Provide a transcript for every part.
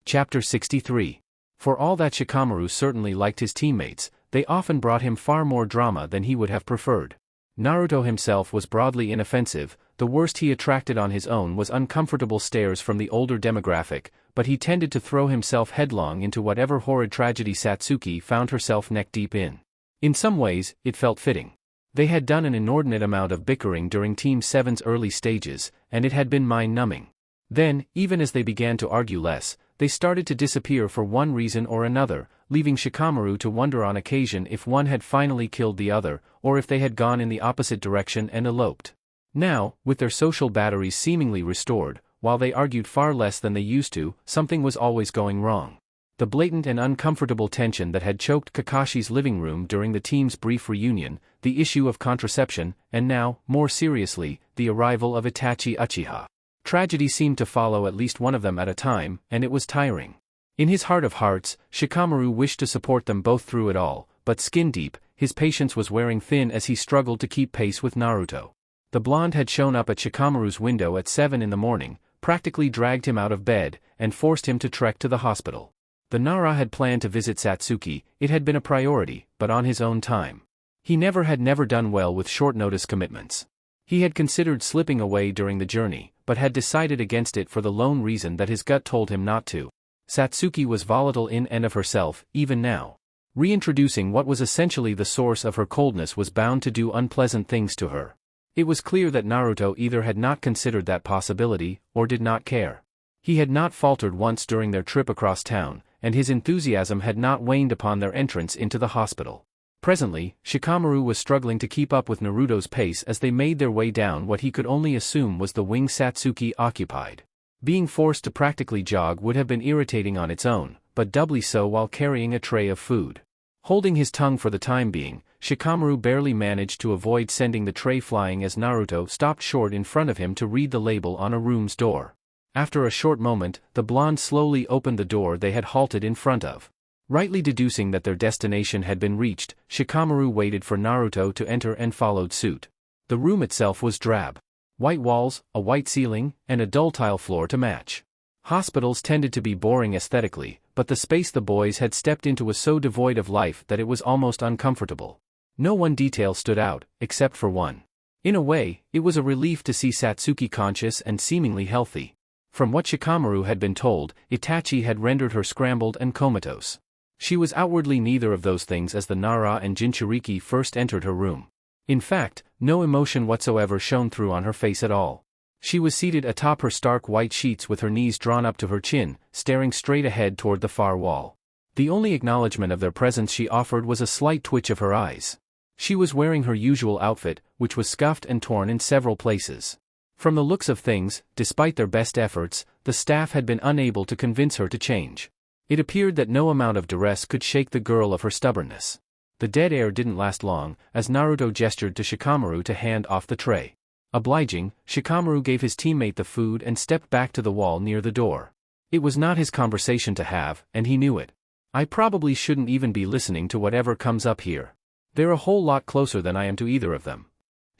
Chapter 63. For all that Shikamaru certainly liked his teammates, they often brought him far more drama than he would have preferred. Naruto himself was broadly inoffensive. The worst he attracted on his own was uncomfortable stares from the older demographic, but he tended to throw himself headlong into whatever horrid tragedy Satsuki found herself neck-deep in. In some ways, it felt fitting. They had done an inordinate amount of bickering during Team 7's early stages, and it had been mind-numbing. Then, even as they began to argue less, they started to disappear for one reason or another, leaving Shikamaru to wonder on occasion if one had finally killed the other, or if they had gone in the opposite direction and eloped. Now, with their social batteries seemingly restored, while they argued far less than they used to, something was always going wrong. The blatant and uncomfortable tension that had choked Kakashi's living room during the team's brief reunion, the issue of contraception, and now, more seriously, the arrival of Itachi Uchiha. Tragedy seemed to follow at least one of them at a time, and it was tiring. In his heart of hearts, Shikamaru wished to support them both through it all, but skin-deep, his patience was wearing thin as he struggled to keep pace with Naruto. The blonde had shown up at Shikamaru's window at 7 in the morning, practically dragged him out of bed, and forced him to trek to the hospital. The Nara had planned to visit Satsuki. It had been a priority, but on his own time. He had never done well with short-notice commitments. He had considered slipping away during the journey, but had decided against it for the lone reason that his gut told him not to. Satsuki was volatile in and of herself, even now. Reintroducing what was essentially the source of her coldness was bound to do unpleasant things to her. It was clear that Naruto either had not considered that possibility, or did not care. He had not faltered once during their trip across town, and his enthusiasm had not waned upon their entrance into the hospital. Presently, Shikamaru was struggling to keep up with Naruto's pace as they made their way down what he could only assume was the wing Satsuki occupied. Being forced to practically jog would have been irritating on its own, but doubly so while carrying a tray of food. Holding his tongue for the time being, Shikamaru barely managed to avoid sending the tray flying as Naruto stopped short in front of him to read the label on a room's door. After a short moment, the blonde slowly opened the door they had halted in front of. Rightly deducing that their destination had been reached, Shikamaru waited for Naruto to enter and followed suit. The room itself was drab. White walls, a white ceiling, and a dull tile floor to match. Hospitals tended to be boring aesthetically, but the space the boys had stepped into was so devoid of life that it was almost uncomfortable. No one detail stood out, except for one. In a way, it was a relief to see Satsuki conscious and seemingly healthy. From what Shikamaru had been told, Itachi had rendered her scrambled and comatose. She was outwardly neither of those things as the Nara and Jinchuriki first entered her room. In fact, no emotion whatsoever shone through on her face at all. She was seated atop her stark white sheets with her knees drawn up to her chin, staring straight ahead toward the far wall. The only acknowledgement of their presence she offered was a slight twitch of her eyes. She was wearing her usual outfit, which was scuffed and torn in several places. From the looks of things, despite their best efforts, the staff had been unable to convince her to change. It appeared that no amount of duress could shake the girl of her stubbornness. The dead air didn't last long, as Naruto gestured to Shikamaru to hand off the tray. Obliging, Shikamaru gave his teammate the food and stepped back to the wall near the door. It was not his conversation to have, and he knew it. I probably shouldn't even be listening to whatever comes up here. They're a whole lot closer than I am to either of them.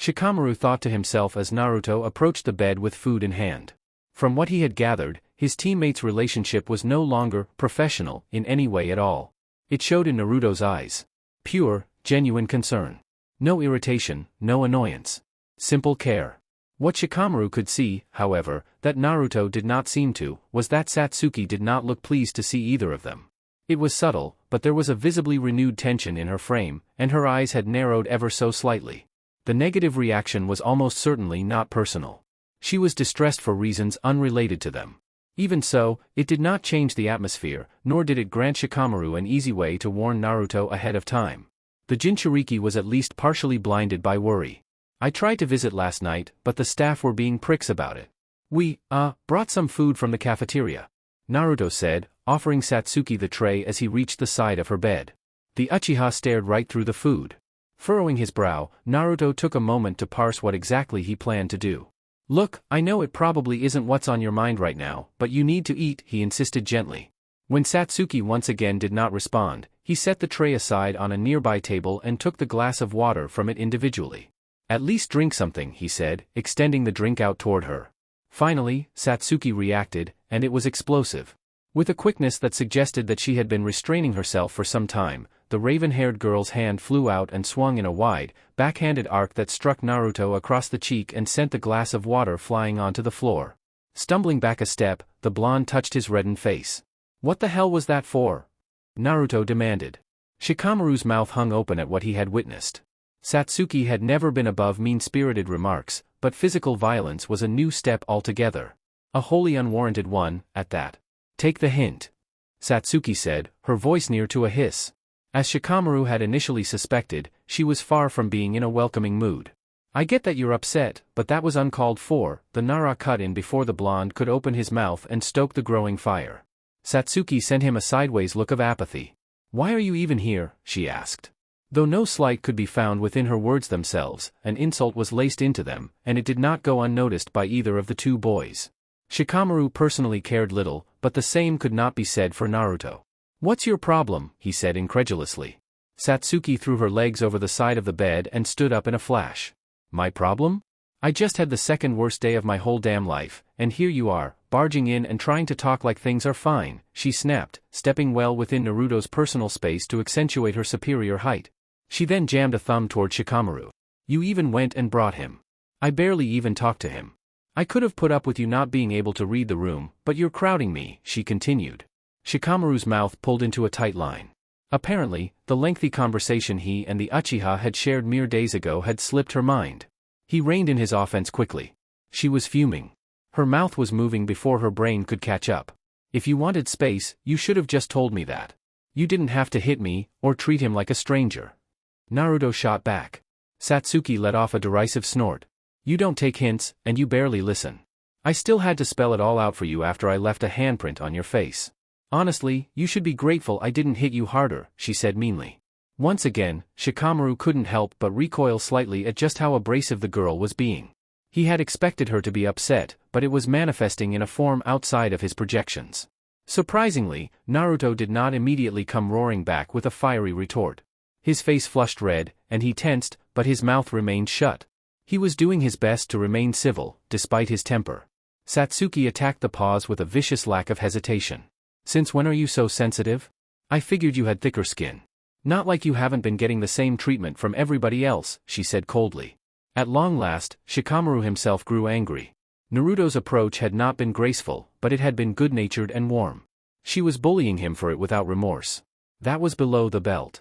Shikamaru thought to himself as Naruto approached the bed with food in hand. From what he had gathered, his teammate's relationship was no longer professional in any way at all. It showed in Naruto's eyes. Pure, genuine concern. No irritation, no annoyance. Simple care. What Shikamaru could see, however, that Naruto did not seem to, was that Satsuki did not look pleased to see either of them. It was subtle, but there was a visibly renewed tension in her frame, and her eyes had narrowed ever so slightly. The negative reaction was almost certainly not personal. She was distressed for reasons unrelated to them. Even so, it did not change the atmosphere, nor did it grant Shikamaru an easy way to warn Naruto ahead of time. The Jinchuriki was at least partially blinded by worry. I tried to visit last night, but the staff were being pricks about it. We, brought some food from the cafeteria, Naruto said, offering Satsuki the tray as he reached the side of her bed. The Uchiha stared right through the food. Furrowing his brow, Naruto took a moment to parse what exactly he planned to do. Look, I know it probably isn't what's on your mind right now, but you need to eat, he insisted gently. When Satsuki once again did not respond, he set the tray aside on a nearby table and took the glass of water from it individually. At least drink something, he said, extending the drink out toward her. Finally, Satsuki reacted, and it was explosive. With a quickness that suggested that she had been restraining herself for some time, the raven-haired girl's hand flew out and swung in a wide, backhanded arc that struck Naruto across the cheek and sent the glass of water flying onto the floor. Stumbling back a step, the blonde touched his reddened face. "What the hell was that for?" Naruto demanded. Shikamaru's mouth hung open at what he had witnessed. Satsuki had never been above mean-spirited remarks, but physical violence was a new step altogether. A wholly unwarranted one, at that. "Take the hint," Satsuki said, her voice near to a hiss. As Shikamaru had initially suspected, she was far from being in a welcoming mood. "I get that you're upset, but that was uncalled for," the Nara cut in before the blonde could open his mouth and stoke the growing fire. Satsuki sent him a sideways look of apathy. "Why are you even here?" she asked. Though no slight could be found within her words themselves, an insult was laced into them, and it did not go unnoticed by either of the two boys. Shikamaru personally cared little, but the same could not be said for Naruto. "What's your problem?" he said incredulously. Satsuki threw her legs over the side of the bed and stood up in a flash. "My problem? I just had the second worst day of my whole damn life, and here you are, barging in and trying to talk like things are fine," she snapped, stepping well within Naruto's personal space to accentuate her superior height. She then jammed a thumb toward Shikamaru. "You even went and brought him. I barely even talked to him. I could have put up with you not being able to read the room, but you're crowding me," she continued. Shikamaru's mouth pulled into a tight line. Apparently, the lengthy conversation he and the Uchiha had shared mere days ago had slipped her mind. He reined in his offense quickly. She was fuming. Her mouth was moving before her brain could catch up. "If you wanted space, you should have just told me that. You didn't have to hit me, or treat him like a stranger." Naruto shot back. Satsuki let off a derisive snort. "You don't take hints, and you barely listen. I still had to spell it all out for you after I left a handprint on your face. Honestly, you should be grateful I didn't hit you harder," she said meanly. Once again, Shikamaru couldn't help but recoil slightly at just how abrasive the girl was being. He had expected her to be upset, but it was manifesting in a form outside of his projections. Surprisingly, Naruto did not immediately come roaring back with a fiery retort. His face flushed red, and he tensed, but his mouth remained shut. He was doing his best to remain civil, despite his temper. Satsuki attacked the pause with a vicious lack of hesitation. "Since when are you so sensitive? I figured you had thicker skin. Not like you haven't been getting the same treatment from everybody else," she said coldly. At long last, Shikamaru himself grew angry. Naruto's approach had not been graceful, but it had been good-natured and warm. She was bullying him for it without remorse. That was below the belt.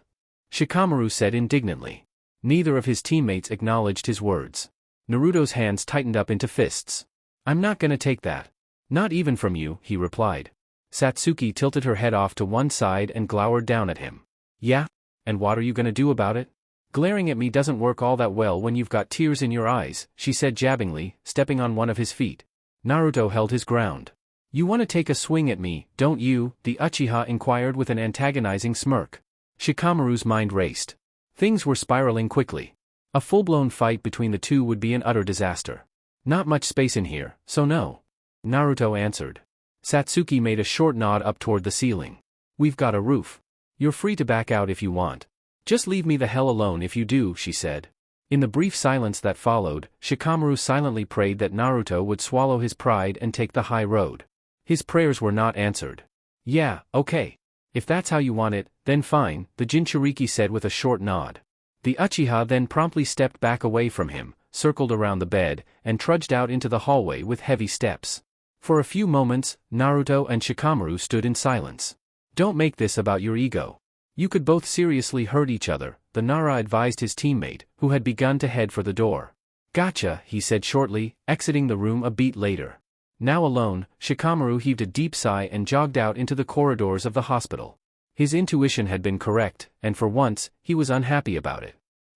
Shikamaru said indignantly. Neither of his teammates acknowledged his words. Naruto's hands tightened up into fists. "I'm not gonna take that. Not even from you," he replied. Satsuki tilted her head off to one side and glowered down at him. "Yeah? And what are you gonna do about it? Glaring at me doesn't work all that well when you've got tears in your eyes," she said jabbingly, stepping on one of his feet. Naruto held his ground. "You want to take a swing at me, don't you?" the Uchiha inquired with an antagonizing smirk. Shikamaru's mind raced. Things were spiraling quickly. A full-blown fight between the two would be an utter disaster. "Not much space in here, so no," Naruto answered. Satsuki made a short nod up toward the ceiling. "We've got a roof. You're free to back out if you want. Just leave me the hell alone if you do," she said. In the brief silence that followed, Shikamaru silently prayed that Naruto would swallow his pride and take the high road. His prayers were not answered. "Yeah, okay. If that's how you want it, then fine," the Jinchuriki said with a short nod. The Uchiha then promptly stepped back away from him, circled around the bed, and trudged out into the hallway with heavy steps. For a few moments, Naruto and Shikamaru stood in silence. "Don't make this about your ego. You could both seriously hurt each other," the Nara advised his teammate, who had begun to head for the door. "Gotcha," he said shortly, exiting the room a beat later. Now alone, Shikamaru heaved a deep sigh and jogged out into the corridors of the hospital. His intuition had been correct, and for once, he was unhappy about it.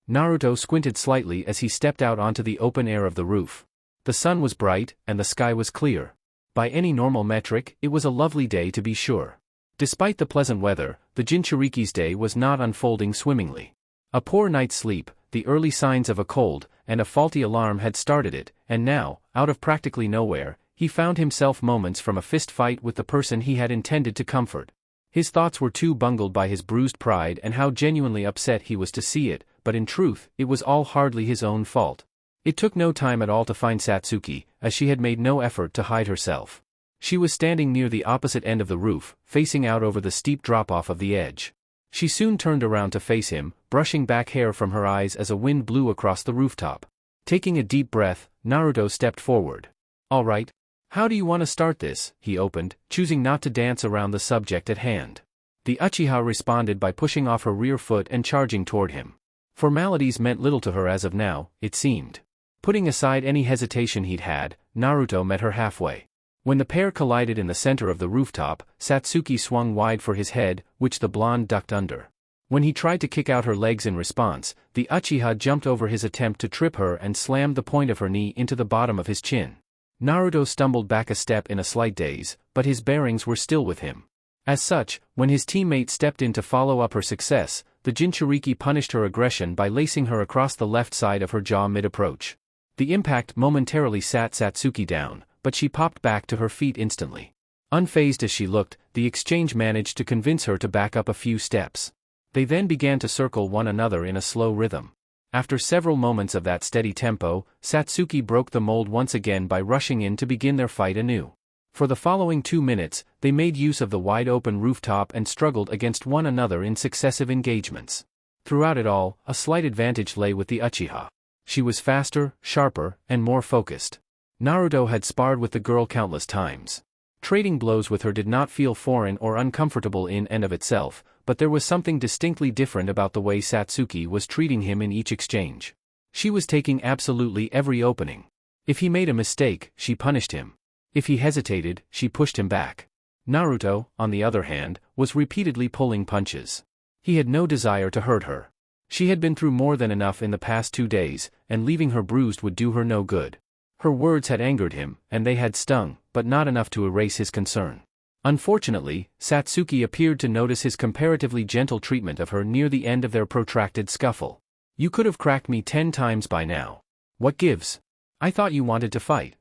Naruto squinted slightly as he stepped out onto the open air of the roof. The sun was bright, and the sky was clear. By any normal metric, it was a lovely day to be sure. Despite the pleasant weather, the Jinchuriki's day was not unfolding swimmingly. A poor night's sleep, the early signs of a cold, and a faulty alarm had started it, and now, out of practically nowhere, he found himself moments from a fist fight with the person he had intended to comfort. His thoughts were too bungled by his bruised pride and how genuinely upset he was to see it, but in truth, it was all hardly his own fault. It took no time at all to find Satsuki, as she had made no effort to hide herself. She was standing near the opposite end of the roof, facing out over the steep drop-off of the edge. She soon turned around to face him, brushing back hair from her eyes as a wind blew across the rooftop. Taking a deep breath, Naruto stepped forward. "All right. How do you want to start this?" he opened, choosing not to dance around the subject at hand. The Uchiha responded by pushing off her rear foot and charging toward him. Formalities meant little to her as of now, it seemed. Putting aside any hesitation he'd had, Naruto met her halfway. When the pair collided in the center of the rooftop, Satsuki swung wide for his head, which the blonde ducked under. When he tried to kick out her legs in response, the Uchiha jumped over his attempt to trip her and slammed the point of her knee into the bottom of his chin. Naruto stumbled back a step in a slight daze, but his bearings were still with him. As such, when his teammate stepped in to follow up her success, the Jinchuriki punished her aggression by lacing her across the left side of her jaw mid-approach. The impact momentarily sat Satsuki down, but she popped back to her feet instantly. Unfazed as she looked, the exchange managed to convince her to back up a few steps. They then began to circle one another in a slow rhythm. After several moments of that steady tempo, Satsuki broke the mold once again by rushing in to begin their fight anew. For the following 2 minutes, they made use of the wide-open rooftop and struggled against one another in successive engagements. Throughout it all, a slight advantage lay with the Uchiha. She was faster, sharper, and more focused. Naruto had sparred with the girl countless times. Trading blows with her did not feel foreign or uncomfortable in and of itself, but there was something distinctly different about the way Satsuki was treating him in each exchange. She was taking absolutely every opening. If he made a mistake, she punished him. If he hesitated, she pushed him back. Naruto, on the other hand, was repeatedly pulling punches. He had no desire to hurt her. She had been through more than enough in the past 2 days, and leaving her bruised would do her no good. Her words had angered him, and they had stung, but not enough to erase his concern. Unfortunately, Satsuki appeared to notice his comparatively gentle treatment of her near the end of their protracted scuffle. "You could have cracked me 10 times by now. What gives? I thought you wanted to fight."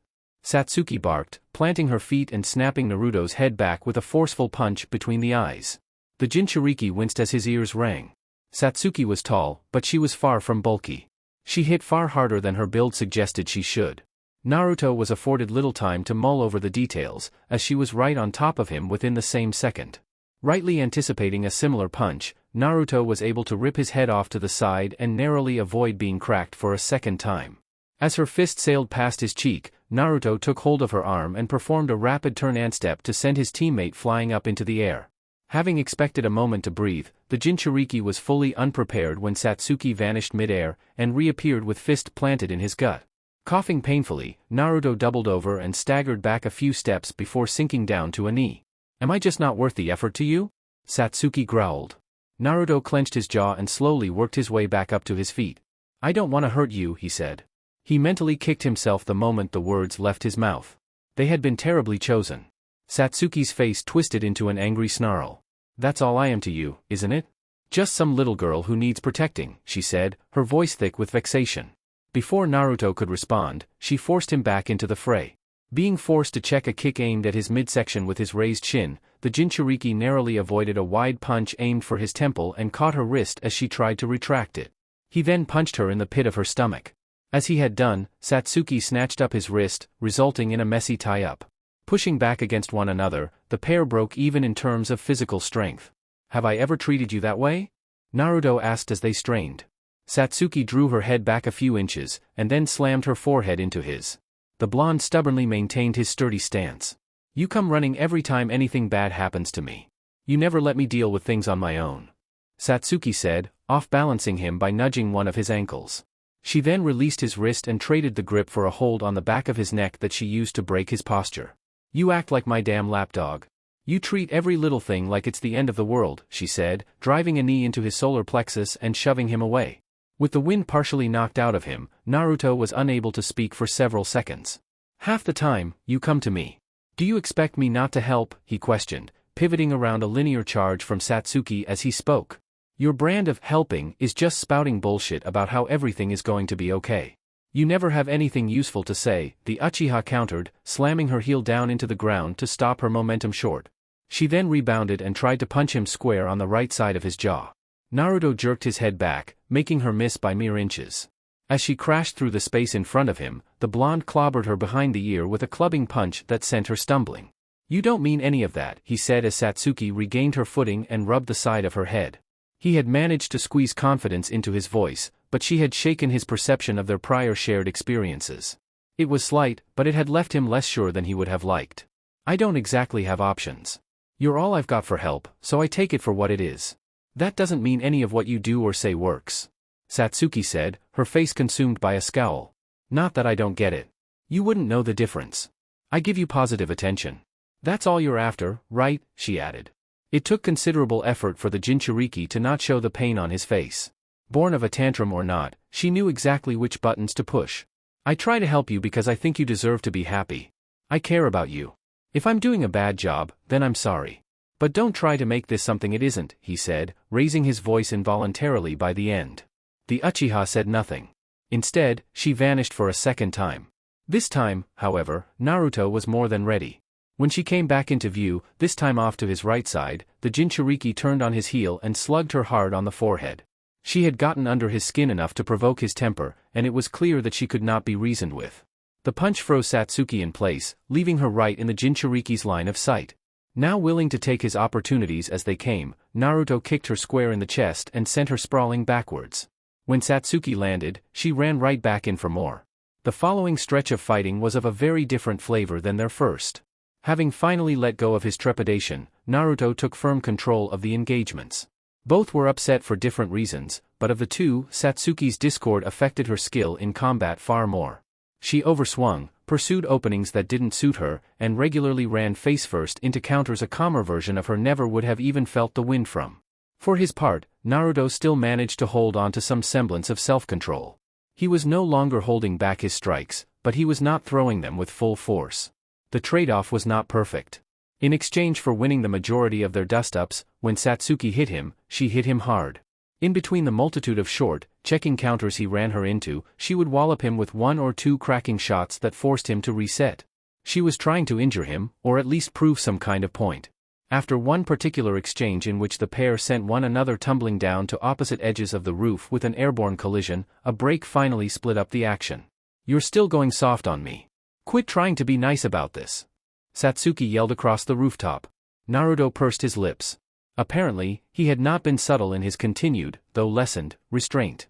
Satsuki barked, planting her feet and snapping Naruto's head back with a forceful punch between the eyes. The Jinchuriki winced as his ears rang. Satsuki was tall, but she was far from bulky. She hit far harder than her build suggested she should. Naruto was afforded little time to mull over the details, as she was right on top of him within the same second. Rightly anticipating a similar punch, Naruto was able to rip his head off to the side and narrowly avoid being cracked for a second time. As her fist sailed past his cheek, Naruto took hold of her arm and performed a rapid turn-and step to send his teammate flying up into the air. Having expected a moment to breathe, the Jinchuriki was fully unprepared when Satsuki vanished mid-air and reappeared with fist planted in his gut. Coughing painfully, Naruto doubled over and staggered back a few steps before sinking down to a knee. "Am I just not worth the effort to you?" Satsuki growled. Naruto clenched his jaw and slowly worked his way back up to his feet. "I don't want to hurt you," he said. He mentally kicked himself the moment the words left his mouth. They had been terribly chosen. Satsuki's face twisted into an angry snarl. "That's all I am to you, isn't it? Just some little girl who needs protecting," she said, her voice thick with vexation. Before Naruto could respond, she forced him back into the fray. Being forced to check a kick aimed at his midsection with his raised shin, the Jinchuriki narrowly avoided a wide punch aimed for his temple and caught her wrist as she tried to retract it. He then punched her in the pit of her stomach. As he had done, Satsuki snatched up his wrist, resulting in a messy tie-up. Pushing back against one another, the pair broke even in terms of physical strength. "Have I ever treated you that way?" Naruto asked as they strained. Satsuki drew her head back a few inches, and then slammed her forehead into his. The blonde stubbornly maintained his sturdy stance. "You come running every time anything bad happens to me. You never let me deal with things on my own," Satsuki said, off-balancing him by nudging one of his ankles. She then released his wrist and traded the grip for a hold on the back of his neck that she used to break his posture. "You act like my damn lapdog. You treat every little thing like it's the end of the world," she said, driving a knee into his solar plexus and shoving him away. With the wind partially knocked out of him, Naruto was unable to speak for several seconds. "Half the time, you come to me. Do you expect me not to help?" he questioned, pivoting around a linear charge from Satsuki as he spoke. "Your brand of helping is just spouting bullshit about how everything is going to be okay. You never have anything useful to say," the Uchiha countered, slamming her heel down into the ground to stop her momentum short. She then rebounded and tried to punch him square on the right side of his jaw. Naruto jerked his head back, making her miss by mere inches. As she crashed through the space in front of him, the blonde clobbered her behind the ear with a clubbing punch that sent her stumbling. You don't mean any of that, he said as Satsuki regained her footing and rubbed the side of her head. He had managed to squeeze confidence into his voice, but she had shaken his perception of their prior shared experiences. It was slight, but it had left him less sure than he would have liked. I don't exactly have options. You're all I've got for help, so I take it for what it is. That doesn't mean any of what you do or say works, Satsuki said, her face consumed by a scowl. Not that I don't get it. You wouldn't know the difference. I give you positive attention. That's all you're after, right? She added. It took considerable effort for the Jinchuriki to not show the pain on his face. Born of a tantrum or not, she knew exactly which buttons to push. I try to help you because I think you deserve to be happy. I care about you. If I'm doing a bad job, then I'm sorry. But don't try to make this something it isn't, he said, raising his voice involuntarily by the end. The Uchiha said nothing. Instead, she vanished for a second time. This time, however, Naruto was more than ready. When she came back into view, this time off to his right side, the Jinchuriki turned on his heel and slugged her hard on the forehead. She had gotten under his skin enough to provoke his temper, and it was clear that she could not be reasoned with. The punch froze Satsuki in place, leaving her right in the Jinchuriki's line of sight. Now willing to take his opportunities as they came, Naruto kicked her square in the chest and sent her sprawling backwards. When Satsuki landed, she ran right back in for more. The following stretch of fighting was of a very different flavor than their first. Having finally let go of his trepidation, Naruto took firm control of the engagements. Both were upset for different reasons, but of the two, Satsuki's discord affected her skill in combat far more. She overswung, pursued openings that didn't suit her, and regularly ran face-first into counters a calmer version of her never would have even felt the wind from. For his part, Naruto still managed to hold on to some semblance of self-control. He was no longer holding back his strikes, but he was not throwing them with full force. The trade-off was not perfect. In exchange for winning the majority of their dust-ups, when Satsuki hit him, she hit him hard. In between the multitude of short, checking counters he ran her into, she would wallop him with one or two cracking shots that forced him to reset. She was trying to injure him, or at least prove some kind of point. After one particular exchange in which the pair sent one another tumbling down to opposite edges of the roof with an airborne collision, a break finally split up the action. You're still going soft on me. Quit trying to be nice about this, Satsuki yelled across the rooftop. Naruto pursed his lips. Apparently, he had not been subtle in his continued, though lessened, restraint.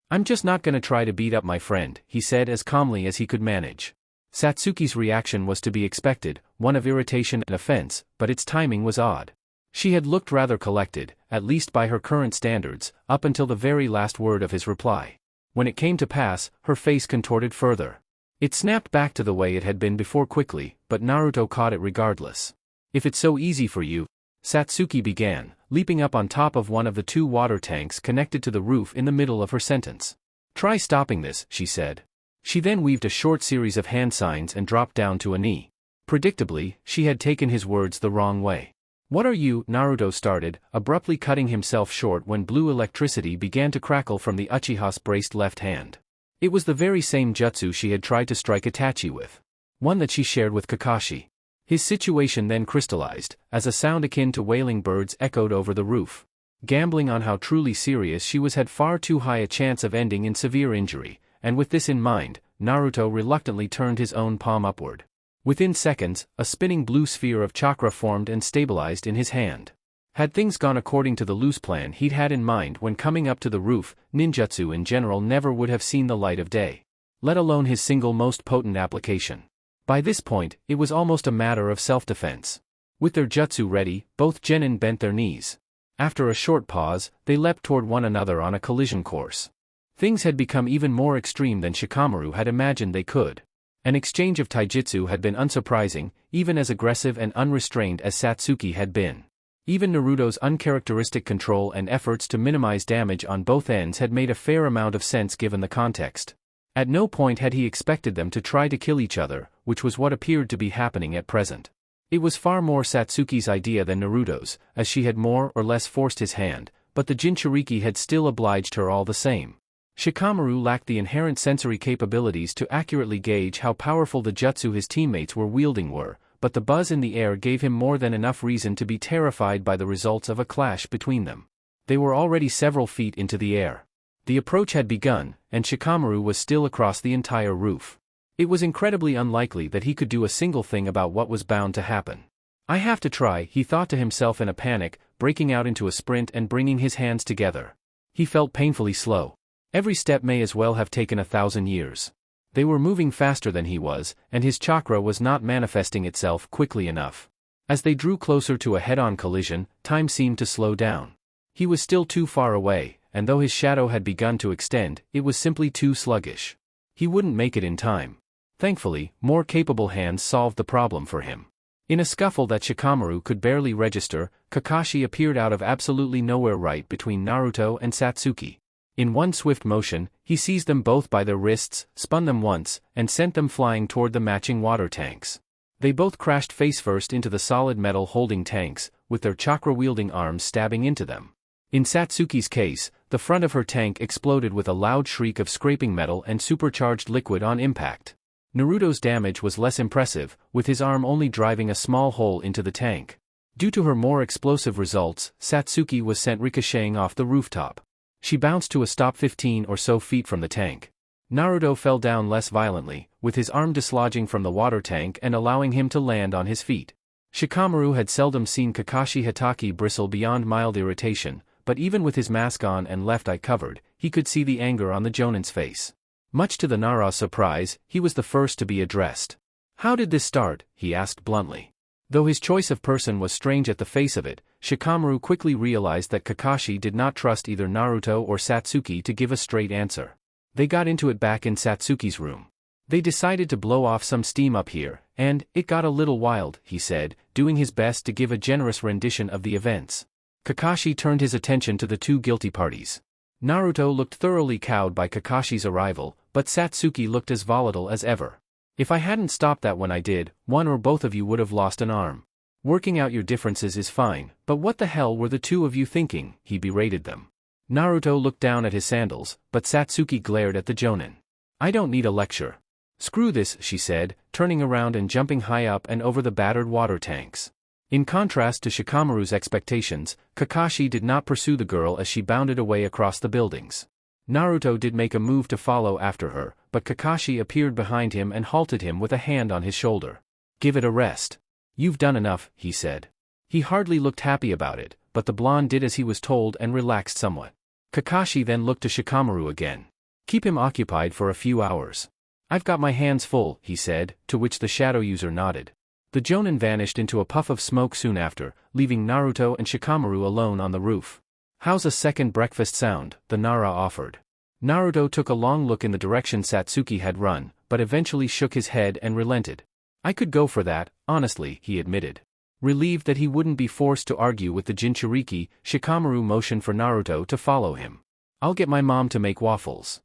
I'm just not gonna try to beat up my friend, he said as calmly as he could manage. Satsuki's reaction was to be expected, one of irritation and offense, but its timing was odd. She had looked rather collected, at least by her current standards, up until the very last word of his reply. When it came to pass, her face contorted further. It snapped back to the way it had been before quickly, but Naruto caught it regardless. If it's so easy for you, Satsuki began, leaping up on top of one of the two water tanks connected to the roof in the middle of her sentence. Try stopping this, she said. She then weaved a short series of hand signs and dropped down to a knee. Predictably, she had taken his words the wrong way. What are you? Naruto started, abruptly cutting himself short when blue electricity began to crackle from the Uchiha's braced left hand. It was the very same jutsu she had tried to strike Itachi with. One that she shared with Kakashi. His situation then crystallized, as a sound akin to wailing birds echoed over the roof. Gambling on how truly serious she was had far too high a chance of ending in severe injury, and with this in mind, Naruto reluctantly turned his own palm upward. Within seconds, a spinning blue sphere of chakra formed and stabilized in his hand. Had things gone according to the loose plan he'd had in mind when coming up to the roof, ninjutsu in general never would have seen the light of day. Let alone his single most potent application. By this point, it was almost a matter of self-defense. With their jutsu ready, both genin bent their knees. After a short pause, they leapt toward one another on a collision course. Things had become even more extreme than Shikamaru had imagined they could. An exchange of taijutsu had been unsurprising, even as aggressive and unrestrained as Satsuki had been. Even Naruto's uncharacteristic control and efforts to minimize damage on both ends had made a fair amount of sense given the context. At no point had he expected them to try to kill each other, which was what appeared to be happening at present. It was far more Satsuki's idea than Naruto's, as she had more or less forced his hand, but the Jinchuriki had still obliged her all the same. Shikamaru lacked the inherent sensory capabilities to accurately gauge how powerful the jutsu his teammates were wielding were, but the buzz in the air gave him more than enough reason to be terrified by the results of a clash between them. They were already several feet into the air. The approach had begun, and Shikamaru was still across the entire roof. It was incredibly unlikely that he could do a single thing about what was bound to happen. I have to try, he thought to himself in a panic, breaking out into a sprint and bringing his hands together. He felt painfully slow. Every step may as well have taken 1,000 years. They were moving faster than he was, and his chakra was not manifesting itself quickly enough. As they drew closer to a head-on collision, time seemed to slow down. He was still too far away, and though his shadow had begun to extend, it was simply too sluggish. He wouldn't make it in time. Thankfully, more capable hands solved the problem for him. In a scuffle that Shikamaru could barely register, Kakashi appeared out of absolutely nowhere right between Naruto and Satsuki. In one swift motion, he seized them both by their wrists, spun them once, and sent them flying toward the matching water tanks. They both crashed face-first into the solid metal holding tanks, with their chakra-wielding arms stabbing into them. In Satsuki's case, the front of her tank exploded with a loud shriek of scraping metal and supercharged liquid on impact. Naruto's damage was less impressive, with his arm only driving a small hole into the tank. Due to her more explosive results, Satsuki was sent ricocheting off the rooftop. She bounced to a stop 15 or so feet from the tank. Naruto fell down less violently, with his arm dislodging from the water tank and allowing him to land on his feet. Shikamaru had seldom seen Kakashi Hatake bristle beyond mild irritation, but even with his mask on and left eye covered, he could see the anger on the Jonin's face. Much to the Nara's surprise, he was the first to be addressed. "How did this start?" he asked bluntly. Though his choice of person was strange at the face of it, Shikamaru quickly realized that Kakashi did not trust either Naruto or Satsuki to give a straight answer. They got into it back in Satsuki's room. They decided to blow off some steam up here, and it got a little wild, he said, doing his best to give a generous rendition of the events. Kakashi turned his attention to the two guilty parties. Naruto looked thoroughly cowed by Kakashi's arrival, but Satsuki looked as volatile as ever. "If I hadn't stopped that when I did, one or both of you would have lost an arm. Working out your differences is fine, but what the hell were the two of you thinking?" he berated them. Naruto looked down at his sandals, but Satsuki glared at the Jonin. "I don't need a lecture. Screw this," she said, turning around and jumping high up and over the battered water tanks. In contrast to Shikamaru's expectations, Kakashi did not pursue the girl as she bounded away across the buildings. Naruto did make a move to follow after her, but Kakashi appeared behind him and halted him with a hand on his shoulder. "Give it a rest. You've done enough," he said. He hardly looked happy about it, but the blonde did as he was told and relaxed somewhat. Kakashi then looked to Shikamaru again. "Keep him occupied for a few hours." "I've got my hands full," he said, to which the shadow user nodded. The Jonin vanished into a puff of smoke soon after, leaving Naruto and Shikamaru alone on the roof. "How's a second breakfast sound?" the Nara offered. Naruto took a long look in the direction Satsuki had run, but eventually shook his head and relented. "I could go for that, honestly," he admitted. Relieved that he wouldn't be forced to argue with the Jinchuriki, Shikamaru motioned for Naruto to follow him. "I'll get my mom to make waffles."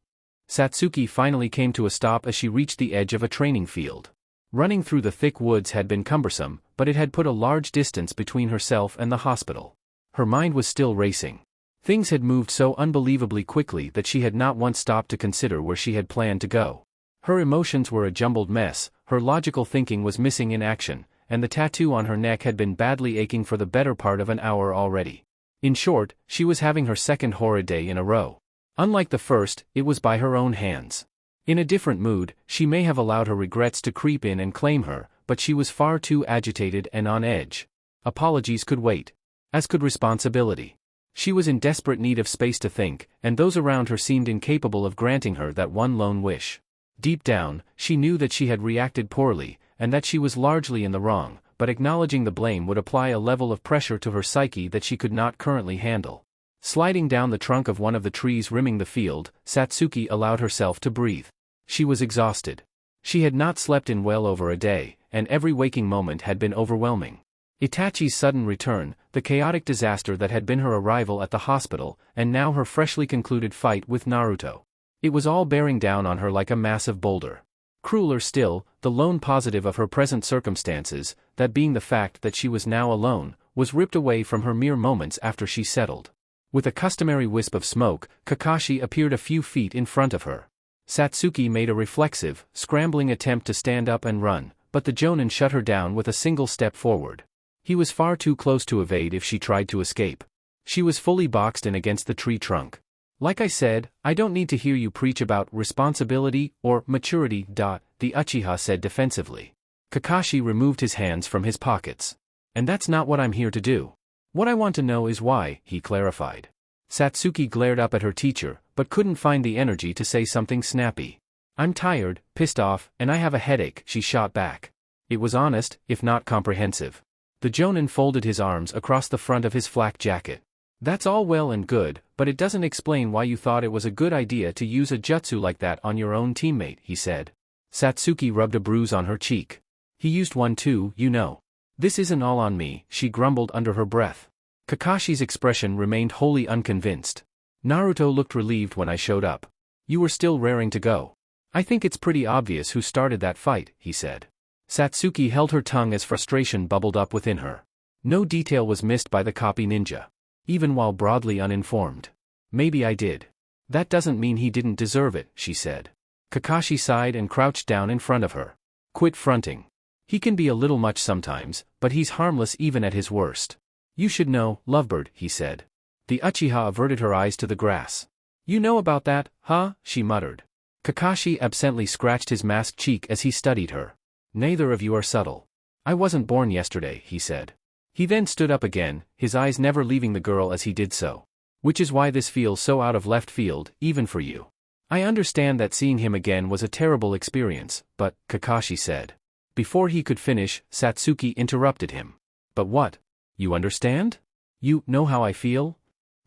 Satsuki finally came to a stop as she reached the edge of a training field. Running through the thick woods had been cumbersome, but it had put a large distance between herself and the hospital. Her mind was still racing. Things had moved so unbelievably quickly that she had not once stopped to consider where she had planned to go. Her emotions were a jumbled mess, her logical thinking was missing in action, and the tattoo on her neck had been badly aching for the better part of an hour already. In short, she was having her second horrid day in a row. Unlike the first, it was by her own hands. In a different mood, she may have allowed her regrets to creep in and claim her, but she was far too agitated and on edge. Apologies could wait. As could responsibility. She was in desperate need of space to think, and those around her seemed incapable of granting her that one lone wish. Deep down, she knew that she had reacted poorly, and that she was largely in the wrong, but acknowledging the blame would apply a level of pressure to her psyche that she could not currently handle. Sliding down the trunk of one of the trees rimming the field, Satsuki allowed herself to breathe. She was exhausted. She had not slept in well over a day, and every waking moment had been overwhelming. Itachi's sudden return, the chaotic disaster that had been her arrival at the hospital, and now her freshly concluded fight with Naruto. It was all bearing down on her like a massive boulder. Crueler still, the lone positive of her present circumstances, that being the fact that she was now alone, was ripped away from her mere moments after she settled. With a customary wisp of smoke, Kakashi appeared a few feet in front of her. Satsuki made a reflexive, scrambling attempt to stand up and run, but the Jonin shut her down with a single step forward. He was far too close to evade if she tried to escape. She was fully boxed in against the tree trunk. Like I said, I don't need to hear you preach about responsibility or maturity. The Uchiha said defensively. Kakashi removed his hands from his pockets. And that's not what I'm here to do. What I want to know is why, he clarified. Satsuki glared up at her teacher, but couldn't find the energy to say something snappy. I'm tired, pissed off, and I have a headache, she shot back. It was honest, if not comprehensive. The Jonin folded his arms across the front of his flak jacket. That's all well and good, but it doesn't explain why you thought it was a good idea to use a jutsu like that on your own teammate, he said. Satsuki rubbed a bruise on her cheek. He used one too, you know. This isn't all on me, she grumbled under her breath. Kakashi's expression remained wholly unconvinced. Naruto looked relieved when I showed up. You were still raring to go. I think it's pretty obvious who started that fight, he said. Satsuki held her tongue as frustration bubbled up within her. No detail was missed by the copy ninja. Even while broadly uninformed. Maybe I did. That doesn't mean he didn't deserve it, she said. Kakashi sighed and crouched down in front of her. Quit fronting. He can be a little much sometimes, but he's harmless even at his worst. You should know, Lovebird, he said. The Uchiha averted her eyes to the grass. You know about that, huh? She muttered. Kakashi absently scratched his masked cheek as he studied her. Neither of you are subtle. I wasn't born yesterday, he said. He then stood up again, his eyes never leaving the girl as he did so. Which is why this feels so out of left field, even for you. I understand that seeing him again was a terrible experience, but, Kakashi said. Before he could finish, Satsuki interrupted him. But what? You understand? You know how I feel?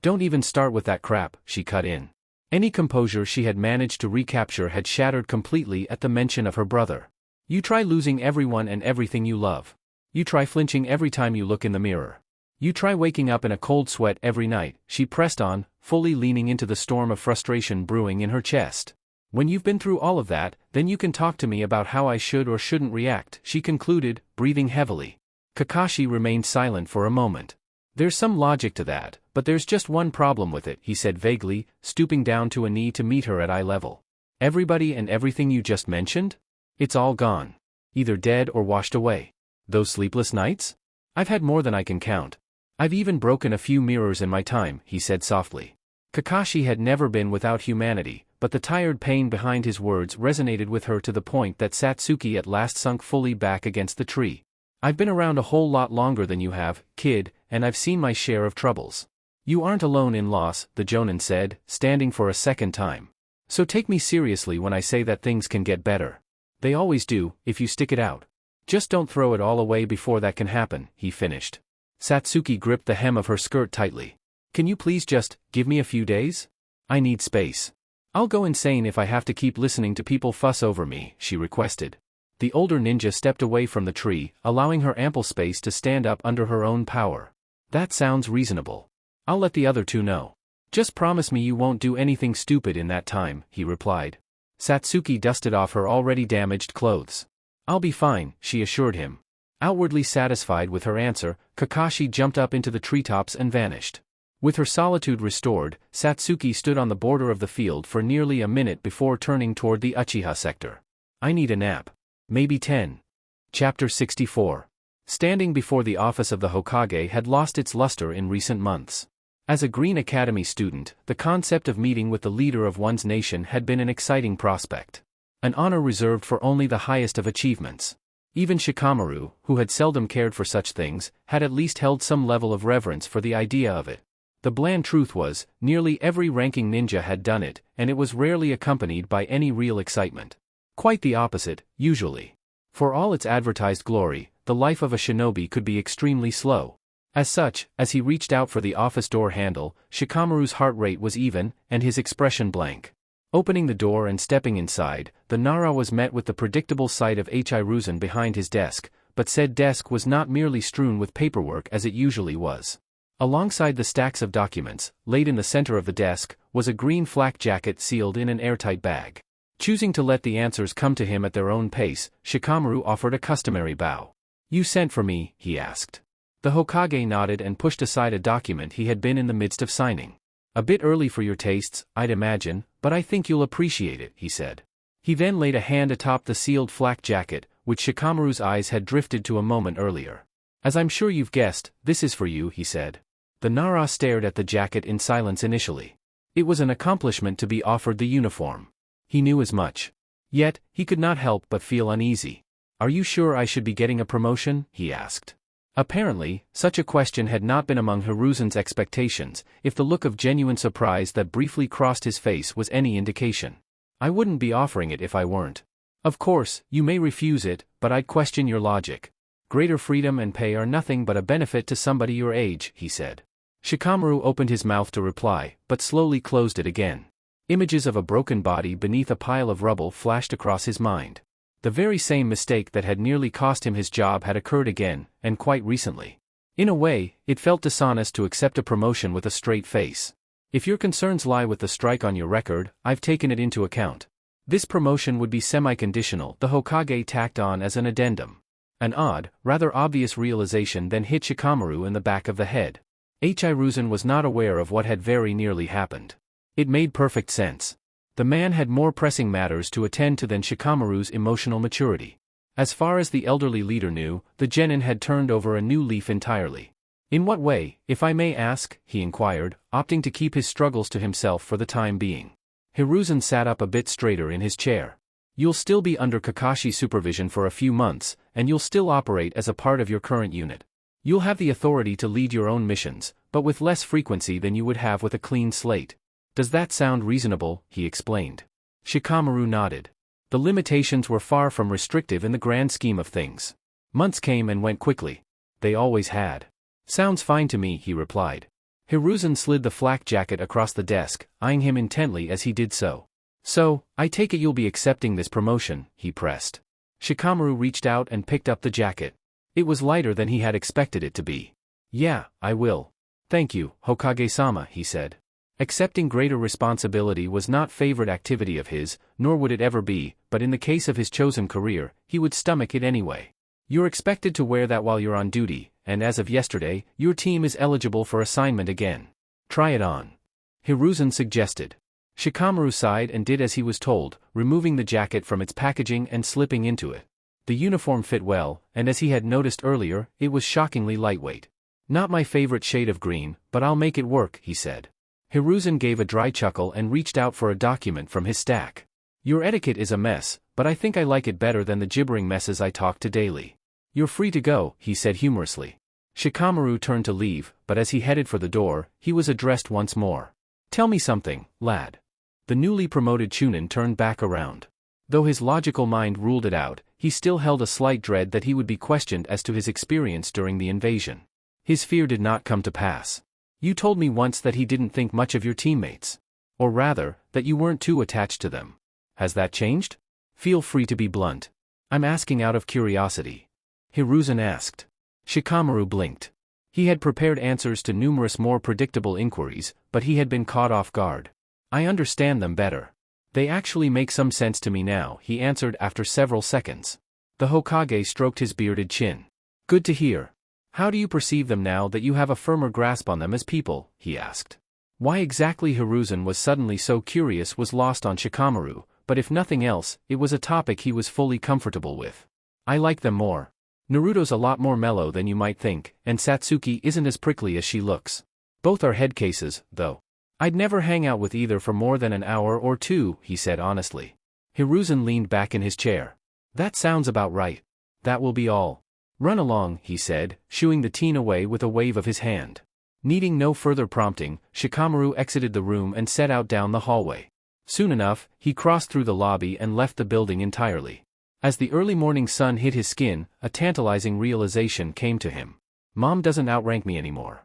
Don't even start with that crap, she cut in. Any composure she had managed to recapture had shattered completely at the mention of her brother. You try losing everyone and everything you love. You try flinching every time you look in the mirror. You try waking up in a cold sweat every night, she pressed on, fully leaning into the storm of frustration brewing in her chest. When you've been through all of that, then you can talk to me about how I should or shouldn't react, she concluded, breathing heavily. Kakashi remained silent for a moment. There's some logic to that, but there's just one problem with it, he said vaguely, stooping down to a knee to meet her at eye level. Everybody and everything you just mentioned? It's all gone. Either dead or washed away. Those sleepless nights? I've had more than I can count. I've even broken a few mirrors in my time, he said softly. Kakashi had never been without humanity, but the tired pain behind his words resonated with her to the point that Satsuki at last sunk fully back against the tree. I've been around a whole lot longer than you have, kid, and I've seen my share of troubles. You aren't alone in loss, the Jonin said, standing for a second time. So take me seriously when I say that things can get better. They always do, if you stick it out. Just don't throw it all away before that can happen, he finished. Satsuki gripped the hem of her skirt tightly. Can you please just give me a few days? I need space. I'll go insane if I have to keep listening to people fuss over me, she requested. The older ninja stepped away from the tree, allowing her ample space to stand up under her own power. That sounds reasonable. I'll let the other two know. Just promise me you won't do anything stupid in that time, he replied. Satsuki dusted off her already damaged clothes. I'll be fine, she assured him. Outwardly satisfied with her answer, Kakashi jumped up into the treetops and vanished. With her solitude restored, Satsuki stood on the border of the field for nearly a minute before turning toward the Uchiha sector. I need a nap. Maybe 10. Chapter 64. Standing before the office of the Hokage had lost its luster in recent months. As a Green Academy student, the concept of meeting with the leader of one's nation had been an exciting prospect. An honor reserved for only the highest of achievements. Even Shikamaru, who had seldom cared for such things, had at least held some level of reverence for the idea of it. The bland truth was, nearly every ranking ninja had done it, and it was rarely accompanied by any real excitement. Quite the opposite, usually. For all its advertised glory, the life of a shinobi could be extremely slow. As such, as he reached out for the office door handle, Shikamaru's heart rate was even, and his expression blank. Opening the door and stepping inside, the Nara was met with the predictable sight of Hiruzen behind his desk, but said desk was not merely strewn with paperwork as it usually was. Alongside the stacks of documents, laid in the center of the desk, was a green flak jacket sealed in an airtight bag. Choosing to let the answers come to him at their own pace, Shikamaru offered a customary bow. You sent for me, he asked. The Hokage nodded and pushed aside a document he had been in the midst of signing. A bit early for your tastes, I'd imagine, but I think you'll appreciate it, he said. He then laid a hand atop the sealed flak jacket, which Shikamaru's eyes had drifted to a moment earlier. As I'm sure you've guessed, this is for you, he said. The Nara stared at the jacket in silence initially. It was an accomplishment to be offered the uniform. He knew as much. Yet, he could not help but feel uneasy. "Are you sure I should be getting a promotion?" he asked. Apparently, such a question had not been among Hiruzen's expectations, if the look of genuine surprise that briefly crossed his face was any indication. "I wouldn't be offering it if I weren't. Of course, you may refuse it, but I'd question your logic. Greater freedom and pay are nothing but a benefit to somebody your age," he said. Shikamaru opened his mouth to reply, but slowly closed it again. Images of a broken body beneath a pile of rubble flashed across his mind. The very same mistake that had nearly cost him his job had occurred again, and quite recently. In a way, it felt dishonest to accept a promotion with a straight face. "If your concerns lie with the strike on your record, I've taken it into account. This promotion would be semi-conditional," the Hokage tacked on as an addendum. An odd, rather obvious realization then hit Shikamaru in the back of the head. Hiruzen was not aware of what had very nearly happened. It made perfect sense. The man had more pressing matters to attend to than Shikamaru's emotional maturity. As far as the elderly leader knew, the genin had turned over a new leaf entirely. "In what way, if I may ask?" he inquired, opting to keep his struggles to himself for the time being. Hiruzen sat up a bit straighter in his chair. "You'll still be under Kakashi's supervision for a few months, and you'll still operate as a part of your current unit. You'll have the authority to lead your own missions, but with less frequency than you would have with a clean slate. Does that sound reasonable?" he explained. Shikamaru nodded. The limitations were far from restrictive in the grand scheme of things. Months came and went quickly. They always had. "Sounds fine to me," he replied. Hiruzen slid the flak jacket across the desk, eyeing him intently as he did so. "So, I take it you'll be accepting this promotion," he pressed. Shikamaru reached out and picked up the jacket. It was lighter than he had expected it to be. "Yeah, I will. Thank you, Hokage-sama," he said. Accepting greater responsibility was not favorite activity of his, nor would it ever be, but in the case of his chosen career, he would stomach it anyway. "You're expected to wear that while you're on duty, and as of yesterday, your team is eligible for assignment again. Try it on," Hiruzen suggested. Shikamaru sighed and did as he was told, removing the jacket from its packaging and slipping into it. The uniform fit well, and as he had noticed earlier, it was shockingly lightweight. "Not my favorite shade of green, but I'll make it work," he said. Hiruzen gave a dry chuckle and reached out for a document from his stack. "Your etiquette is a mess, but I think I like it better than the gibbering messes I talk to daily. You're free to go," he said humorously. Shikamaru turned to leave, but as he headed for the door, he was addressed once more. "Tell me something, lad." The newly promoted Chunin turned back around. Though his logical mind ruled it out, he still held a slight dread that he would be questioned as to his experience during the invasion. His fear did not come to pass. "You told me once that he didn't think much of your teammates. Or rather, that you weren't too attached to them. Has that changed? Feel free to be blunt. I'm asking out of curiosity." Hiruzen asked. Shikamaru blinked. He had prepared answers to numerous more predictable inquiries, but he had been caught off guard. "I understand them better. They actually make some sense to me now," he answered after several seconds. The Hokage stroked his bearded chin. "Good to hear. How do you perceive them now that you have a firmer grasp on them as people?" he asked. Why exactly Hiruzen was suddenly so curious was lost on Shikamaru, but if nothing else, it was a topic he was fully comfortable with. "I like them more. Naruto's a lot more mellow than you might think, and Satsuki isn't as prickly as she looks. Both are head cases, though. I'd never hang out with either for more than an hour or two," he said honestly. Hiruzen leaned back in his chair. "That sounds about right. That will be all. Run along," he said, shooing the teen away with a wave of his hand. Needing no further prompting, Shikamaru exited the room and set out down the hallway. Soon enough, he crossed through the lobby and left the building entirely. As the early morning sun hit his skin, a tantalizing realization came to him. Mom doesn't outrank me anymore.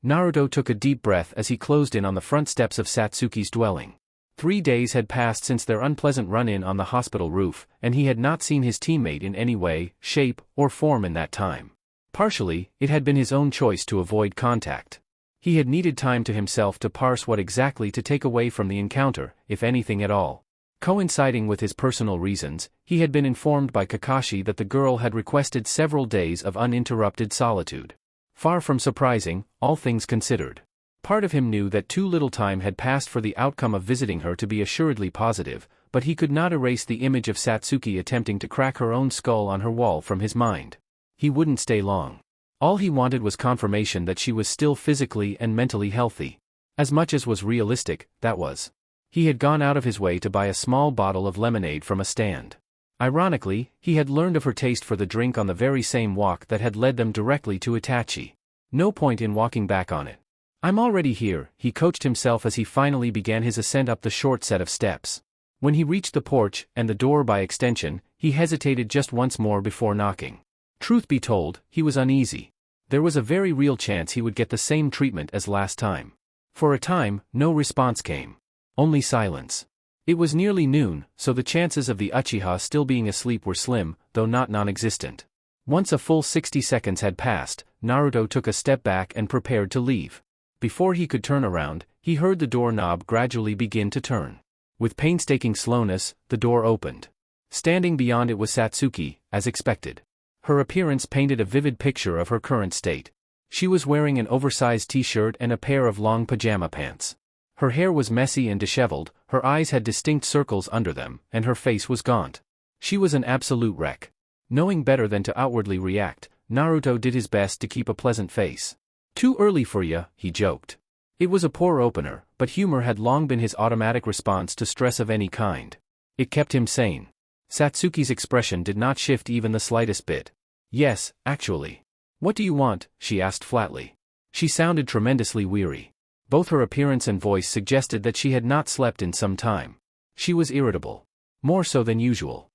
Naruto took a deep breath as he closed in on the front steps of Satsuki's dwelling. 3 days had passed since their unpleasant run-in on the hospital roof, and he had not seen his teammate in any way, shape, or form in that time. Partially, it had been his own choice to avoid contact. He had needed time to himself to parse what exactly to take away from the encounter, if anything at all. Coinciding with his personal reasons, he had been informed by Kakashi that the girl had requested several days of uninterrupted solitude. Far from surprising, all things considered. Part of him knew that too little time had passed for the outcome of visiting her to be assuredly positive, but he could not erase the image of Satsuki attempting to crack her own skull on her wall from his mind. He wouldn't stay long. All he wanted was confirmation that she was still physically and mentally healthy. As much as was realistic, that was. He had gone out of his way to buy a small bottle of lemonade from a stand. Ironically, he had learned of her taste for the drink on the very same walk that had led them directly to Itachi. No point in walking back on it. I'm already here, he coached himself as he finally began his ascent up the short set of steps. When he reached the porch, and the door by extension, he hesitated just once more before knocking. Truth be told, he was uneasy. There was a very real chance he would get the same treatment as last time. For a time, no response came. Only silence. It was nearly noon, so the chances of the Uchiha still being asleep were slim, though not non-existent. Once a full 60 seconds had passed, Naruto took a step back and prepared to leave. Before he could turn around, he heard the doorknob gradually begin to turn. With painstaking slowness, the door opened. Standing beyond it was Satsuki, as expected. Her appearance painted a vivid picture of her current state. She was wearing an oversized t-shirt and a pair of long pajama pants. Her hair was messy and disheveled, her eyes had distinct circles under them, and her face was gaunt. She was an absolute wreck. Knowing better than to outwardly react, Naruto did his best to keep a pleasant face. Too early for ya, he joked. It was a poor opener, but humor had long been his automatic response to stress of any kind. It kept him sane. Satsuki's expression did not shift even the slightest bit. Yes, actually. What do you want? She asked flatly. She sounded tremendously weary. Both her appearance and voice suggested that she had not slept in some time. She was irritable. More so than usual.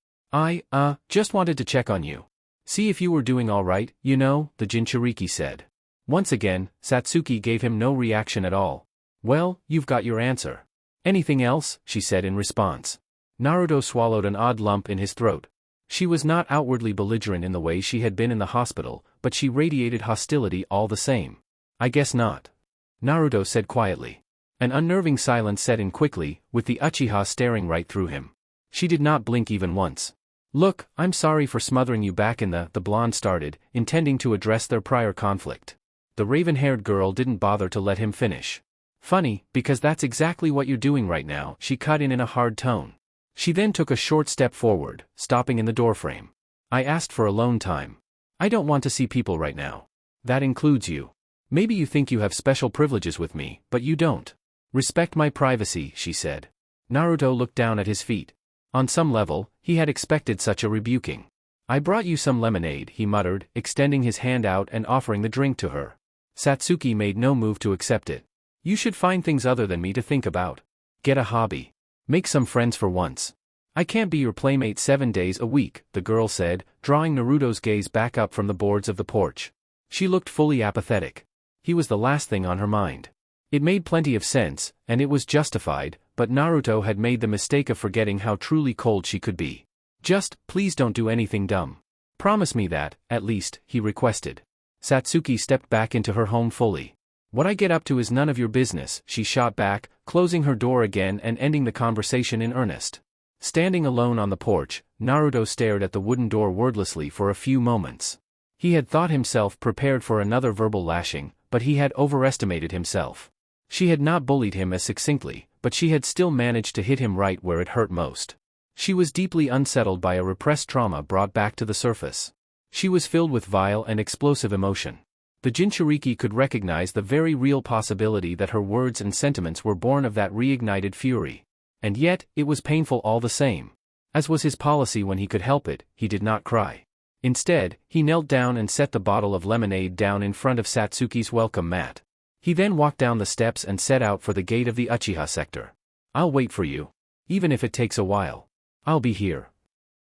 Just wanted to check on you. See if you were doing all right, you know, the Jinchuriki said. Once again, Satsuki gave him no reaction at all. Well, you've got your answer. Anything else? She said in response. Naruto swallowed an odd lump in his throat. She was not outwardly belligerent in the way she had been in the hospital, but she radiated hostility all the same. I guess not. Naruto said quietly. An unnerving silence set in quickly, with the Uchiha staring right through him. She did not blink even once. Look, I'm sorry for smothering you back in the blonde started, intending to address their prior conflict. The raven-haired girl didn't bother to let him finish. Funny, because that's exactly what you're doing right now, she cut in a hard tone. She then took a short step forward, stopping in the doorframe. I asked for alone time. I don't want to see people right now. That includes you. Maybe you think you have special privileges with me, but you don't. Respect my privacy, she said. Naruto looked down at his feet. On some level, he had expected such a rebuking. I brought you some lemonade, he muttered, extending his hand out and offering the drink to her. Satsuki made no move to accept it. You should find things other than me to think about. Get a hobby. Make some friends for once. I can't be your playmate 7 days a week, the girl said, drawing Naruto's gaze back up from the boards of the porch. She looked fully apathetic. He was the last thing on her mind. It made plenty of sense, and it was justified, but Naruto had made the mistake of forgetting how truly cold she could be. Just, please don't do anything dumb. Promise me that, at least, he requested. Satsuki stepped back into her home fully. What I get up to is none of your business, she shot back, closing her door again and ending the conversation in earnest. Standing alone on the porch, Naruto stared at the wooden door wordlessly for a few moments. He had thought himself prepared for another verbal lashing, but he had overestimated himself. She had not bullied him as succinctly, but she had still managed to hit him right where it hurt most. She was deeply unsettled by a repressed trauma brought back to the surface. She was filled with vile and explosive emotion. The Jinchuriki could recognize the very real possibility that her words and sentiments were born of that reignited fury. And yet, it was painful all the same. As was his policy when he could help it, he did not cry. Instead, he knelt down and set the bottle of lemonade down in front of Satsuki's welcome mat. He then walked down the steps and set out for the gate of the Uchiha sector. I'll wait for you. Even if it takes a while. I'll be here.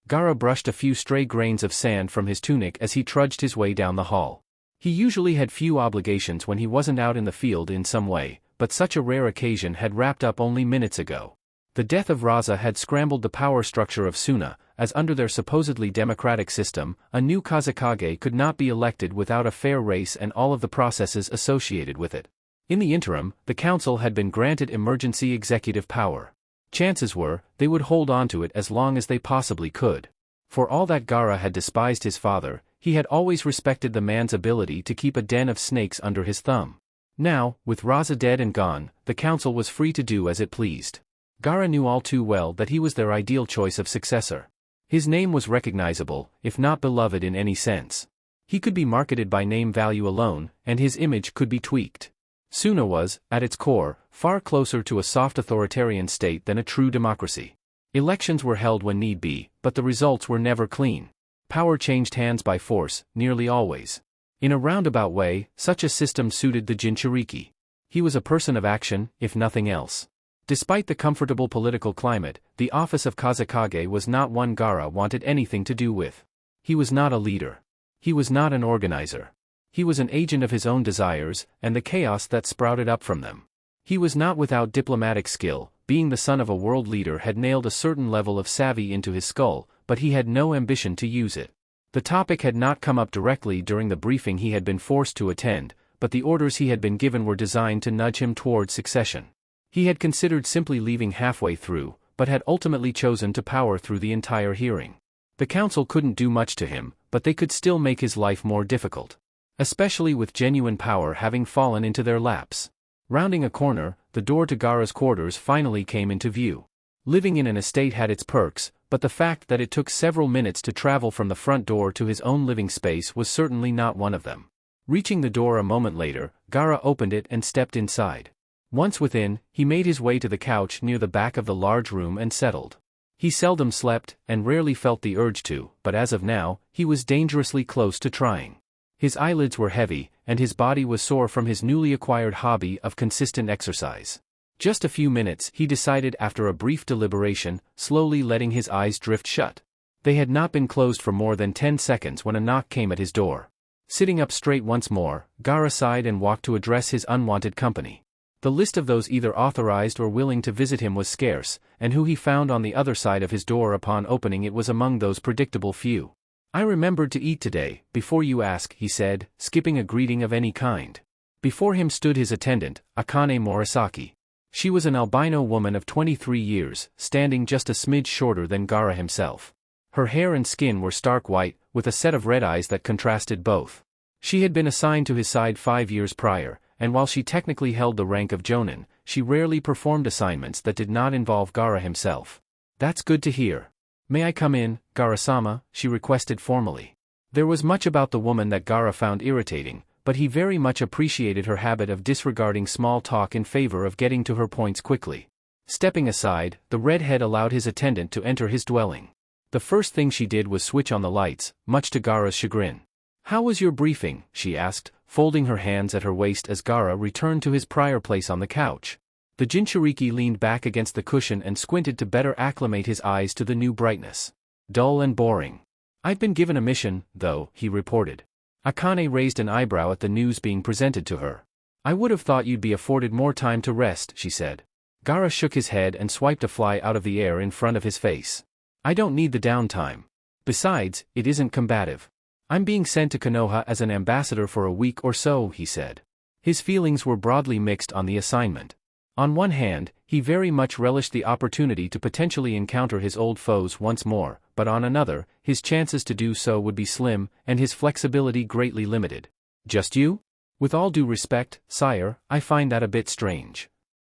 Gaara brushed a few stray grains of sand from his tunic as he trudged his way down the hall. He usually had few obligations when he wasn't out in the field in some way, but such a rare occasion had wrapped up only minutes ago. The death of Raza had scrambled the power structure of Suna, as under their supposedly democratic system, a new Kazekage could not be elected without a fair race and all of the processes associated with it. In the interim, the council had been granted emergency executive power. Chances were, they would hold on to it as long as they possibly could. For all that Gaara had despised his father, he had always respected the man's ability to keep a den of snakes under his thumb. Now, with Raza dead and gone, the council was free to do as it pleased. Gaara knew all too well that he was their ideal choice of successor. His name was recognizable, if not beloved in any sense. He could be marketed by name value alone, and his image could be tweaked. Suna was, at its core, far closer to a soft authoritarian state than a true democracy. Elections were held when need be, but the results were never clean. Power changed hands by force, nearly always. In a roundabout way, such a system suited the Jinchuriki. He was a person of action, if nothing else. Despite the comfortable political climate, the office of Kazekage was not one Gaara wanted anything to do with. He was not a leader. He was not an organizer. He was an agent of his own desires, and the chaos that sprouted up from them. He was not without diplomatic skill, being the son of a world leader had nailed a certain level of savvy into his skull, but he had no ambition to use it. The topic had not come up directly during the briefing he had been forced to attend, but the orders he had been given were designed to nudge him toward succession. He had considered simply leaving halfway through, but had ultimately chosen to power through the entire hearing. The council couldn't do much to him, but they could still make his life more difficult. Especially with genuine power having fallen into their laps. Rounding a corner, the door to Gaara's quarters finally came into view. Living in an estate had its perks, but the fact that it took several minutes to travel from the front door to his own living space was certainly not one of them. Reaching the door a moment later, Gaara opened it and stepped inside. Once within, he made his way to the couch near the back of the large room and settled. He seldom slept, and rarely felt the urge to, but as of now, he was dangerously close to trying. His eyelids were heavy, and his body was sore from his newly acquired hobby of consistent exercise. Just a few minutes, he decided after a brief deliberation, slowly letting his eyes drift shut. They had not been closed for more than 10 seconds when a knock came at his door. Sitting up straight once more, Gaara sighed and walked to address his unwanted company. The list of those either authorized or willing to visit him was scarce, and who he found on the other side of his door upon opening it was among those predictable few. "I remembered to eat today, before you ask," he said, skipping a greeting of any kind. Before him stood his attendant, Akane Morisaki. She was an albino woman of 23 years, standing just a smidge shorter than Gaara himself. Her hair and skin were stark white, with a set of red eyes that contrasted both. She had been assigned to his side 5 years prior, and while she technically held the rank of Jonin, she rarely performed assignments that did not involve Gaara himself. "That's good to hear. May I come in, Gaara-sama?" she requested formally. There was much about the woman that Gaara found irritating, but he very much appreciated her habit of disregarding small talk in favor of getting to her points quickly. Stepping aside, the redhead allowed his attendant to enter his dwelling. The first thing she did was switch on the lights, much to Gaara's chagrin. "How was your briefing?" she asked, folding her hands at her waist as Gaara returned to his prior place on the couch. The Jinchuriki leaned back against the cushion and squinted to better acclimate his eyes to the new brightness. "Dull and boring. I've been given a mission, though," he reported. Akane raised an eyebrow at the news being presented to her. "I would have thought you'd be afforded more time to rest," she said. Gaara shook his head and swiped a fly out of the air in front of his face. "I don't need the downtime. Besides, it isn't combative. I'm being sent to Konoha as an ambassador for a week or so," he said. His feelings were broadly mixed on the assignment. On one hand, he very much relished the opportunity to potentially encounter his old foes once more, but on another, his chances to do so would be slim, and his flexibility greatly limited. "Just you? With all due respect, sire, I find that a bit strange,"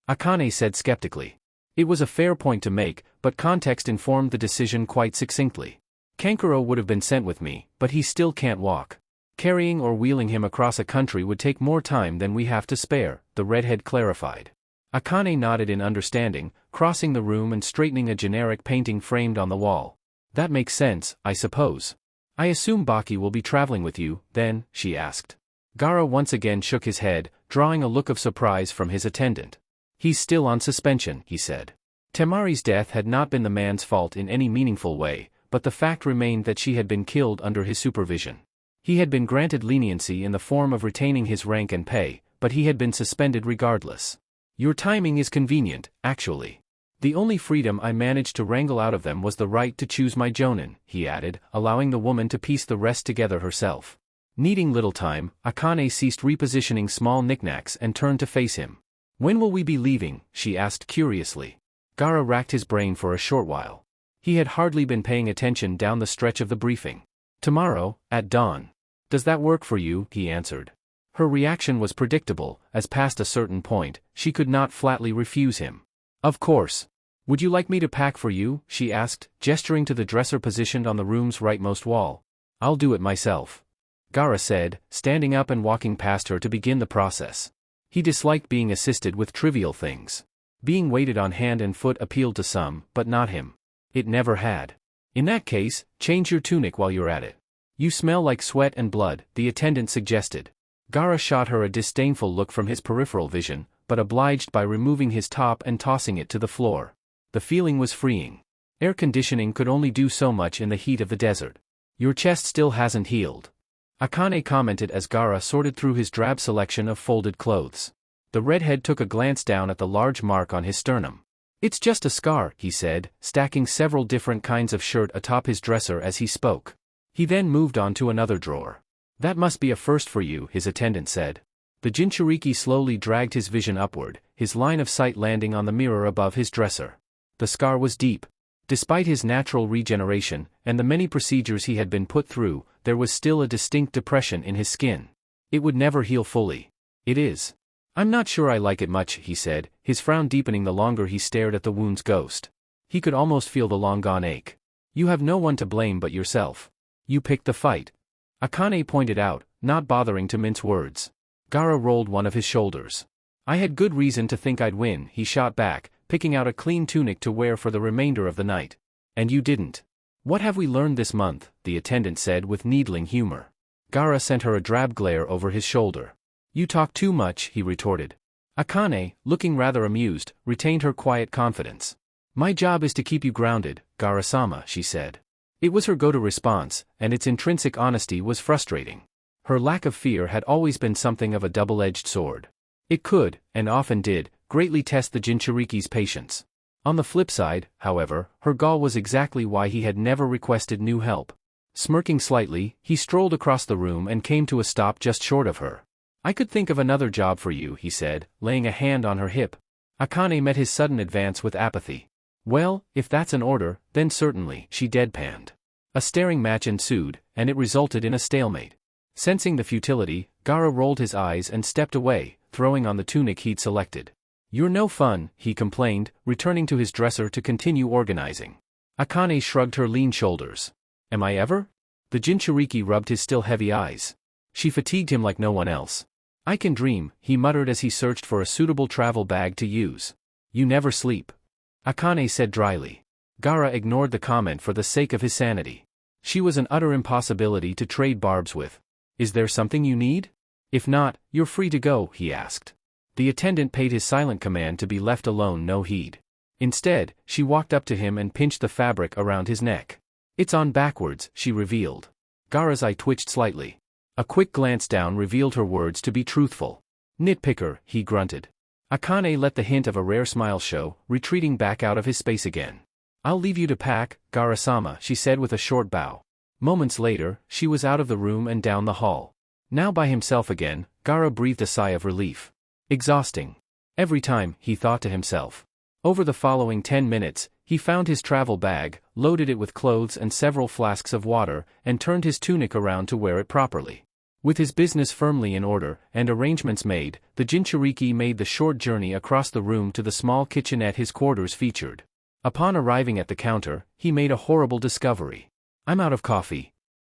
Akane said skeptically. It was a fair point to make, but context informed the decision quite succinctly. "Kankuro would have been sent with me, but he still can't walk. Carrying or wheeling him across a country would take more time than we have to spare," the redhead clarified. Akane nodded in understanding, crossing the room and straightening a generic painting framed on the wall. "That makes sense, I suppose. I assume Baki will be traveling with you, then?" she asked. Gaara once again shook his head, drawing a look of surprise from his attendant. "He's still on suspension," he said. Temari's death had not been the man's fault in any meaningful way, but the fact remained that she had been killed under his supervision. He had been granted leniency in the form of retaining his rank and pay, but he had been suspended regardless. "Your timing is convenient, actually. The only freedom I managed to wrangle out of them was the right to choose my jonin," he added, allowing the woman to piece the rest together herself. Needing little time, Akane ceased repositioning small knickknacks and turned to face him. "When will we be leaving?" she asked curiously. Gaara racked his brain for a short while. He had hardly been paying attention down the stretch of the briefing. "Tomorrow, at dawn. Does that work for you?" he answered. Her reaction was predictable, as past a certain point, she could not flatly refuse him. "Of course. Would you like me to pack for you?" she asked, gesturing to the dresser positioned on the room's rightmost wall. "I'll do it myself," Gaara said, standing up and walking past her to begin the process. He disliked being assisted with trivial things. Being waited on hand and foot appealed to some, but not him. It never had. In that case, change your tunic while you're at it. You smell like sweat and blood, the attendant suggested. Gaara shot her a disdainful look from his peripheral vision, but obliged by removing his top and tossing it to the floor. The feeling was freeing. Air conditioning could only do so much in the heat of the desert. Your chest still hasn't healed. Akane commented as Gaara sorted through his drab selection of folded clothes. The redhead took a glance down at the large mark on his sternum. It's just a scar, he said, stacking several different kinds of shirt atop his dresser as he spoke. He then moved on to another drawer. That must be a first for you, his attendant said. The Jinchuriki slowly dragged his vision upward, his line of sight landing on the mirror above his dresser. The scar was deep. Despite his natural regeneration, and the many procedures he had been put through, there was still a distinct depression in his skin. It would never heal fully. It is. I'm not sure I like it much, he said, his frown deepening the longer he stared at the wound's ghost. He could almost feel the long-gone ache. You have no one to blame but yourself. You picked the fight. Akane pointed out, not bothering to mince words. Gaara rolled one of his shoulders. I had good reason to think I'd win, he shot back, picking out a clean tunic to wear for the remainder of the night. And you didn't. What have we learned this month, the attendant said with needling humor. Gaara sent her a drab glare over his shoulder. You talk too much, he retorted. Akane, looking rather amused, retained her quiet confidence. My job is to keep you grounded, Gaara-sama, she said. It was her go-to response, and its intrinsic honesty was frustrating. Her lack of fear had always been something of a double-edged sword. It could, and often did, greatly test the Jinchuriki's patience. On the flip side, however, her gall was exactly why he had never requested new help. Smirking slightly, he strolled across the room and came to a stop just short of her. I could think of another job for you, he said, laying a hand on her hip. Akane met his sudden advance with apathy. Well, if that's an order, then certainly, she deadpanned. A staring match ensued, and it resulted in a stalemate. Sensing the futility, Gaara rolled his eyes and stepped away, throwing on the tunic he'd selected. You're no fun, he complained, returning to his dresser to continue organizing. Akane shrugged her lean shoulders. Am I ever? The Jinchuriki rubbed his still heavy eyes. She fatigued him like no one else. I can dream, he muttered as he searched for a suitable travel bag to use. You never sleep. Akane said dryly. Gaara ignored the comment for the sake of his sanity. She was an utter impossibility to trade barbs with. Is there something you need? If not, you're free to go, he asked. The attendant paid his silent command to be left alone no heed. Instead, she walked up to him and pinched the fabric around his neck. It's on backwards, she revealed. Gaara's eye twitched slightly. A quick glance down revealed her words to be truthful. Nitpicker, he grunted. Akane let the hint of a rare smile show, retreating back out of his space again. I'll leave you to pack, Gaara-sama, she said with a short bow. Moments later, she was out of the room and down the hall. Now by himself again, Gaara breathed a sigh of relief. Exhausting. Every time, he thought to himself. Over the following 10 minutes, he found his travel bag, loaded it with clothes and several flasks of water, and turned his tunic around to wear it properly. With his business firmly in order, and arrangements made, the Jinchuriki made the short journey across the room to the small kitchenette his quarters featured. Upon arriving at the counter, he made a horrible discovery. I'm out of coffee.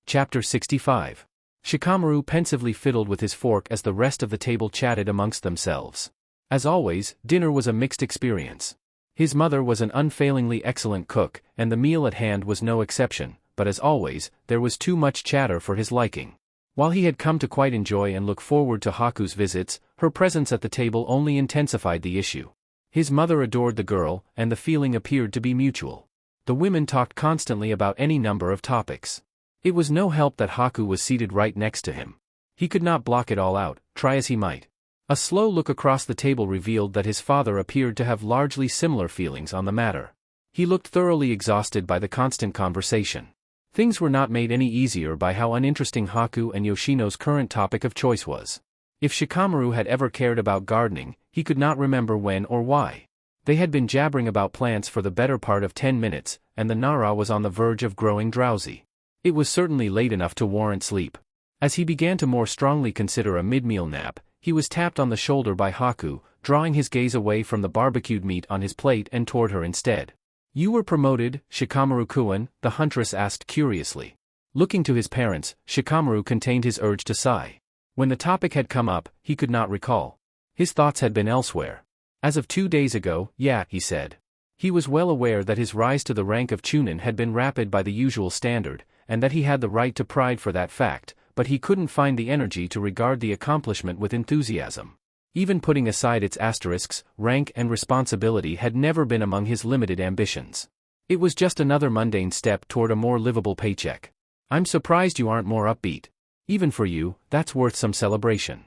Chapter 65. Shikamaru pensively fiddled with his fork as the rest of the table chatted amongst themselves. As always, dinner was a mixed experience. His mother was an unfailingly excellent cook, and the meal at hand was no exception, but as always, there was too much chatter for his liking. While he had come to quite enjoy and look forward to Haku's visits, her presence at the table only intensified the issue. His mother adored the girl, and the feeling appeared to be mutual. The women talked constantly about any number of topics. It was no help that Haku was seated right next to him. He could not block it all out, try as he might. A slow look across the table revealed that his father appeared to have largely similar feelings on the matter. He looked thoroughly exhausted by the constant conversation. Things were not made any easier by how uninteresting Haku and Yoshino's current topic of choice was. If Shikamaru had ever cared about gardening, he could not remember when or why. They had been jabbering about plants for the better part of 10 minutes, and the Nara was on the verge of growing drowsy. It was certainly late enough to warrant sleep. As he began to more strongly consider a mid-meal nap, he was tapped on the shoulder by Haku, drawing his gaze away from the barbecued meat on his plate and toward her instead. You were promoted, Shikamaru-kun, the huntress asked curiously. Looking to his parents, Shikamaru contained his urge to sigh. When the topic had come up, he could not recall. His thoughts had been elsewhere. As of 2 days ago, yeah, he said. He was well aware that his rise to the rank of Chunin had been rapid by the usual standard, and that he had the right to pride for that fact, but he couldn't find the energy to regard the accomplishment with enthusiasm. Even putting aside its asterisks, rank and responsibility had never been among his limited ambitions. It was just another mundane step toward a more livable paycheck. I'm surprised you aren't more upbeat. Even for you, that's worth some celebration.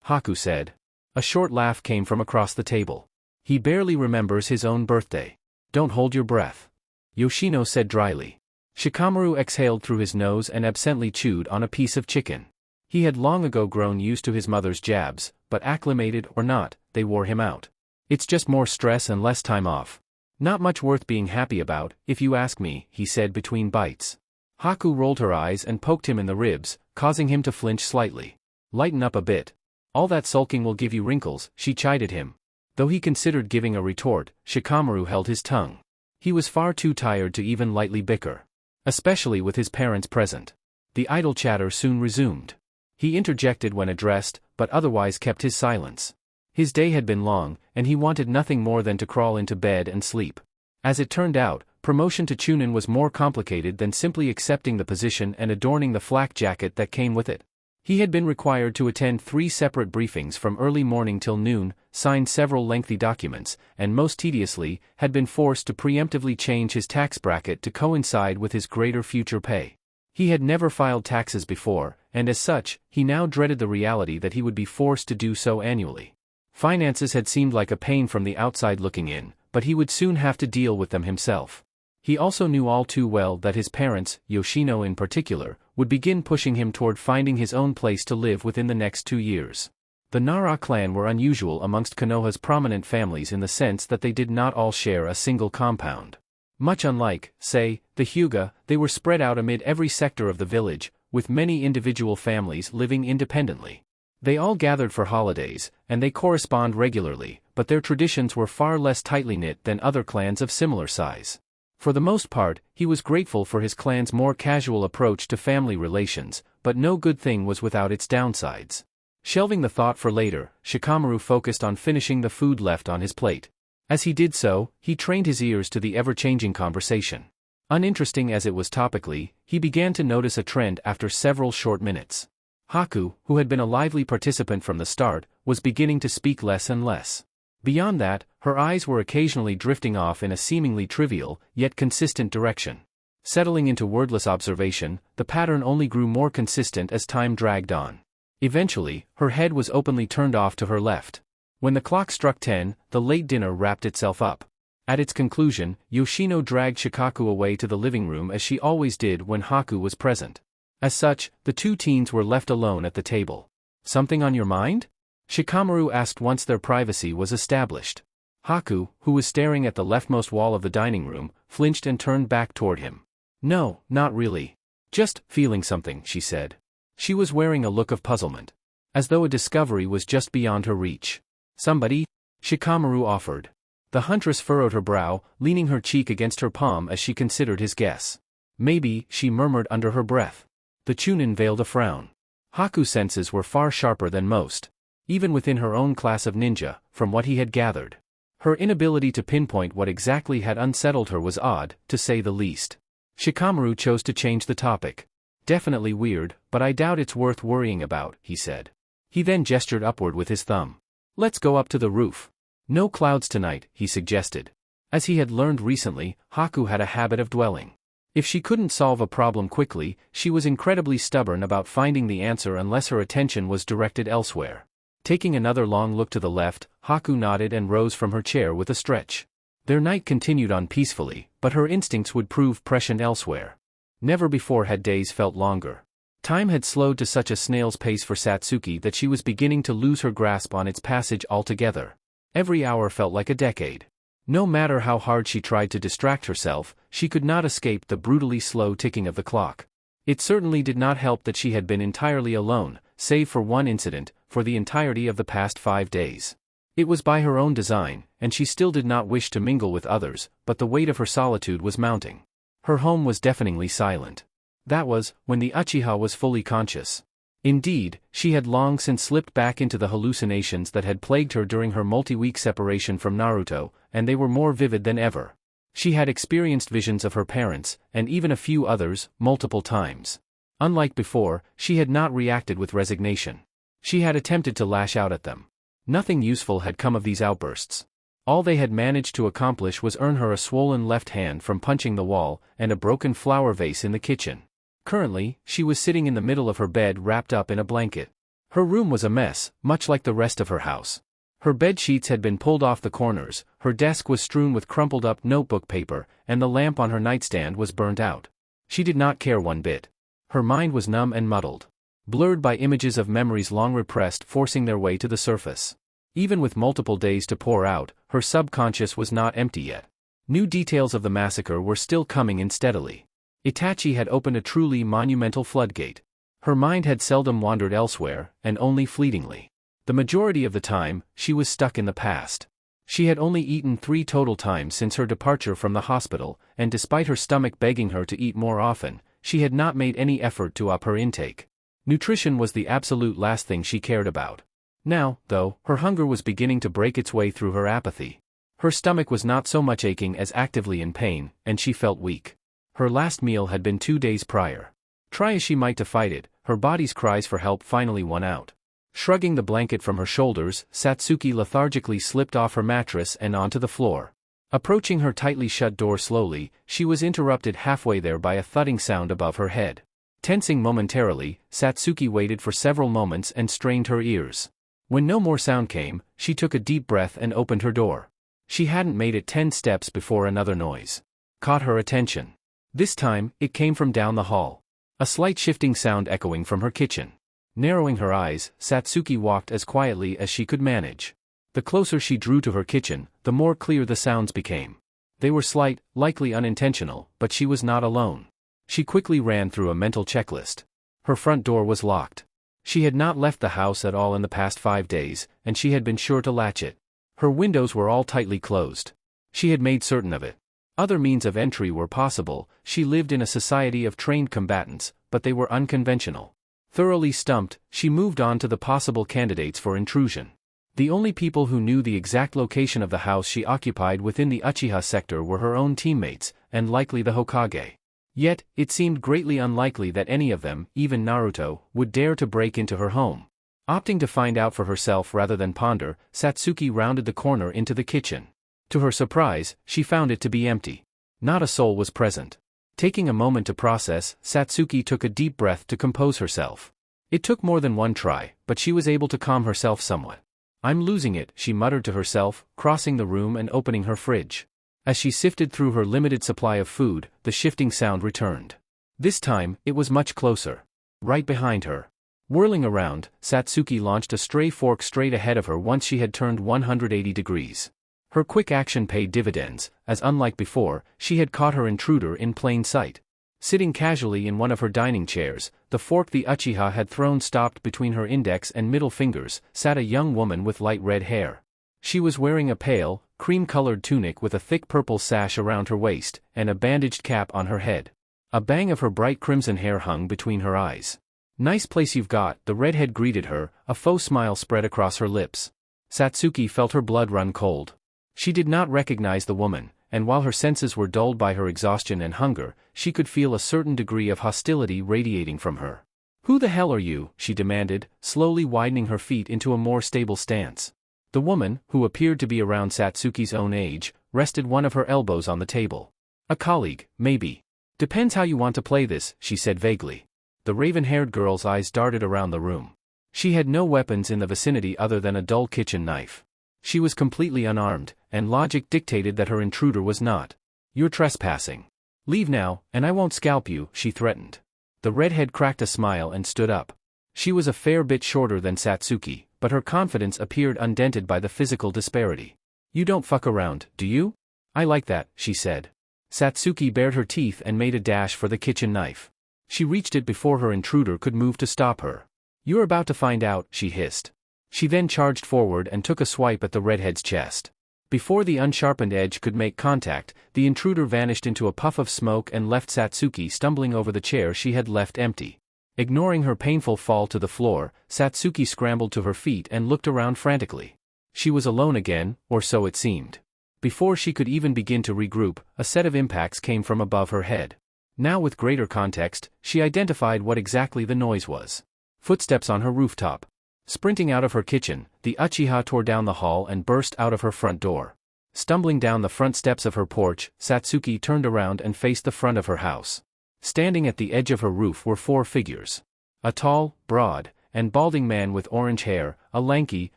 Haku said. A short laugh came from across the table. He barely remembers his own birthday. Don't hold your breath. Yoshino said dryly. Shikamaru exhaled through his nose and absently chewed on a piece of chicken. He had long ago grown used to his mother's jabs, but acclimated or not, they wore him out. It's just more stress and less time off. Not much worth being happy about, if you ask me, he said between bites. Haku rolled her eyes and poked him in the ribs, causing him to flinch slightly. Lighten up a bit. All that sulking will give you wrinkles, she chided him. Though he considered giving a retort, Shikamaru held his tongue. He was far too tired to even lightly bicker. Especially with his parents present. The idle chatter soon resumed. He interjected when addressed, but otherwise kept his silence. His day had been long, and he wanted nothing more than to crawl into bed and sleep. As it turned out, promotion to Chunin was more complicated than simply accepting the position and adorning the flak jacket that came with it. He had been required to attend 3 separate briefings from early morning till noon, sign several lengthy documents, and most tediously, had been forced to preemptively change his tax bracket to coincide with his greater future pay. He had never filed taxes before, and as such, he now dreaded the reality that he would be forced to do so annually. Finances had seemed like a pain from the outside looking in, but he would soon have to deal with them himself. He also knew all too well that his parents, Yoshino in particular, would begin pushing him toward finding his own place to live within the next 2 years. The Nara clan were unusual amongst Konoha's prominent families in the sense that they did not all share a single compound. Much unlike, say, the Hyuga, they were spread out amid every sector of the village, with many individual families living independently. They all gathered for holidays, and they correspond regularly, but their traditions were far less tightly knit than other clans of similar size. For the most part, he was grateful for his clan's more casual approach to family relations, but no good thing was without its downsides. Shelving the thought for later, Shikamaru focused on finishing the food left on his plate. As he did so, he trained his ears to the ever-changing conversation. Uninteresting as it was topically, he began to notice a trend after several short minutes. Haku, who had been a lively participant from the start, was beginning to speak less and less. Beyond that, her eyes were occasionally drifting off in a seemingly trivial, yet consistent direction. Settling into wordless observation, the pattern only grew more consistent as time dragged on. Eventually, her head was openly turned off to her left. When the clock struck 10, the late dinner wrapped itself up. At its conclusion, Yoshino dragged Shikaku away to the living room as she always did when Haku was present. As such, the 2 teens were left alone at the table. Something on your mind? Shikamaru asked once their privacy was established. Haku, who was staring at the leftmost wall of the dining room, flinched and turned back toward him. No, not really. Just feeling something, she said. She was wearing a look of puzzlement. As though a discovery was just beyond her reach. Somebody? Shikamaru offered. The huntress furrowed her brow, leaning her cheek against her palm as she considered his guess. Maybe, she murmured under her breath. The Chunin veiled a frown. Haku's senses were far sharper than most. Even within her own class of ninja, from what he had gathered. Her inability to pinpoint what exactly had unsettled her was odd, to say the least. Shikamaru chose to change the topic. Definitely weird, but I doubt it's worth worrying about, he said. He then gestured upward with his thumb. Let's go up to the roof. No clouds tonight, he suggested. As he had learned recently, Haku had a habit of dwelling. If she couldn't solve a problem quickly, she was incredibly stubborn about finding the answer unless her attention was directed elsewhere. Taking another long look to the left, Haku nodded and rose from her chair with a stretch. Their night continued on peacefully, but her instincts would prove prescient elsewhere. Never before had days felt longer. Time had slowed to such a snail's pace for Satsuki that she was beginning to lose her grasp on its passage altogether. Every hour felt like a decade. No matter how hard she tried to distract herself, she could not escape the brutally slow ticking of the clock. It certainly did not help that she had been entirely alone, save for one incident, for the entirety of the past 5 days. It was by her own design, and she still did not wish to mingle with others, but the weight of her solitude was mounting. Her home was deafeningly silent. That was, when the Uchiha was fully conscious. Indeed, she had long since slipped back into the hallucinations that had plagued her during her multi-week separation from Naruto, and they were more vivid than ever. She had experienced visions of her parents, and even a few others, multiple times. Unlike before, she had not reacted with resignation. She had attempted to lash out at them. Nothing useful had come of these outbursts. All they had managed to accomplish was earn her a swollen left hand from punching the wall, and a broken flower vase in the kitchen. Currently, she was sitting in the middle of her bed wrapped up in a blanket. Her room was a mess, much like the rest of her house. Her bed sheets had been pulled off the corners, her desk was strewn with crumpled-up notebook paper, and the lamp on her nightstand was burnt out. She did not care one bit. Her mind was numb and muddled, blurred by images of memories long repressed forcing their way to the surface. Even with multiple days to pour out, her subconscious was not empty yet. New details of the massacre were still coming in steadily. Itachi had opened a truly monumental floodgate. Her mind had seldom wandered elsewhere, and only fleetingly. The majority of the time, she was stuck in the past. She had only eaten 3 total times since her departure from the hospital, and despite her stomach begging her to eat more often, she had not made any effort to up her intake. Nutrition was the absolute last thing she cared about. Now, though, her hunger was beginning to break its way through her apathy. Her stomach was not so much aching as actively in pain, and she felt weak. Her last meal had been 2 days prior. Try as she might to fight it, her body's cries for help finally won out. Shrugging the blanket from her shoulders, Satsuki lethargically slipped off her mattress and onto the floor. Approaching her tightly shut door slowly, she was interrupted halfway there by a thudding sound above her head. Tensing momentarily, Satsuki waited for several moments and strained her ears. When no more sound came, she took a deep breath and opened her door. She hadn't made it 10 steps before another noise caught her attention. This time, it came from down the hall. A slight shifting sound echoing from her kitchen. Narrowing her eyes, Satsuki walked as quietly as she could manage. The closer she drew to her kitchen, the more clear the sounds became. They were slight, likely unintentional, but she was not alone. She quickly ran through a mental checklist. Her front door was locked. She had not left the house at all in the past 5 days, and she had been sure to latch it. Her windows were all tightly closed. She had made certain of it. Other means of entry were possible. She lived in a society of trained combatants, but they were unconventional. Thoroughly stumped, she moved on to the possible candidates for intrusion. The only people who knew the exact location of the house she occupied within the Uchiha sector were her own teammates, and likely the Hokage. Yet, it seemed greatly unlikely that any of them, even Naruto, would dare to break into her home. Opting to find out for herself rather than ponder, Satsuki rounded the corner into the kitchen. To her surprise, she found it to be empty. Not a soul was present. Taking a moment to process, Satsuki took a deep breath to compose herself. It took more than one try, but she was able to calm herself somewhat. "I'm losing it," she muttered to herself, crossing the room and opening her fridge. As she sifted through her limited supply of food, the shifting sound returned. This time, it was much closer. Right behind her. Whirling around, Satsuki launched a stray fork straight ahead of her once she had turned 180 degrees. Her quick action paid dividends, as unlike before, she had caught her intruder in plain sight. Sitting casually in one of her dining chairs, the fork the Uchiha had thrown stopped between her index and middle fingers, sat a young woman with light red hair. She was wearing a pale, cream-colored tunic with a thick purple sash around her waist, and a bandaged cap on her head. A bang of her bright crimson hair hung between her eyes. "Nice place you've got," the redhead greeted her, a faux smile spread across her lips. Satsuki felt her blood run cold. She did not recognize the woman, and while her senses were dulled by her exhaustion and hunger, she could feel a certain degree of hostility radiating from her. "Who the hell are you?" she demanded, slowly widening her feet into a more stable stance. The woman, who appeared to be around Satsuki's own age, rested one of her elbows on the table. "A colleague, maybe. Depends how you want to play this," she said vaguely. The raven-haired girl's eyes darted around the room. She had no weapons in the vicinity other than a dull kitchen knife. She was completely unarmed, and logic dictated that her intruder was not. "You're trespassing. Leave now, and I won't scalp you," she threatened. The redhead cracked a smile and stood up. She was a fair bit shorter than Satsuki, but her confidence appeared undented by the physical disparity. "You don't fuck around, do you? I like that," she said. Satsuki bared her teeth and made a dash for the kitchen knife. She reached it before her intruder could move to stop her. "You're about to find out," she hissed. She then charged forward and took a swipe at the redhead's chest. Before the unsharpened edge could make contact, the intruder vanished into a puff of smoke and left Satsuki stumbling over the chair she had left empty. Ignoring her painful fall to the floor, Satsuki scrambled to her feet and looked around frantically. She was alone again, or so it seemed. Before she could even begin to regroup, a set of impacts came from above her head. Now with greater context, she identified what exactly the noise was. Footsteps on her rooftop. Sprinting out of her kitchen, the Uchiha tore down the hall and burst out of her front door. Stumbling down the front steps of her porch, Satsuki turned around and faced the front of her house. Standing at the edge of her roof were 4 figures. A tall, broad, and balding man with orange hair, a lanky,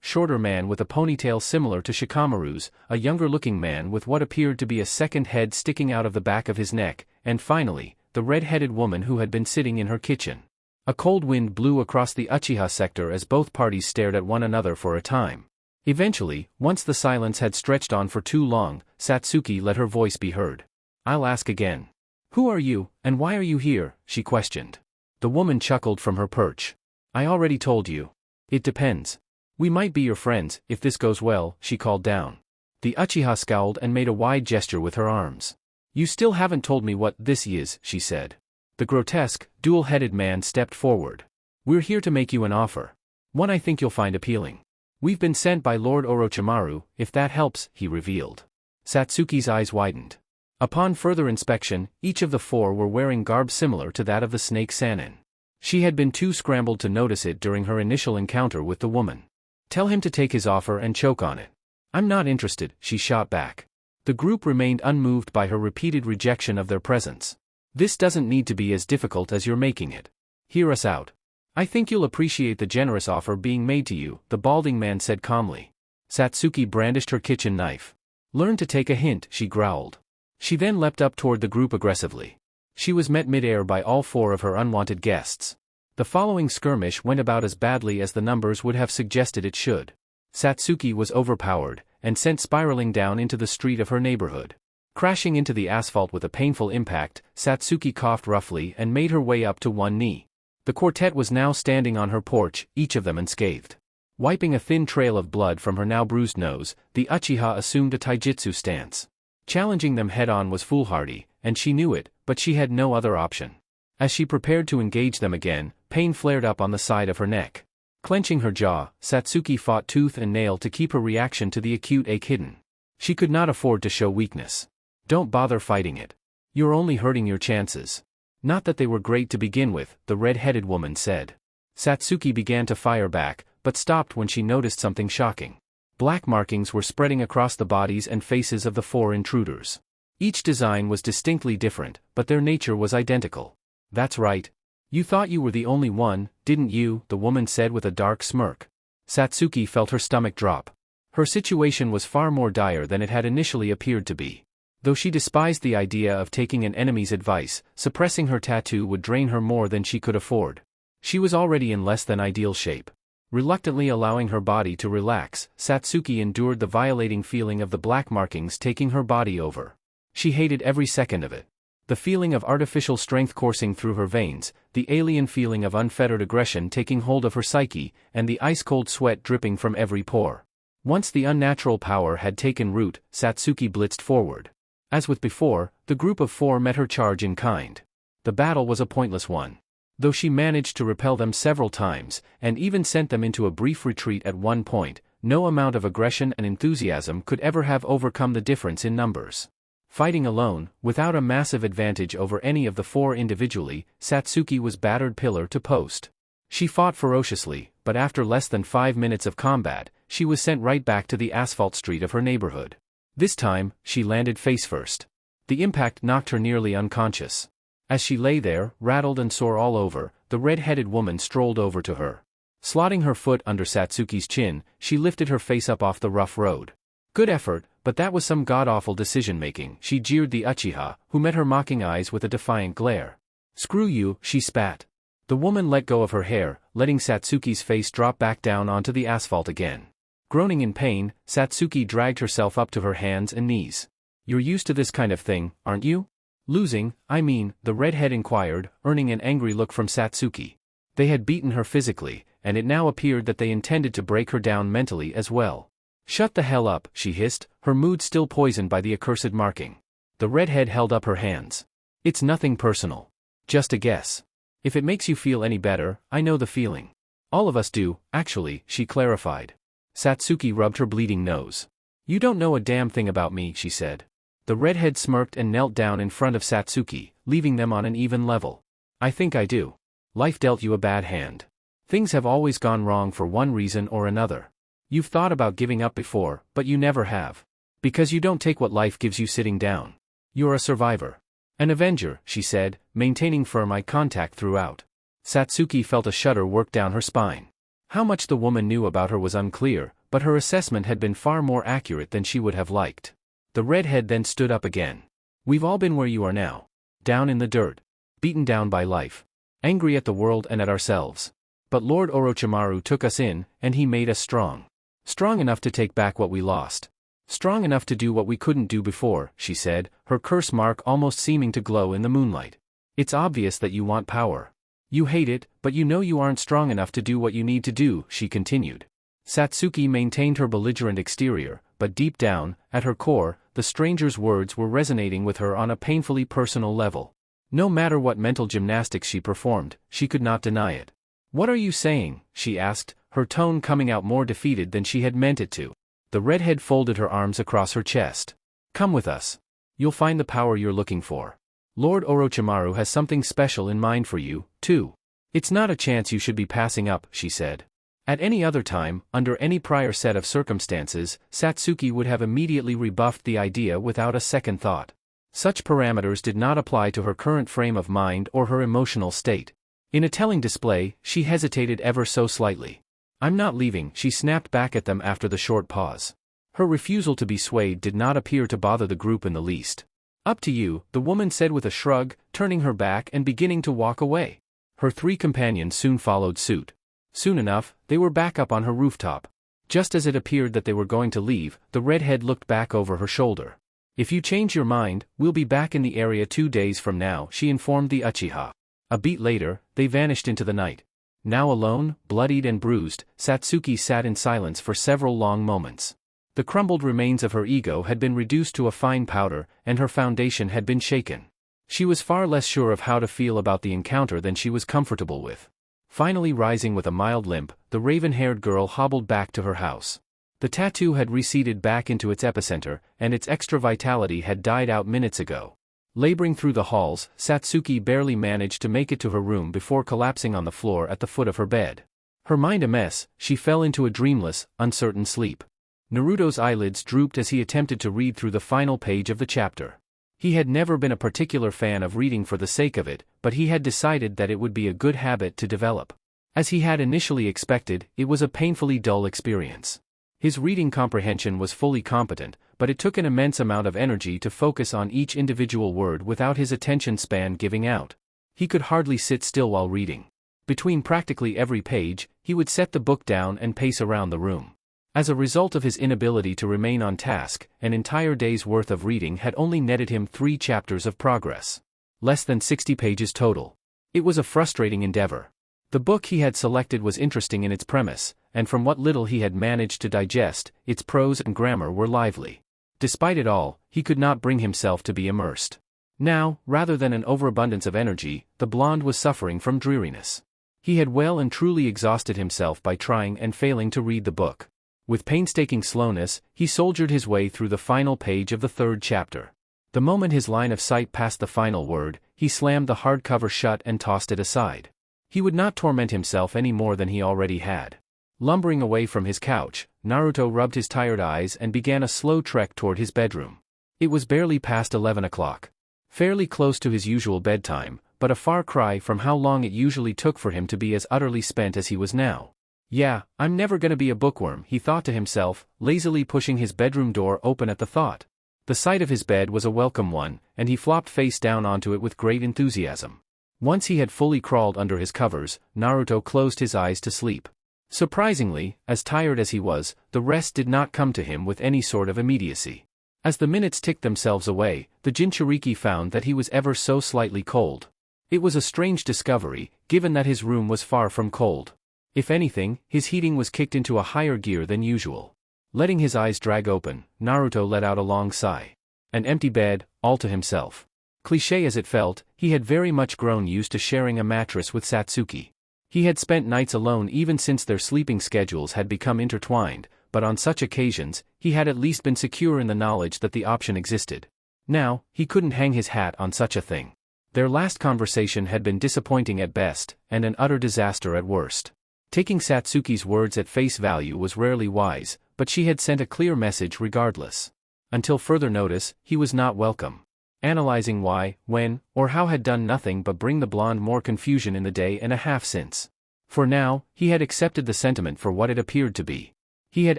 shorter man with a ponytail similar to Shikamaru's, a younger-looking man with what appeared to be a second head sticking out of the back of his neck, and finally, the red-headed woman who had been sitting in her kitchen. A cold wind blew across the Uchiha sector as both parties stared at one another for a time. Eventually, once the silence had stretched on for too long, Satsuki let her voice be heard. "I'll ask again. Who are you, and why are you here?" she questioned. The woman chuckled from her perch. "I already told you. It depends. We might be your friends, if this goes well," she called down. The Uchiha scowled and made a wide gesture with her arms. "You still haven't told me what this is," she said. The grotesque, dual-headed man stepped forward. "We're here to make you an offer. One I think you'll find appealing. We've been sent by Lord Orochimaru, if that helps," he revealed. Satsuki's eyes widened. Upon further inspection, each of the 4 were wearing garb similar to that of the snake Sannin. She had been too scrambled to notice it during her initial encounter with the woman. "Tell him to take his offer and choke on it." "I'm not interested," she shot back. The group remained unmoved by her repeated rejection of their presence. "This doesn't need to be as difficult as you're making it. Hear us out. I think you'll appreciate the generous offer being made to you," the balding man said calmly. Satsuki brandished her kitchen knife. "Learn to take a hint," she growled. She then leapt up toward the group aggressively. She was met mid-air by all 4 of her unwanted guests. The following skirmish went about as badly as the numbers would have suggested it should. Satsuki was overpowered, and sent spiraling down into the street of her neighborhood. Crashing into the asphalt with a painful impact, Satsuki coughed roughly and made her way up to one knee. The quartet was now standing on her porch, each of them unscathed. Wiping a thin trail of blood from her now bruised nose, the Uchiha assumed a taijutsu stance. Challenging them head-on was foolhardy, and she knew it, but she had no other option. As she prepared to engage them again, pain flared up on the side of her neck. Clenching her jaw, Satsuki fought tooth and nail to keep her reaction to the acute ache hidden. She could not afford to show weakness. "Don't bother fighting it. You're only hurting your chances." "Not that they were great to begin with," the red-headed woman said. Satsuki began to fire back, but stopped when she noticed something shocking. Black markings were spreading across the bodies and faces of the 4 intruders. Each design was distinctly different, but their nature was identical. "That's right. You thought you were the only one, didn't you?" the woman said with a dark smirk. Satsuki felt her stomach drop. Her situation was far more dire than it had initially appeared to be. Though she despised the idea of taking an enemy's advice, suppressing her tattoo would drain her more than she could afford. She was already in less than ideal shape. Reluctantly allowing her body to relax, Satsuki endured the violating feeling of the black markings taking her body over. She hated every second of it. The feeling of artificial strength coursing through her veins, the alien feeling of unfettered aggression taking hold of her psyche, and the ice-cold sweat dripping from every pore. Once the unnatural power had taken root, Satsuki blitzed forward. As with before, the group of 4 met her charge in kind. The battle was a pointless one. Though she managed to repel them several times, and even sent them into a brief retreat at one point, no amount of aggression and enthusiasm could ever have overcome the difference in numbers. Fighting alone, without a massive advantage over any of the 4 individually, Satsuki was battered pillar to post. She fought ferociously, but after less than 5 minutes of combat, she was sent right back to the asphalt street of her neighborhood. This time, she landed face first. The impact knocked her nearly unconscious. As she lay there, rattled and sore all over, the red-headed woman strolled over to her. Slotting her foot under Satsuki's chin, she lifted her face up off the rough road. "Good effort, but that was some god-awful decision-making," she jeered the Uchiha, who met her mocking eyes with a defiant glare. "Screw you," she spat. The woman let go of her hair, letting Satsuki's face drop back down onto the asphalt again. Groaning in pain, Satsuki dragged herself up to her hands and knees. "You're used to this kind of thing, aren't you?" "Losing, I mean," the redhead inquired, earning an angry look from Satsuki. They had beaten her physically, and it now appeared that they intended to break her down mentally as well. "Shut the hell up," she hissed, her mood still poisoned by the accursed marking. The redhead held up her hands. "It's nothing personal. Just a guess. If it makes you feel any better, I know the feeling. All of us do, actually, she clarified. Satsuki rubbed her bleeding nose. You don't know a damn thing about me, she said. The redhead smirked and knelt down in front of Satsuki, leaving them on an even level. I think I do. Life dealt you a bad hand. Things have always gone wrong for one reason or another. You've thought about giving up before, but you never have. Because you don't take what life gives you sitting down. You're a survivor. An avenger, she said, maintaining firm eye contact throughout. Satsuki felt a shudder work down her spine. How much the woman knew about her was unclear, but her assessment had been far more accurate than she would have liked. The redhead then stood up again. We've all been where you are now. Down in the dirt. Beaten down by life. Angry at the world and at ourselves. But Lord Orochimaru took us in, and he made us strong. Strong enough to take back what we lost. Strong enough to do what we couldn't do before, she said, her curse mark almost seeming to glow in the moonlight. It's obvious that you want power. You hate it, but you know you aren't strong enough to do what you need to do, she continued. Satsuki maintained her belligerent exterior, but deep down, at her core, the stranger's words were resonating with her on a painfully personal level. No matter what mental gymnastics she performed, she could not deny it. What are you saying? She asked, her tone coming out more defeated than she had meant it to. The redhead folded her arms across her chest. Come with us. You'll find the power you're looking for. Lord Orochimaru has something special in mind for you, too. It's not a chance you should be passing up, she said. At any other time, under any prior set of circumstances, Satsuki would have immediately rebuffed the idea without a second thought. Such parameters did not apply to her current frame of mind or her emotional state. In a telling display, she hesitated ever so slightly. I'm not leaving, she snapped back at them after the short pause. Her refusal to be swayed did not appear to bother the group in the least. Up to you, the woman said with a shrug, turning her back and beginning to walk away. Her three companions soon followed suit. Soon enough, they were back up on her rooftop. Just as it appeared that they were going to leave, the redhead looked back over her shoulder. If you change your mind, we'll be back in the area 2 days from now, she informed the Uchiha. A beat later, they vanished into the night. Now alone, bloodied and bruised, Satsuki sat in silence for several long moments. The crumbled remains of her ego had been reduced to a fine powder, and her foundation had been shaken. She was far less sure of how to feel about the encounter than she was comfortable with. Finally rising with a mild limp, the raven-haired girl hobbled back to her house. The tattoo had receded back into its epicenter, and its extra vitality had died out minutes ago. Laboring through the halls, Satsuki barely managed to make it to her room before collapsing on the floor at the foot of her bed. Her mind a mess, she fell into a dreamless, uncertain sleep. Naruto's eyelids drooped as he attempted to read through the final page of the chapter. He had never been a particular fan of reading for the sake of it, but he had decided that it would be a good habit to develop. As he had initially expected, it was a painfully dull experience. His reading comprehension was fully competent, but it took an immense amount of energy to focus on each individual word without his attention span giving out. He could hardly sit still while reading. Between practically every page, he would set the book down and pace around the room. As a result of his inability to remain on task, an entire day's worth of reading had only netted him 3 chapters of progress. Less than 60 pages total. It was a frustrating endeavor. The book he had selected was interesting in its premise, and from what little he had managed to digest, its prose and grammar were lively. Despite it all, he could not bring himself to be immersed. Now, rather than an overabundance of energy, the blonde was suffering from dreariness. He had well and truly exhausted himself by trying and failing to read the book. With painstaking slowness, he soldiered his way through the final page of the 3rd chapter. The moment his line of sight passed the final word, he slammed the hardcover shut and tossed it aside. He would not torment himself any more than he already had. Lumbering away from his couch, Naruto rubbed his tired eyes and began a slow trek toward his bedroom. It was barely past 11 o'clock. Fairly close to his usual bedtime, but a far cry from how long it usually took for him to be as utterly spent as he was now. Yeah, I'm never gonna be a bookworm, he thought to himself, lazily pushing his bedroom door open at the thought. The sight of his bed was a welcome one, and he flopped face down onto it with great enthusiasm. Once he had fully crawled under his covers, Naruto closed his eyes to sleep. Surprisingly, as tired as he was, the rest did not come to him with any sort of immediacy. As the minutes ticked themselves away, the Jinchuriki found that he was ever so slightly cold. It was a strange discovery, given that his room was far from cold. If anything, his heating was kicked into a higher gear than usual. Letting his eyes drag open, Naruto let out a long sigh. An empty bed, all to himself. Cliché as it felt, he had very much grown used to sharing a mattress with Satsuki. He had spent nights alone even since their sleeping schedules had become intertwined, but on such occasions, he had at least been secure in the knowledge that the option existed. Now, he couldn't hang his hat on such a thing. Their last conversation had been disappointing at best, and an utter disaster at worst. Taking Satsuki's words at face value was rarely wise, but she had sent a clear message regardless. Until further notice, he was not welcome. Analyzing why, when, or how had done nothing but bring the blonde more confusion in the day and a half since. For now, he had accepted the sentiment for what it appeared to be. He had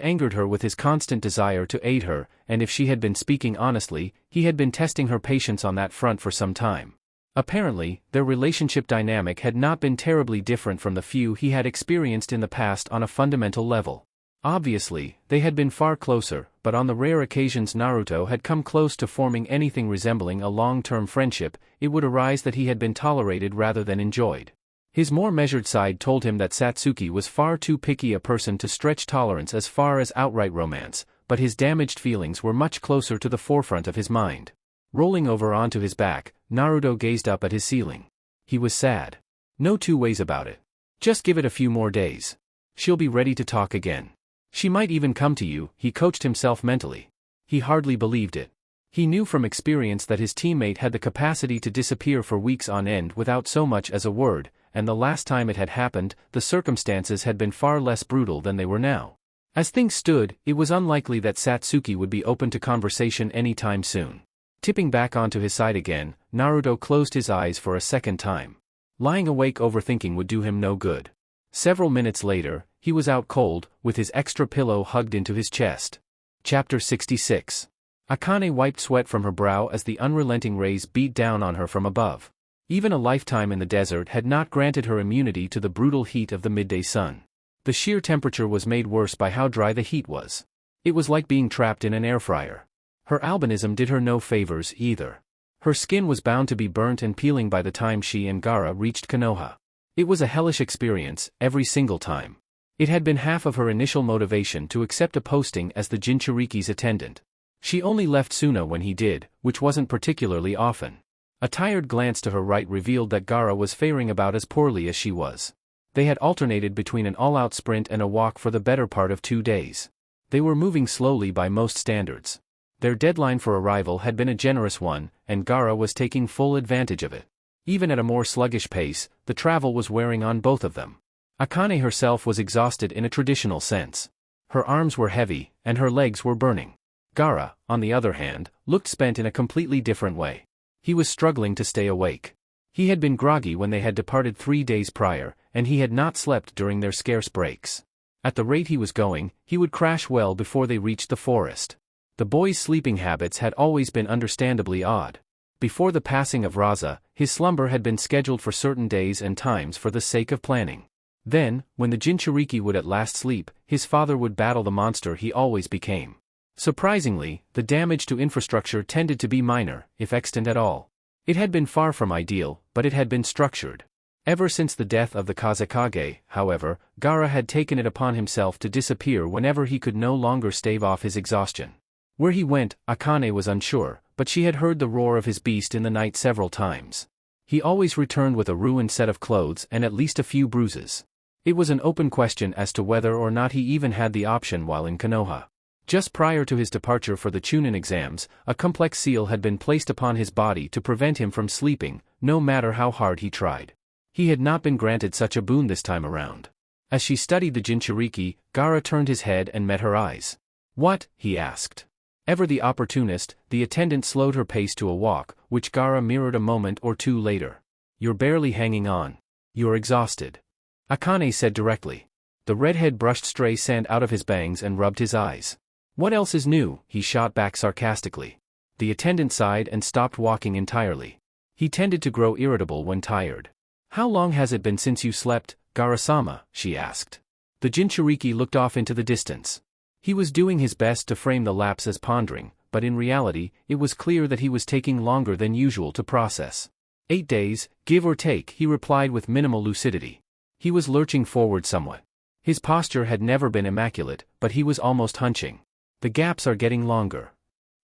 angered her with his constant desire to aid her, and if she had been speaking honestly, he had been testing her patience on that front for some time. Apparently, their relationship dynamic had not been terribly different from the few he had experienced in the past on a fundamental level. Obviously, they had been far closer, but on the rare occasions Naruto had come close to forming anything resembling a long-term friendship, it would arise that he had been tolerated rather than enjoyed. His more measured side told him that Satsuki was far too picky a person to stretch tolerance as far as outright romance, but his damaged feelings were much closer to the forefront of his mind. Rolling over onto his back, Naruto gazed up at his ceiling. He was sad. No two ways about it. Just give it a few more days. She'll be ready to talk again. She might even come to you, he coached himself mentally. He hardly believed it. He knew from experience that his teammate had the capacity to disappear for weeks on end without so much as a word, and the last time it had happened, the circumstances had been far less brutal than they were now. As things stood, it was unlikely that Satsuki would be open to conversation anytime soon. Tipping back onto his side again, Naruto closed his eyes for a second time. Lying awake overthinking would do him no good. Several minutes later, he was out cold, with his extra pillow hugged into his chest. Chapter 66. Akane wiped sweat from her brow as the unrelenting rays beat down on her from above. Even a lifetime in the desert had not granted her immunity to the brutal heat of the midday sun. The sheer temperature was made worse by how dry the heat was. It was like being trapped in an air fryer. Her albinism did her no favors either. Her skin was bound to be burnt and peeling by the time she and Gaara reached Konoha. It was a hellish experience, every single time. It had been half of her initial motivation to accept a posting as the Jinchuriki's attendant. She only left Suna when he did, which wasn't particularly often. A tired glance to her right revealed that Gaara was faring about as poorly as she was. They had alternated between an all-out sprint and a walk for the better part of 2 days. They were moving slowly by most standards. Their deadline for arrival had been a generous one, and Gaara was taking full advantage of it. Even at a more sluggish pace, the travel was wearing on both of them. Akane herself was exhausted in a traditional sense. Her arms were heavy, and her legs were burning. Gaara, on the other hand, looked spent in a completely different way. He was struggling to stay awake. He had been groggy when they had departed 3 days prior, and he had not slept during their scarce breaks. At the rate he was going, he would crash well before they reached the forest. The boy's sleeping habits had always been understandably odd. Before the passing of Raza, his slumber had been scheduled for certain days and times for the sake of planning. Then, when the Jinchuriki would at last sleep, his father would battle the monster he always became. Surprisingly, the damage to infrastructure tended to be minor, if extant at all. It had been far from ideal, but it had been structured. Ever since the death of the Kazekage, however, Gaara had taken it upon himself to disappear whenever he could no longer stave off his exhaustion. Where he went, Akane was unsure, but she had heard the roar of his beast in the night several times. He always returned with a ruined set of clothes and at least a few bruises. It was an open question as to whether or not he even had the option while in Konoha. Just prior to his departure for the Chunin exams, a complex seal had been placed upon his body to prevent him from sleeping, no matter how hard he tried. He had not been granted such a boon this time around. As she studied the Jinchuriki, Gaara turned his head and met her eyes. "What?" he asked. Ever the opportunist, the attendant slowed her pace to a walk, which Gaara mirrored a moment or two later. "You're barely hanging on. You're exhausted," Akane said directly. The redhead brushed stray sand out of his bangs and rubbed his eyes. "What else is new?" he shot back sarcastically. The attendant sighed and stopped walking entirely. He tended to grow irritable when tired. "How long has it been since you slept, Gaara-sama?" she asked. The Jinchuriki looked off into the distance. He was doing his best to frame the lapse as pondering, but in reality, it was clear that he was taking longer than usual to process. 8 days, give or take, he replied with minimal lucidity. He was lurching forward somewhat. His posture had never been immaculate, but he was almost hunching. "The gaps are getting longer,"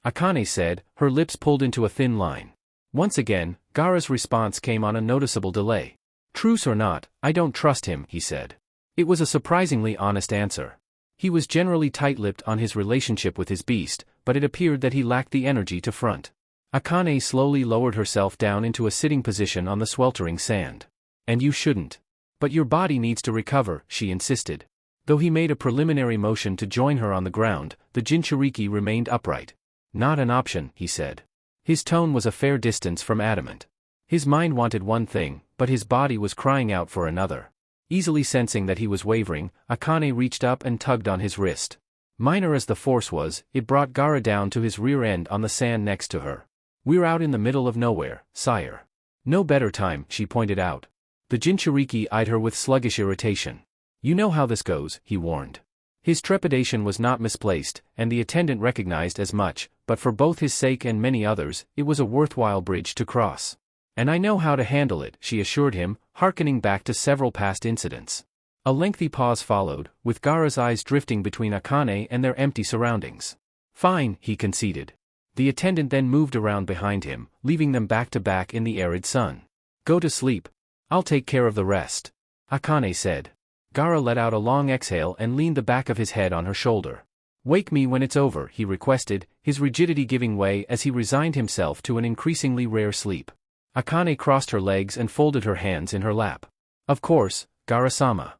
Akane said, her lips pulled into a thin line. Once again, Gaara's response came on a noticeable delay. Truce or not, I don't trust him, he said. It was a surprisingly honest answer. He was generally tight-lipped on his relationship with his beast, but it appeared that he lacked the energy to front. Akane slowly lowered herself down into a sitting position on the sweltering sand. And you shouldn't. But your body needs to recover, she insisted. Though he made a preliminary motion to join her on the ground, the Jinchuriki remained upright. Not an option, he said. His tone was a fair distance from adamant. His mind wanted one thing, but his body was crying out for another. Easily sensing that he was wavering, Akane reached up and tugged on his wrist. Minor as the force was, it brought Gaara down to his rear end on the sand next to her. We're out in the middle of nowhere, sire. No better time, she pointed out. The Jinchuriki eyed her with sluggish irritation. You know how this goes, he warned. His trepidation was not misplaced, and the attendant recognized as much, but for both his sake and many others, it was a worthwhile bridge to cross. And I know how to handle it, she assured him, hearkening back to several past incidents. A lengthy pause followed, with Gaara's eyes drifting between Akane and their empty surroundings. Fine, he conceded. The attendant then moved around behind him, leaving them back to back in the arid sun. Go to sleep. I'll take care of the rest, Akane said. Gaara let out a long exhale and leaned the back of his head on her shoulder. Wake me when it's over, he requested, his rigidity giving way as he resigned himself to an increasingly rare sleep. Akane crossed her legs and folded her hands in her lap. Of course, Gaara-sama.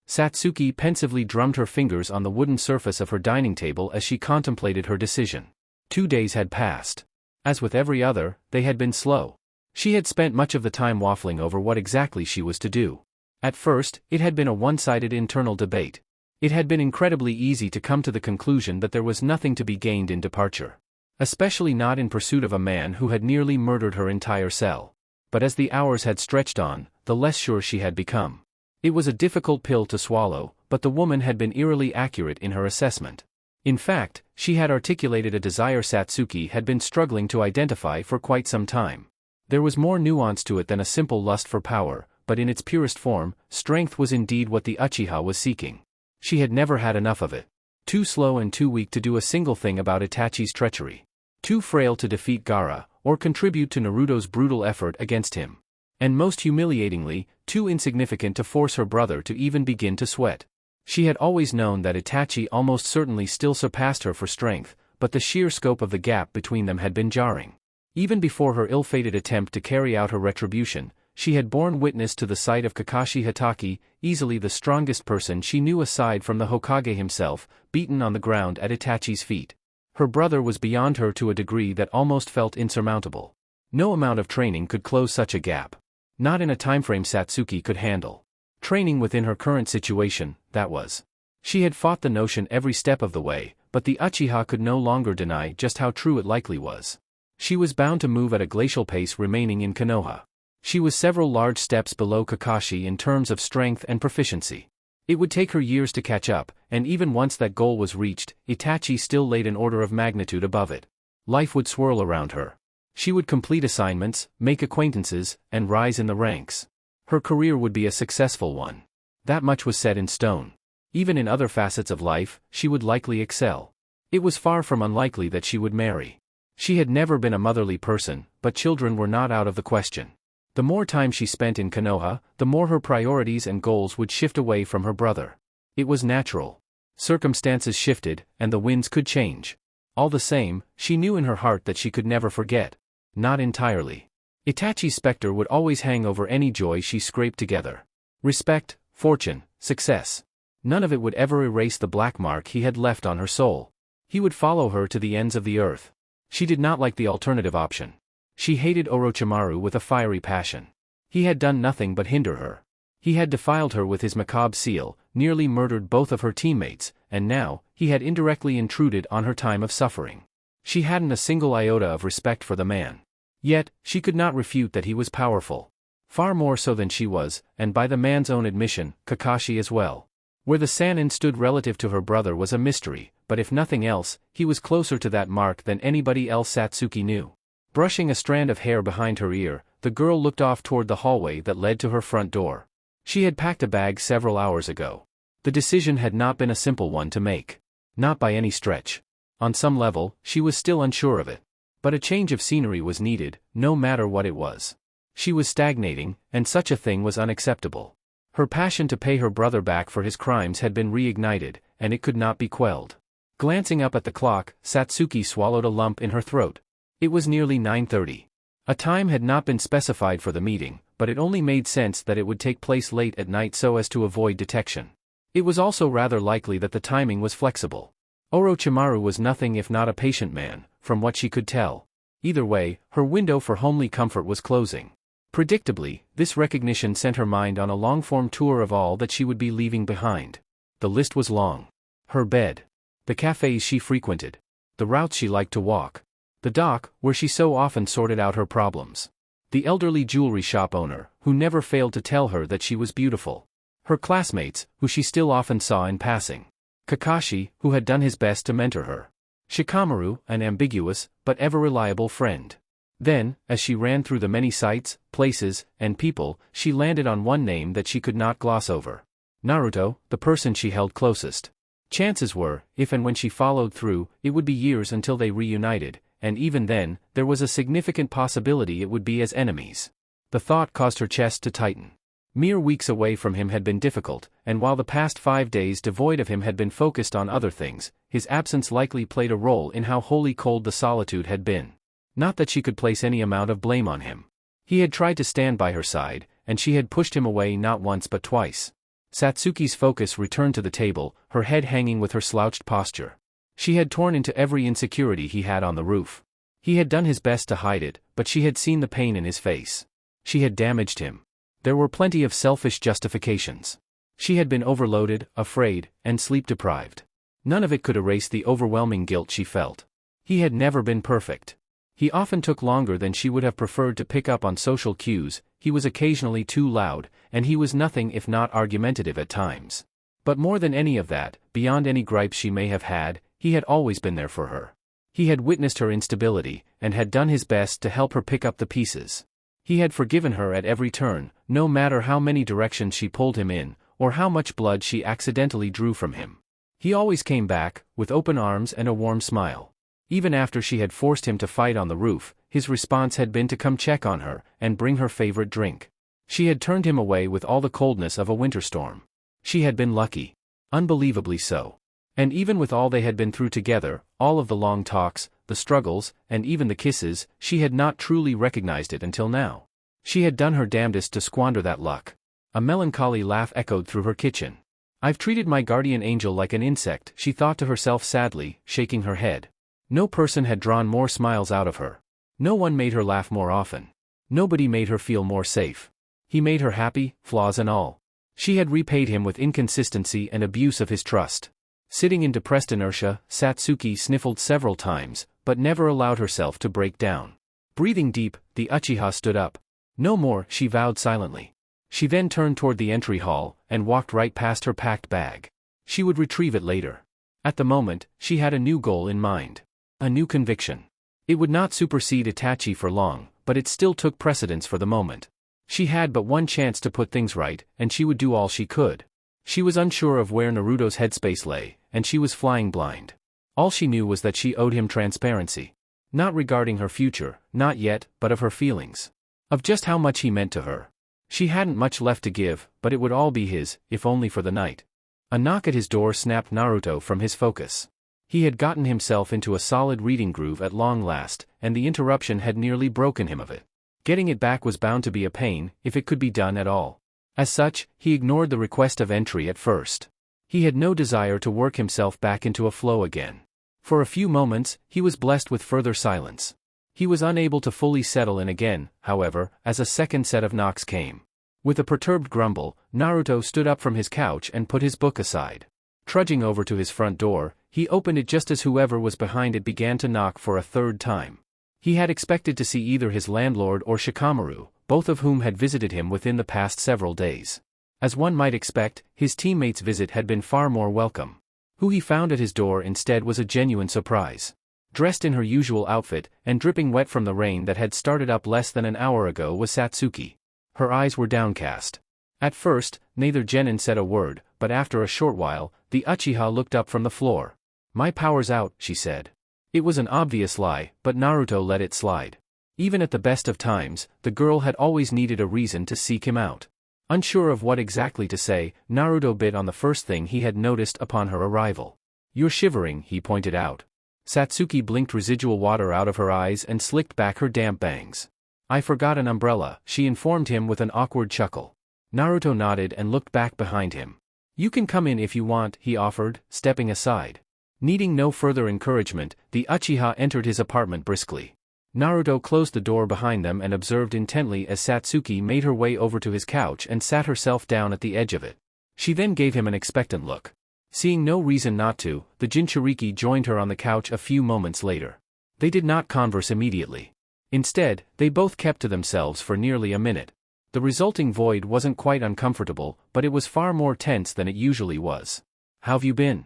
Satsuki pensively drummed her fingers on the wooden surface of her dining table as she contemplated her decision. 2 days had passed. As with every other, they had been slow. She had spent much of the time waffling over what exactly she was to do. At first, it had been a one-sided internal debate. It had been incredibly easy to come to the conclusion that there was nothing to be gained in departure. Especially not in pursuit of a man who had nearly murdered her entire cell. But as the hours had stretched on, the less sure she had become. It was a difficult pill to swallow, but the woman had been eerily accurate in her assessment. In fact, she had articulated a desire Satsuki had been struggling to identify for quite some time. There was more nuance to it than a simple lust for power, but in its purest form, strength was indeed what the Uchiha was seeking. She had never had enough of it. Too slow and too weak to do a single thing about Itachi's treachery. Too frail to defeat Gaara, or contribute to Naruto's brutal effort against him. And most humiliatingly, too insignificant to force her brother to even begin to sweat. She had always known that Itachi almost certainly still surpassed her for strength, but the sheer scope of the gap between them had been jarring. Even before her ill-fated attempt to carry out her retribution, she had borne witness to the sight of Kakashi Hatake, easily the strongest person she knew aside from the Hokage himself, beaten on the ground at Itachi's feet. Her brother was beyond her to a degree that almost felt insurmountable. No amount of training could close such a gap. Not in a timeframe Satsuki could handle. Training within her current situation, that was. She had fought the notion every step of the way, but the Uchiha could no longer deny just how true it likely was. She was bound to move at a glacial pace remaining in Konoha. She was several large steps below Kakashi in terms of strength and proficiency. It would take her years to catch up, and even once that goal was reached, Itachi still laid an order of magnitude above it. Life would swirl around her. She would complete assignments, make acquaintances, and rise in the ranks. Her career would be a successful one. That much was set in stone. Even in other facets of life, she would likely excel. It was far from unlikely that she would marry. She had never been a motherly person, but children were not out of the question. The more time she spent in Konoha, the more her priorities and goals would shift away from her brother. It was natural. Circumstances shifted, and the winds could change. All the same, she knew in her heart that she could never forget. Not entirely. Itachi's specter would always hang over any joy she scraped together. Respect, fortune, success. None of it would ever erase the black mark he had left on her soul. He would follow her to the ends of the earth. She did not like the alternative option. She hated Orochimaru with a fiery passion. He had done nothing but hinder her. He had defiled her with his macabre zeal, nearly murdered both of her teammates, and now, he had indirectly intruded on her time of suffering. She hadn't a single iota of respect for the man. Yet, she could not refute that he was powerful. Far more so than she was, and by the man's own admission, Kakashi as well. Where the Sannin stood relative to her brother was a mystery, but if nothing else, he was closer to that mark than anybody else Satsuki knew. Brushing a strand of hair behind her ear, the girl looked off toward the hallway that led to her front door. She had packed a bag several hours ago. The decision had not been a simple one to make. Not by any stretch. On some level, she was still unsure of it. But a change of scenery was needed, no matter what it was. She was stagnating, and such a thing was unacceptable. Her passion to pay her brother back for his crimes had been reignited, and it could not be quelled. Glancing up at the clock, Satsuki swallowed a lump in her throat. It was nearly 9:30. A time had not been specified for the meeting, but it only made sense that it would take place late at night so as to avoid detection. It was also rather likely that the timing was flexible. Orochimaru was nothing if not a patient man, from what she could tell. Either way, her window for homely comfort was closing. Predictably, this recognition sent her mind on a long-form tour of all that she would be leaving behind. The list was long. Her bed. The cafes she frequented. The routes she liked to walk. The dock, where she so often sorted out her problems. The elderly jewelry shop owner, who never failed to tell her that she was beautiful. Her classmates, who she still often saw in passing. Kakashi, who had done his best to mentor her. Shikamaru, an ambiguous, but ever-reliable friend. Then, as she ran through the many sights, places, and people, she landed on one name that she could not gloss over. Naruto, the person she held closest. Chances were, if and when she followed through, it would be years until they reunited, and even then, there was a significant possibility it would be as enemies. The thought caused her chest to tighten. Mere weeks away from him had been difficult, and while the past 5 days devoid of him had been focused on other things, his absence likely played a role in how wholly cold the solitude had been. Not that she could place any amount of blame on him. He had tried to stand by her side, and she had pushed him away not once but twice. Satsuki's focus returned to the table, her head hanging with her slouched posture. She had torn into every insecurity he had on the roof. He had done his best to hide it, but she had seen the pain in his face. She had damaged him. There were plenty of selfish justifications. She had been overloaded, afraid, and sleep-deprived. None of it could erase the overwhelming guilt she felt. He had never been perfect. He often took longer than she would have preferred to pick up on social cues, he was occasionally too loud, and he was nothing if not argumentative at times. But more than any of that, beyond any gripes she may have had, he had always been there for her. He had witnessed her instability, and had done his best to help her pick up the pieces. He had forgiven her at every turn, no matter how many directions she pulled him in, or how much blood she accidentally drew from him. He always came back, with open arms and a warm smile. Even after she had forced him to fight on the roof, his response had been to come check on her, and bring her favorite drink. She had turned him away with all the coldness of a winter storm. She had been lucky. Unbelievably so. And even with all they had been through together, all of the long talks, the struggles, and even the kisses, she had not truly recognized it until now. She had done her damnedest to squander that luck. A melancholy laugh echoed through her kitchen. "I've treated my guardian angel like an insect," she thought to herself sadly, shaking her head. No person had drawn more smiles out of her. No one made her laugh more often. Nobody made her feel more safe. He made her happy, flaws and all. She had repaid him with inconsistency and abuse of his trust. Sitting in depressed inertia, Satsuki sniffled several times, but never allowed herself to break down. Breathing deep, the Uchiha stood up. "No more," she vowed silently. She then turned toward the entry hall, and walked right past her packed bag. She would retrieve it later. At the moment, she had a new goal in mind. A new conviction. It would not supersede Itachi for long, but it still took precedence for the moment. She had but one chance to put things right, and she would do all she could. She was unsure of where Naruto's headspace lay, and she was flying blind. All she knew was that she owed him transparency. Not regarding her future, not yet, but of her feelings. Of just how much he meant to her. She hadn't much left to give, but it would all be his, if only for the night. A knock at his door snapped Naruto from his focus. He had gotten himself into a solid reading groove at long last, and the interruption had nearly broken him of it. Getting it back was bound to be a pain, if it could be done at all. As such, he ignored the request of entry at first. He had no desire to work himself back into a flow again. For a few moments, he was blessed with further silence. He was unable to fully settle in again, however, as a second set of knocks came. With a perturbed grumble, Naruto stood up from his couch and put his book aside. Trudging over to his front door, he opened it just as whoever was behind it began to knock for a third time. He had expected to see either his landlord or Shikamaru, both of whom had visited him within the past several days. As one might expect, his teammate's visit had been far more welcome. Who he found at his door instead was a genuine surprise. Dressed in her usual outfit, and dripping wet from the rain that had started up less than an hour ago was Satsuki. Her eyes were downcast. At first, neither genin said a word, but after a short while, the Uchiha looked up from the floor. "My power's out," she said. It was an obvious lie, but Naruto let it slide. Even at the best of times, the girl had always needed a reason to seek him out. Unsure of what exactly to say, Naruto bit on the first thing he had noticed upon her arrival. "You're shivering," he pointed out. Satsuki blinked residual water out of her eyes and slicked back her damp bangs. "I forgot an umbrella," she informed him with an awkward chuckle. Naruto nodded and looked back behind him. "You can come in if you want," he offered, stepping aside. Needing no further encouragement, the Uchiha entered his apartment briskly. Naruto closed the door behind them and observed intently as Satsuki made her way over to his couch and sat herself down at the edge of it. She then gave him an expectant look. Seeing no reason not to, the Jinchuriki joined her on the couch a few moments later. They did not converse immediately. Instead, they both kept to themselves for nearly a minute. The resulting void wasn't quite uncomfortable, but it was far more tense than it usually was. "How've you been?"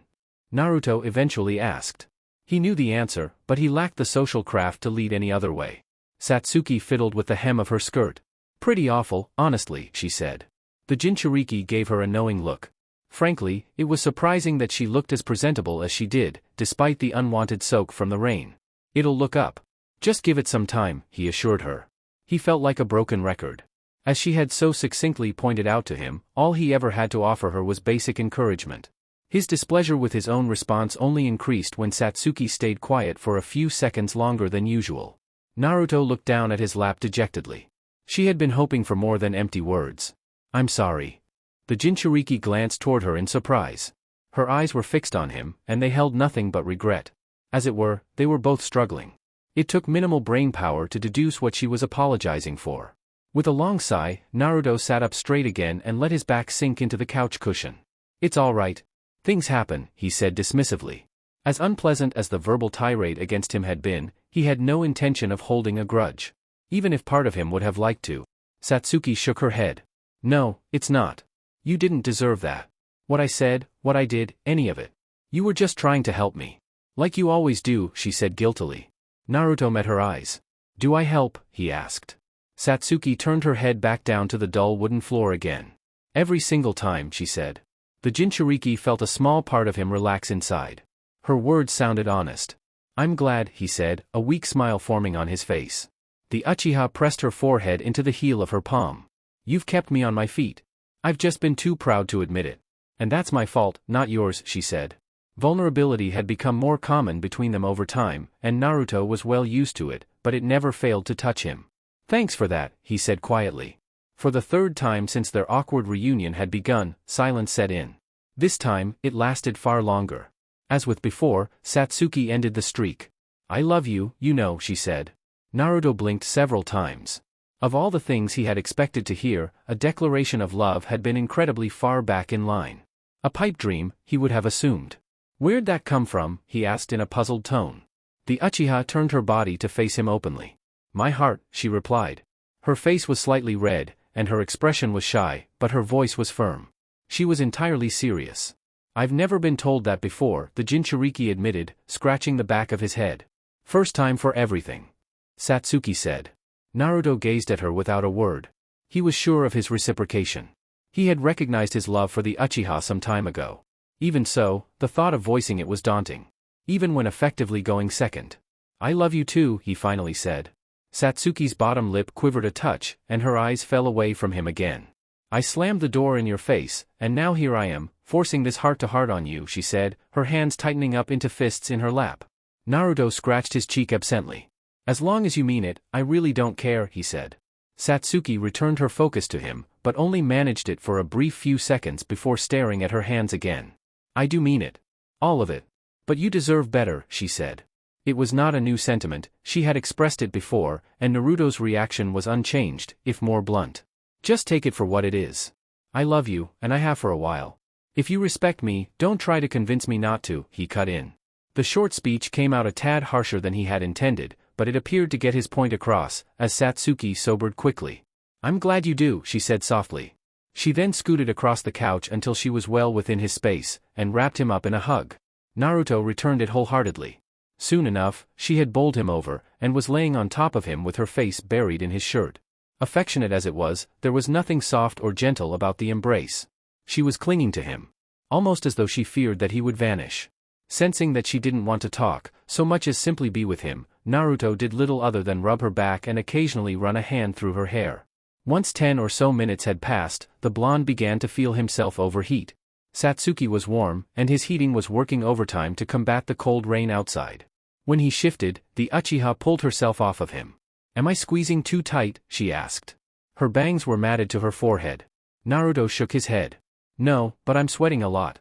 Naruto eventually asked. He knew the answer, but he lacked the social craft to lead any other way. Satsuki fiddled with the hem of her skirt. "Pretty awful, honestly," she said. The Jinchuriki gave her a knowing look. Frankly, it was surprising that she looked as presentable as she did, despite the unwanted soak from the rain. "It'll look up. Just give it some time," he assured her. He felt like a broken record. As she had so succinctly pointed out to him, all he ever had to offer her was basic encouragement. His displeasure with his own response only increased when Satsuki stayed quiet for a few seconds longer than usual. Naruto looked down at his lap dejectedly. She had been hoping for more than empty words. "I'm sorry." The Jinchuriki glanced toward her in surprise. Her eyes were fixed on him, and they held nothing but regret. As it were, they were both struggling. It took minimal brain power to deduce what she was apologizing for. With a long sigh, Naruto sat up straight again and let his back sink into the couch cushion. "It's all right. Things happen," he said dismissively. As unpleasant as the verbal tirade against him had been, he had no intention of holding a grudge. Even if part of him would have liked to. Satsuki shook her head. "No, it's not. You didn't deserve that. What I said, what I did, any of it. You were just trying to help me. Like you always do," she said guiltily. Naruto met her eyes. "Do I help?" he asked. Satsuki turned her head back down to the dull wooden floor again. "Every single time," she said. The Jinchuriki felt a small part of him relax inside. Her words sounded honest. "I'm glad," he said, a weak smile forming on his face. The Uchiha pressed her forehead into the heel of her palm. "You've kept me on my feet. I've just been too proud to admit it. And that's my fault, not yours," she said. Vulnerability had become more common between them over time, and Naruto was well used to it, but it never failed to touch him. "Thanks for that," he said quietly. For the third time since their awkward reunion had begun, silence set in. This time, it lasted far longer. As with before, Satsuki ended the streak. "I love you, you know," she said. Naruto blinked several times. Of all the things he had expected to hear, a declaration of love had been incredibly far back in line. A pipe dream, he would have assumed. "Where'd that come from?" he asked in a puzzled tone. The Uchiha turned her body to face him openly. "My heart," she replied. Her face was slightly red, and her expression was shy, but her voice was firm. She was entirely serious. "I've never been told that before," the Jinchuriki admitted, scratching the back of his head. "First time for everything," Satsuki said. Naruto gazed at her without a word. He was sure of his reciprocation. He had recognized his love for the Uchiha some time ago. Even so, the thought of voicing it was daunting. Even when effectively going second. "I love you too," he finally said. Satsuki's bottom lip quivered a touch, and her eyes fell away from him again. "I slammed the door in your face, and now here I am, forcing this heart-to-heart on you," she said, her hands tightening up into fists in her lap. Naruto scratched his cheek absently. "As long as you mean it, I really don't care," he said. Satsuki returned her focus to him, but only managed it for a brief few seconds before staring at her hands again. "I do mean it. All of it. But you deserve better," she said. It was not a new sentiment, she had expressed it before, and Naruto's reaction was unchanged, if more blunt. "Just take it for what it is. I love you, and I have for a while. If you respect me, don't try to convince me not to," he cut in. The short speech came out a tad harsher than he had intended, but it appeared to get his point across, as Satsuki sobered quickly. "I'm glad you do," she said softly. She then scooted across the couch until she was well within his space, and wrapped him up in a hug. Naruto returned it wholeheartedly. Soon enough, she had bowled him over, and was laying on top of him with her face buried in his shirt. Affectionate as it was, there was nothing soft or gentle about the embrace. She was clinging to him. Almost as though she feared that he would vanish. Sensing that she didn't want to talk, so much as simply be with him, Naruto did little other than rub her back and occasionally run a hand through her hair. Once 10 or so minutes had passed, the blonde began to feel himself overheat. Satsuki was warm, and his heating was working overtime to combat the cold rain outside. When he shifted, the Uchiha pulled herself off of him. "Am I squeezing too tight?" she asked. Her bangs were matted to her forehead. Naruto shook his head. "No, but I'm sweating a lot.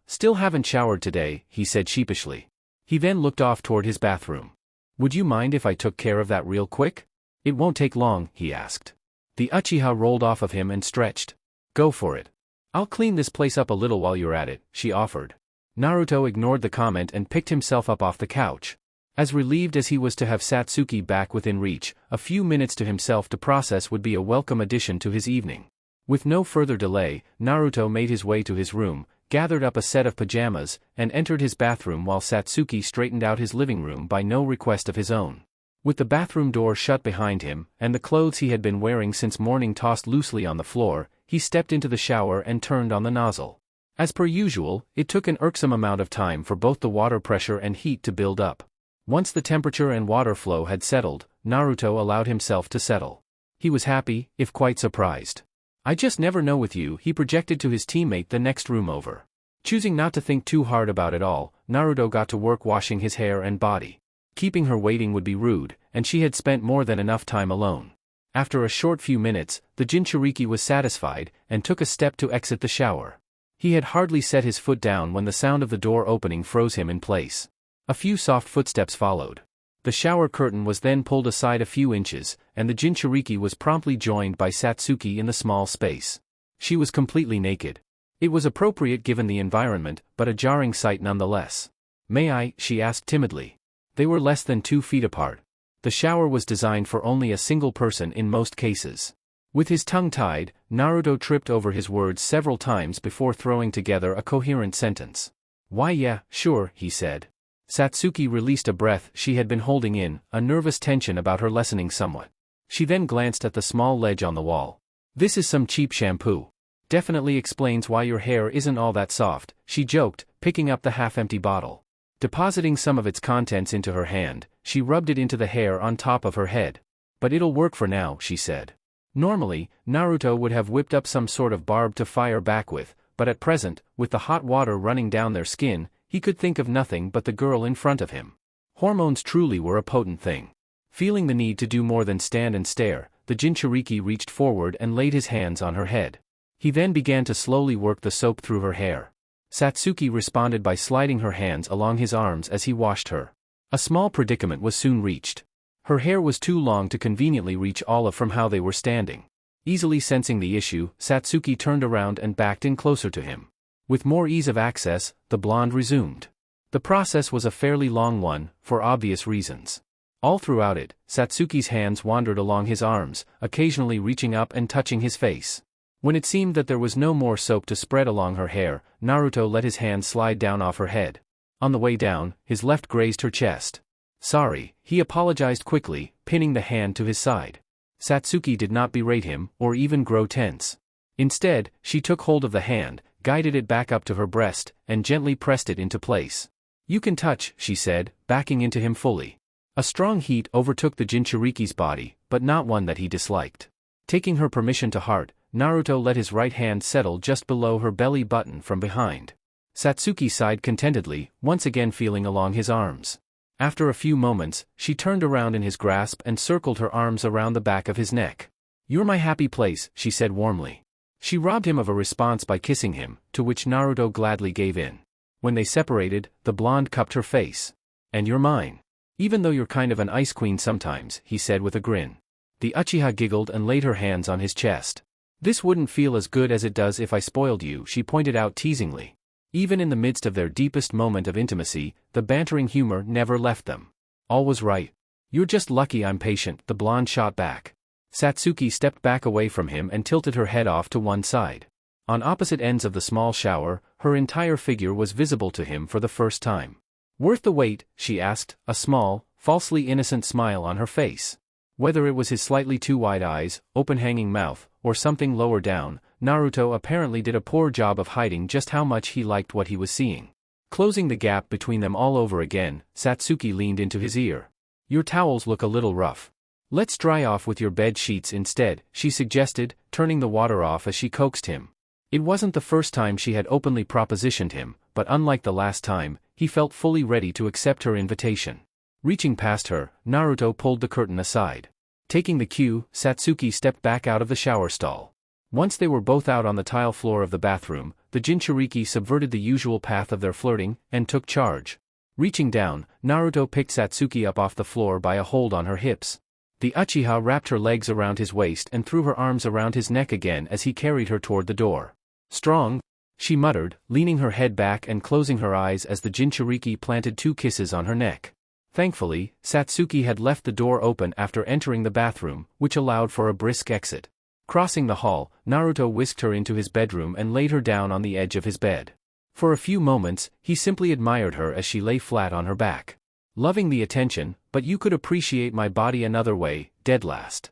Still haven't showered today," he said sheepishly. He then looked off toward his bathroom. "Would you mind if I took care of that real quick?" "It won't take long," he asked. The Uchiha rolled off of him and stretched. "Go for it. I'll clean this place up a little while you're at it," she offered. Naruto ignored the comment and picked himself up off the couch. As relieved as he was to have Satsuki back within reach, a few minutes to himself to process would be a welcome addition to his evening. With no further delay, Naruto made his way to his room, gathered up a set of pajamas, and entered his bathroom while Satsuki straightened out his living room by no request of his own. With the bathroom door shut behind him, and the clothes he had been wearing since morning tossed loosely on the floor, he stepped into the shower and turned on the nozzle. As per usual, it took an irksome amount of time for both the water pressure and heat to build up. Once the temperature and water flow had settled, Naruto allowed himself to settle. He was happy, if quite surprised. "I just never know with you," he projected to his teammate the next room over. Choosing not to think too hard about it all, Naruto got to work washing his hair and body. Keeping her waiting would be rude, and she had spent more than enough time alone. After a short few minutes, the Jinchuriki was satisfied, and took a step to exit the shower. He had hardly set his foot down when the sound of the door opening froze him in place. A few soft footsteps followed. The shower curtain was then pulled aside a few inches, and the Jinchuriki was promptly joined by Satsuki in the small space. She was completely naked. It was appropriate given the environment, but a jarring sight nonetheless. "May I?" she asked timidly. They were less than 2 feet apart. The shower was designed for only a single person in most cases. With his tongue tied, Naruto tripped over his words several times before throwing together a coherent sentence. "Why yeah, sure," he said. Satsuki released a breath she had been holding in, a nervous tension about her lessening somewhat. She then glanced at the small ledge on the wall. "This is some cheap shampoo. Definitely explains why your hair isn't all that soft," she joked, picking up the half-empty bottle. Depositing some of its contents into her hand, she rubbed it into the hair on top of her head. "But it'll work for now," she said. Normally, Naruto would have whipped up some sort of barb to fire back with, but at present, with the hot water running down their skin, he could think of nothing but the girl in front of him. Hormones truly were a potent thing. Feeling the need to do more than stand and stare, the Jinchuriki reached forward and laid his hands on her head. He then began to slowly work the soap through her hair. Satsuki responded by sliding her hands along his arms as he washed her. A small predicament was soon reached. Her hair was too long to conveniently reach Olive from how they were standing. Easily sensing the issue, Satsuki turned around and backed in closer to him. With more ease of access, the blonde resumed. The process was a fairly long one, for obvious reasons. All throughout it, Satsuki's hands wandered along his arms, occasionally reaching up and touching his face. When it seemed that there was no more soap to spread along her hair, Naruto let his hand slide down off her head. On the way down, his left grazed her chest. "Sorry," he apologized quickly, pinning the hand to his side. Satsuki did not berate him, or even grow tense. Instead, she took hold of the hand, guided it back up to her breast, and gently pressed it into place. "You can touch," she said, backing into him fully. A strong heat overtook the Jinchuriki's body, but not one that he disliked. Taking her permission to heart, Naruto let his right hand settle just below her belly button from behind. Satsuki sighed contentedly, once again feeling along his arms. After a few moments, she turned around in his grasp and circled her arms around the back of his neck. "You're my happy place," she said warmly. She robbed him of a response by kissing him, to which Naruto gladly gave in. When they separated, the blonde cupped her face. "And you're mine. Even though you're kind of an ice queen sometimes," he said with a grin. The Uchiha giggled and laid her hands on his chest. "This wouldn't feel as good as it does if I spoiled you," she pointed out teasingly. Even in the midst of their deepest moment of intimacy, the bantering humor never left them. All was right. "You're just lucky I'm patient," the blonde shot back. Satsuki stepped back away from him and tilted her head off to one side. On opposite ends of the small shower, her entire figure was visible to him for the first time. "Worth the wait?" she asked, a small, falsely innocent smile on her face. Whether it was his slightly too wide eyes, open-hanging mouth, or something lower down, Naruto apparently did a poor job of hiding just how much he liked what he was seeing. Closing the gap between them all over again, Satsuki leaned into his ear. Your towels look a little rough. Let's dry off with your bed sheets instead, she suggested, turning the water off as she coaxed him. It wasn't the first time she had openly propositioned him, but unlike the last time, he felt fully ready to accept her invitation. Reaching past her, Naruto pulled the curtain aside. Taking the cue, Satsuki stepped back out of the shower stall. Once they were both out on the tile floor of the bathroom, the Jinchuriki subverted the usual path of their flirting, and took charge. Reaching down, Naruto picked Satsuki up off the floor by a hold on her hips. The Uchiha wrapped her legs around his waist and threw her arms around his neck again as he carried her toward the door. Strong, she muttered, leaning her head back and closing her eyes as the Jinchuriki planted 2 kisses on her neck. Thankfully, Satsuki had left the door open after entering the bathroom, which allowed for a brisk exit. Crossing the hall, Naruto whisked her into his bedroom and laid her down on the edge of his bed. For a few moments, he simply admired her as she lay flat on her back. Loving the attention, but you could appreciate my body another way, dead last.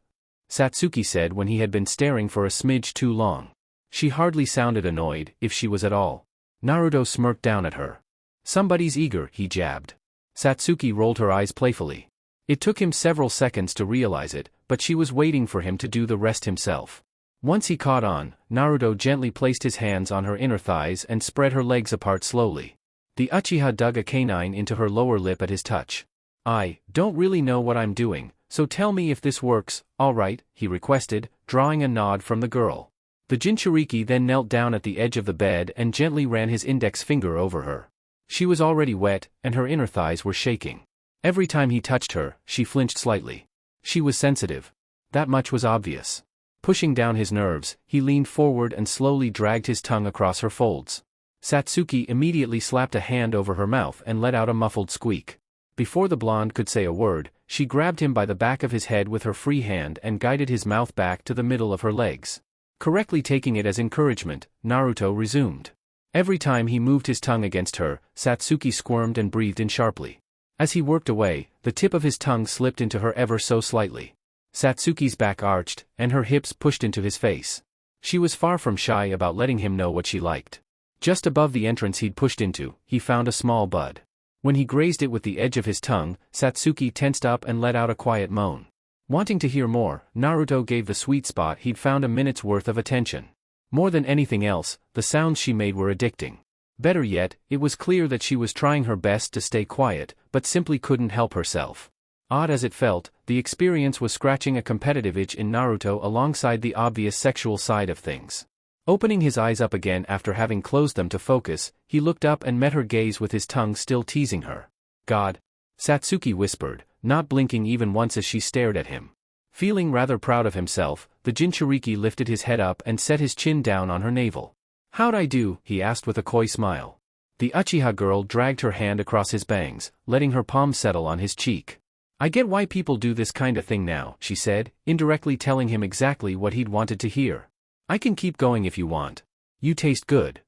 Satsuki said when he had been staring for a smidge too long. She hardly sounded annoyed, if she was at all. Naruto smirked down at her. Somebody's eager, he jabbed. Satsuki rolled her eyes playfully. It took him several seconds to realize it, but she was waiting for him to do the rest himself. Once he caught on, Naruto gently placed his hands on her inner thighs and spread her legs apart slowly. The Uchiha dug a canine into her lower lip at his touch. I don't really know what I'm doing, so tell me if this works, alright, he requested, drawing a nod from the girl. The Jinchuriki then knelt down at the edge of the bed and gently ran his index finger over her. She was already wet, and her inner thighs were shaking. Every time he touched her, she flinched slightly. She was sensitive. That much was obvious. Pushing down his nerves, he leaned forward and slowly dragged his tongue across her folds. Satsuki immediately slapped a hand over her mouth and let out a muffled squeak. Before the blonde could say a word, she grabbed him by the back of his head with her free hand and guided his mouth back to the middle of her legs. Correctly taking it as encouragement, Naruto resumed. Every time he moved his tongue against her, Satsuki squirmed and breathed in sharply. As he worked away, the tip of his tongue slipped into her ever so slightly. Satsuki's back arched, and her hips pushed into his face. She was far from shy about letting him know what she liked. Just above the entrance he'd pushed into, he found a small bud. When he grazed it with the edge of his tongue, Satsuki tensed up and let out a quiet moan. Wanting to hear more, Naruto gave the sweet spot he'd found a minute's worth of attention. More than anything else, the sounds she made were addicting. Better yet, it was clear that she was trying her best to stay quiet, but simply couldn't help herself. Odd as it felt, the experience was scratching a competitive itch in Naruto alongside the obvious sexual side of things. Opening his eyes up again after having closed them to focus, he looked up and met her gaze with his tongue still teasing her. God! Satsuki whispered, not blinking even once as she stared at him. Feeling rather proud of himself, the Jinchuriki lifted his head up and set his chin down on her navel. How'd I do? He asked with a coy smile. The Uchiha girl dragged her hand across his bangs, letting her palm settle on his cheek. I get why people do this kind of thing now, she said, indirectly telling him exactly what he'd wanted to hear. I can keep going if you want. You taste good.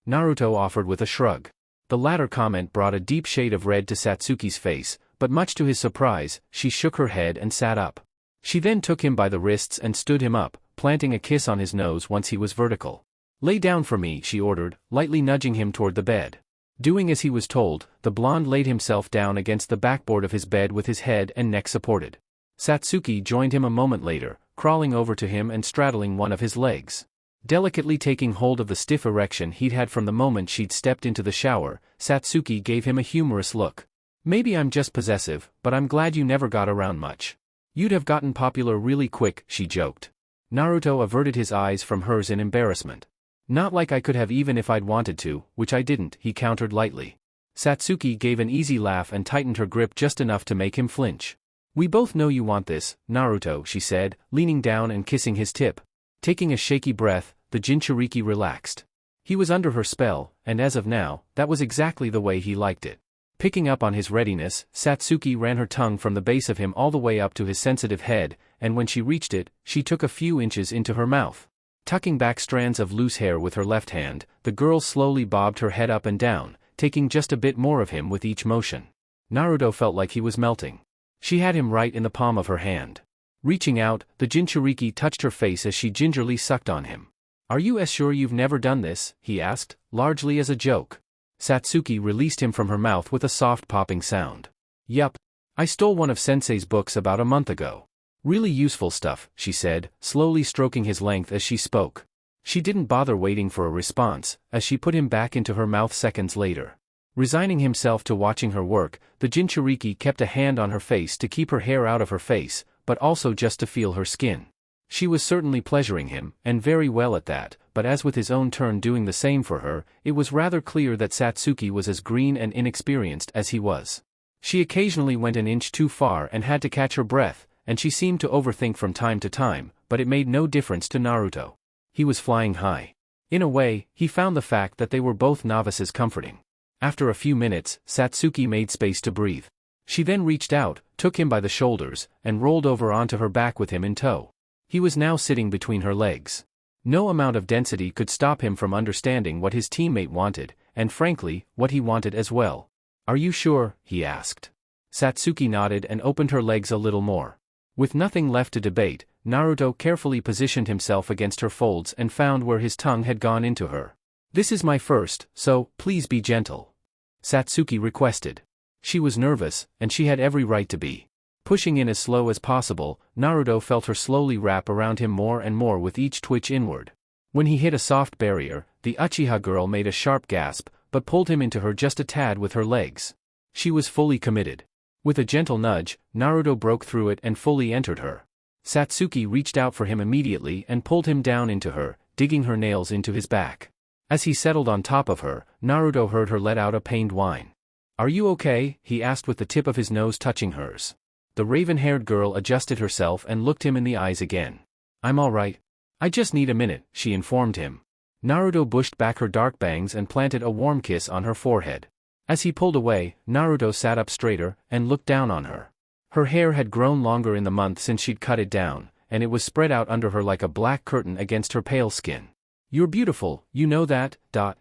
Naruto offered with a shrug. The latter comment brought a deep shade of red to Satsuki's face, but much to his surprise, she shook her head and sat up. She then took him by the wrists and stood him up, planting a kiss on his nose once he was vertical. Lay down for me, she ordered, lightly nudging him toward the bed. Doing as he was told, the blonde laid himself down against the backboard of his bed with his head and neck supported. Satsuki joined him a moment later, crawling over to him and straddling one of his legs. Delicately taking hold of the stiff erection he'd had from the moment she'd stepped into the shower, Satsuki gave him a humorous look. Maybe I'm just possessive, but I'm glad you never got around much. You'd have gotten popular really quick, she joked. Naruto averted his eyes from hers in embarrassment. Not like I could have even if I'd wanted to, which I didn't, he countered lightly. Satsuki gave an easy laugh and tightened her grip just enough to make him flinch. We both know you want this, Naruto, she said, leaning down and kissing his tip. Taking a shaky breath, the Jinchuriki relaxed. He was under her spell, and as of now, that was exactly the way he liked it. Picking up on his readiness, Satsuki ran her tongue from the base of him all the way up to his sensitive head, and when she reached it, she took a few inches into her mouth. Tucking back strands of loose hair with her left hand, the girl slowly bobbed her head up and down, taking just a bit more of him with each motion. Naruto felt like he was melting. She had him right in the palm of her hand. Reaching out, the Jinchuriki touched her face as she gingerly sucked on him. Are you as sure you've never done this? He asked, largely as a joke. Satsuki released him from her mouth with a soft popping sound. Yup. I stole one of Sensei's books about a month ago. Really useful stuff, she said, slowly stroking his length as she spoke. She didn't bother waiting for a response, as she put him back into her mouth seconds later. Resigning himself to watching her work, the Jinchuriki kept a hand on her face to keep her hair out of her face, but also just to feel her skin. She was certainly pleasuring him, and very well at that, but as with his own turn doing the same for her, it was rather clear that Satsuki was as green and inexperienced as he was. She occasionally went an inch too far and had to catch her breath, and she seemed to overthink from time to time, but it made no difference to Naruto. He was flying high. In a way, he found the fact that they were both novices comforting. After a few minutes, Satsuki made space to breathe. She then reached out, took him by the shoulders, and rolled over onto her back with him in tow. He was now sitting between her legs. No amount of density could stop him from understanding what his teammate wanted, and frankly, what he wanted as well. Are you sure? He asked. Satsuki nodded and opened her legs a little more. With nothing left to debate, Naruto carefully positioned himself against her folds and found where his tongue had gone into her. This is my first, so, please be gentle. Satsuki requested. She was nervous, and she had every right to be. Pushing in as slow as possible, Naruto felt her slowly wrap around him more and more with each twitch inward. When he hit a soft barrier, the Uchiha girl made a sharp gasp, but pulled him into her just a tad with her legs. She was fully committed. With a gentle nudge, Naruto broke through it and fully entered her. Satsuki reached out for him immediately and pulled him down into her, digging her nails into his back. As he settled on top of her, Naruto heard her let out a pained whine. Are you okay? He asked with the tip of his nose touching hers. The raven-haired girl adjusted herself and looked him in the eyes again. I'm all right. I just need a minute, she informed him. Naruto pushed back her dark bangs and planted a warm kiss on her forehead. As he pulled away, Naruto sat up straighter and looked down on her. Her hair had grown longer in the month since she'd cut it down, and it was spread out under her like a black curtain against her pale skin. You're beautiful, you know that,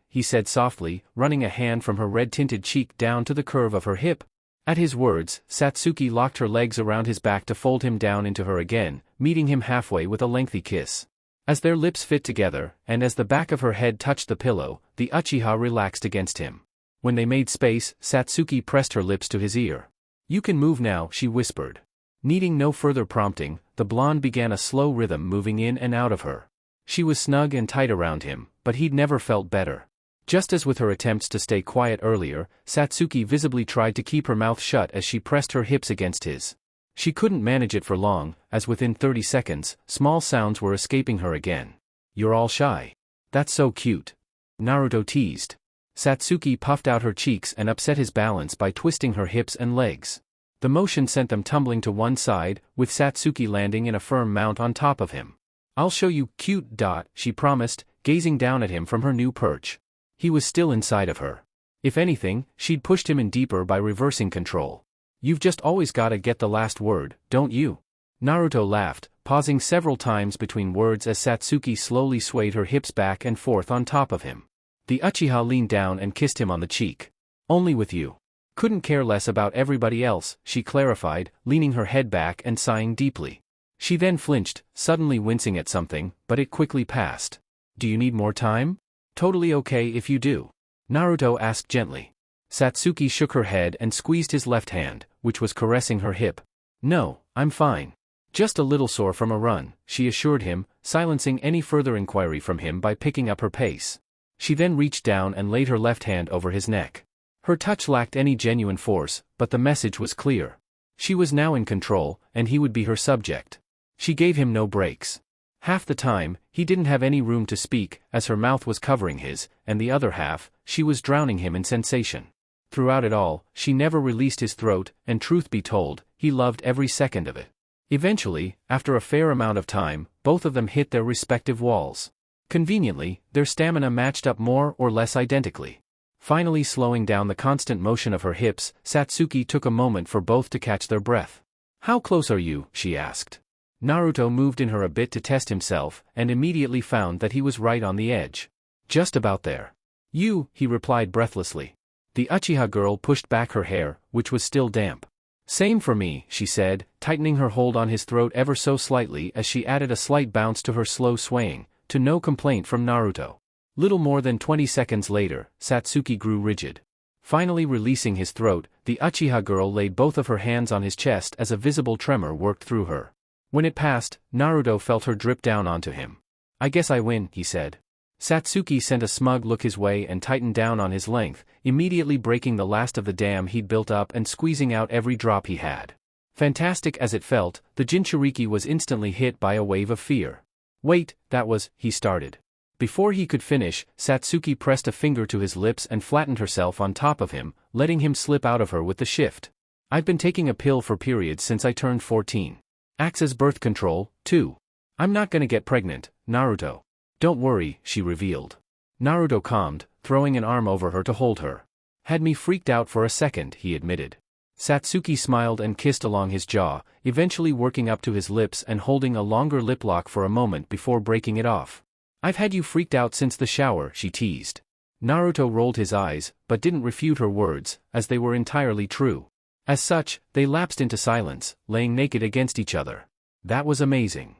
he said softly, running a hand from her red-tinted cheek down to the curve of her hip. At his words, Satsuki locked her legs around his back to fold him down into her again, meeting him halfway with a lengthy kiss. As their lips fit together, and as the back of her head touched the pillow, the Uchiha relaxed against him. When they made space, Satsuki pressed her lips to his ear. You can move now, she whispered. Needing no further prompting, the blonde began a slow rhythm moving in and out of her. She was snug and tight around him, but he'd never felt better. Just as with her attempts to stay quiet earlier, Satsuki visibly tried to keep her mouth shut as she pressed her hips against his. She couldn't manage it for long, as within 30 seconds, small sounds were escaping her again. You're all shy. That's so cute. Naruto teased. Satsuki puffed out her cheeks and upset his balance by twisting her hips and legs. The motion sent them tumbling to one side, with Satsuki landing in a firm mount on top of him. I'll show you cute. She promised, gazing down at him from her new perch. He was still inside of her. If anything, she'd pushed him in deeper by reversing control. You've just always gotta get the last word, don't you? Naruto laughed, pausing several times between words as Satsuki slowly swayed her hips back and forth on top of him. The Uchiha leaned down and kissed him on the cheek. Only with you. Couldn't care less about everybody else, she clarified, leaning her head back and sighing deeply. She then flinched, suddenly wincing at something, but it quickly passed. Do you need more time? Totally okay if you do. Naruto asked gently. Satsuki shook her head and squeezed his left hand, which was caressing her hip. No, I'm fine. Just a little sore from a run, she assured him, silencing any further inquiry from him by picking up her pace. She then reached down and laid her left hand over his neck. Her touch lacked any genuine force, but the message was clear. She was now in control, and he would be her subject. She gave him no breaks. Half the time, he didn't have any room to speak, as her mouth was covering his, and the other half, she was drowning him in sensation. Throughout it all, she never released his throat, and truth be told, he loved every second of it. Eventually, after a fair amount of time, both of them hit their respective walls. Conveniently, their stamina matched up more or less identically. Finally slowing down the constant motion of her hips, Satsuki took a moment for both to catch their breath. How close are you? She asked. Naruto moved in her a bit to test himself, and immediately found that he was right on the edge. Just about there. You, he replied breathlessly. The Uchiha girl pushed back her hair, which was still damp. Same for me, she said, tightening her hold on his throat ever so slightly as she added a slight bounce to her slow swaying, to no complaint from Naruto. Little more than 20 seconds later, Satsuki grew rigid. Finally releasing his throat, the Uchiha girl laid both of her hands on his chest as a visible tremor worked through her. When it passed, Naruto felt her drip down onto him. "I guess I win," he said. Satsuki sent a smug look his way and tightened down on his length, immediately breaking the last of the dam he'd built up and squeezing out every drop he had. Fantastic as it felt, the Jinchuriki was instantly hit by a wave of fear. "Wait, that was," he started. Before he could finish, Satsuki pressed a finger to his lips and flattened herself on top of him, letting him slip out of her with the shift. "I've been taking a pill for periods since I turned 14. Acts as birth control, too. I'm not gonna get pregnant, Naruto." "Don't worry," she revealed. Naruto calmed, throwing an arm over her to hold her. "Had me freaked out for a second," he admitted. Satsuki smiled and kissed along his jaw, eventually working up to his lips and holding a longer lip lock for a moment before breaking it off. "I've had you freaked out since the shower," she teased. Naruto rolled his eyes, but didn't refute her words, as they were entirely true. As such, they lapsed into silence, laying naked against each other. "That was amazing,"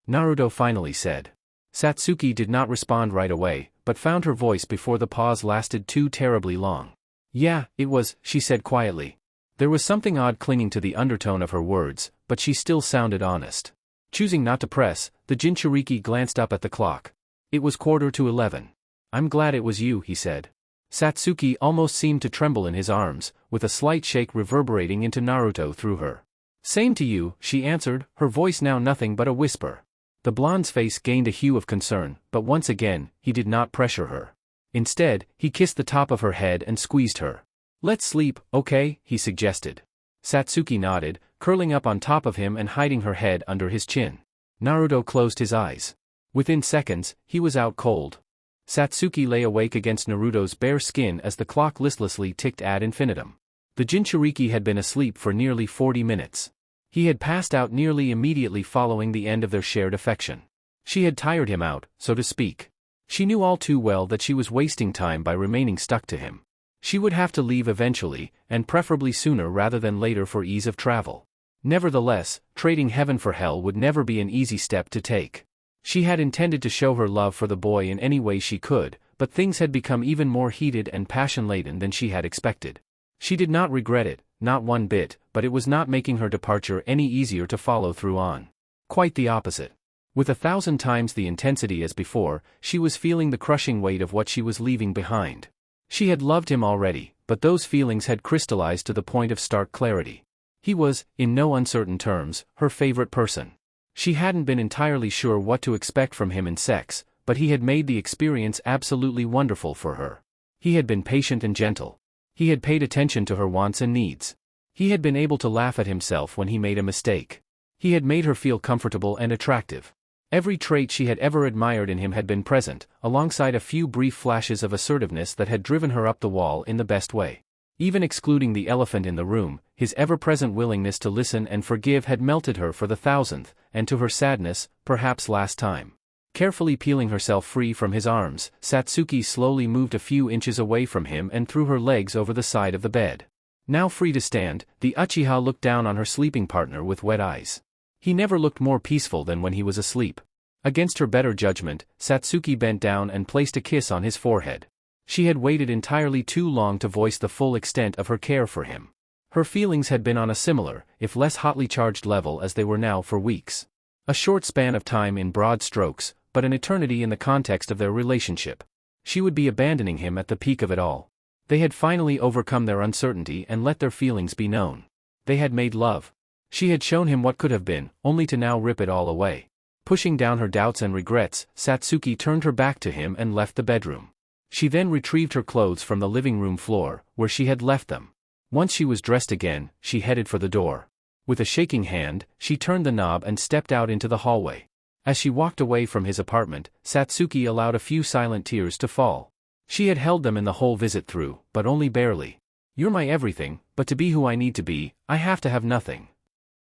Naruto finally said. Satsuki did not respond right away, but found her voice before the pause lasted too terribly long. "Yeah, it was," she said quietly. There was something odd clinging to the undertone of her words, but she still sounded honest. Choosing not to press, the Jinchuriki glanced up at the clock. It was 11:15. "I'm glad it was you," he said. Satsuki almost seemed to tremble in his arms, with a slight shake reverberating into Naruto through her. "Same to you," she answered, her voice now nothing but a whisper. The blonde's face gained a hue of concern, but once again, he did not pressure her. Instead, he kissed the top of her head and squeezed her. "Let's sleep, okay?" he suggested. Satsuki nodded, curling up on top of him and hiding her head under his chin. Naruto closed his eyes. Within seconds, he was out cold. Satsuki lay awake against Naruto's bare skin as the clock listlessly ticked ad infinitum. The Jinchuriki had been asleep for nearly 40 minutes. He had passed out nearly immediately following the end of their shared affection. She had tired him out, so to speak. She knew all too well that she was wasting time by remaining stuck to him. She would have to leave eventually, and preferably sooner rather than later for ease of travel. Nevertheless, trading heaven for hell would never be an easy step to take. She had intended to show her love for the boy in any way she could, but things had become even more heated and passion-laden than she had expected. She did not regret it, not one bit, but it was not making her departure any easier to follow through on. Quite the opposite. With 1,000 times the intensity as before, she was feeling the crushing weight of what she was leaving behind. She had loved him already, but those feelings had crystallized to the point of stark clarity. He was, in no uncertain terms, her favorite person. She hadn't been entirely sure what to expect from him in sex, but he had made the experience absolutely wonderful for her. He had been patient and gentle. He had paid attention to her wants and needs. He had been able to laugh at himself when he made a mistake. He had made her feel comfortable and attractive. Every trait she had ever admired in him had been present, alongside a few brief flashes of assertiveness that had driven her up the wall in the best way. Even excluding the elephant in the room, his ever-present willingness to listen and forgive had melted her for the 1,000th, and to her sadness, perhaps last time. Carefully peeling herself free from his arms, Satsuki slowly moved a few inches away from him and threw her legs over the side of the bed. Now free to stand, the Uchiha looked down on her sleeping partner with wet eyes. He never looked more peaceful than when he was asleep. Against her better judgment, Satsuki bent down and placed a kiss on his forehead. She had waited entirely too long to voice the full extent of her care for him. Her feelings had been on a similar, if less hotly charged level as they were now for weeks. A short span of time in broad strokes, but an eternity in the context of their relationship. She would be abandoning him at the peak of it all. They had finally overcome their uncertainty and let their feelings be known. They had made love. She had shown him what could have been, only to now rip it all away. Pushing down her doubts and regrets, Satsuki turned her back to him and left the bedroom. She then retrieved her clothes from the living room floor, where she had left them. Once she was dressed again, she headed for the door. With a shaking hand, she turned the knob and stepped out into the hallway. As she walked away from his apartment, Satsuki allowed a few silent tears to fall. She had held them in the whole visit through, but only barely. "You're my everything, but to be who I need to be, I have to have nothing."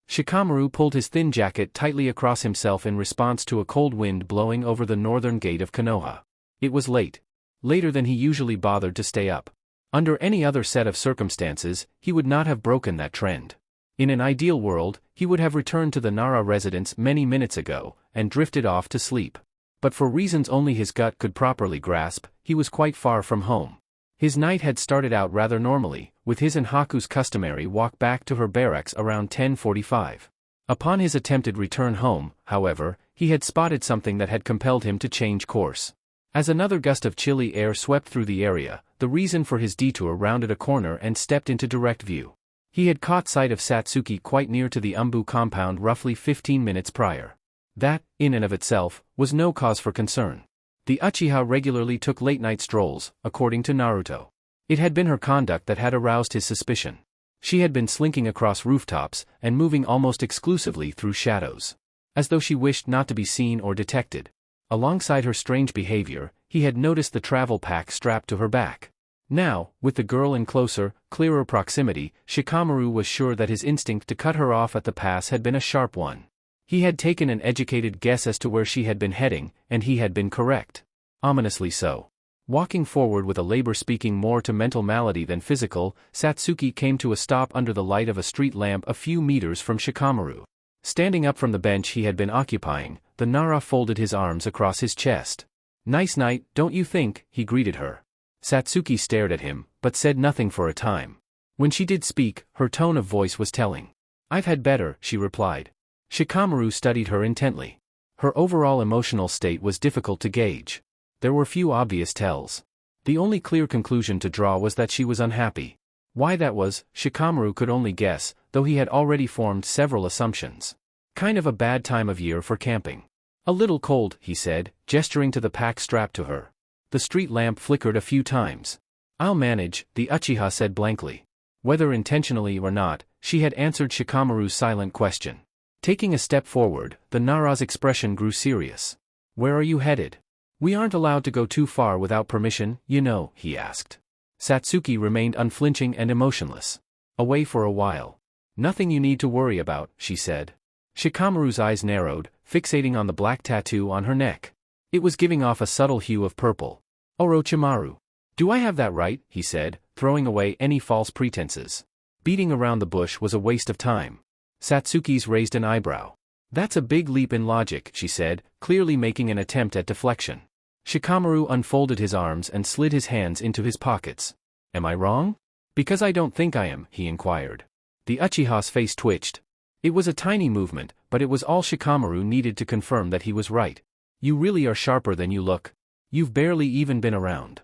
Shikamaru pulled his thin jacket tightly across himself in response to a cold wind blowing over the northern gate of Konoha. It was late. Later than he usually bothered to stay up. Under any other set of circumstances, he would not have broken that trend. In an ideal world, he would have returned to the Nara residence many minutes ago, and drifted off to sleep. But for reasons only his gut could properly grasp, he was quite far from home. His night had started out rather normally, with his and Haku's customary walk back to her barracks around 10:45. Upon his attempted return home, however, he had spotted something that had compelled him to change course. As another gust of chilly air swept through the area, the reason for his detour rounded a corner and stepped into direct view. He had caught sight of Satsuki quite near to the Umbu compound roughly 15 minutes prior. That, in and of itself, was no cause for concern. The Uchiha regularly took late-night strolls, according to Naruto. It had been her conduct that had aroused his suspicion. She had been slinking across rooftops and moving almost exclusively through shadows, as though she wished not to be seen or detected. Alongside her strange behavior, he had noticed the travel pack strapped to her back. Now, with the girl in closer, clearer proximity, Shikamaru was sure that his instinct to cut her off at the pass had been a sharp one. He had taken an educated guess as to where she had been heading, and he had been correct. Ominously so. Walking forward with a labor speaking more to mental malady than physical, Satsuki came to a stop under the light of a street lamp a few meters from Shikamaru. Standing up from the bench he had been occupying, the Nara folded his arms across his chest. "Nice night, don't you think?" he greeted her. Satsuki stared at him, but said nothing for a time. When she did speak, her tone of voice was telling. "I've had better," she replied. Shikamaru studied her intently. Her overall emotional state was difficult to gauge. There were few obvious tells. The only clear conclusion to draw was that she was unhappy. Why that was, Shikamaru could only guess, though he had already formed several assumptions. Kind of a bad time of year for camping. "A little cold," he said, gesturing to the pack strapped to her. The street lamp flickered a few times. "I'll manage," the Uchiha said blankly. Whether intentionally or not, she had answered Shikamaru's silent question. Taking a step forward, the Nara's expression grew serious. "Where are you headed?" "We aren't allowed to go too far without permission, you know," he asked. Satsuki remained unflinching and emotionless. "Away for a while. Nothing you need to worry about," she said. Shikamaru's eyes narrowed, fixating on the black tattoo on her neck. It was giving off a subtle hue of purple. "Orochimaru. Do I have that right?" he said, throwing away any false pretenses. Beating around the bush was a waste of time. Satsuki's raised an eyebrow. "That's a big leap in logic," she said, clearly making an attempt at deflection. Shikamaru unfolded his arms and slid his hands into his pockets. "Am I wrong?" "Because I don't think I am," he inquired. The Uchiha's face twitched. It was a tiny movement, but it was all Shikamaru needed to confirm that he was right. "You really are sharper than you look. You've barely even been around,"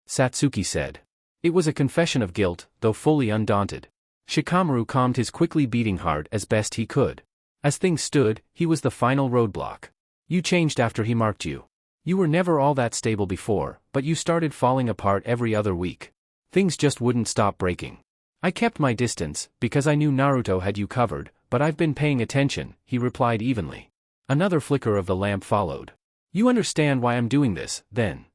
Satsuki said. It was a confession of guilt, though fully undaunted. Shikamaru calmed his quickly beating heart as best he could. As things stood, he was the final roadblock. "You changed after he marked you. You were never all that stable before, but you started falling apart every other week. Things just wouldn't stop breaking. I kept my distance, because I knew Naruto had you covered, but I've been paying attention," he replied evenly. Another flicker of the lamp followed. "You understand why I'm doing this, then?"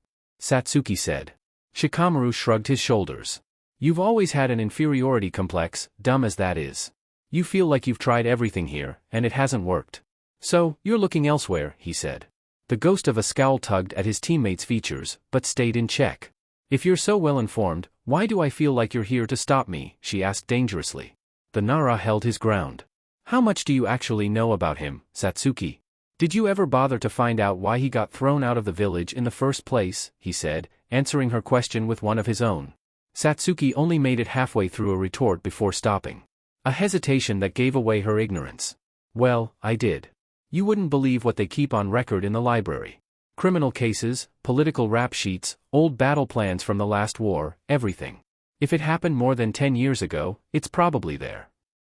Satsuki said. Shikamaru shrugged his shoulders. "You've always had an inferiority complex, dumb as that is. You feel like you've tried everything here, and it hasn't worked. So, you're looking elsewhere," he said. The ghost of a scowl tugged at his teammate's features, but stayed in check. "If you're so well informed, why do I feel like you're here to stop me?" she asked dangerously. The Nara held his ground. "How much do you actually know about him, Satsuki? Did you ever bother to find out why he got thrown out of the village in the first place?" he said, answering her question with one of his own. Satsuki only made it halfway through a retort before stopping. A hesitation that gave away her ignorance. "Well, I did. You wouldn't believe what they keep on record in the library. Criminal cases, political rap sheets, old battle plans from the last war, everything. If it happened more than 10 years ago, it's probably there."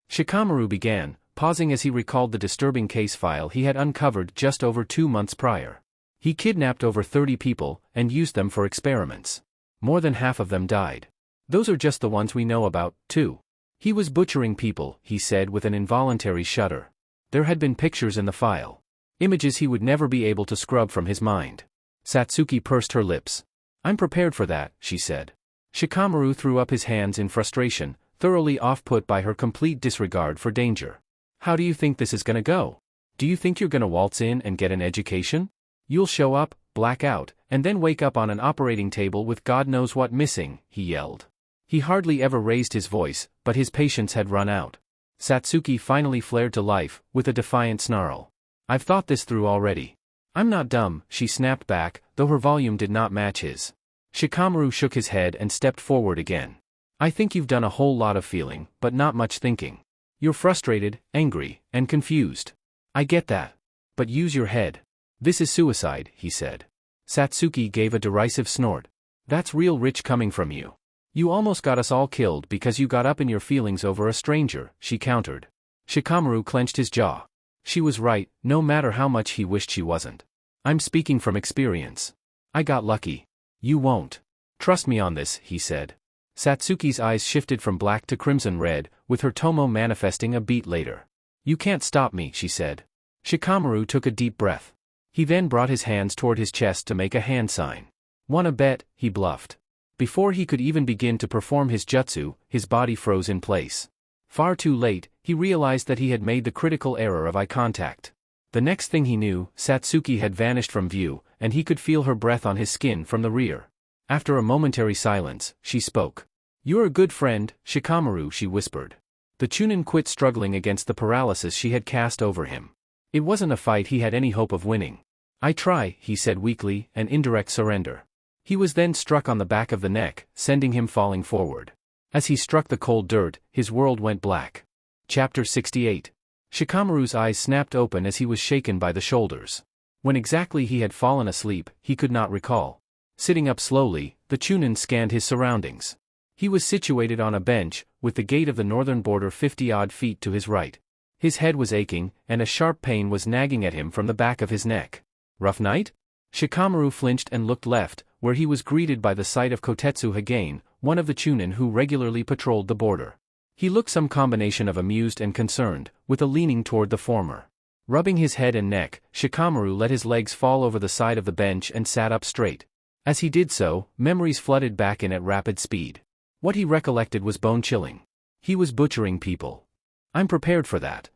Shikamaru began, pausing as he recalled the disturbing case file he had uncovered just over 2 months prior. He kidnapped over 30 people, and used them for experiments. More than half of them died. "Those are just the ones we know about, too. He was butchering people," he said with an involuntary shudder. There had been pictures in the file. Images he would never be able to scrub from his mind. Satsuki pursed her lips. "I'm prepared for that," she said. Shikamaru threw up his hands in frustration, thoroughly off-put by her complete disregard for danger. "How do you think this is gonna go? Do you think you're gonna waltz in and get an education? You'll show up, black out, and then wake up on an operating table with God knows what missing," he yelled. He hardly ever raised his voice, but his patience had run out. Satsuki finally flared to life, with a defiant snarl. "I've thought this through already. I'm not dumb, she snapped back, though her volume did not match his. Shikamaru shook his head and stepped forward again. I think you've done a whole lot of feeling, but not much thinking. You're frustrated, angry, and confused. I get that. But use your head. This is suicide, he said. Satsuki gave a derisive snort. That's real rich coming from you. You almost got us all killed because you got up in your feelings over a stranger, she countered. Shikamaru clenched his jaw. She was right, no matter how much he wished she wasn't. I'm speaking from experience. I got lucky. You won't. Trust me on this, he said. Satsuki's eyes shifted from black to crimson red, with her tomo manifesting a beat later. You can't stop me, she said. Shikamaru took a deep breath. He then brought his hands toward his chest to make a hand sign. Wanna bet, he bluffed. Before he could even begin to perform his jutsu, his body froze in place. Far too late, he realized that he had made the critical error of eye contact. The next thing he knew, Satsuki had vanished from view, and he could feel her breath on his skin from the rear. After a momentary silence, she spoke. You're a good friend, Shikamaru, she whispered. The Chunin quit struggling against the paralysis she had cast over him. It wasn't a fight he had any hope of winning. I try, he said weakly, an indirect surrender. He was then struck on the back of the neck, sending him falling forward. As he struck the cold dirt, his world went black. Chapter 68. Shikamaru's eyes snapped open as he was shaken by the shoulders. When exactly he had fallen asleep, he could not recall. Sitting up slowly, the Chunin scanned his surroundings. He was situated on a bench, with the gate of the northern border 50-odd feet to his right. His head was aching, and a sharp pain was nagging at him from the back of his neck. Rough night? Shikamaru flinched and looked left, where he was greeted by the sight of Kotetsu Hagane, one of the Chunin who regularly patrolled the border. He looked some combination of amused and concerned, with a leaning toward the former. Rubbing his head and neck, Shikamaru let his legs fall over the side of the bench and sat up straight. As he did so, memories flooded back in at rapid speed. What he recollected was bone-chilling. He was butchering people. I'm prepared for that.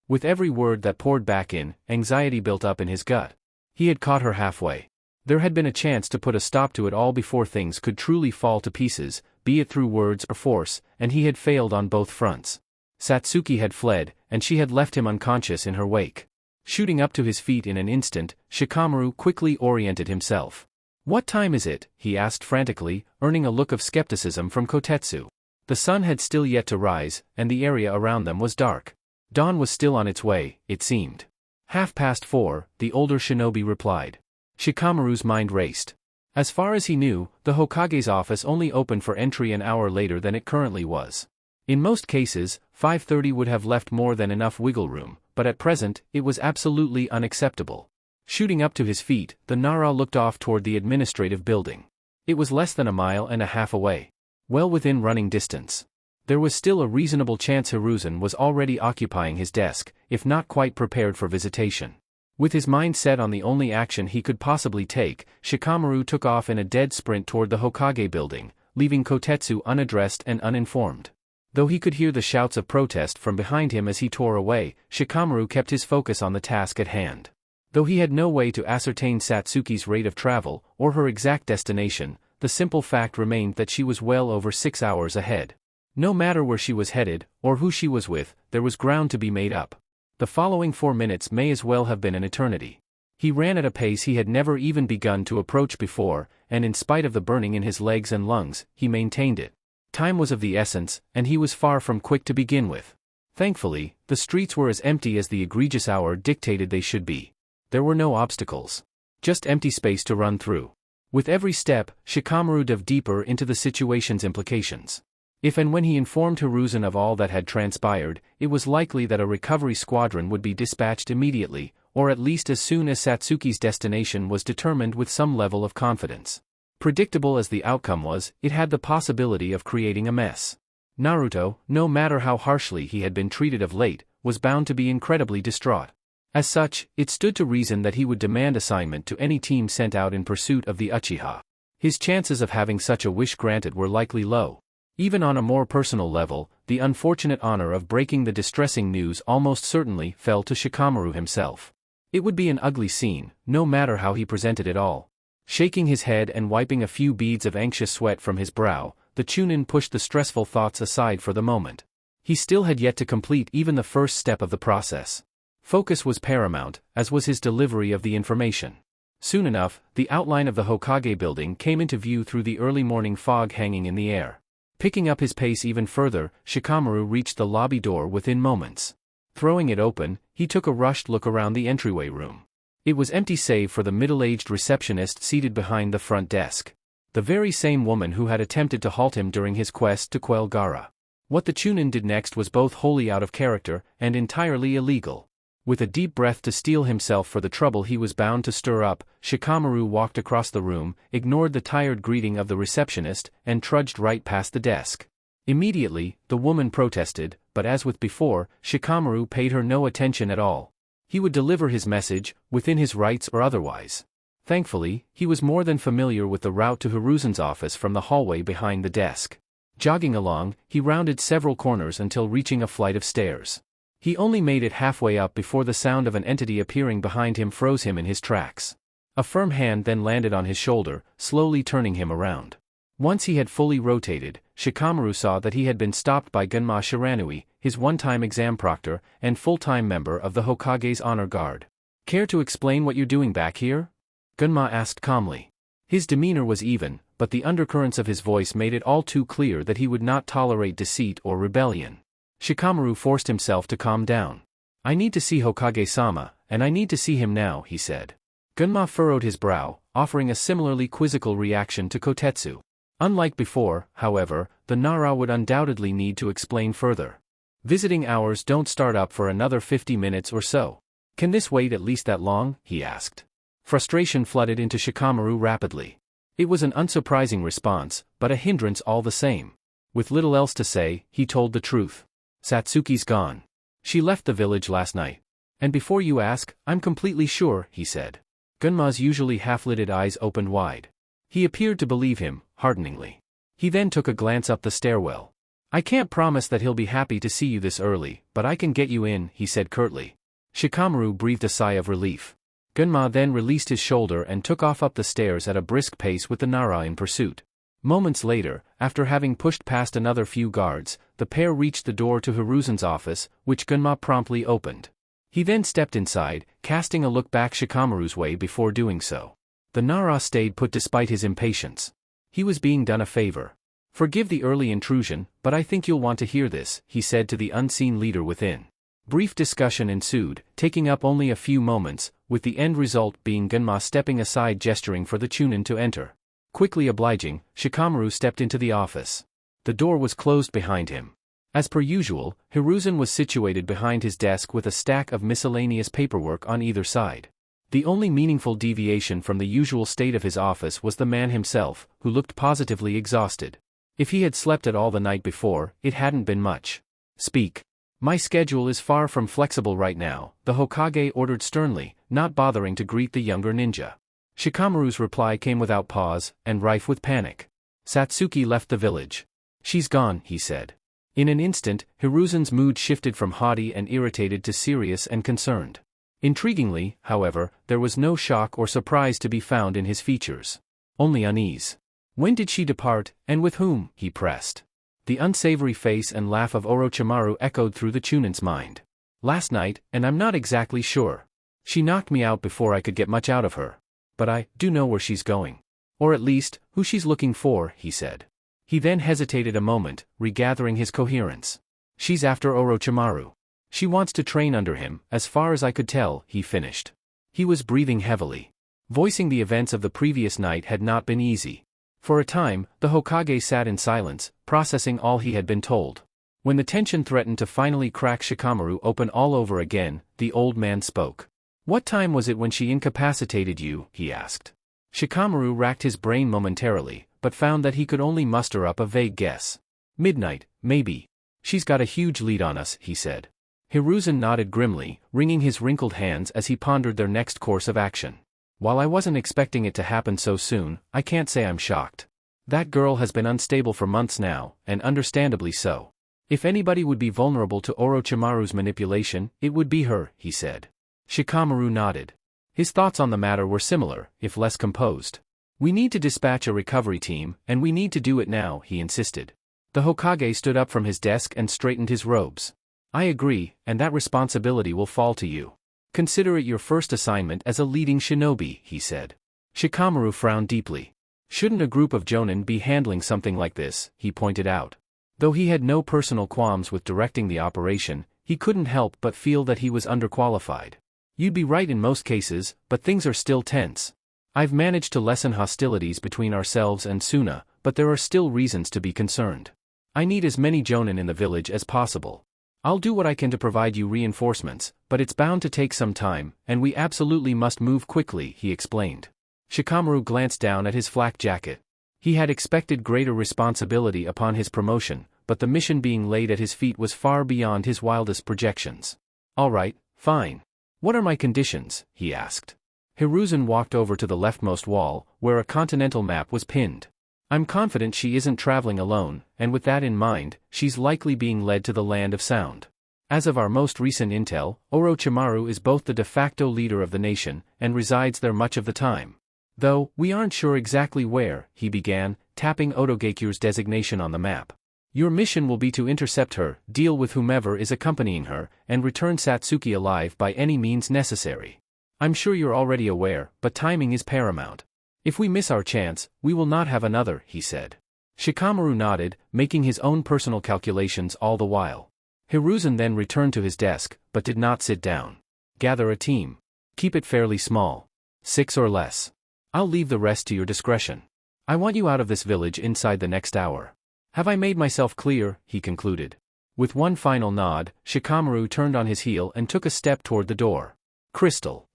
With every word that poured back in, anxiety built up in his gut. He had caught her halfway. There had been a chance to put a stop to it all before things could truly fall to pieces, be it through words or force, and he had failed on both fronts. Satsuki had fled, and she had left him unconscious in her wake. Shooting up to his feet in an instant, Shikamaru quickly oriented himself. What time is it? He asked frantically, earning a look of skepticism from Kotetsu. The sun had still yet to rise, and the area around them was dark. Dawn was still on its way, it seemed. 4:30, the older shinobi replied. Shikamaru's mind raced. As far as he knew, the Hokage's office only opened for entry an hour later than it currently was. In most cases, 5:30 would have left more than enough wiggle room, but at present, it was absolutely unacceptable. Shooting up to his feet, the Nara looked off toward the administrative building. It was less than a mile and a half away. Well within running distance. There was still a reasonable chance Hiruzen was already occupying his desk, if not quite prepared for visitation. With his mind set on the only action he could possibly take, Shikamaru took off in a dead sprint toward the Hokage building, leaving Kotetsu unaddressed and uninformed. Though he could hear the shouts of protest from behind him as he tore away, Shikamaru kept his focus on the task at hand. Though he had no way to ascertain Satsuki's rate of travel, or her exact destination, the simple fact remained that she was well over 6 hours ahead. No matter where she was headed, or who she was with, there was ground to be made up. The following 4 minutes may as well have been an eternity. He ran at a pace he had never even begun to approach before, and in spite of the burning in his legs and lungs, he maintained it. Time was of the essence, and he was far from quick to begin with. Thankfully, the streets were as empty as the egregious hour dictated they should be. There were no obstacles. Just empty space to run through. With every step, Shikamaru dove deeper into the situation's implications. If and when he informed Hiruzen of all that had transpired, it was likely that a recovery squadron would be dispatched immediately, or at least as soon as Satsuki's destination was determined with some level of confidence. Predictable as the outcome was, it had the possibility of creating a mess. Naruto, no matter how harshly he had been treated of late, was bound to be incredibly distraught. As such, it stood to reason that he would demand assignment to any team sent out in pursuit of the Uchiha. His chances of having such a wish granted were likely low. Even on a more personal level, the unfortunate honor of breaking the distressing news almost certainly fell to Shikamaru himself. It would be an ugly scene, no matter how he presented it all. Shaking his head and wiping a few beads of anxious sweat from his brow, the Chunin pushed the stressful thoughts aside for the moment. He still had yet to complete even the first step of the process. Focus was paramount, as was his delivery of the information. Soon enough, the outline of the Hokage building came into view through the early morning fog hanging in the air. Picking up his pace even further, Shikamaru reached the lobby door within moments. Throwing it open, he took a rushed look around the entryway room. It was empty save for the middle-aged receptionist seated behind the front desk. The very same woman who had attempted to halt him during his quest to quell Gaara. What the Chunin did next was both wholly out of character and entirely illegal. With a deep breath to steel himself for the trouble he was bound to stir up, Shikamaru walked across the room, ignored the tired greeting of the receptionist, and trudged right past the desk. Immediately, the woman protested, but as with before, Shikamaru paid her no attention at all. He would deliver his message, within his rights or otherwise. Thankfully, he was more than familiar with the route to Hiruzen's office from the hallway behind the desk. Jogging along, he rounded several corners until reaching a flight of stairs. He only made it halfway up before the sound of an entity appearing behind him froze him in his tracks. A firm hand then landed on his shoulder, slowly turning him around. Once he had fully rotated, Shikamaru saw that he had been stopped by Gunma Shiranui, his one-time exam proctor and full-time member of the Hokage's honor guard. "Care to explain what you're doing back here?" Gunma asked calmly. His demeanor was even, but the undercurrents of his voice made it all too clear that he would not tolerate deceit or rebellion. Shikamaru forced himself to calm down. "I need to see Hokage-sama, and I need to see him now," he said. Gunma furrowed his brow, offering a similarly quizzical reaction to Kotetsu. Unlike before, however, the Nara would undoubtedly need to explain further. "Visiting hours don't start up for another 50 minutes or so. Can this wait at least that long?" he asked. Frustration flooded into Shikamaru rapidly. It was an unsurprising response, but a hindrance all the same. With little else to say, he told the truth. "Satsuki's gone. She left the village last night. And before you ask, I'm completely sure," he said. Gunma's usually half-lidded eyes opened wide. He appeared to believe him, hardeningly. He then took a glance up the stairwell. "I can't promise that he'll be happy to see you this early, but I can get you in," he said curtly. Shikamaru breathed a sigh of relief. Gunma then released his shoulder and took off up the stairs at a brisk pace with the Nara in pursuit. Moments later, after having pushed past another few guards, the pair reached the door to Hiruzen's office, which Gunma promptly opened. He then stepped inside, casting a look back Shikamaru's way before doing so. The Nara stayed put despite his impatience. He was being done a favor. "Forgive the early intrusion, but I think you'll want to hear this," he said to the unseen leader within. Brief discussion ensued, taking up only a few moments, with the end result being Gunma stepping aside gesturing for the Chunin to enter. Quickly obliging, Shikamaru stepped into the office. The door was closed behind him. As per usual, Hiruzen was situated behind his desk with a stack of miscellaneous paperwork on either side. The only meaningful deviation from the usual state of his office was the man himself, who looked positively exhausted. If he had slept at all the night before, it hadn't been much. "Speak. My schedule is far from flexible right now," the Hokage ordered sternly, not bothering to greet the younger ninja. Shikamaru's reply came without pause, and rife with panic. "Satsuki left the village. She's gone," he said. In an instant, Hiruzen's mood shifted from haughty and irritated to serious and concerned. Intriguingly, however, there was no shock or surprise to be found in his features. Only unease. "When did she depart, and with whom?" he pressed. The unsavory face and laugh of Orochimaru echoed through the Chunin's mind. "Last night, and I'm not exactly sure. She knocked me out before I could get much out of her. But I do know where she's going. Or at least, who she's looking for," he said. He then hesitated a moment, regathering his coherence. "She's after Orochimaru. She wants to train under him, as far as I could tell," he finished. He was breathing heavily. Voicing the events of the previous night had not been easy. For a time, the Hokage sat in silence, processing all he had been told. When the tension threatened to finally crack Shikamaru open all over again, the old man spoke. "What time was it when she incapacitated you?" he asked. Shikamaru racked his brain momentarily, but found that he could only muster up a vague guess. "Midnight, maybe. She's got a huge lead on us," he said. Hiruzen nodded grimly, wringing his wrinkled hands as he pondered their next course of action. "While I wasn't expecting it to happen so soon, I can't say I'm shocked. That girl has been unstable for months now, and understandably so. If anybody would be vulnerable to Orochimaru's manipulation, it would be her," he said. Shikamaru nodded. His thoughts on the matter were similar, if less composed. "We need to dispatch a recovery team, and we need to do it now," he insisted. The Hokage stood up from his desk and straightened his robes. I agree, and that responsibility will fall to you. Consider it your first assignment as a leading shinobi, he said. Shikamaru frowned deeply. Shouldn't a group of jonin be handling something like this, he pointed out. Though he had no personal qualms with directing the operation, he couldn't help but feel that he was underqualified. You'd be right in most cases, but things are still tense. I've managed to lessen hostilities between ourselves and Suna, but there are still reasons to be concerned. I need as many jonin in the village as possible. I'll do what I can to provide you reinforcements, but it's bound to take some time, and we absolutely must move quickly, he explained. Shikamaru glanced down at his flak jacket. He had expected greater responsibility upon his promotion, but the mission being laid at his feet was far beyond his wildest projections. All right, fine. What are my conditions? He asked. Hiruzen walked over to the leftmost wall, where a continental map was pinned. I'm confident she isn't traveling alone, and with that in mind, she's likely being led to the Land of Sound. As of our most recent intel, Orochimaru is both the de facto leader of the nation, and resides there much of the time. Though, we aren't sure exactly where, he began, tapping Otogekyu's designation on the map. Your mission will be to intercept her, deal with whomever is accompanying her, and return Satsuki alive by any means necessary. I'm sure you're already aware, but timing is paramount. If we miss our chance, we will not have another, he said. Shikamaru nodded, making his own personal calculations all the while. Hiruzen then returned to his desk, but did not sit down. Gather a team. Keep it fairly small. 6 or less. I'll leave the rest to your discretion. I want you out of this village inside the next hour. Have I made myself clear? He concluded. With one final nod, Shikamaru turned on his heel and took a step toward the door. Crystal.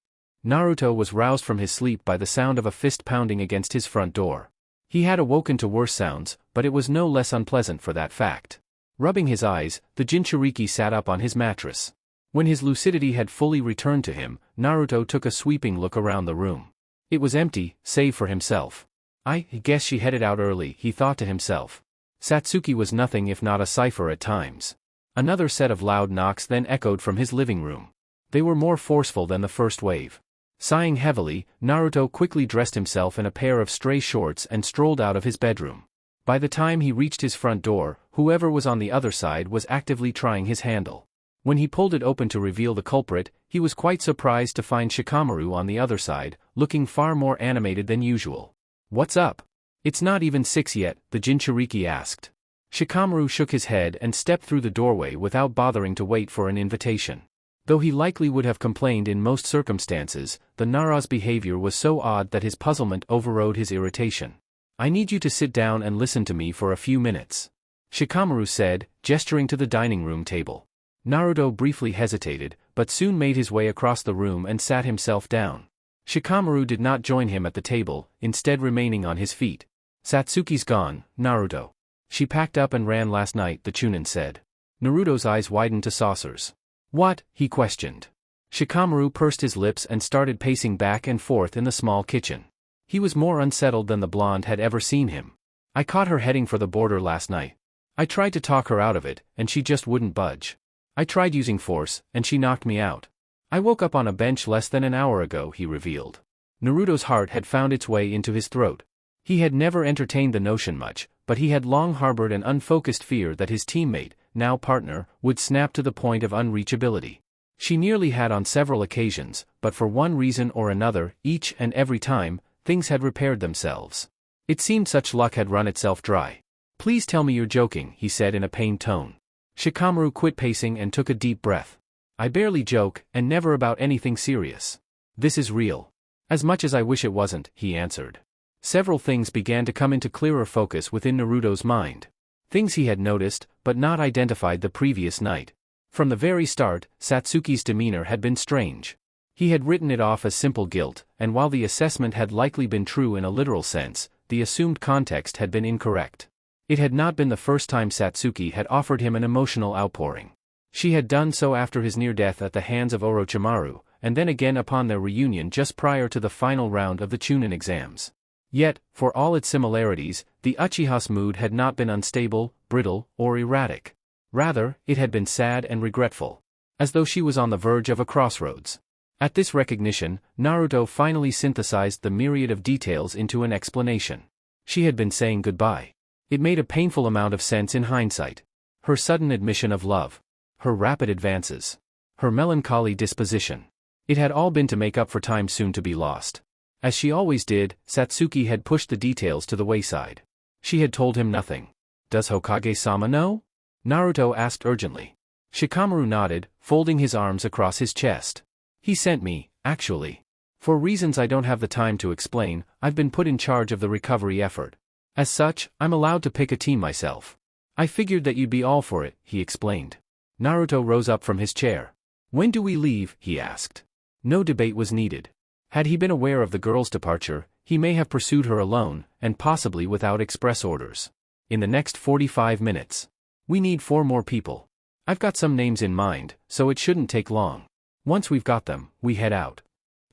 Naruto was roused from his sleep by the sound of a fist pounding against his front door. He had awoken to worse sounds, but it was no less unpleasant for that fact. Rubbing his eyes, the Jinchuriki sat up on his mattress. When his lucidity had fully returned to him, Naruto took a sweeping look around the room. It was empty, save for himself. I guess she headed out early, he thought to himself. Satsuki was nothing if not a cipher at times. Another set of loud knocks then echoed from his living room. They were more forceful than the first wave. Sighing heavily, Naruto quickly dressed himself in a pair of stray shorts and strolled out of his bedroom. By the time he reached his front door, whoever was on the other side was actively trying his handle. When he pulled it open to reveal the culprit, he was quite surprised to find Shikamaru on the other side, looking far more animated than usual. What's up? It's not even 6 yet, the Jinchuriki asked. Shikamaru shook his head and stepped through the doorway without bothering to wait for an invitation. Though he likely would have complained in most circumstances, the Nara's behavior was so odd that his puzzlement overrode his irritation. I need you to sit down and listen to me for a few minutes. Shikamaru said, gesturing to the dining room table. Naruto briefly hesitated, but soon made his way across the room and sat himself down. Shikamaru did not join him at the table, instead remaining on his feet. Satsuki's gone, Naruto. She packed up and ran last night, the Chunin said. Naruto's eyes widened to saucers. What? He questioned. Shikamaru pursed his lips and started pacing back and forth in the small kitchen. He was more unsettled than the blonde had ever seen him. I caught her heading for the border last night. I tried to talk her out of it, and she just wouldn't budge. I tried using force, and she knocked me out. I woke up on a bench less than an hour ago, he revealed. Naruto's heart had found its way into his throat. He had never entertained the notion much, but he had long harbored an unfocused fear that his teammate, now partner, would snap to the point of unreachability. She nearly had on several occasions, but for one reason or another, each and every time, things had repaired themselves. It seemed such luck had run itself dry. Please tell me you're joking, he said in a pained tone. Shikamaru quit pacing and took a deep breath. I barely joke, and never about anything serious. This is real. As much as I wish it wasn't, he answered. Several things began to come into clearer focus within Naruto's mind. Things he had noticed, but not identified the previous night. From the very start, Satsuki's demeanor had been strange. He had written it off as simple guilt, and while the assessment had likely been true in a literal sense, the assumed context had been incorrect. It had not been the first time Satsuki had offered him an emotional outpouring. She had done so after his near death at the hands of Orochimaru, and then again upon their reunion just prior to the final round of the Chunin exams. Yet, for all its similarities, the Uchiha's mood had not been unstable, brittle, or erratic. Rather, it had been sad and regretful. As though she was on the verge of a crossroads. At this recognition, Naruto finally synthesized the myriad of details into an explanation. She had been saying goodbye. It made a painful amount of sense in hindsight. Her sudden admission of love. her rapid advances, her melancholy disposition. It had all been to make up for time soon to be lost. As she always did, Satsuki had pushed the details to the wayside. She had told him nothing. "Does Hokage-sama know?" Naruto asked urgently. Shikamaru nodded, folding his arms across his chest. "He sent me, actually. For reasons I don't have the time to explain, I've been put in charge of the recovery effort. As such, I'm allowed to pick a team myself. I figured that you'd be all for it," he explained. Naruto rose up from his chair. "When do we leave?" he asked. No debate was needed. Had he been aware of the girl's departure, he may have pursued her alone, and possibly without express orders. "In the next 45 minutes. We need 4 more people. I've got some names in mind, so it shouldn't take long. Once we've got them, we head out,"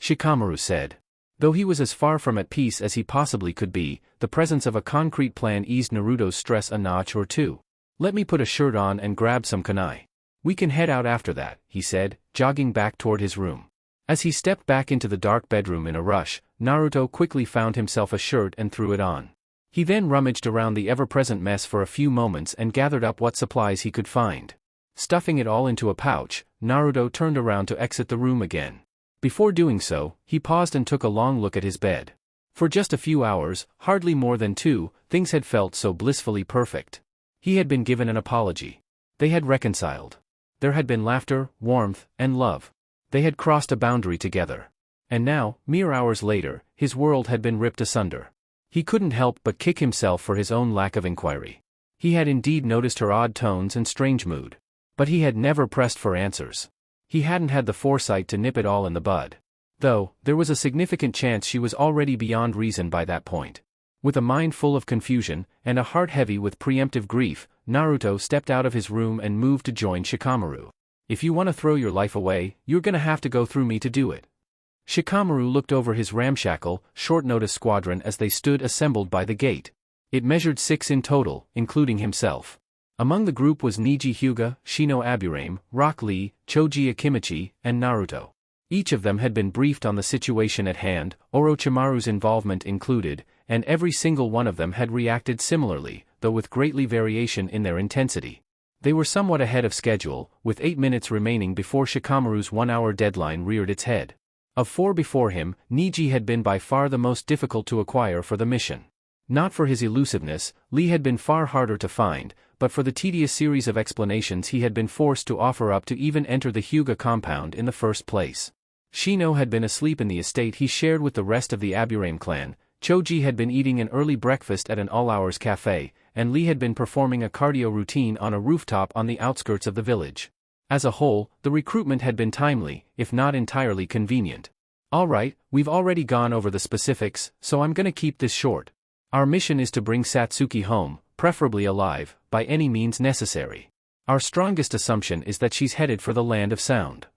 Shikamaru said. Though he was as far from at peace as he possibly could be, the presence of a concrete plan eased Naruto's stress a notch or two. "Let me put a shirt on and grab some kunai. We can head out after that," he said, jogging back toward his room. As he stepped back into the dark bedroom in a rush, Naruto quickly found himself a shirt and threw it on. He then rummaged around the ever-present mess for a few moments and gathered up what supplies he could find. Stuffing it all into a pouch, Naruto turned around to exit the room again. Before doing so, he paused and took a long look at his bed. For just a few hours, hardly more than 2, things had felt so blissfully perfect. He had been given an apology. They had reconciled. There had been laughter, warmth, and love. They had crossed a boundary together. And now, mere hours later, his world had been ripped asunder. He couldn't help but kick himself for his own lack of inquiry. He had indeed noticed her odd tones and strange mood. But he had never pressed for answers. He hadn't had the foresight to nip it all in the bud. Though, there was a significant chance she was already beyond reason by that point. With a mind full of confusion, and a heart heavy with preemptive grief, Naruto stepped out of his room and moved to join Shikamaru. "If you want to throw your life away, you're gonna have to go through me to do it." Shikamaru looked over his ramshackle, short-notice squadron as they stood assembled by the gate. It measured 6 in total, including himself. Among the group was Neji Hyuga, Shino Aburame, Rock Lee, Choji Akimichi, and Naruto. Each of them had been briefed on the situation at hand, Orochimaru's involvement included, and every single one of them had reacted similarly, though with greatly variation in their intensity. They were somewhat ahead of schedule, with 8 minutes remaining before Shikamaru's 1-hour deadline reared its head. Of 4 before him, Neji had been by far the most difficult to acquire for the mission. Not for his elusiveness, Lee had been far harder to find, but for the tedious series of explanations he had been forced to offer up to even enter the Hyuga compound in the first place. Shino had been asleep in the estate he shared with the rest of the Aburame clan, Choji had been eating an early breakfast at an all-hours cafe, and Lee had been performing a cardio routine on a rooftop on the outskirts of the village. As a whole, the recruitment had been timely, if not entirely convenient. "All right, we've already gone over the specifics, so I'm gonna keep this short. Our mission is to bring Satsuki home, preferably alive, by any means necessary. Our strongest assumption is that she's headed for the Land of Sound,"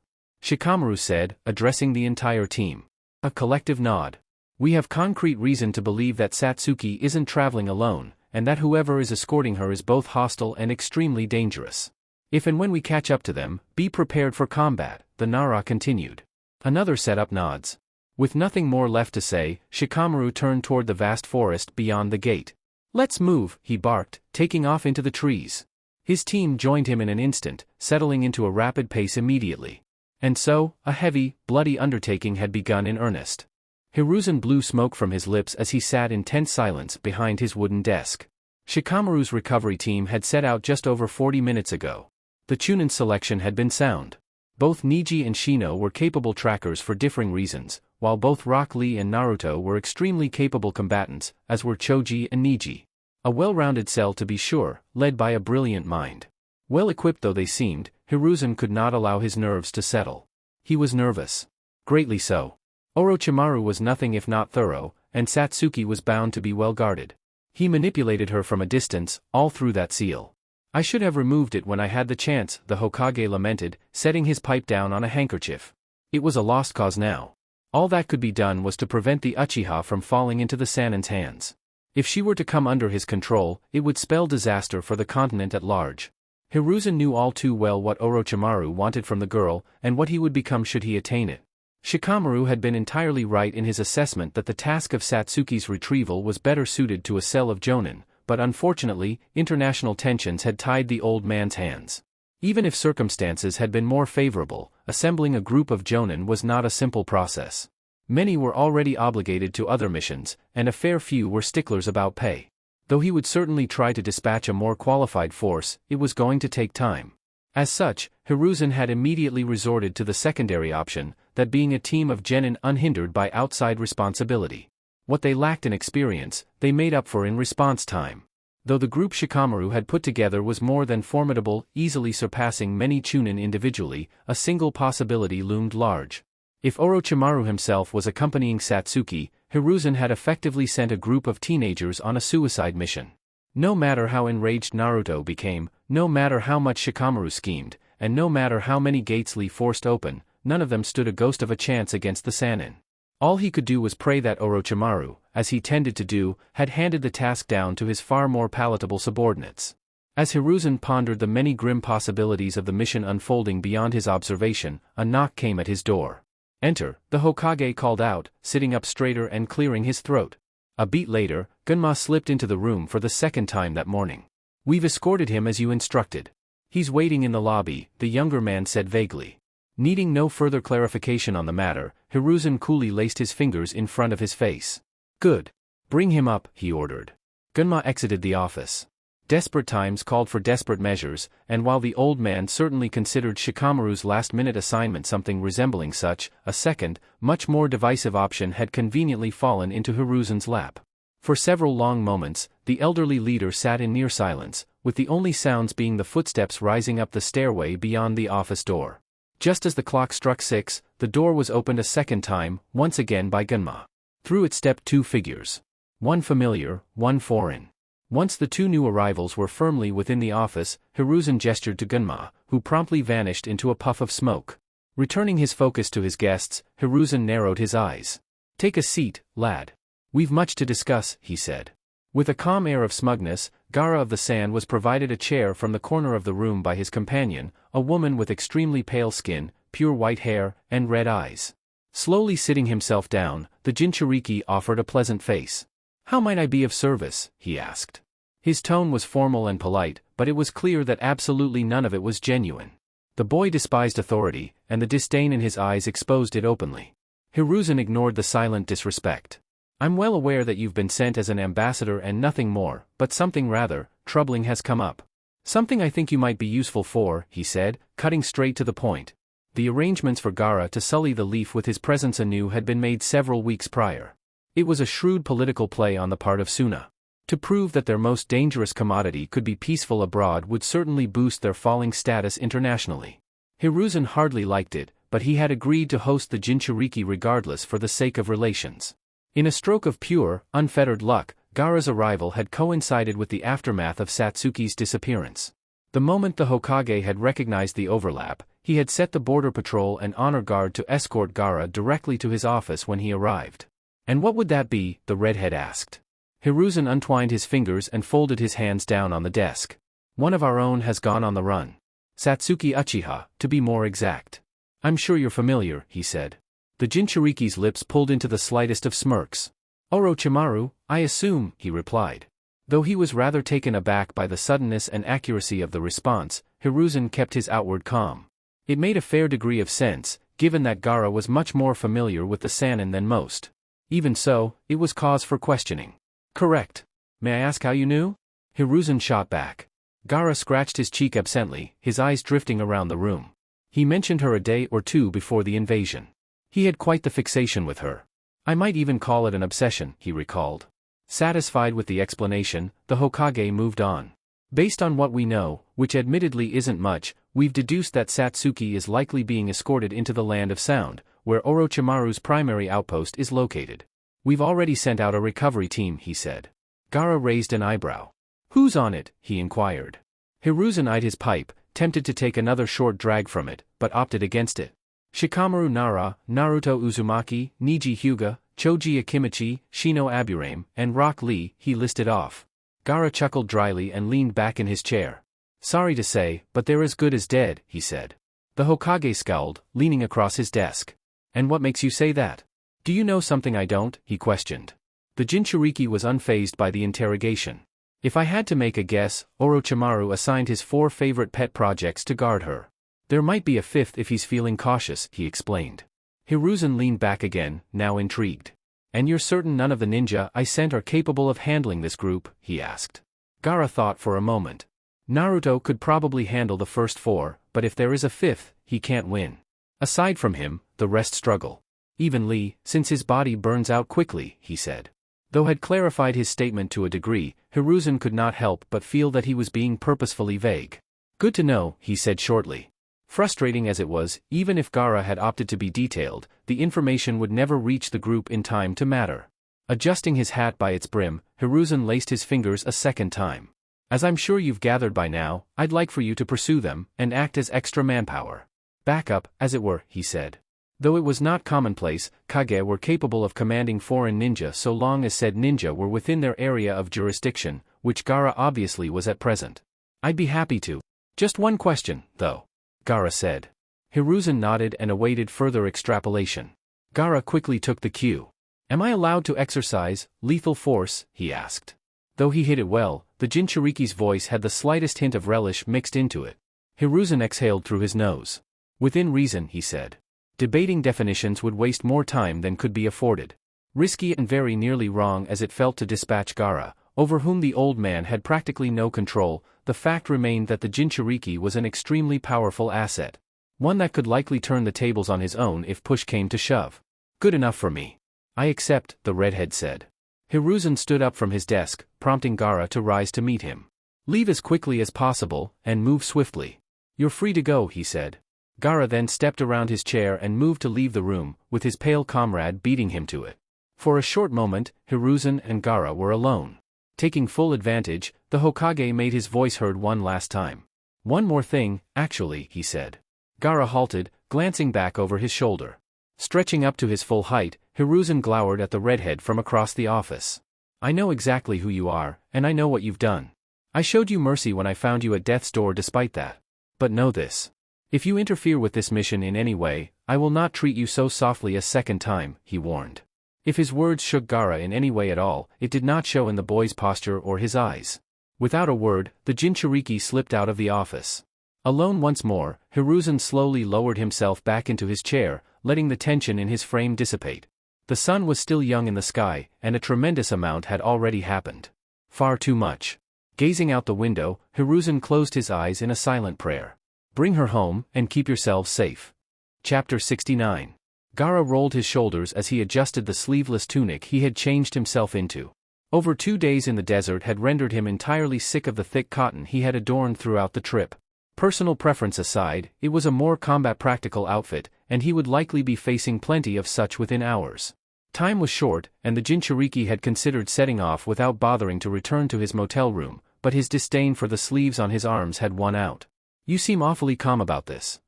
Shikamaru said, addressing the entire team. A collective nod. "We have concrete reason to believe that Satsuki isn't traveling alone, and that whoever is escorting her is both hostile and extremely dangerous. If and when we catch up to them, be prepared for combat," the Nara continued. Another set up nods. With nothing more left to say, Shikamaru turned toward the vast forest beyond the gate. "Let's move," he barked, taking off into the trees. His team joined him in an instant, settling into a rapid pace immediately. And so, a heavy, bloody undertaking had begun in earnest. Hiruzen blew smoke from his lips as he sat in tense silence behind his wooden desk. Shikamaru's recovery team had set out just over 40 minutes ago. The Chunin selection had been sound. Both Neji and Shino were capable trackers for differing reasons, while both Rock Lee and Naruto were extremely capable combatants, as were Choji and Neji. A well-rounded cell to be sure, led by a brilliant mind. Well-equipped though they seemed, Hiruzen could not allow his nerves to settle. He was nervous. Greatly so. Orochimaru was nothing if not thorough, and Satsuki was bound to be well guarded. He manipulated her from a distance, all through that seal. "I should have removed it when I had the chance," the Hokage lamented, setting his pipe down on a handkerchief. It was a lost cause now. All that could be done was to prevent the Uchiha from falling into the Sanin's hands. If she were to come under his control, it would spell disaster for the continent at large. Hiruzen knew all too well what Orochimaru wanted from the girl, and what he would become should he attain it. Shikamaru had been entirely right in his assessment that the task of Satsuki's retrieval was better suited to a cell of Jonin, but unfortunately, international tensions had tied the old man's hands. Even if circumstances had been more favorable, assembling a group of Jonin was not a simple process. Many were already obligated to other missions, and a fair few were sticklers about pay. Though he would certainly try to dispatch a more qualified force, it was going to take time. As such, Hiruzen had immediately resorted to the secondary option, that being a team of genin unhindered by outside responsibility. What they lacked in experience, they made up for in response time. Though the group Shikamaru had put together was more than formidable, easily surpassing many Chunin individually, a single possibility loomed large. If Orochimaru himself was accompanying Satsuki, Hiruzen had effectively sent a group of teenagers on a suicide mission. No matter how enraged Naruto became, no matter how much Shikamaru schemed, and no matter how many gates Lee forced open, none of them stood a ghost of a chance against the Sannin. All he could do was pray that Orochimaru, as he tended to do, had handed the task down to his far more palatable subordinates. As Hiruzen pondered the many grim possibilities of the mission unfolding beyond his observation, a knock came at his door. "Enter," the Hokage called out, sitting up straighter and clearing his throat. A beat later, Gunma slipped into the room for the second time that morning. "We've escorted him as you instructed. He's waiting in the lobby," the younger man said vaguely. Needing no further clarification on the matter, Hiruzen coolly laced his fingers in front of his face. "Good. Bring him up," he ordered. Gunma exited the office. Desperate times called for desperate measures, and while the old man certainly considered Shikamaru's last-minute assignment something resembling such, a second, much more divisive option had conveniently fallen into Hiruzen's lap. For several long moments, the elderly leader sat in near silence, with the only sounds being the footsteps rising up the stairway beyond the office door. Just as the clock struck 6, the door was opened a second time, once again by Gunma. Through it stepped two figures. One familiar, one foreign. Once the two new arrivals were firmly within the office, Hiruzen gestured to Gunma, who promptly vanished into a puff of smoke. Returning his focus to his guests, Hiruzen narrowed his eyes. "Take a seat, lad. We've much to discuss," he said. With a calm air of smugness, Gaara of the Sand was provided a chair from the corner of the room by his companion, a woman with extremely pale skin, pure white hair, and red eyes. Slowly sitting himself down, the Jinchuriki offered a pleasant face. "How might I be of service?" he asked. His tone was formal and polite, but it was clear that absolutely none of it was genuine. The boy despised authority, and the disdain in his eyes exposed it openly. Hiruzen ignored the silent disrespect. "I'm well aware that you've been sent as an ambassador and nothing more, but something rather troubling has come up. Something I think you might be useful for," he said, cutting straight to the point. The arrangements for Gaara to sully the Leaf with his presence anew had been made several weeks prior. It was a shrewd political play on the part of Suna. To prove that their most dangerous commodity could be peaceful abroad would certainly boost their falling status internationally. Hiruzen hardly liked it, but he had agreed to host the Jinchuriki regardless for the sake of relations. In a stroke of pure, unfettered luck, Gaara's arrival had coincided with the aftermath of Satsuki's disappearance. The moment the Hokage had recognized the overlap, he had set the border patrol and honor guard to escort Gaara directly to his office when he arrived. "And what would that be?" the redhead asked. Hiruzen untwined his fingers and folded his hands down on the desk. "One of our own has gone on the run. Satsuki Uchiha, to be more exact. I'm sure you're familiar," he said. The Jinchuriki's lips pulled into the slightest of smirks. "Orochimaru, I assume," he replied. Though he was rather taken aback by the suddenness and accuracy of the response, Hiruzen kept his outward calm. It made a fair degree of sense, given that Gaara was much more familiar with the Sannin than most. Even so, it was cause for questioning. "Correct. May I ask how you knew?" Hiruzen shot back. Gaara scratched his cheek absently, his eyes drifting around the room. He mentioned her a day or two before the invasion. He had quite the fixation with her. "I might even call it an obsession," he recalled. Satisfied with the explanation, the Hokage moved on. "Based on what we know, which admittedly isn't much, we've deduced that Satsuki is likely being escorted into the Land of Sound, where Orochimaru's primary outpost is located. We've already sent out a recovery team," he said. Gaara raised an eyebrow. "Who's on it?" he inquired. Hiruzen eyed his pipe, tempted to take another short drag from it, but opted against it. "Shikamaru Nara, Naruto Uzumaki, Niji Hyuga, Choji Akimichi, Shino Aburame, and Rock Lee," he listed off. Gaara chuckled dryly and leaned back in his chair. "Sorry to say, but they're as good as dead," he said. The Hokage scowled, leaning across his desk. "And what makes you say that? Do you know something I don't?" he questioned. The Jinchuriki was unfazed by the interrogation. If I had to make a guess, Orochimaru assigned his 4 favorite pet projects to guard her. There might be a 5th if he's feeling cautious, he explained. Hiruzen leaned back again, now intrigued. And you're certain none of the ninja I sent are capable of handling this group, he asked. Gaara thought for a moment. Naruto could probably handle the first 4, but if there is a 5th, he can't win. Aside from him, the rest struggle. Even Lee, since his body burns out quickly, he said. Though had clarified his statement to a degree, Hiruzen could not help but feel that he was being purposefully vague. Good to know, he said shortly. Frustrating as it was, even if Gaara had opted to be detailed, the information would never reach the group in time to matter. Adjusting his hat by its brim, Hiruzen laced his fingers a second time. As I'm sure you've gathered by now, I'd like for you to pursue them, and act as extra manpower. Backup, as it were, he said. Though it was not commonplace, Kage were capable of commanding foreign ninja so long as said ninja were within their area of jurisdiction, which Gaara obviously was at present. I'd be happy to. Just one question, though, Gaara said. Hiruzen nodded and awaited further extrapolation. Gaara quickly took the cue. Am I allowed to exercise lethal force? He asked. Though he hid it well, the Jinchuriki's voice had the slightest hint of relish mixed into it. Hiruzen exhaled through his nose. Within reason, he said. Debating definitions would waste more time than could be afforded. Risky and very nearly wrong as it felt to dispatch Gaara, over whom the old man had practically no control, the fact remained that the Jinchuriki was an extremely powerful asset. One that could likely turn the tables on his own if push came to shove. Good enough for me. I accept, the redhead said. Hiruzen stood up from his desk, prompting Gaara to rise to meet him. Leave as quickly as possible, and move swiftly. You're free to go, he said. Gaara then stepped around his chair and moved to leave the room, with his pale comrade beating him to it. For a short moment, Hiruzen and Gaara were alone. Taking full advantage, the Hokage made his voice heard one last time. One more thing, actually, he said. Gaara halted, glancing back over his shoulder. Stretching up to his full height, Hiruzen glowered at the redhead from across the office. I know exactly who you are, and I know what you've done. I showed you mercy when I found you at death's door despite that. But know this. If you interfere with this mission in any way, I will not treat you so softly a second time, he warned. If his words shook Gaara in any way at all, it did not show in the boy's posture or his eyes. Without a word, the Jinchuriki slipped out of the office. Alone once more, Hiruzen slowly lowered himself back into his chair, letting the tension in his frame dissipate. The sun was still young in the sky, and a tremendous amount had already happened. Far too much. Gazing out the window, Hiruzen closed his eyes in a silent prayer. Bring her home, and keep yourselves safe. Chapter 69. Gaara rolled his shoulders as he adjusted the sleeveless tunic he had changed himself into. Over 2 days in the desert had rendered him entirely sick of the thick cotton he had adorned throughout the trip. Personal preference aside, it was a more combat-practical outfit, and he would likely be facing plenty of such within hours. Time was short, and the Jinchuriki had considered setting off without bothering to return to his motel room, but his disdain for the sleeves on his arms had won out. You seem awfully calm about this.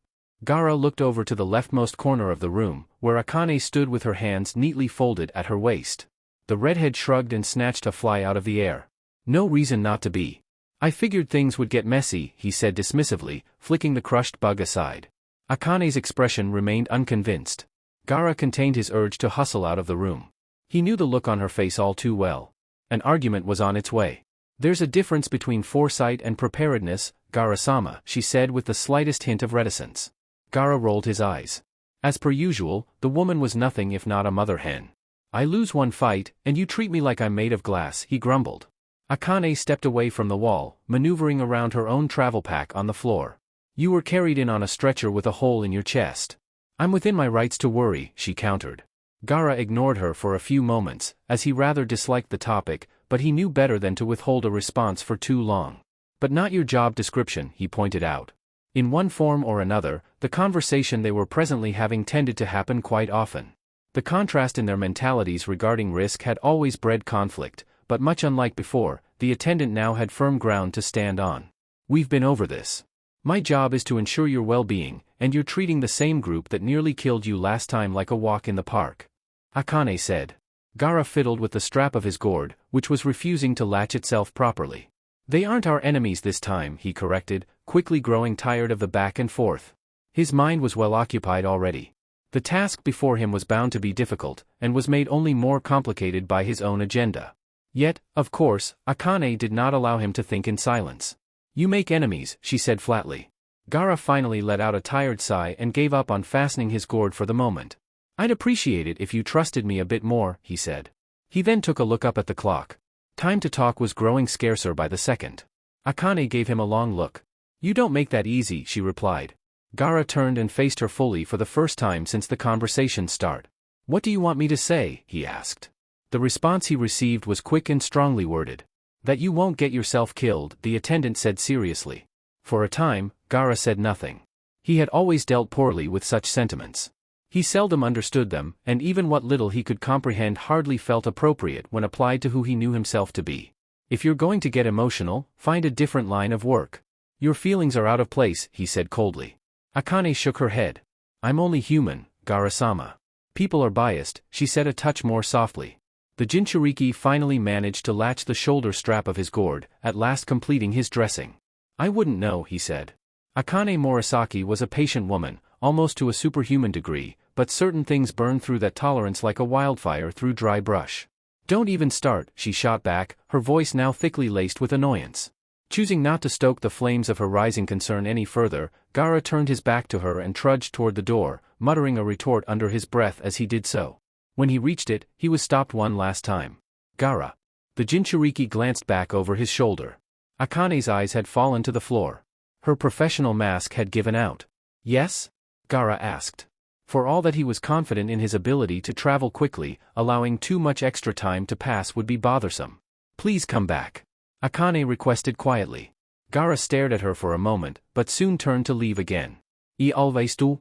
Gaara looked over to the leftmost corner of the room, where Akane stood with her hands neatly folded at her waist. The redhead shrugged and snatched a fly out of the air. No reason not to be. I figured things would get messy, he said dismissively, flicking the crushed bug aside. Akane's expression remained unconvinced. Gaara contained his urge to hustle out of the room. He knew the look on her face all too well. An argument was on its way. There's a difference between foresight and preparedness, Gaara-sama, she said with the slightest hint of reticence. Gaara rolled his eyes. As per usual, the woman was nothing if not a mother hen. I lose one fight, and you treat me like I'm made of glass, he grumbled. Akane stepped away from the wall, maneuvering around her own travel pack on the floor. You were carried in on a stretcher with a hole in your chest. I'm within my rights to worry, she countered. Gaara ignored her for a few moments, as he rather disliked the topic, but he knew better than to withhold a response for too long. But not your job description, he pointed out. In one form or another, the conversation they were presently having tended to happen quite often. The contrast in their mentalities regarding risk had always bred conflict, but much unlike before, the attendant now had firm ground to stand on. We've been over this. My job is to ensure your well-being, and you're treating the same group that nearly killed you last time like a walk in the park. Akane said. Gaara fiddled with the strap of his gourd, which was refusing to latch itself properly. They aren't our enemies this time, he corrected, quickly growing tired of the back and forth. His mind was well occupied already. The task before him was bound to be difficult, and was made only more complicated by his own agenda. Yet, of course, Akane did not allow him to think in silence. You make enemies, she said flatly. Gaara finally let out a tired sigh and gave up on fastening his gourd for the moment. I'd appreciate it if you trusted me a bit more, he said. He then took a look up at the clock. Time to talk was growing scarcer by the second. Akane gave him a long look. You don't make that easy, she replied. Gaara turned and faced her fully for the first time since the conversation's start. What do you want me to say, he asked. The response he received was quick and strongly worded. That you won't get yourself killed, the attendant said seriously. For a time, Gaara said nothing. He had always dealt poorly with such sentiments. He seldom understood them, and even what little he could comprehend hardly felt appropriate when applied to who he knew himself to be. If you're going to get emotional, find a different line of work. Your feelings are out of place, he said coldly. Akane shook her head. I'm only human, Gaara-sama. People are biased, she said a touch more softly. The Jinchuriki finally managed to latch the shoulder strap of his gourd, at last completing his dressing. I wouldn't know, he said. Akane Morisaki was a patient woman, almost to a superhuman degree, but certain things burn through that tolerance like a wildfire through dry brush. Don't even start, she shot back, her voice now thickly laced with annoyance. Choosing not to stoke the flames of her rising concern any further, Gaara turned his back to her and trudged toward the door, muttering a retort under his breath as he did so. When he reached it, he was stopped one last time. Gaara. The Jinchuriki glanced back over his shoulder. Akane's eyes had fallen to the floor. Her professional mask had given out. Yes? Gaara asked. For all that he was confident in his ability to travel quickly, allowing too much extra time to pass would be bothersome. Please come back. Akane requested quietly. Gaara stared at her for a moment, but soon turned to leave again. ¿Y always tú?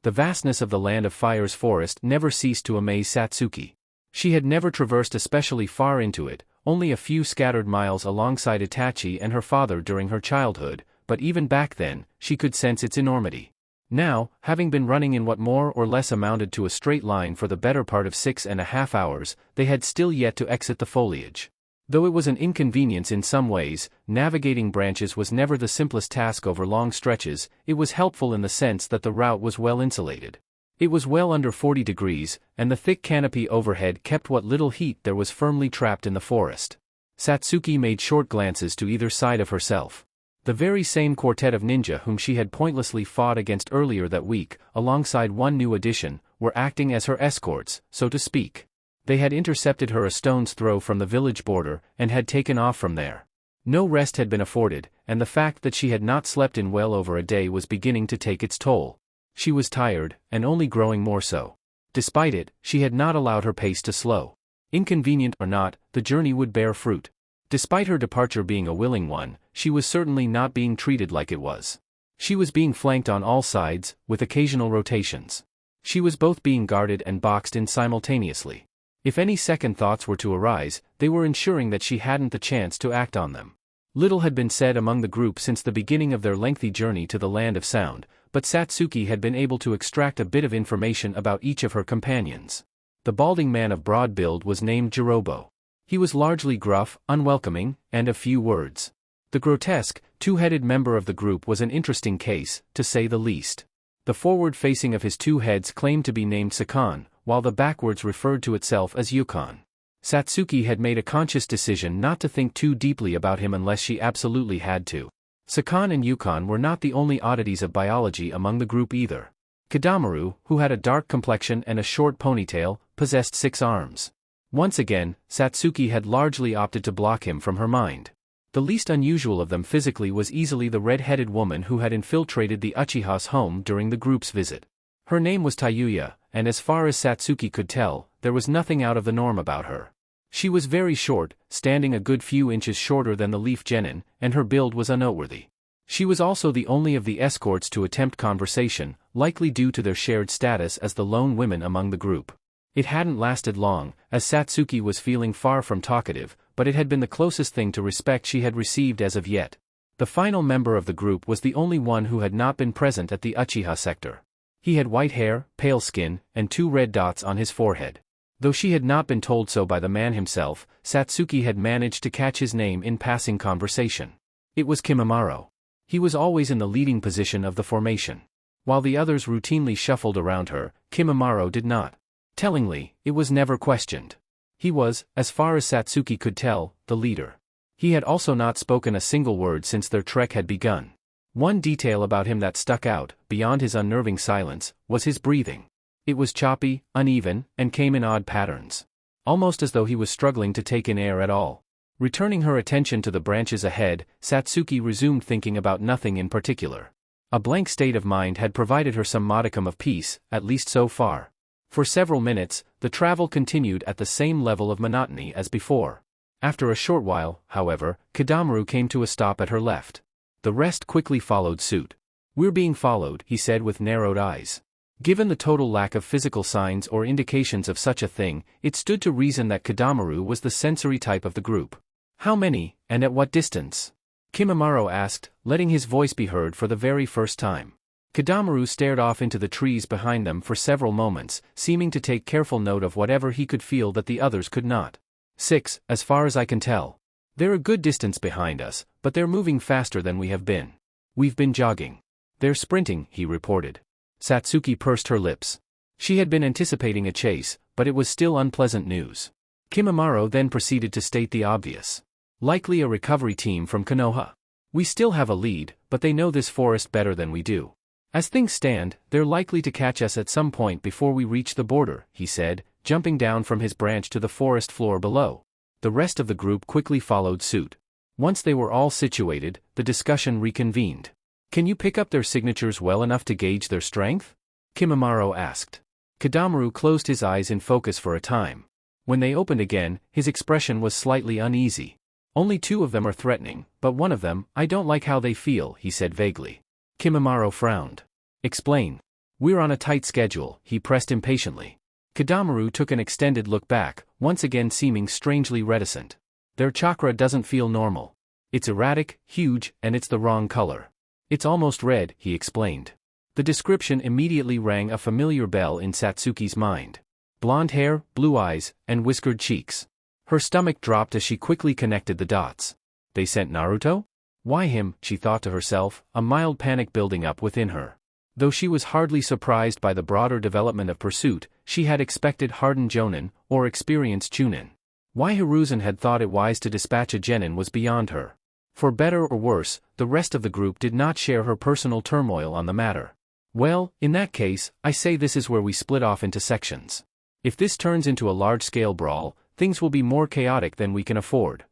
The vastness of the Land of Fire's forest never ceased to amaze Satsuki. She had never traversed especially far into it, only a few scattered miles alongside Itachi and her father during her childhood, but even back then, she could sense its enormity. Now, having been running in what more or less amounted to a straight line for the better part of 6.5 hours, they had still yet to exit the foliage. Though it was an inconvenience in some ways, navigating branches was never the simplest task over long stretches. It was helpful in the sense that the route was well insulated. It was well under 40 degrees, and the thick canopy overhead kept what little heat there was firmly trapped in the forest. Satsuki made short glances to either side of herself. The very same quartet of ninja whom she had pointlessly fought against earlier that week, alongside one new addition, were acting as her escorts, so to speak. They had intercepted her a stone's throw from the village border, and had taken off from there. No rest had been afforded, and the fact that she had not slept in well over a day was beginning to take its toll. She was tired, and only growing more so. Despite it, she had not allowed her pace to slow. Inconvenient or not, the journey would bear fruit. Despite her departure being a willing one, she was certainly not being treated like it was. She was being flanked on all sides, with occasional rotations. She was both being guarded and boxed in simultaneously. If any second thoughts were to arise, they were ensuring that she hadn't the chance to act on them. Little had been said among the group since the beginning of their lengthy journey to the Land of Sound, but Satsuki had been able to extract a bit of information about each of her companions. The balding man of broad build was named Jirobo. He was largely gruff, unwelcoming, and of few words. The grotesque, two-headed member of the group was an interesting case, to say the least. The forward-facing of his two heads claimed to be named Sakan, while the backwards referred to itself as Yukon. Satsuki had made a conscious decision not to think too deeply about him unless she absolutely had to. Sakan and Yukon were not the only oddities of biology among the group either. Kidamaru, who had a dark complexion and a short ponytail, possessed 6 arms. Once again, Satsuki had largely opted to block him from her mind. The least unusual of them physically was easily the red-headed woman who had infiltrated the Uchiha's home during the group's visit. Her name was Tayuya, and as far as Satsuki could tell, there was nothing out of the norm about her. She was very short, standing a good few inches shorter than the Leaf Genin, and her build was unnoteworthy. She was also the only of the escorts to attempt conversation, likely due to their shared status as the lone women among the group. It hadn't lasted long, as Satsuki was feeling far from talkative, but it had been the closest thing to respect she had received as of yet. The final member of the group was the only one who had not been present at the Uchiha sector. He had white hair, pale skin, and 2 red dots on his forehead. Though she had not been told so by the man himself, Satsuki had managed to catch his name in passing conversation. It was Kimimaro. He was always in the leading position of the formation. While the others routinely shuffled around her, Kimimaro did not. Tellingly, it was never questioned. He was, as far as Satsuki could tell, the leader. He had also not spoken a single word since their trek had begun. One detail about him that stuck out, beyond his unnerving silence, was his breathing. It was choppy, uneven, and came in odd patterns. Almost as though he was struggling to take in air at all. Returning her attention to the branches ahead, Satsuki resumed thinking about nothing in particular. A blank state of mind had provided her some modicum of peace, at least so far. For several minutes, the travel continued at the same level of monotony as before. After a short while, however, Kidamaru came to a stop at her left. The rest quickly followed suit. "We're being followed," he said with narrowed eyes. Given the total lack of physical signs or indications of such a thing, it stood to reason that Kidamaru was the sensory type of the group. "How many, and at what distance?" Kimimaro asked, letting his voice be heard for the very first time. Kidamaru stared off into the trees behind them for several moments, seeming to take careful note of whatever he could feel that the others could not. 6, as far as I can tell. They're a good distance behind us, but they're moving faster than we have been. We've been jogging. They're sprinting, he reported. Satsuki pursed her lips. She had been anticipating a chase, but it was still unpleasant news. Kimimaro then proceeded to state the obvious. Likely a recovery team from Konoha. We still have a lead, but they know this forest better than we do. As things stand, they're likely to catch us at some point before we reach the border, he said, jumping down from his branch to the forest floor below. The rest of the group quickly followed suit. Once they were all situated, the discussion reconvened. Can you pick up their signatures well enough to gauge their strength? Kimimaro asked. Kidamaru closed his eyes in focus for a time. When they opened again, his expression was slightly uneasy. Only 2 of them are threatening, but one of them, I don't like how they feel, he said vaguely. Kimimaro frowned. Explain. We're on a tight schedule, he pressed impatiently. Kidamaru took an extended look back, once again seeming strangely reticent. Their chakra doesn't feel normal. It's erratic, huge, and it's the wrong color. It's almost red, he explained. The description immediately rang a familiar bell in Satsuki's mind. Blonde hair, blue eyes, and whiskered cheeks. Her stomach dropped as she quickly connected the dots. They sent Naruto? Why him, she thought to herself, a mild panic building up within her. Though she was hardly surprised by the broader development of pursuit, she had expected hardened jonin, or experienced chunin. Why Hiruzen had thought it wise to dispatch a genin was beyond her. For better or worse, the rest of the group did not share her personal turmoil on the matter. Well, in that case, I say this is where we split off into sections. If this turns into a large-scale brawl, things will be more chaotic than we can afford.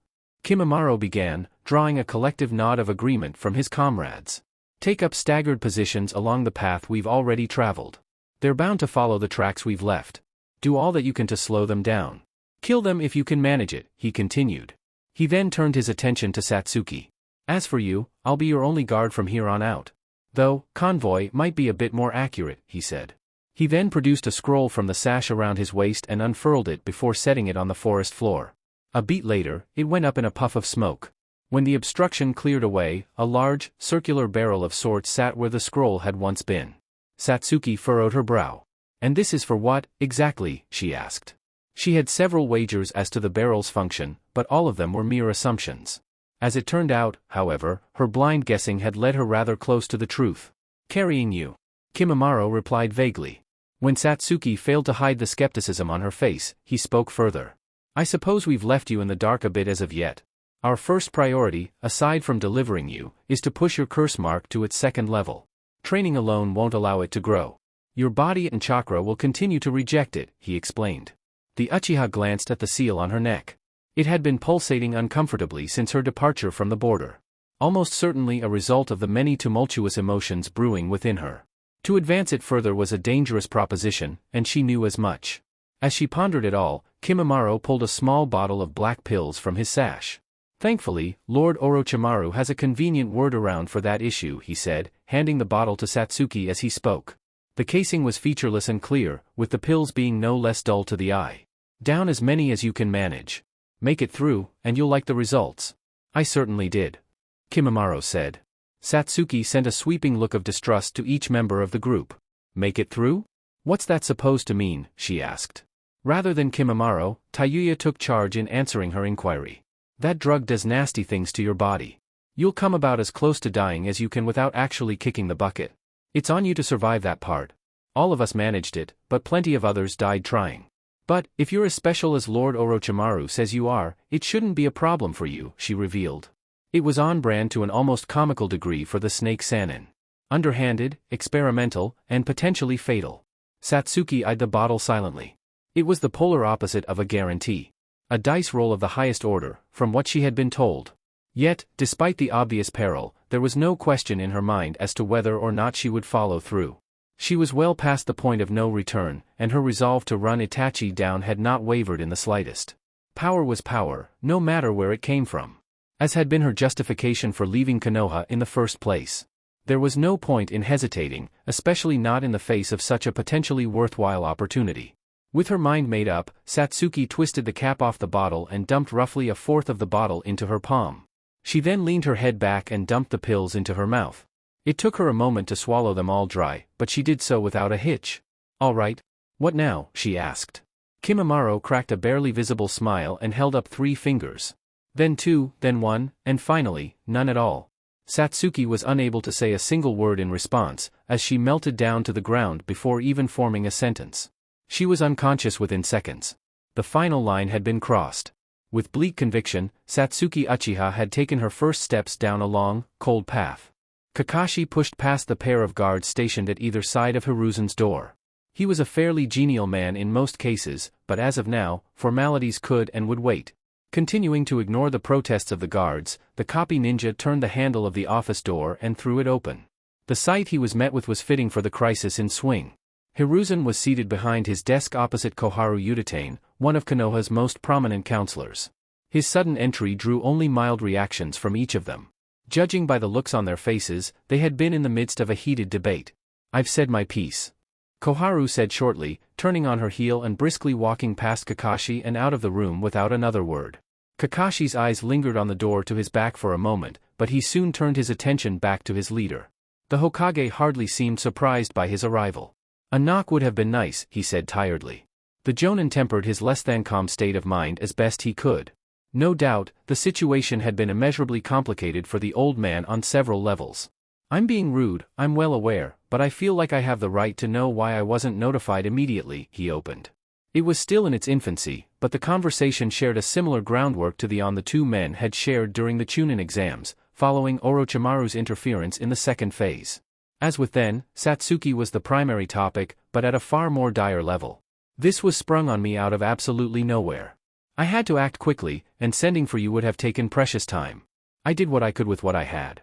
Kimimaro began, drawing a collective nod of agreement from his comrades. Take up staggered positions along the path we've already traveled. They're bound to follow the tracks we've left. Do all that you can to slow them down. Kill them if you can manage it, he continued. He then turned his attention to Satsuki. As for you, I'll be your only guard from here on out. Though, convoy might be a bit more accurate, he said. He then produced a scroll from the sash around his waist and unfurled it before setting it on the forest floor. A beat later, it went up in a puff of smoke. When the obstruction cleared away, a large, circular barrel of sorts sat where the scroll had once been. Satsuki furrowed her brow. And this is for what, exactly, she asked. She had several wagers as to the barrel's function, but all of them were mere assumptions. As it turned out, however, her blind guessing had led her rather close to the truth. Carrying you. Kimimaro replied vaguely. When Satsuki failed to hide the skepticism on her face, he spoke further. I suppose we've left you in the dark a bit as of yet. Our first priority, aside from delivering you, is to push your curse mark to its second level. Training alone won't allow it to grow. Your body and chakra will continue to reject it, he explained. The Uchiha glanced at the seal on her neck. It had been pulsating uncomfortably since her departure from the border. Almost certainly a result of the many tumultuous emotions brewing within her. To advance it further was a dangerous proposition, and she knew as much. As she pondered it all, Kimimaro pulled a small bottle of black pills from his sash. Thankfully, Lord Orochimaru has a convenient word around for that issue, he said, handing the bottle to Satsuki as he spoke. The casing was featureless and clear, with the pills being no less dull to the eye. Down as many as you can manage. Make it through, and you'll like the results. I certainly did. Kimimaro said. Satsuki sent a sweeping look of distrust to each member of the group. Make it through? What's that supposed to mean, she asked. Rather than Kimimaro, Tayuya took charge in answering her inquiry. That drug does nasty things to your body. You'll come about as close to dying as you can without actually kicking the bucket. It's on you to survive that part. All of us managed it, but plenty of others died trying. But, if you're as special as Lord Orochimaru says you are, it shouldn't be a problem for you, she revealed. It was on brand to an almost comical degree for the Snake Sannin. Underhanded, experimental, and potentially fatal. Satsuki eyed the bottle silently. It was the polar opposite of a guarantee. A dice roll of the highest order, from what she had been told. Yet, despite the obvious peril, there was no question in her mind as to whether or not she would follow through. She was well past the point of no return, and her resolve to run Itachi down had not wavered in the slightest. Power was power, no matter where it came from. As had been her justification for leaving Konoha in the first place. There was no point in hesitating, especially not in the face of such a potentially worthwhile opportunity. With her mind made up, Satsuki twisted the cap off the bottle and dumped roughly a fourth of the bottle into her palm. She then leaned her head back and dumped the pills into her mouth. It took her a moment to swallow them all dry, but she did so without a hitch. "All right. What now?" she asked. Kimimaro cracked a barely visible smile and held up 3 fingers. Then 2, then 1, and finally, none at all. Satsuki was unable to say a single word in response, as she melted down to the ground before even forming a sentence. She was unconscious within seconds. The final line had been crossed. With bleak conviction, Satsuki Uchiha had taken her first steps down a long, cold path. Kakashi pushed past the pair of guards stationed at either side of Hiruzen's door. He was a fairly genial man in most cases, but as of now, formalities could and would wait. Continuing to ignore the protests of the guards, the copy ninja turned the handle of the office door and threw it open. The sight he was met with was fitting for the crisis in swing. Hiruzen was seated behind his desk opposite Koharu Utatane, one of Konoha's most prominent counselors. His sudden entry drew only mild reactions from each of them. Judging by the looks on their faces, they had been in the midst of a heated debate. "I've said my piece," Koharu said shortly, turning on her heel and briskly walking past Kakashi and out of the room without another word. Kakashi's eyes lingered on the door to his back for a moment, but he soon turned his attention back to his leader. The Hokage hardly seemed surprised by his arrival. "A knock would have been nice," he said tiredly. The Jonin tempered his less-than-calm state of mind as best he could. No doubt, the situation had been immeasurably complicated for the old man on several levels. "I'm being rude, I'm well aware, but I feel like I have the right to know why I wasn't notified immediately," he opened. It was still in its infancy, but the conversation shared a similar groundwork to the one the two men had shared during the Chunin exams, following Orochimaru's interference in the second phase. As with then, Satsuki was the primary topic, but at a far more dire level. "This was sprung on me out of absolutely nowhere. I had to act quickly, and sending for you would have taken precious time. I did what I could with what I had,"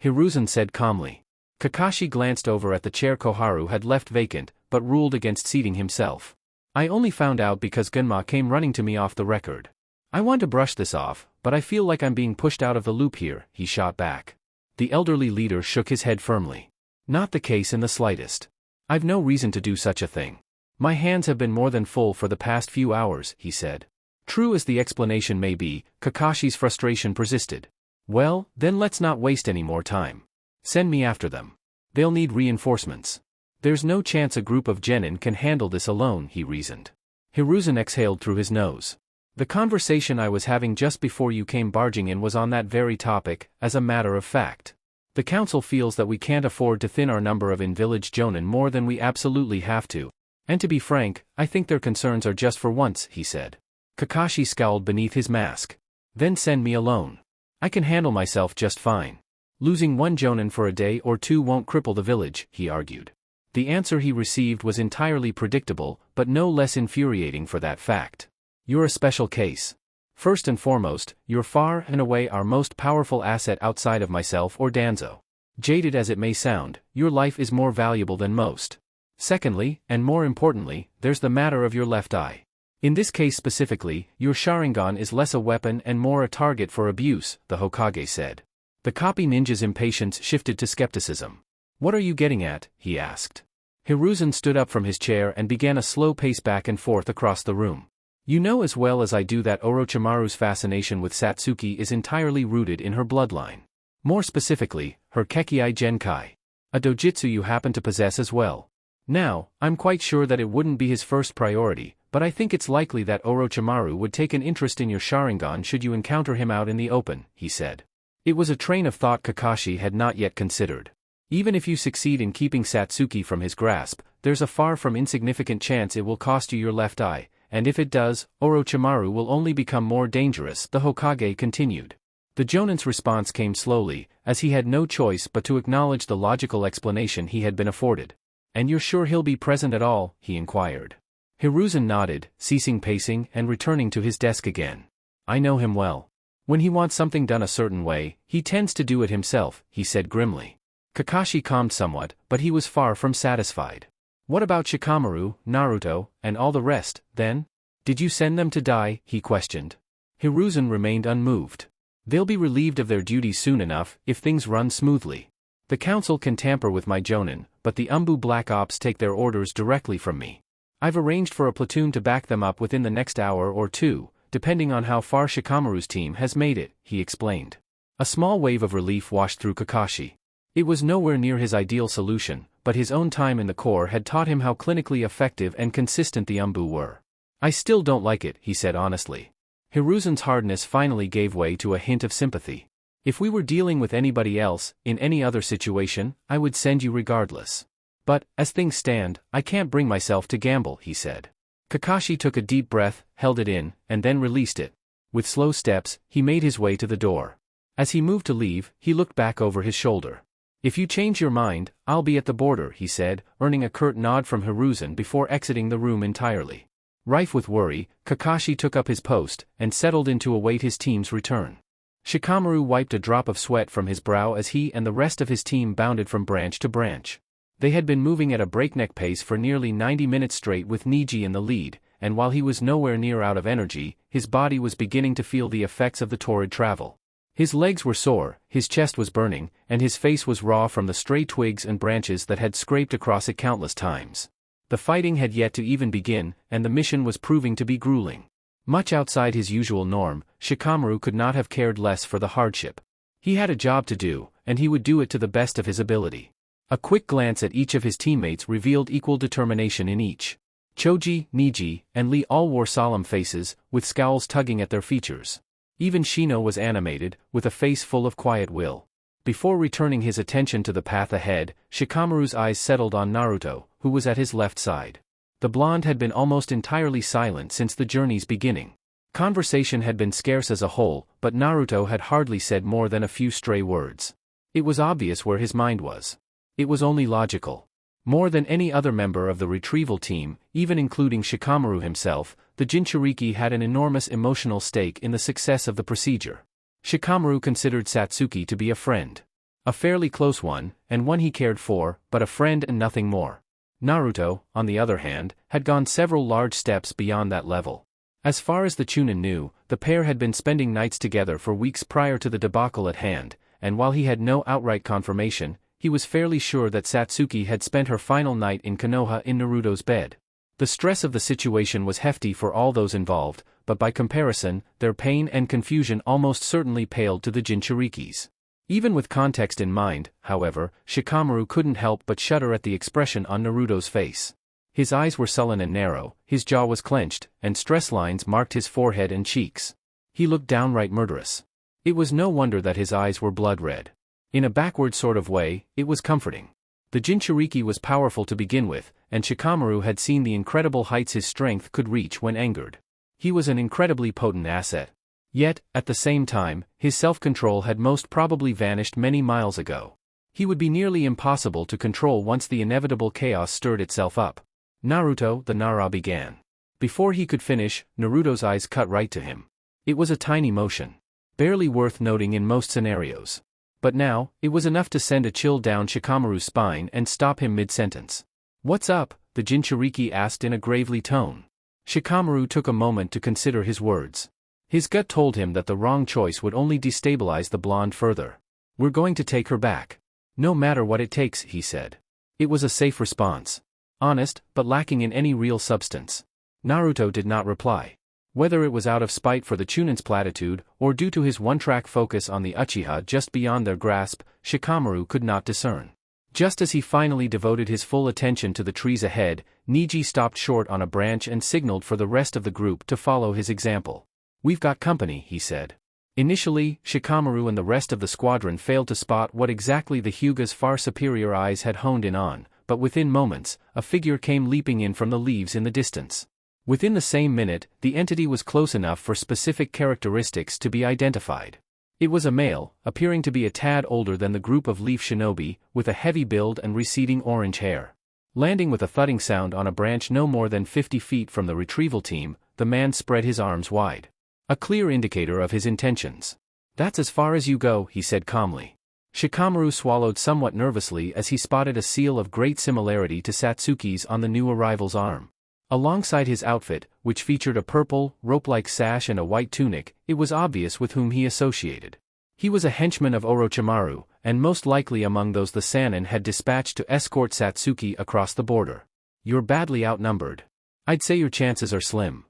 Hiruzen said calmly. Kakashi glanced over at the chair Koharu had left vacant, but ruled against seating himself. "I only found out because Gunma came running to me off the record. I want to brush this off, but I feel like I'm being pushed out of the loop here," he shot back. The elderly leader shook his head firmly. "Not the case in the slightest. I've no reason to do such a thing. My hands have been more than full for the past few hours," he said. True as the explanation may be, Kakashi's frustration persisted. "Well, then let's not waste any more time. Send me after them. They'll need reinforcements. There's no chance a group of genin can handle this alone," he reasoned. Hiruzen exhaled through his nose. "The conversation I was having just before you came barging in was on that very topic, as a matter of fact. The council feels that we can't afford to thin our number of in-village jonin more than we absolutely have to. And to be frank, I think their concerns are just for once," he said. Kakashi scowled beneath his mask. "Then send me alone. I can handle myself just fine. Losing one jonin for a day or two won't cripple the village," he argued. The answer he received was entirely predictable, but no less infuriating for that fact. "You're a special case. First and foremost, you're far and away our most powerful asset outside of myself or Danzo. Jaded as it may sound, your life is more valuable than most. Secondly, and more importantly, there's the matter of your left eye. In this case specifically, your Sharingan is less a weapon and more a target for abuse," the Hokage said. The copy ninja's impatience shifted to skepticism. "What are you getting at?" he asked. Hiruzen stood up from his chair and began a slow pace back and forth across the room. "You know as well as I do that Orochimaru's fascination with Satsuki is entirely rooted in her bloodline. More specifically, her Kekkei Genkai. A dojutsu you happen to possess as well. Now, I'm quite sure that it wouldn't be his first priority, but I think it's likely that Orochimaru would take an interest in your Sharingan should you encounter him out in the open," he said. It was a train of thought Kakashi had not yet considered. Even if you succeed in keeping Satsuki from his grasp, there's a far from insignificant chance it will cost you your left eye, and if it does, Orochimaru will only become more dangerous, the Hokage continued. The Jonin's response came slowly, as he had no choice but to acknowledge the logical explanation he had been afforded. "And you're sure he'll be present at all?" he inquired. Hiruzen nodded, ceasing pacing and returning to his desk again. "I know him well. When he wants something done a certain way, he tends to do it himself," he said grimly. Kakashi calmed somewhat, but he was far from satisfied. "What about Shikamaru, Naruto, and all the rest, then? Did you send them to die?" he questioned. Hiruzen remained unmoved. "They'll be relieved of their duties soon enough, if things run smoothly. The council can tamper with my Jonin, but the Umbu Black Ops take their orders directly from me. I've arranged for a platoon to back them up within the next hour or two, depending on how far Shikamaru's team has made it," he explained. A small wave of relief washed through Kakashi. It was nowhere near his ideal solution, but his own time in the Corps had taught him how clinically effective and consistent the Umbu were. "I still don't like it," he said honestly. Hiruzen's hardness finally gave way to a hint of sympathy. "If we were dealing with anybody else, in any other situation, I would send you regardless. But, as things stand, I can't bring myself to gamble," he said. Kakashi took a deep breath, held it in, and then released it. With slow steps, he made his way to the door. As he moved to leave, he looked back over his shoulder. "If you change your mind, I'll be at the border," he said, earning a curt nod from Hiruzen before exiting the room entirely. Rife with worry, Kakashi took up his post and settled in to await his team's return. Shikamaru wiped a drop of sweat from his brow as he and the rest of his team bounded from branch to branch. They had been moving at a breakneck pace for nearly 90 minutes straight with Neji in the lead, and while he was nowhere near out of energy, his body was beginning to feel the effects of the torrid travel. His legs were sore, his chest was burning, and his face was raw from the stray twigs and branches that had scraped across it countless times. The fighting had yet to even begin, and the mission was proving to be grueling. Much outside his usual norm, Shikamaru could not have cared less for the hardship. He had a job to do, and he would do it to the best of his ability. A quick glance at each of his teammates revealed equal determination in each. Choji, Neji, and Lee all wore solemn faces, with scowls tugging at their features. Even Shino was animated, with a face full of quiet will. Before returning his attention to the path ahead, Shikamaru's eyes settled on Naruto, who was at his left side. The blonde had been almost entirely silent since the journey's beginning. Conversation had been scarce as a whole, but Naruto had hardly said more than a few stray words. It was obvious where his mind was. It was only logical. More than any other member of the retrieval team, even including Shikamaru himself, the Jinchuriki had an enormous emotional stake in the success of the procedure. Shikamaru considered Satsuki to be a friend. A fairly close one, and one he cared for, but a friend and nothing more. Naruto, on the other hand, had gone several large steps beyond that level. As far as the Chunin knew, the pair had been spending nights together for weeks prior to the debacle at hand, and while he had no outright confirmation, he was fairly sure that Satsuki had spent her final night in Konoha in Naruto's bed. The stress of the situation was hefty for all those involved, but by comparison, their pain and confusion almost certainly paled to the Jinchuriki's. Even with context in mind, however, Shikamaru couldn't help but shudder at the expression on Naruto's face. His eyes were sullen and narrow, his jaw was clenched, and stress lines marked his forehead and cheeks. He looked downright murderous. It was no wonder that his eyes were blood red. In a backward sort of way, it was comforting. The Jinchuriki was powerful to begin with, and Shikamaru had seen the incredible heights his strength could reach when angered. He was an incredibly potent asset. Yet, at the same time, his self-control had most probably vanished many miles ago. He would be nearly impossible to control once the inevitable chaos stirred itself up. "Naruto," the Nara began. Before he could finish, Naruto's eyes cut right to him. It was a tiny motion. Barely worth noting in most scenarios. But now, it was enough to send a chill down Shikamaru's spine and stop him mid-sentence. "What's up?" the Jinchuriki asked in a gravely tone. Shikamaru took a moment to consider his words. His gut told him that the wrong choice would only destabilize the blonde further. "We're going to take her back. No matter what it takes," he said. It was a safe response. Honest, but lacking in any real substance. Naruto did not reply. Whether it was out of spite for the Chunin's platitude, or due to his one-track focus on the Uchiha just beyond their grasp, Shikamaru could not discern. Just as he finally devoted his full attention to the trees ahead, Neji stopped short on a branch and signaled for the rest of the group to follow his example. "We've got company," he said. Initially, Shikamaru and the rest of the squadron failed to spot what exactly the Hyuga's far superior eyes had honed in on, but within moments, a figure came leaping in from the leaves in the distance. Within the same minute, the entity was close enough for specific characteristics to be identified. It was a male, appearing to be a tad older than the group of leaf shinobi, with a heavy build and receding orange hair. Landing with a thudding sound on a branch no more than 50 feet from the retrieval team, the man spread his arms wide. A clear indicator of his intentions. "That's as far as you go," he said calmly. Shikamaru swallowed somewhat nervously as he spotted a seal of great similarity to Satsuki's on the new arrival's arm. Alongside his outfit, which featured a purple, rope-like sash and a white tunic, it was obvious with whom he associated. He was a henchman of Orochimaru, and most likely among those the Sannin had dispatched to escort Satsuki across the border. "You're badly outnumbered. I'd say your chances are slim,"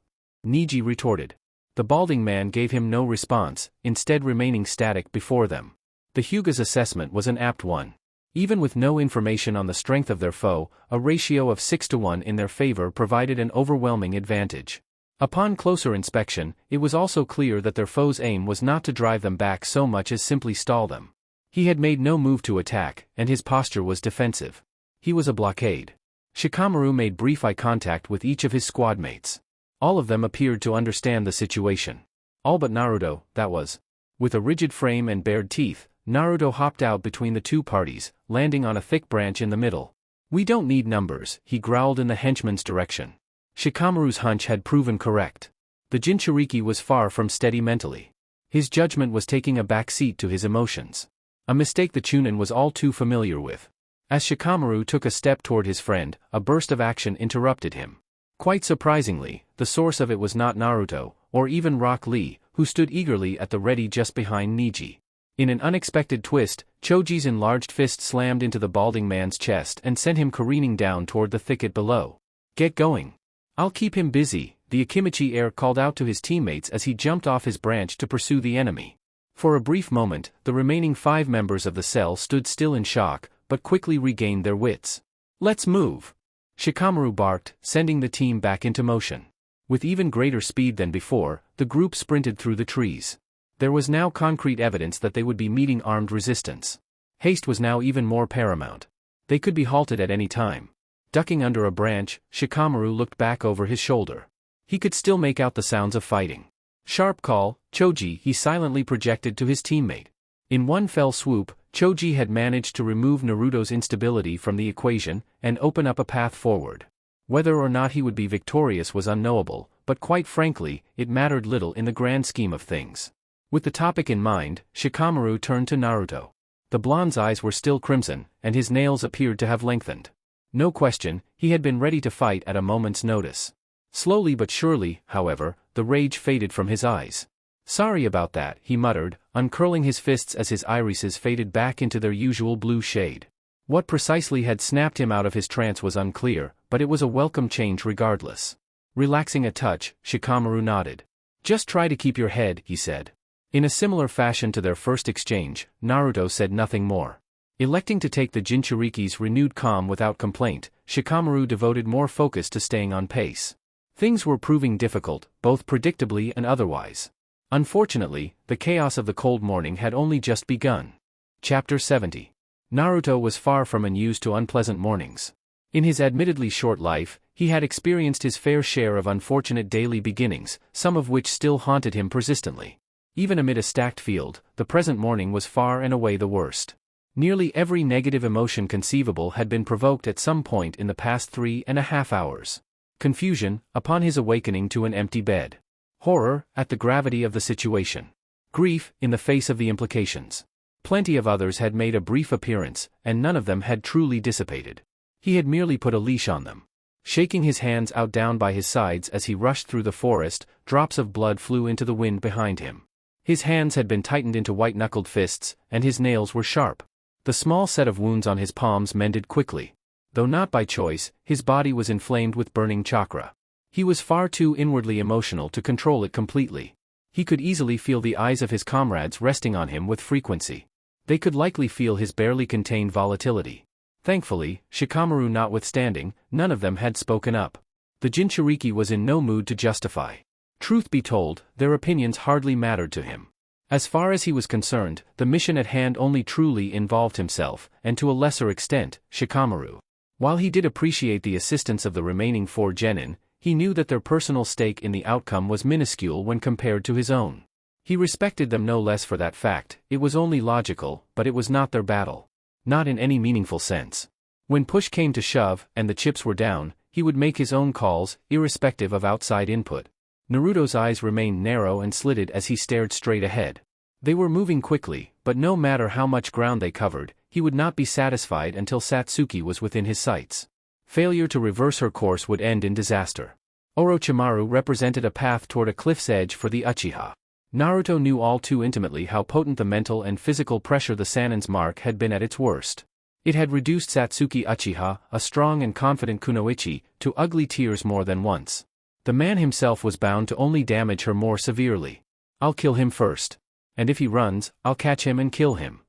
Niji retorted. The balding man gave him no response, instead remaining static before them. The Hyuga's assessment was an apt one. Even with no information on the strength of their foe, a ratio of 6-1 in their favor provided an overwhelming advantage. Upon closer inspection, it was also clear that their foe's aim was not to drive them back so much as simply stall them. He had made no move to attack, and his posture was defensive. He was a blockade. Shikamaru made brief eye contact with each of his squad mates. All of them appeared to understand the situation. All but Naruto, that was. With a rigid frame and bared teeth, Naruto hopped out between the two parties, landing on a thick branch in the middle. "We don't need numbers," he growled in the henchman's direction. Shikamaru's hunch had proven correct. The Jinchuriki was far from steady mentally. His judgment was taking a back seat to his emotions. A mistake the Chunin was all too familiar with. As Shikamaru took a step toward his friend, a burst of action interrupted him. Quite surprisingly, the source of it was not Naruto, or even Rock Lee, who stood eagerly at the ready just behind Niji. In an unexpected twist, Choji's enlarged fist slammed into the balding man's chest and sent him careening down toward the thicket below. "Get going. I'll keep him busy," the Akimichi heir called out to his teammates as he jumped off his branch to pursue the enemy. For a brief moment, the remaining 5 members of the cell stood still in shock, but quickly regained their wits. "Let's move," Shikamaru barked, sending the team back into motion. With even greater speed than before, the group sprinted through the trees. There was now concrete evidence that they would be meeting armed resistance. Haste was now even more paramount. They could be halted at any time. Ducking under a branch, Shikamaru looked back over his shoulder. He could still make out the sounds of fighting. "Sharp call, Choji," he silently projected to his teammate. In one fell swoop, Choji had managed to remove Naruto's instability from the equation and open up a path forward. Whether or not he would be victorious was unknowable, but quite frankly, it mattered little in the grand scheme of things. With the topic in mind, Shikamaru turned to Naruto. The blonde's eyes were still crimson, and his nails appeared to have lengthened. No question, he had been ready to fight at a moment's notice. Slowly but surely, however, the rage faded from his eyes. "Sorry about that," he muttered, uncurling his fists as his irises faded back into their usual blue shade. What precisely had snapped him out of his trance was unclear, but it was a welcome change regardless. Relaxing a touch, Shikamaru nodded. "Just try to keep your head," he said. In a similar fashion to their first exchange, Naruto said nothing more. Electing to take the Jinchuriki's renewed calm without complaint, Shikamaru devoted more focus to staying on pace. Things were proving difficult, both predictably and otherwise. Unfortunately, the chaos of the cold morning had only just begun. Chapter 70. Naruto was far from unused to unpleasant mornings. In his admittedly short life, he had experienced his fair share of unfortunate daily beginnings, some of which still haunted him persistently. Even amid a stacked field, the present morning was far and away the worst. Nearly every negative emotion conceivable had been provoked at some point in the past 3.5 hours. Confusion, upon his awakening to an empty bed. Horror, at the gravity of the situation. Grief, in the face of the implications. Plenty of others had made a brief appearance, and none of them had truly dissipated. He had merely put a leash on them. Shaking his hands out down by his sides as he rushed through the forest, drops of blood flew into the wind behind him. His hands had been tightened into white-knuckled fists, and his nails were sharp. The small set of wounds on his palms mended quickly. Though not by choice, his body was inflamed with burning chakra. He was far too inwardly emotional to control it completely. He could easily feel the eyes of his comrades resting on him with frequency. They could likely feel his barely contained volatility. Thankfully, Shikamaru notwithstanding, none of them had spoken up. The Jinchuriki was in no mood to justify. Truth be told, their opinions hardly mattered to him. As far as he was concerned, the mission at hand only truly involved himself, and to a lesser extent, Shikamaru. While he did appreciate the assistance of the remaining 4 genin, He knew that their personal stake in the outcome was minuscule when compared to his own. He respected them no less for that fact. It was only logical, but it was not their battle. Not in any meaningful sense. When push came to shove, and the chips were down, he would make his own calls, irrespective of outside input. Naruto's eyes remained narrow and slitted as he stared straight ahead. They were moving quickly, but no matter how much ground they covered, he would not be satisfied until Satsuki was within his sights. Failure to reverse her course would end in disaster. Orochimaru represented a path toward a cliff's edge for the Uchiha. Naruto knew all too intimately how potent the mental and physical pressure the Sanin's mark had been at its worst. It had reduced Satsuki Uchiha, a strong and confident kunoichi, to ugly tears more than once. The man himself was bound to only damage her more severely. I'll kill him first. And if he runs, I'll catch him and kill him.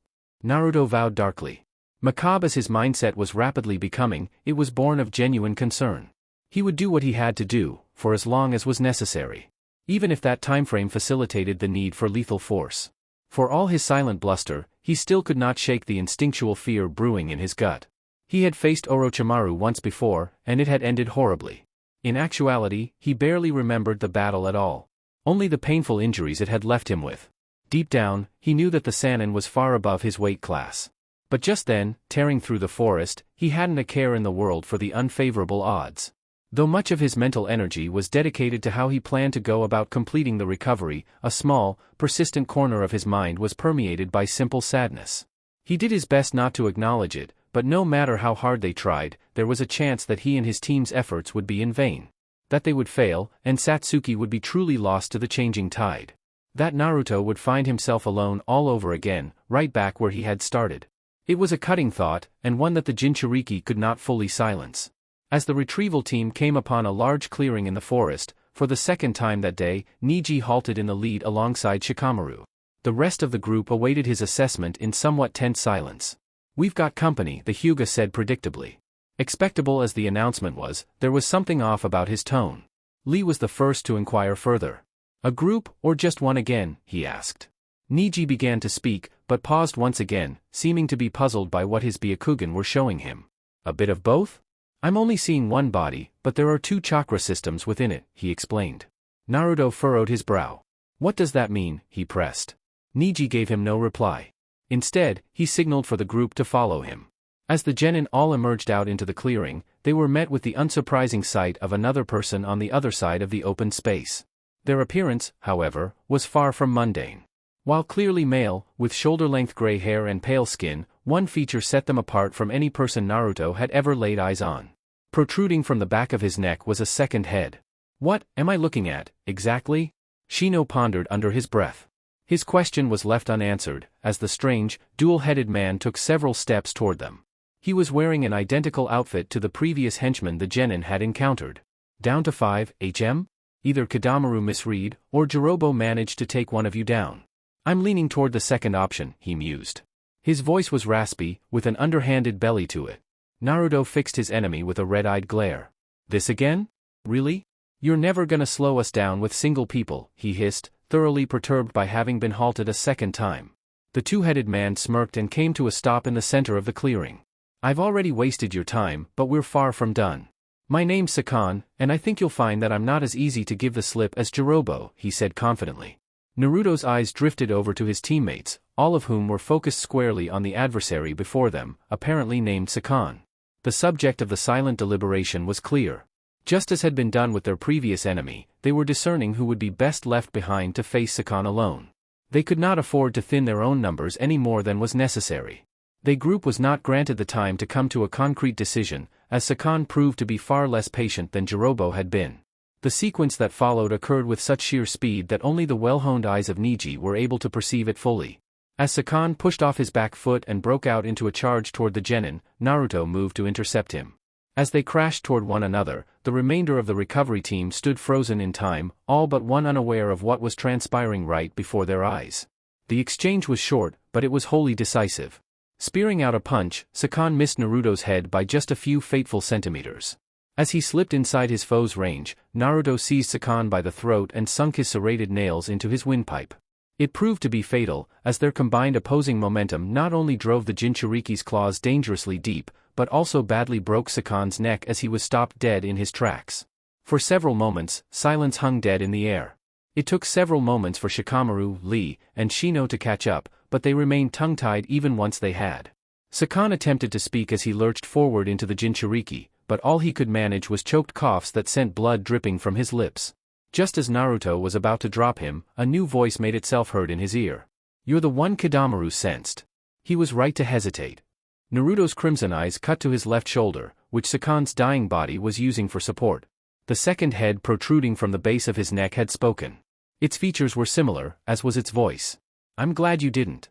Naruto vowed darkly. Macabre as his mindset was rapidly becoming, it was born of genuine concern. He would do what he had to do, for as long as was necessary. Even if that timeframe facilitated the need for lethal force. For all his silent bluster, he still could not shake the instinctual fear brewing in his gut. He had faced Orochimaru once before, and it had ended horribly. In actuality, he barely remembered the battle at all. Only the painful injuries it had left him with. Deep down, he knew that the Sannin was far above his weight class. But just then, tearing through the forest, he hadn't a care in the world for the unfavorable odds. Though much of his mental energy was dedicated to how he planned to go about completing the recovery, a small, persistent corner of his mind was permeated by simple sadness. He did his best not to acknowledge it, but no matter how hard they tried, there was a chance that he and his team's efforts would be in vain. That they would fail, and Satsuki would be truly lost to the changing tide. That Naruto would find himself alone all over again, right back where he had started. It was a cutting thought, and one that the Jinchuriki could not fully silence. As the retrieval team came upon a large clearing in the forest, for the second time that day, Neji halted in the lead alongside Shikamaru. The rest of the group awaited his assessment in somewhat tense silence. "We've got company," the Hyuga said predictably. Expectable as the announcement was, there was something off about his tone. Lee was the first to inquire further. "A group, or just one again?" he asked. Neji began to speak, but paused once again, seeming to be puzzled by what his Byakugan were showing him. "A bit of both? I'm only seeing one body, but there are 2 chakra systems within it," he explained. Naruto furrowed his brow. "What does that mean?" he pressed. Neji gave him no reply. Instead, he signaled for the group to follow him. As the genin all emerged out into the clearing, they were met with the unsurprising sight of another person on the other side of the open space. Their appearance, however, was far from mundane. While clearly male, with shoulder-length gray hair and pale skin, one feature set them apart from any person Naruto had ever laid eyes on. Protruding from the back of his neck was a second head. "What am I looking at, exactly?" Shino pondered under his breath. His question was left unanswered, as the strange, dual-headed man took several steps toward them. He was wearing an identical outfit to the previous henchman the genin had encountered. "Down to 5, HM? Either Kadamaru misread, or Jirobo managed to take one of you down. I'm leaning toward the second option," he mused. His voice was raspy, with an underhanded belly to it. Naruto fixed his enemy with a red-eyed glare. "This again? Really? You're never gonna slow us down with single people," he hissed, thoroughly perturbed by having been halted a second time. The 2-headed man smirked and came to a stop in the center of the clearing. "I've already wasted your time, but we're far from done. My name's Sakan, and I think you'll find that I'm not as easy to give the slip as Jirobo," he said confidently. Naruto's eyes drifted over to his teammates, all of whom were focused squarely on the adversary before them, apparently named Sakan. The subject of the silent deliberation was clear. Just as had been done with their previous enemy, they were discerning who would be best left behind to face Sakan alone. They could not afford to thin their own numbers any more than was necessary. The group was not granted the time to come to a concrete decision, as Sakan proved to be far less patient than Jirobo had been. The sequence that followed occurred with such sheer speed that only the well-honed eyes of Neji were able to perceive it fully. As Sakan pushed off his back foot and broke out into a charge toward the genin, Naruto moved to intercept him. As they crashed toward one another, the remainder of the recovery team stood frozen in time, all but one unaware of what was transpiring right before their eyes. The exchange was short, but it was wholly decisive. Spearing out a punch, Sakan missed Naruto's head by just a few fateful centimeters. As he slipped inside his foe's range, Naruto seized Sakan by the throat and sunk his serrated nails into his windpipe. It proved to be fatal, as their combined opposing momentum not only drove the Jinchuriki's claws dangerously deep, but also badly broke Sakan's neck as he was stopped dead in his tracks. For several moments, silence hung dead in the air. It took several moments for Shikamaru, Lee, and Shino to catch up, but they remained tongue-tied even once they had. Sakan attempted to speak as he lurched forward into the Jinchuriki, but all he could manage was choked coughs that sent blood dripping from his lips. Just as Naruto was about to drop him, a new voice made itself heard in his ear. "You're the one," Kidomaru sensed. He was right to hesitate. Naruto's crimson eyes cut to his left shoulder, which Sakan's dying body was using for support. The second head protruding from the base of his neck had spoken. Its features were similar, as was its voice. "I'm glad you didn't,"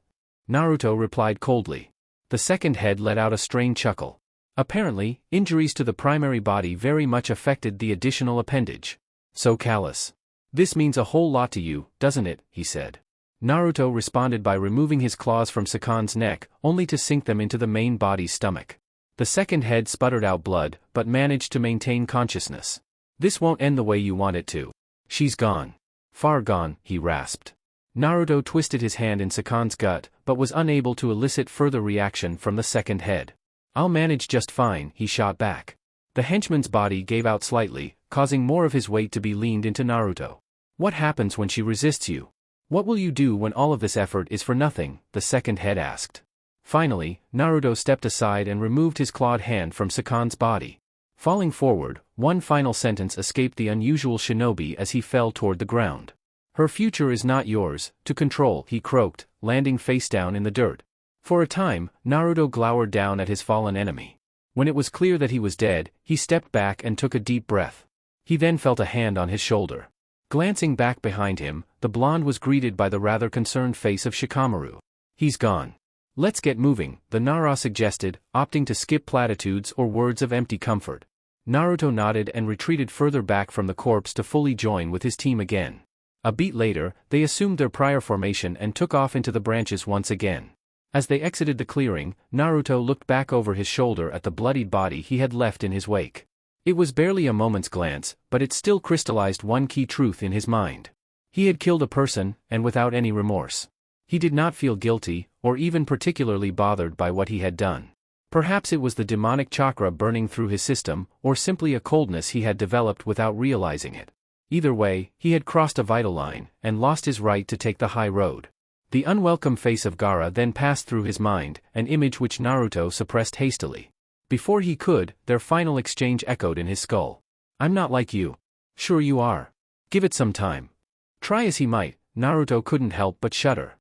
Naruto replied coldly. The second head let out a strained chuckle. Apparently, injuries to the primary body very much affected the additional appendage. "So callous. This means a whole lot to you, doesn't it?" he said. Naruto responded by removing his claws from Sakan's neck, only to sink them into the main body's stomach. The second head sputtered out blood, but managed to maintain consciousness. "This won't end the way you want it to. She's gone. Far gone," he rasped. Naruto twisted his hand in Sakan's gut, but was unable to elicit further reaction from the second head. "I'll manage just fine," he shot back. The henchman's body gave out slightly, causing more of his weight to be leaned into Naruto. "What happens when she resists you? What will you do when all of this effort is for nothing?" the second head asked. Finally, Naruto stepped aside and removed his clawed hand from Sakan's body. Falling forward, one final sentence escaped the unusual shinobi as he fell toward the ground. "Her future is not yours to control," he croaked, landing face down in the dirt. For a time, Naruto glowered down at his fallen enemy. When it was clear that he was dead, he stepped back and took a deep breath. He then felt a hand on his shoulder. Glancing back behind him, the blonde was greeted by the rather concerned face of Shikamaru. "He's gone. Let's get moving," the Nara suggested, opting to skip platitudes or words of empty comfort. Naruto nodded and retreated further back from the corpse to fully join with his team again. A beat later, they assumed their prior formation and took off into the branches once again. As they exited the clearing, Naruto looked back over his shoulder at the bloodied body he had left in his wake. It was barely a moment's glance, but it still crystallized one key truth in his mind. He had killed a person, and without any remorse. He did not feel guilty, or even particularly bothered by what he had done. Perhaps it was the demonic chakra burning through his system, or simply a coldness he had developed without realizing it. Either way, he had crossed a vital line, and lost his right to take the high road. The unwelcome face of Gaara then passed through his mind, an image which Naruto suppressed hastily. Before he could, their final exchange echoed in his skull. "I'm not like you." "Sure you are. Give it some time." Try as he might, Naruto couldn't help but shudder.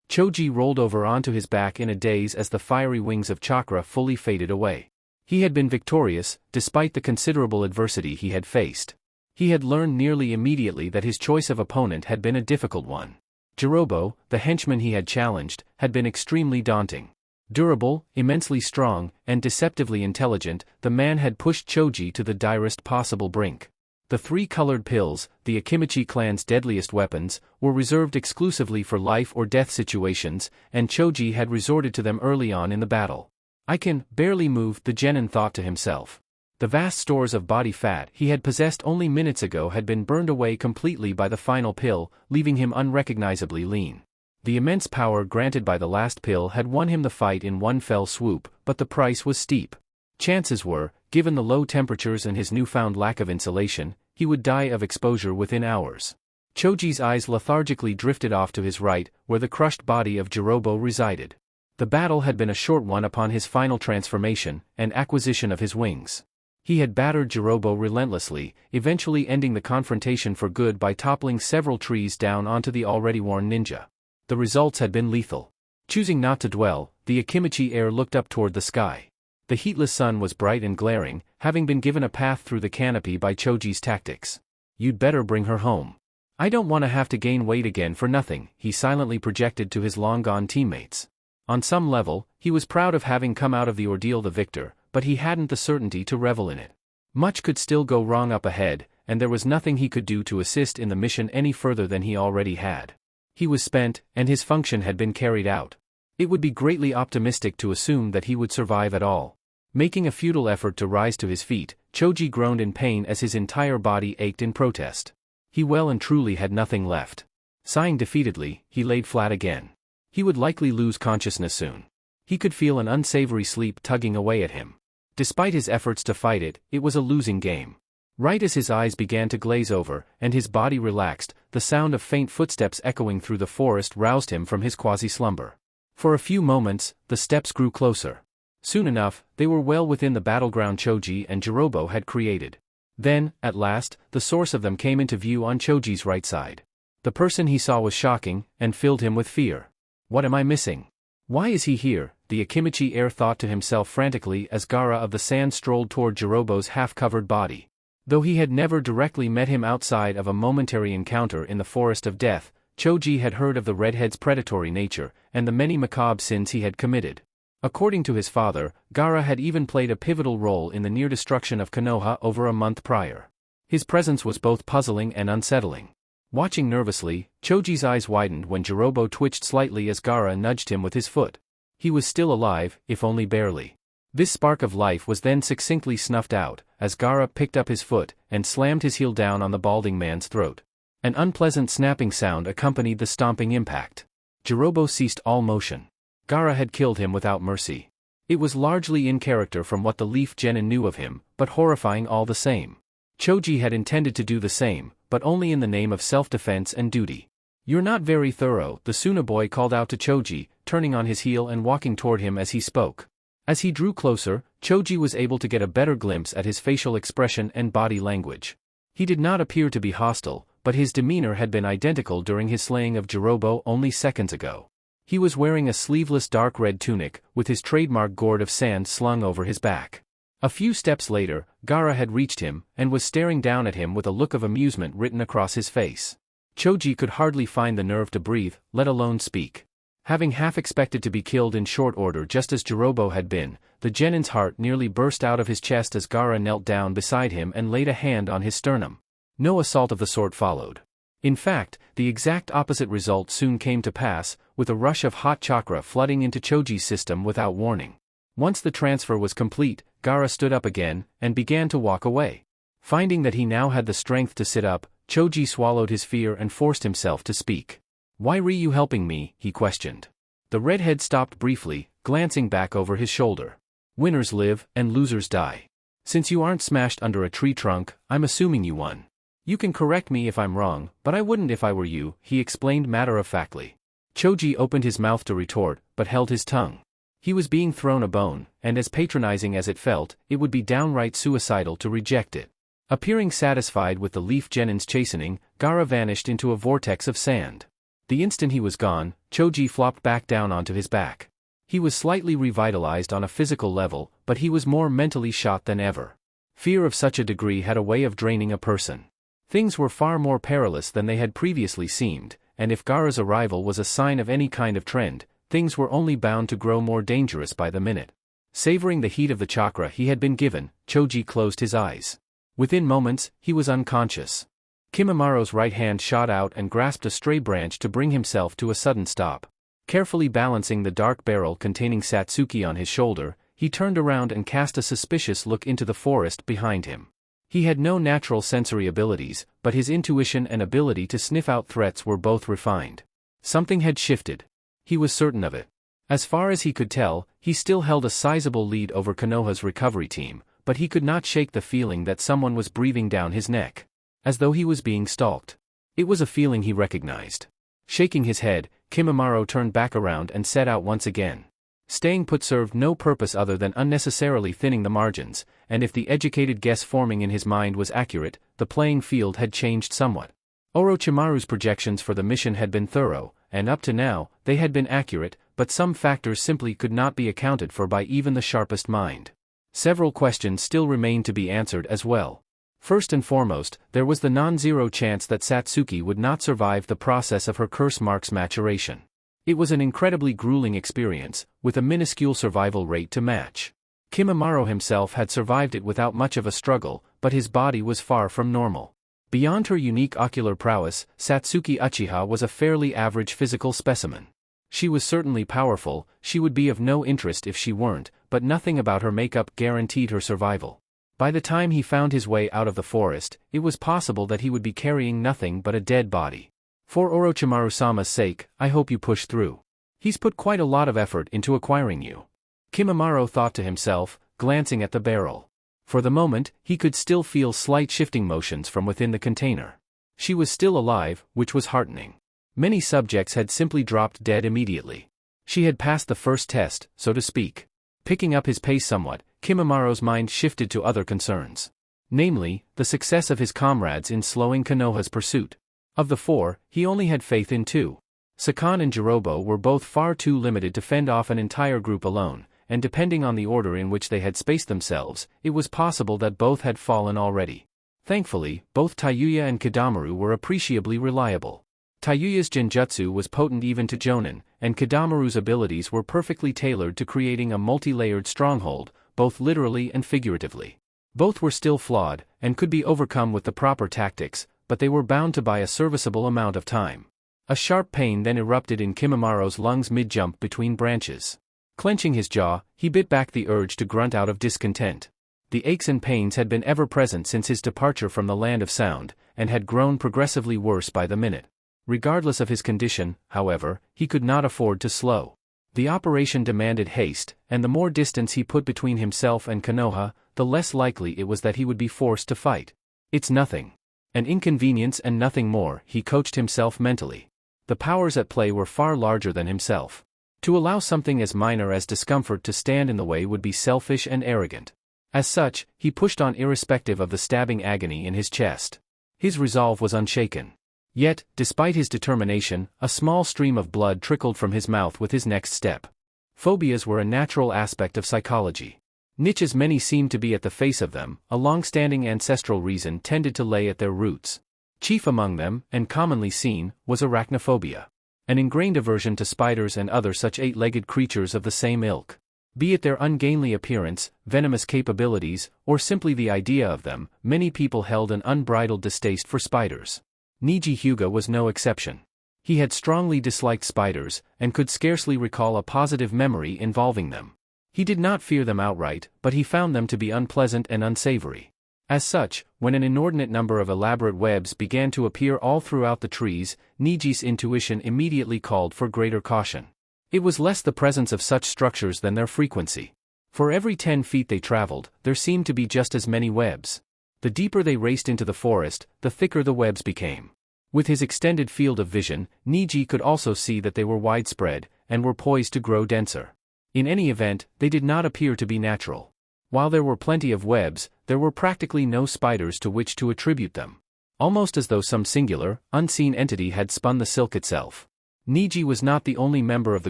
Choji rolled over onto his back in a daze as the fiery wings of chakra fully faded away. He had been victorious, despite the considerable adversity he had faced. He had learned nearly immediately that his choice of opponent had been a difficult one. Jirobo, the henchman he had challenged, had been extremely daunting. Durable, immensely strong, and deceptively intelligent, the man had pushed Choji to the direst possible brink. The three colored pills, the Akimichi clan's deadliest weapons, were reserved exclusively for life or death situations, and Choji had resorted to them early on in the battle. "I can barely move," the genin thought to himself. The vast stores of body fat he had possessed only minutes ago had been burned away completely by the final pill, leaving him unrecognizably lean. The immense power granted by the last pill had won him the fight in one fell swoop, but the price was steep. Chances were, given the low temperatures and his newfound lack of insulation, he would die of exposure within hours. Choji's eyes lethargically drifted off to his right, where the crushed body of Jirobo resided. The battle had been a short one upon his final transformation and acquisition of his wings. He had battered Jirobo relentlessly, eventually ending the confrontation for good by toppling several trees down onto the already worn ninja. The results had been lethal. Choosing not to dwell, the Akimichi heir looked up toward the sky. The heatless sun was bright and glaring, having been given a path through the canopy by Choji's tactics. "You'd better bring her home. I don't want to have to gain weight again for nothing," he silently projected to his long-gone teammates. On some level, he was proud of having come out of the ordeal the victor, but he hadn't the certainty to revel in it. Much could still go wrong up ahead, and there was nothing he could do to assist in the mission any further than he already had. He was spent, and his function had been carried out. It would be greatly optimistic to assume that he would survive at all. Making a futile effort to rise to his feet, Choji groaned in pain as his entire body ached in protest. He well and truly had nothing left. Sighing defeatedly, he laid flat again. He would likely lose consciousness soon. He could feel an unsavory sleep tugging away at him. Despite his efforts to fight it, it was a losing game. Right as his eyes began to glaze over, and his body relaxed, the sound of faint footsteps echoing through the forest roused him from his quasi-slumber. For a few moments, the steps grew closer. Soon enough, they were well within the battleground Choji and Jirobo had created. Then, at last, the source of them came into view on Choji's right side. The person he saw was shocking, and filled him with fear. What am I missing? Why is he here? The Akimichi heir thought to himself frantically as Gaara of the Sand strolled toward Jirobo's half-covered body. Though he had never directly met him outside of a momentary encounter in the Forest of Death, Choji had heard of the redhead's predatory nature, and the many macabre sins he had committed. According to his father, Gaara had even played a pivotal role in the near destruction of Konoha over a month prior. His presence was both puzzling and unsettling. Watching nervously, Choji's eyes widened when Jirobo twitched slightly as Gaara nudged him with his foot. He was still alive, if only barely. This spark of life was then succinctly snuffed out, as Gaara picked up his foot and slammed his heel down on the balding man's throat. An unpleasant snapping sound accompanied the stomping impact. Jirobo ceased all motion. Gaara had killed him without mercy. It was largely in character from what the Leaf Genin knew of him, but horrifying all the same. Choji had intended to do the same, but only in the name of self-defense and duty. "You're not very thorough," the Suna boy called out to Choji, turning on his heel and walking toward him as he spoke. As he drew closer, Choji was able to get a better glimpse at his facial expression and body language. He did not appear to be hostile, but his demeanor had been identical during his slaying of Jirobo only seconds ago. He was wearing a sleeveless dark red tunic, with his trademark gourd of sand slung over his back. A few steps later, Gaara had reached him, and was staring down at him with a look of amusement written across his face. Choji could hardly find the nerve to breathe, let alone speak. Having half expected to be killed in short order just as Jirobo had been, the Genin's heart nearly burst out of his chest as Gaara knelt down beside him and laid a hand on his sternum. No assault of the sort followed. In fact, the exact opposite result soon came to pass, with a rush of hot chakra flooding into Choji's system without warning. Once the transfer was complete, Gaara stood up again, and began to walk away. Finding that he now had the strength to sit up, Choji swallowed his fear and forced himself to speak. "Why are you helping me?" he questioned. The redhead stopped briefly, glancing back over his shoulder. "Winners live, and losers die. Since you aren't smashed under a tree trunk, I'm assuming you won. You can correct me if I'm wrong, but I wouldn't if I were you," he explained matter-of-factly. Choji opened his mouth to retort, but held his tongue. He was being thrown a bone, and as patronizing as it felt, it would be downright suicidal to reject it. Appearing satisfied with the Leaf Genin's chastening, Gaara vanished into a vortex of sand. The instant he was gone, Choji flopped back down onto his back. He was slightly revitalized on a physical level, but he was more mentally shot than ever. Fear of such a degree had a way of draining a person. Things were far more perilous than they had previously seemed, and if Gaara's arrival was a sign of any kind of trend, things were only bound to grow more dangerous by the minute. Savoring the heat of the chakra he had been given, Choji closed his eyes. Within moments, he was unconscious. Kimamaro's right hand shot out and grasped a stray branch to bring himself to a sudden stop. Carefully balancing the dark barrel containing Satsuki on his shoulder, he turned around and cast a suspicious look into the forest behind him. He had no natural sensory abilities, but his intuition and ability to sniff out threats were both refined. Something had shifted. He was certain of it. As far as he could tell, he still held a sizable lead over Konoha's recovery team, but he could not shake the feeling that someone was breathing down his neck. As though he was being stalked. It was a feeling he recognized. Shaking his head, Kimimaro turned back around and set out once again. Staying put served no purpose other than unnecessarily thinning the margins, and if the educated guess forming in his mind was accurate, the playing field had changed somewhat. Orochimaru's projections for the mission had been thorough, and up to now, they had been accurate, but some factors simply could not be accounted for by even the sharpest mind. Several questions still remained to be answered as well. First and foremost, there was the non-zero chance that Satsuki would not survive the process of her curse mark's maturation. It was an incredibly grueling experience, with a minuscule survival rate to match. Kimimaro himself had survived it without much of a struggle, but his body was far from normal. Beyond her unique ocular prowess, Satsuki Uchiha was a fairly average physical specimen. She was certainly powerful, she would be of no interest if she weren't, but nothing about her makeup guaranteed her survival. By the time he found his way out of the forest, it was possible that he would be carrying nothing but a dead body. For Orochimaru-sama's sake, I hope you push through. He's put quite a lot of effort into acquiring you. Kimimaro thought to himself, glancing at the barrel. For the moment, he could still feel slight shifting motions from within the container. She was still alive, which was heartening. Many subjects had simply dropped dead immediately. She had passed the first test, so to speak. Picking up his pace somewhat, Kimimura's mind shifted to other concerns. Namely, the success of his comrades in slowing Konoha's pursuit. Of the four, he only had faith in two. Sakan and Jirobo were both far too limited to fend off an entire group alone, and depending on the order in which they had spaced themselves, it was possible that both had fallen already. Thankfully, both Tayuya and Kidamaru were appreciably reliable. Tayuya's genjutsu was potent even to Jonin, and Kidamaru's abilities were perfectly tailored to creating a multi-layered stronghold, both literally and figuratively. Both were still flawed, and could be overcome with the proper tactics, but they were bound to buy a serviceable amount of time. A sharp pain then erupted in Kimimura's lungs mid-jump between branches. Clenching his jaw, he bit back the urge to grunt out of discontent. The aches and pains had been ever present since his departure from the land of sound, and had grown progressively worse by the minute. Regardless of his condition, however, he could not afford to slow. The operation demanded haste, and the more distance he put between himself and Konoha, the less likely it was that he would be forced to fight. It's nothing. An inconvenience and nothing more, he coached himself mentally. The powers at play were far larger than himself. To allow something as minor as discomfort to stand in the way would be selfish and arrogant. As such, he pushed on irrespective of the stabbing agony in his chest. His resolve was unshaken. Yet, despite his determination, a small stream of blood trickled from his mouth with his next step. Phobias were a natural aspect of psychology. Niche as many seemed to be at the face of them, a long-standing ancestral reason tended to lay at their roots. Chief among them, and commonly seen, was arachnophobia. An ingrained aversion to spiders and other such eight-legged creatures of the same ilk. Be it their ungainly appearance, venomous capabilities, or simply the idea of them, many people held an unbridled distaste for spiders. Niji Hyuga was no exception. He had strongly disliked spiders, and could scarcely recall a positive memory involving them. He did not fear them outright, but he found them to be unpleasant and unsavory. As such, when an inordinate number of elaborate webs began to appear all throughout the trees, Niji's intuition immediately called for greater caution. It was less the presence of such structures than their frequency. For every 10 feet they traveled, there seemed to be just as many webs. The deeper they raced into the forest, the thicker the webs became. With his extended field of vision, Niji could also see that they were widespread, and were poised to grow denser. In any event, they did not appear to be natural. While there were plenty of webs, there were practically no spiders to which to attribute them. Almost as though some singular, unseen entity had spun the silk itself. Niji was not the only member of the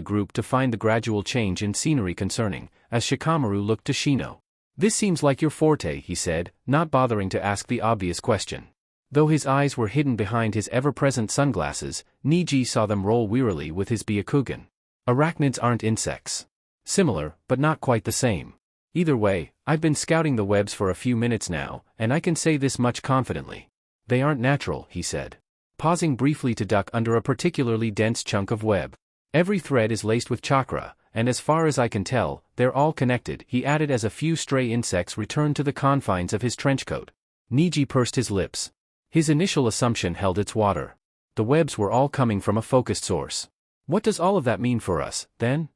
group to find the gradual change in scenery concerning, as Shikamaru looked to Shino. "This seems like your forte," he said, not bothering to ask the obvious question. Though his eyes were hidden behind his ever-present sunglasses, Niji saw them roll wearily with his Byakugan. Arachnids aren't insects. Similar, but not quite the same. Either way, I've been scouting the webs for a few minutes now, and I can say this much confidently. They aren't natural, he said, pausing briefly to duck under a particularly dense chunk of web. Every thread is laced with chakra, and as far as I can tell, they're all connected, he added as a few stray insects returned to the confines of his trenchcoat. Niji pursed his lips. His initial assumption held its water. The webs were all coming from a focused source. What does all of that mean for us, then?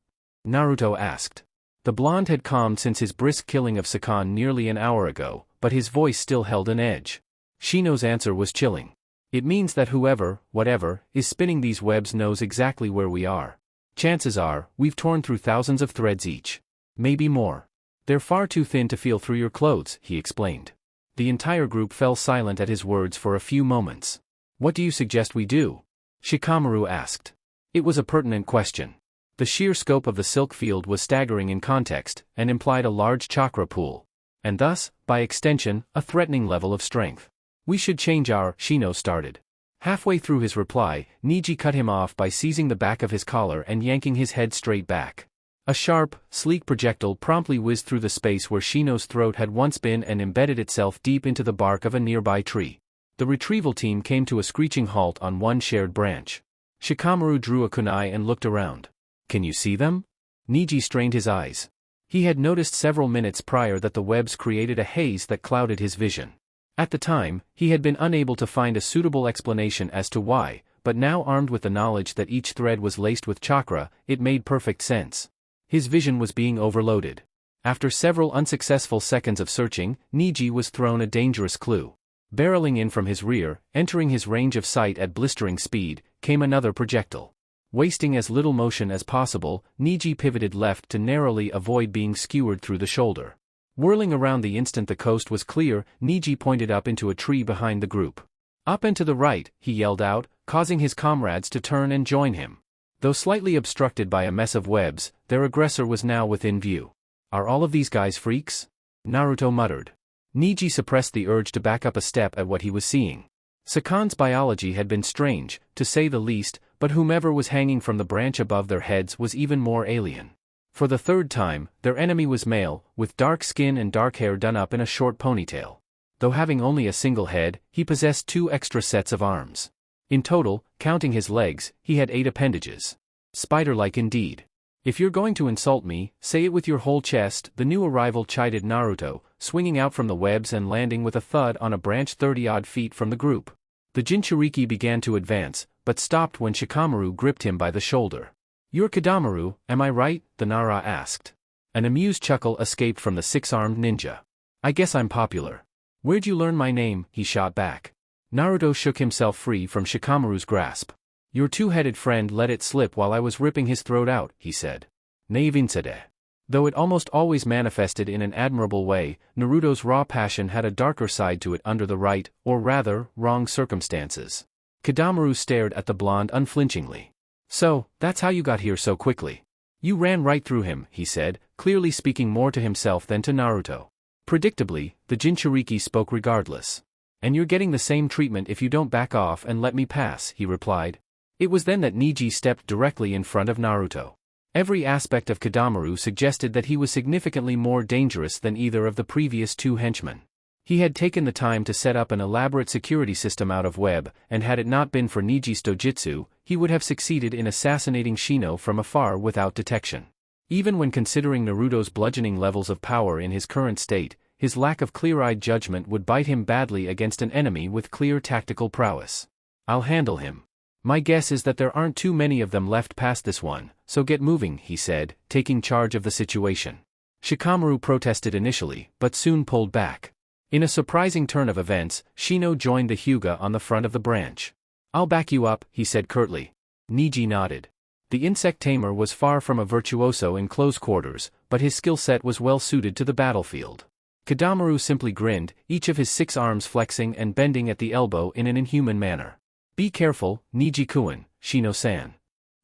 Naruto asked. The blonde had calmed since his brisk killing of Sakan nearly an hour ago, but his voice still held an edge. Shino's answer was chilling. It means that whoever, whatever, is spinning these webs knows exactly where we are. Chances are, we've torn through thousands of threads each. Maybe more. They're far too thin to feel through your clothes, he explained. The entire group fell silent at his words for a few moments. What do you suggest we do? Shikamaru asked. It was a pertinent question. The sheer scope of the silk field was staggering in context, and implied a large chakra pool. And thus, by extension, a threatening level of strength. We should change our, Shino started. Halfway through his reply, Niji cut him off by seizing the back of his collar and yanking his head straight back. A sharp, sleek projectile promptly whizzed through the space where Shino's throat had once been and embedded itself deep into the bark of a nearby tree. The retrieval team came to a screeching halt on one shared branch. Shikamaru drew a kunai and looked around. Can you see them? Niji strained his eyes. He had noticed several minutes prior that the webs created a haze that clouded his vision. At the time, he had been unable to find a suitable explanation as to why, but now armed with the knowledge that each thread was laced with chakra, it made perfect sense. His vision was being overloaded. After several unsuccessful seconds of searching, Niji was thrown a dangerous clue. Barreling in from his rear, entering his range of sight at blistering speed, came another projectile. Wasting as little motion as possible, Niji pivoted left to narrowly avoid being skewered through the shoulder. Whirling around the instant the coast was clear, Niji pointed up into a tree behind the group. "Up and to the right," he yelled out, causing his comrades to turn and join him. Though slightly obstructed by a mess of webs, their aggressor was now within view. "Are all of these guys freaks?" Naruto muttered. Niji suppressed the urge to back up a step at what he was seeing. Sakan's biology had been strange, to say the least, but whomever was hanging from the branch above their heads was even more alien. For the third time, their enemy was male, with dark skin and dark hair done up in a short ponytail. Though having only a single head, he possessed 2 extra sets of arms. In total, counting his legs, he had 8 appendages. Spider-like indeed. "If you're going to insult me, say it with your whole chest," the new arrival chided Naruto, swinging out from the webs and landing with a thud on a branch 30-odd feet from the group. The Jinchuriki began to advance, but stopped when Shikamaru gripped him by the shoulder. "You're Kadamaru, am I right?" the Nara asked. An amused chuckle escaped from the 6-armed ninja. "I guess I'm popular." "Where'd you learn my name?" he shot back. Naruto shook himself free from Shikamaru's grasp. "Your 2-headed friend let it slip while I was ripping his throat out," he said. Naivinsade. Though it almost always manifested in an admirable way, Naruto's raw passion had a darker side to it under the right, or rather, wrong circumstances. Kadamaru stared at the blonde unflinchingly. "So, that's how you got here so quickly." "You ran right through him," he said, clearly speaking more to himself than to Naruto. Predictably, the Jinchuriki spoke regardless. "And you're getting the same treatment if you don't back off and let me pass," he replied. It was then that Niji stepped directly in front of Naruto. Every aspect of Kadamaru suggested that he was significantly more dangerous than either of the previous 2 henchmen. He had taken the time to set up an elaborate security system out of web, and had it not been for Niji's dojutsu, he would have succeeded in assassinating Shino from afar without detection. Even when considering Naruto's bludgeoning levels of power in his current state, his lack of clear-eyed judgment would bite him badly against an enemy with clear tactical prowess. "I'll handle him. My guess is that there aren't too many of them left past this one, so get moving," he said, taking charge of the situation. Shikamaru protested initially, but soon pulled back. In a surprising turn of events, Shino joined the Hyuga on the front of the branch. "I'll back you up," he said curtly. Niji nodded. The insect tamer was far from a virtuoso in close quarters, but his skill set was well suited to the battlefield. Kadamaru simply grinned, each of his 6 arms flexing and bending at the elbow in an inhuman manner. "Be careful, Niji-kun, Shino-san,"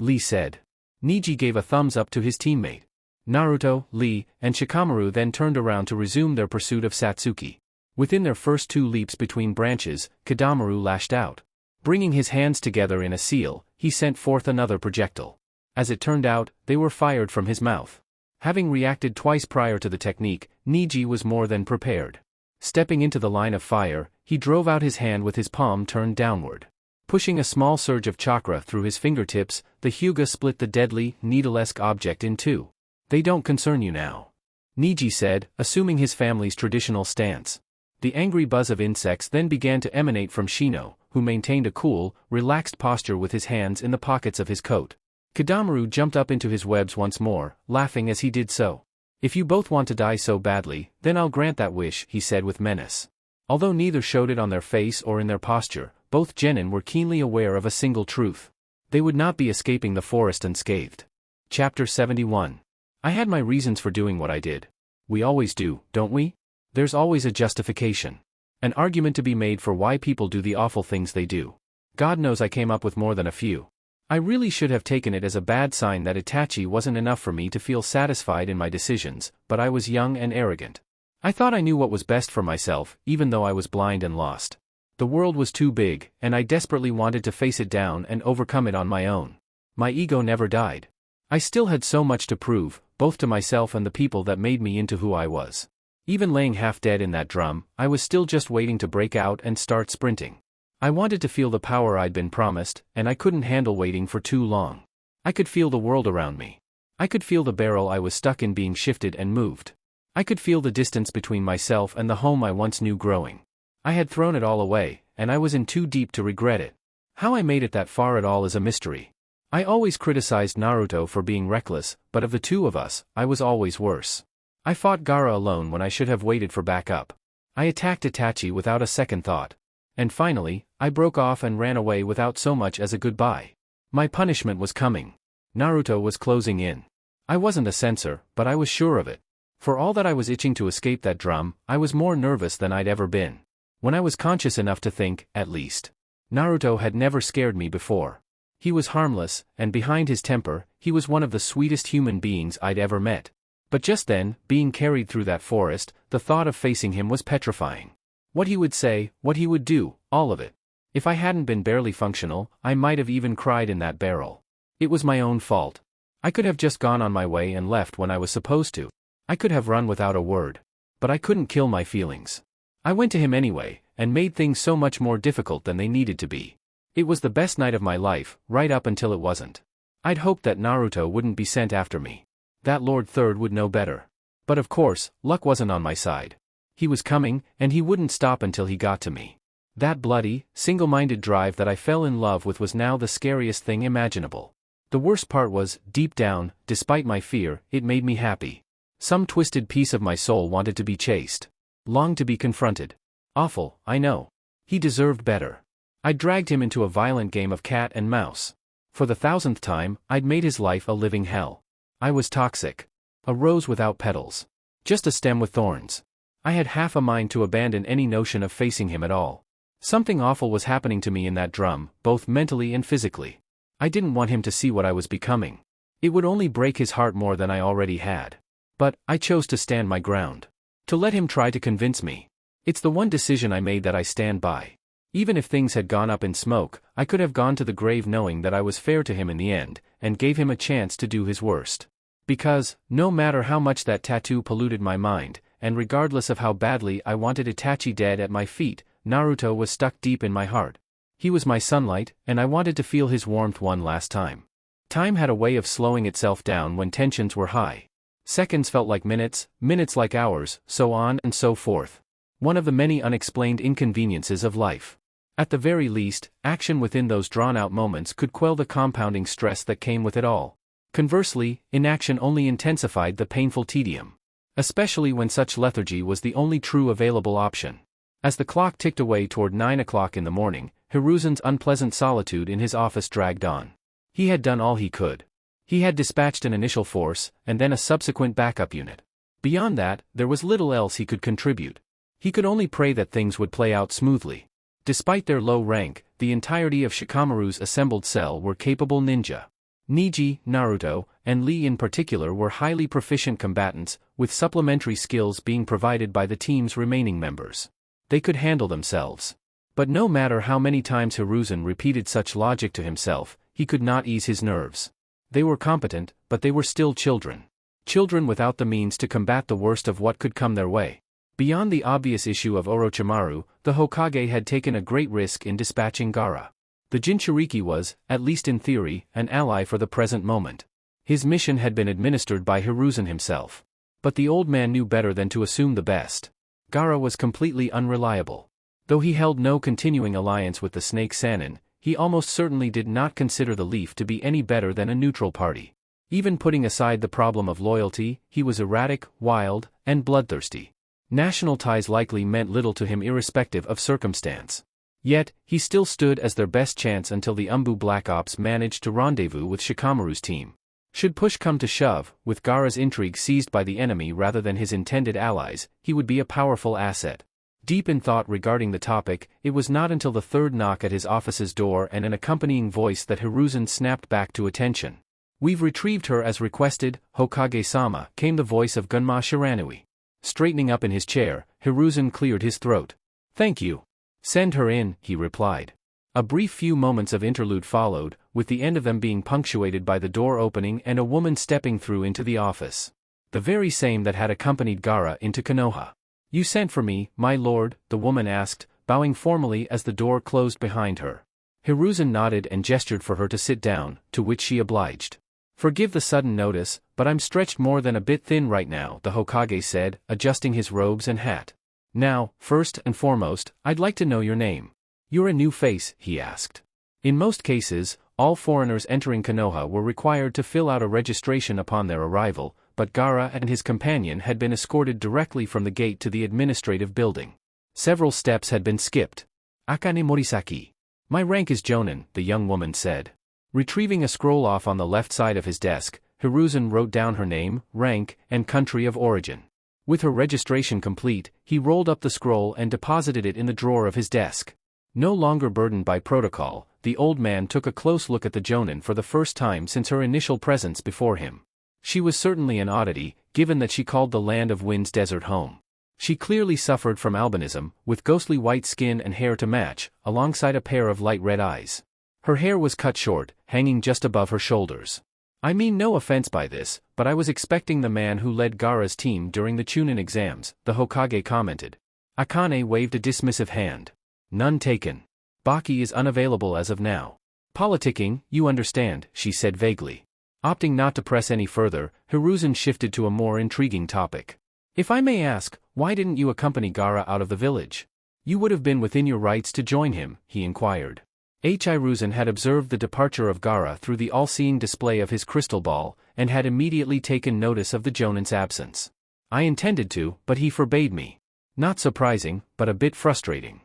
Lee said. Niji gave a thumbs up to his teammate. Naruto, Lee, and Shikamaru then turned around to resume their pursuit of Satsuki. Within their first 2 leaps between branches, Kadamaru lashed out. Bringing his hands together in a seal, he sent forth another projectile. As it turned out, they were fired from his mouth. Having reacted twice prior to the technique, Niji was more than prepared. Stepping into the line of fire, he drove out his hand with his palm turned downward. Pushing a small surge of chakra through his fingertips, the Hyuga split the deadly, needle-esque object in 2. "They don't concern you now," Niji said, assuming his family's traditional stance. The angry buzz of insects then began to emanate from Shino, who maintained a cool, relaxed posture with his hands in the pockets of his coat. Kadamaru jumped up into his webs once more, laughing as he did so. "If you both want to die so badly, then I'll grant that wish," he said with menace. Although neither showed it on their face or in their posture, both genin were keenly aware of a single truth. They would not be escaping the forest unscathed. Chapter 71. I had my reasons for doing what I did. We always do, don't we? There's always a justification. An argument to be made for why people do the awful things they do. God knows I came up with more than a few. I really should have taken it as a bad sign that Itachi wasn't enough for me to feel satisfied in my decisions, but I was young and arrogant. I thought I knew what was best for myself, even though I was blind and lost. The world was too big, and I desperately wanted to face it down and overcome it on my own. My ego never died. I still had so much to prove, both to myself and the people that made me into who I was. Even laying half dead in that drum, I was still just waiting to break out and start sprinting. I wanted to feel the power I'd been promised, and I couldn't handle waiting for too long. I could feel the world around me. I could feel the barrel I was stuck in being shifted and moved. I could feel the distance between myself and the home I once knew growing. I had thrown it all away, and I was in too deep to regret it. How I made it that far at all is a mystery. I always criticized Naruto for being reckless, but of the 2 of us, I was always worse. I fought Gaara alone when I should have waited for backup. I attacked Itachi without a second thought. And finally, I broke off and ran away without so much as a goodbye. My punishment was coming. Naruto was closing in. I wasn't a censor, but I was sure of it. For all that I was itching to escape that drum, I was more nervous than I'd ever been. When I was conscious enough to think, at least. Naruto had never scared me before. He was harmless, and behind his temper, he was one of the sweetest human beings I'd ever met. But just then, being carried through that forest, the thought of facing him was petrifying. What he would say, what he would do, all of it. If I hadn't been barely functional, I might have even cried in that barrel. It was my own fault. I could have just gone on my way and left when I was supposed to. I could have run without a word. But I couldn't kill my feelings. I went to him anyway, and made things so much more difficult than they needed to be. It was the best night of my life, right up until it wasn't. I'd hoped that Naruto wouldn't be sent after me. That Lord Third would know better. But of course, luck wasn't on my side. He was coming, and he wouldn't stop until he got to me. That bloody, single-minded drive that I fell in love with was now the scariest thing imaginable. The worst part was, deep down, despite my fear, it made me happy. Some twisted piece of my soul wanted to be chased. Longed to be confronted. Awful, I know. He deserved better. I dragged him into a violent game of cat and mouse. For the 1000th time, I'd made his life a living hell. I was toxic. A rose without petals. Just a stem with thorns. I had half a mind to abandon any notion of facing him at all. Something awful was happening to me in that drum, both mentally and physically. I didn't want him to see what I was becoming. It would only break his heart more than I already had. But, I chose to stand my ground. To let him try to convince me. It's the one decision I made that I stand by. Even if things had gone up in smoke, I could have gone to the grave knowing that I was fair to him in the end, and gave him a chance to do his worst. Because, no matter how much that tattoo polluted my mind, and regardless of how badly I wanted Itachi dead at my feet, Naruto was stuck deep in my heart. He was my sunlight, and I wanted to feel his warmth one last time. Time had a way of slowing itself down when tensions were high. Seconds felt like minutes, minutes like hours, so on and so forth. One of the many unexplained inconveniences of life. At the very least, action within those drawn-out moments could quell the compounding stress that came with it all. Conversely, inaction only intensified the painful tedium. Especially when such lethargy was the only true available option. As the clock ticked away toward 9 o'clock in the morning, Hiruzen's unpleasant solitude in his office dragged on. He had done all he could. He had dispatched an initial force, and then a subsequent backup unit. Beyond that, there was little else he could contribute. He could only pray that things would play out smoothly. Despite their low rank, the entirety of Shikamaru's assembled cell were capable ninja. Neji, Naruto, and Lee in particular were highly proficient combatants, with supplementary skills being provided by the team's remaining members. They could handle themselves. But no matter how many times Hiruzen repeated such logic to himself, he could not ease his nerves. They were competent, but they were still children. Children without the means to combat the worst of what could come their way. Beyond the obvious issue of Orochimaru, the Hokage had taken a great risk in dispatching Gaara. The Jinchuriki was, at least in theory, an ally for the present moment. His mission had been administered by Hiruzen himself. But the old man knew better than to assume the best. Gaara was completely unreliable. Though he held no continuing alliance with the Snake Sannin, he almost certainly did not consider the Leaf to be any better than a neutral party. Even putting aside the problem of loyalty, he was erratic, wild, and bloodthirsty. National ties likely meant little to him irrespective of circumstance. Yet, he still stood as their best chance until the Umbu Black Ops managed to rendezvous with Shikamaru's team. Should push come to shove, with Gaara's intrigue seized by the enemy rather than his intended allies, he would be a powerful asset. Deep in thought regarding the topic, it was not until the third knock at his office's door and an accompanying voice that Hiruzen snapped back to attention. "We've retrieved her as requested, Hokage-sama," came the voice of Gunma Shiranui. Straightening up in his chair, Hiruzen cleared his throat. "Thank you. Send her in," he replied. A brief few moments of interlude followed, with the end of them being punctuated by the door opening and a woman stepping through into the office. The very same that had accompanied Gaara into Konoha. "You sent for me, my lord?" the woman asked, bowing formally as the door closed behind her. Hiruzen nodded and gestured for her to sit down, to which she obliged. "Forgive the sudden notice, but I'm stretched more than a bit thin right now," the Hokage said, adjusting his robes and hat. "Now, first and foremost, I'd like to know your name." "You're a new face," he asked. In most cases, all foreigners entering Konoha were required to fill out a registration upon their arrival, but Gaara and his companion had been escorted directly from the gate to the administrative building. Several steps had been skipped. Akane Morisaki. My rank is Jonin, the young woman said. Retrieving a scroll off on the left side of his desk, Hiruzen wrote down her name, rank, and country of origin. With her registration complete, he rolled up the scroll and deposited it in the drawer of his desk. No longer burdened by protocol, the old man took a close look at the Jonin for the first time since her initial presence before him. She was certainly an oddity, given that she called the Land of Winds desert home. She clearly suffered from albinism, with ghostly white skin and hair to match, alongside a pair of light red eyes. Her hair was cut short, hanging just above her shoulders. I mean no offense by this, but I was expecting the man who led Gaara's team during the Chunin exams, the Hokage commented. Akane waved a dismissive hand. None taken. Baki is unavailable as of now. Politicking, you understand, she said vaguely. Opting not to press any further, Hiruzen shifted to a more intriguing topic. If I may ask, why didn't you accompany Gaara out of the village? You would have been within your rights to join him, he inquired. Hiruzen had observed the departure of Gaara through the all-seeing display of his crystal ball, and had immediately taken notice of the Jonin's absence. I intended to, but he forbade me. Not surprising, but a bit frustrating.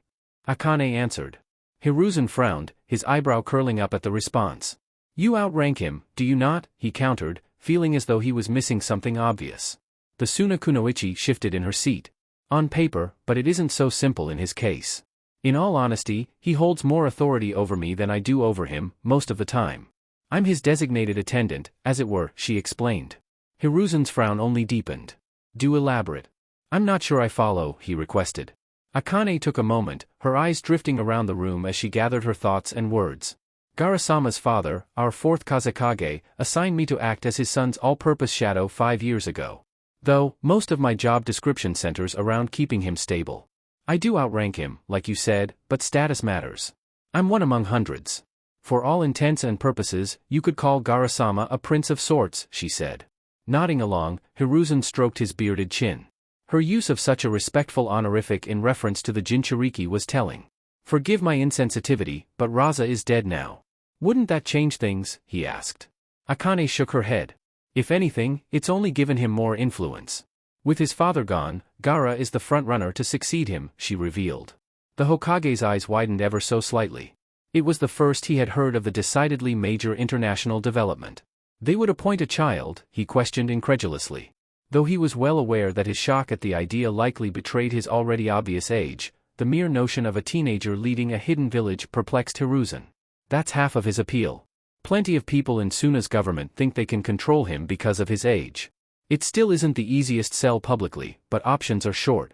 Akane answered. Hiruzen frowned, his eyebrow curling up at the response. You outrank him, do you not? He countered, feeling as though he was missing something obvious. The Suna Kunoichi shifted in her seat. On paper, but it isn't so simple in his case. In all honesty, he holds more authority over me than I do over him, most of the time. I'm his designated attendant, as it were, she explained. Hiruzen's frown only deepened. Do elaborate. I'm not sure I follow, he requested. Akane took a moment, her eyes drifting around the room as she gathered her thoughts and words. Gaara-sama's father, our fourth Kazekage, assigned me to act as his son's all-purpose shadow 5 years ago. Though, most of my job description centers around keeping him stable. I do outrank him, like you said, but status matters. I'm one among hundreds. For all intents and purposes, you could call Gaara-sama a prince of sorts, she said. Nodding along, Hiruzen stroked his bearded chin. Her use of such a respectful honorific in reference to the Jinchuriki was telling. Forgive my insensitivity, but Raza is dead now. Wouldn't that change things? He asked. Akane shook her head. If anything, it's only given him more influence. With his father gone, Gaara is the front-runner to succeed him, she revealed. The Hokage's eyes widened ever so slightly. It was the first he had heard of the decidedly major international development. They would appoint a child, he questioned incredulously. Though he was well aware that his shock at the idea likely betrayed his already obvious age, the mere notion of a teenager leading a hidden village perplexed Hiruzen. That's half of his appeal. Plenty of people in Suna's government think they can control him because of his age. It still isn't the easiest sell publicly, but options are short.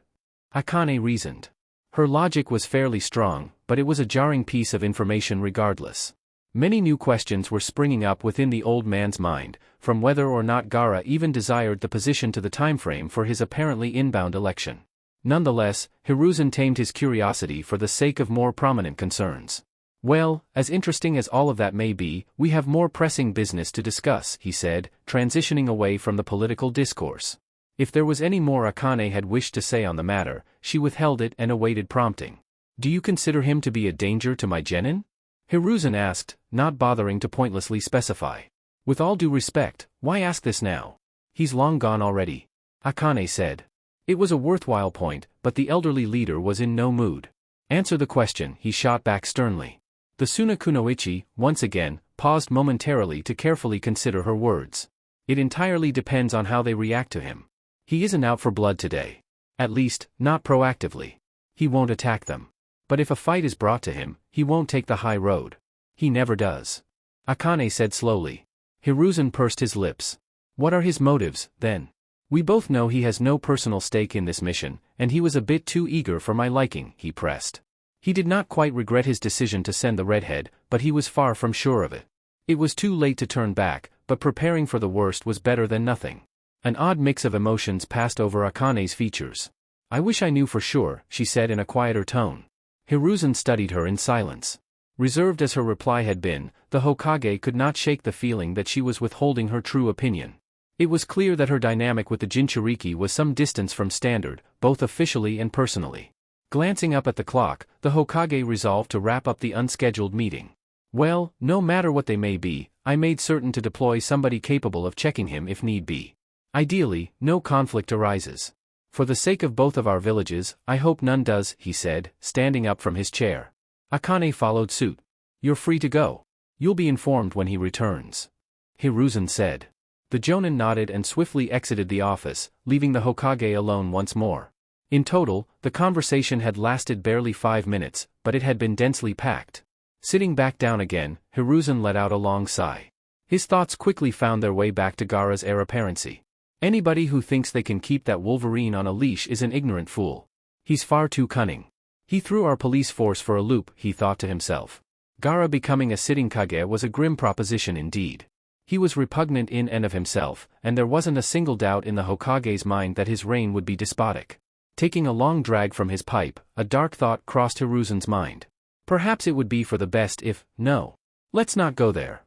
Akane reasoned. Her logic was fairly strong, but it was a jarring piece of information regardless. Many new questions were springing up within the old man's mind, from whether or not Gaara even desired the position to the timeframe for his apparently inbound election. Nonetheless, Hiruzen tamed his curiosity for the sake of more prominent concerns. Well, as interesting as all of that may be, we have more pressing business to discuss, he said, transitioning away from the political discourse. If there was any more Akane had wished to say on the matter, she withheld it and awaited prompting. Do you consider him to be a danger to my genin? Hiruzen asked, not bothering to pointlessly specify. With all due respect, why ask this now? He's long gone already. Akane said. It was a worthwhile point, but the elderly leader was in no mood. Answer the question, he shot back sternly. The Suna Kunoichi, once again, paused momentarily to carefully consider her words. It entirely depends on how they react to him. He isn't out for blood today. At least, not proactively. He won't attack them. But if a fight is brought to him, he won't take the high road. He never does. Akane said slowly. Hiruzen pursed his lips. What are his motives, then? We both know he has no personal stake in this mission, and he was a bit too eager for my liking, he pressed. He did not quite regret his decision to send the redhead, but he was far from sure of it. It was too late to turn back, but preparing for the worst was better than nothing. An odd mix of emotions passed over Akane's features. I wish I knew for sure, she said in a quieter tone. Hiruzen studied her in silence. Reserved as her reply had been, the Hokage could not shake the feeling that she was withholding her true opinion. It was clear that her dynamic with the Jinchuriki was some distance from standard, both officially and personally. Glancing up at the clock, the Hokage resolved to wrap up the unscheduled meeting. Well, no matter what they may be, I made certain to deploy somebody capable of checking him if need be. Ideally, no conflict arises. For the sake of both of our villages, I hope none does, he said, standing up from his chair. Akane followed suit. You're free to go. You'll be informed when he returns. Hiruzen said. The Jonin nodded and swiftly exited the office, leaving the Hokage alone once more. In total, the conversation had lasted barely 5 minutes, but it had been densely packed. Sitting back down again, Hiruzen let out a long sigh. His thoughts quickly found their way back to Gaara's heir apparency. Anybody who thinks they can keep that Wolverine on a leash is an ignorant fool. He's far too cunning. He threw our police force for a loop, he thought to himself. Gaara becoming a sitting Kage was a grim proposition indeed. He was repugnant in and of himself, and there wasn't a single doubt in the Hokage's mind that his reign would be despotic. Taking a long drag from his pipe, a dark thought crossed Hiruzen's mind. Perhaps it would be for the best if, no. Let's not go there.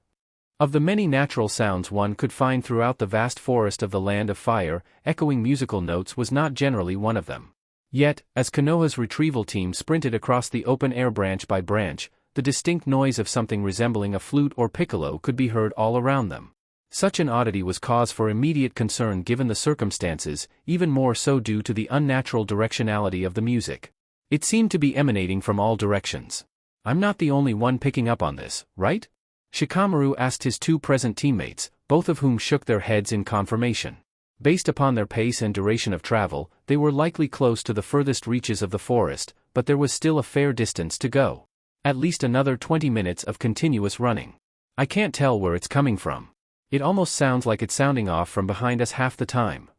Of the many natural sounds one could find throughout the vast forest of the Land of Fire, echoing musical notes was not generally one of them. Yet, as Konoha's retrieval team sprinted across the open air branch by branch, the distinct noise of something resembling a flute or piccolo could be heard all around them. Such an oddity was cause for immediate concern given the circumstances, even more so due to the unnatural directionality of the music. It seemed to be emanating from all directions. I'm not the only one picking up on this, right? Shikamaru asked his two present teammates, both of whom shook their heads in confirmation. Based upon their pace and duration of travel, they were likely close to the furthest reaches of the forest, but there was still a fair distance to go. At least another 20 minutes of continuous running. I can't tell where it's coming from. It almost sounds like it's sounding off from behind us half the time.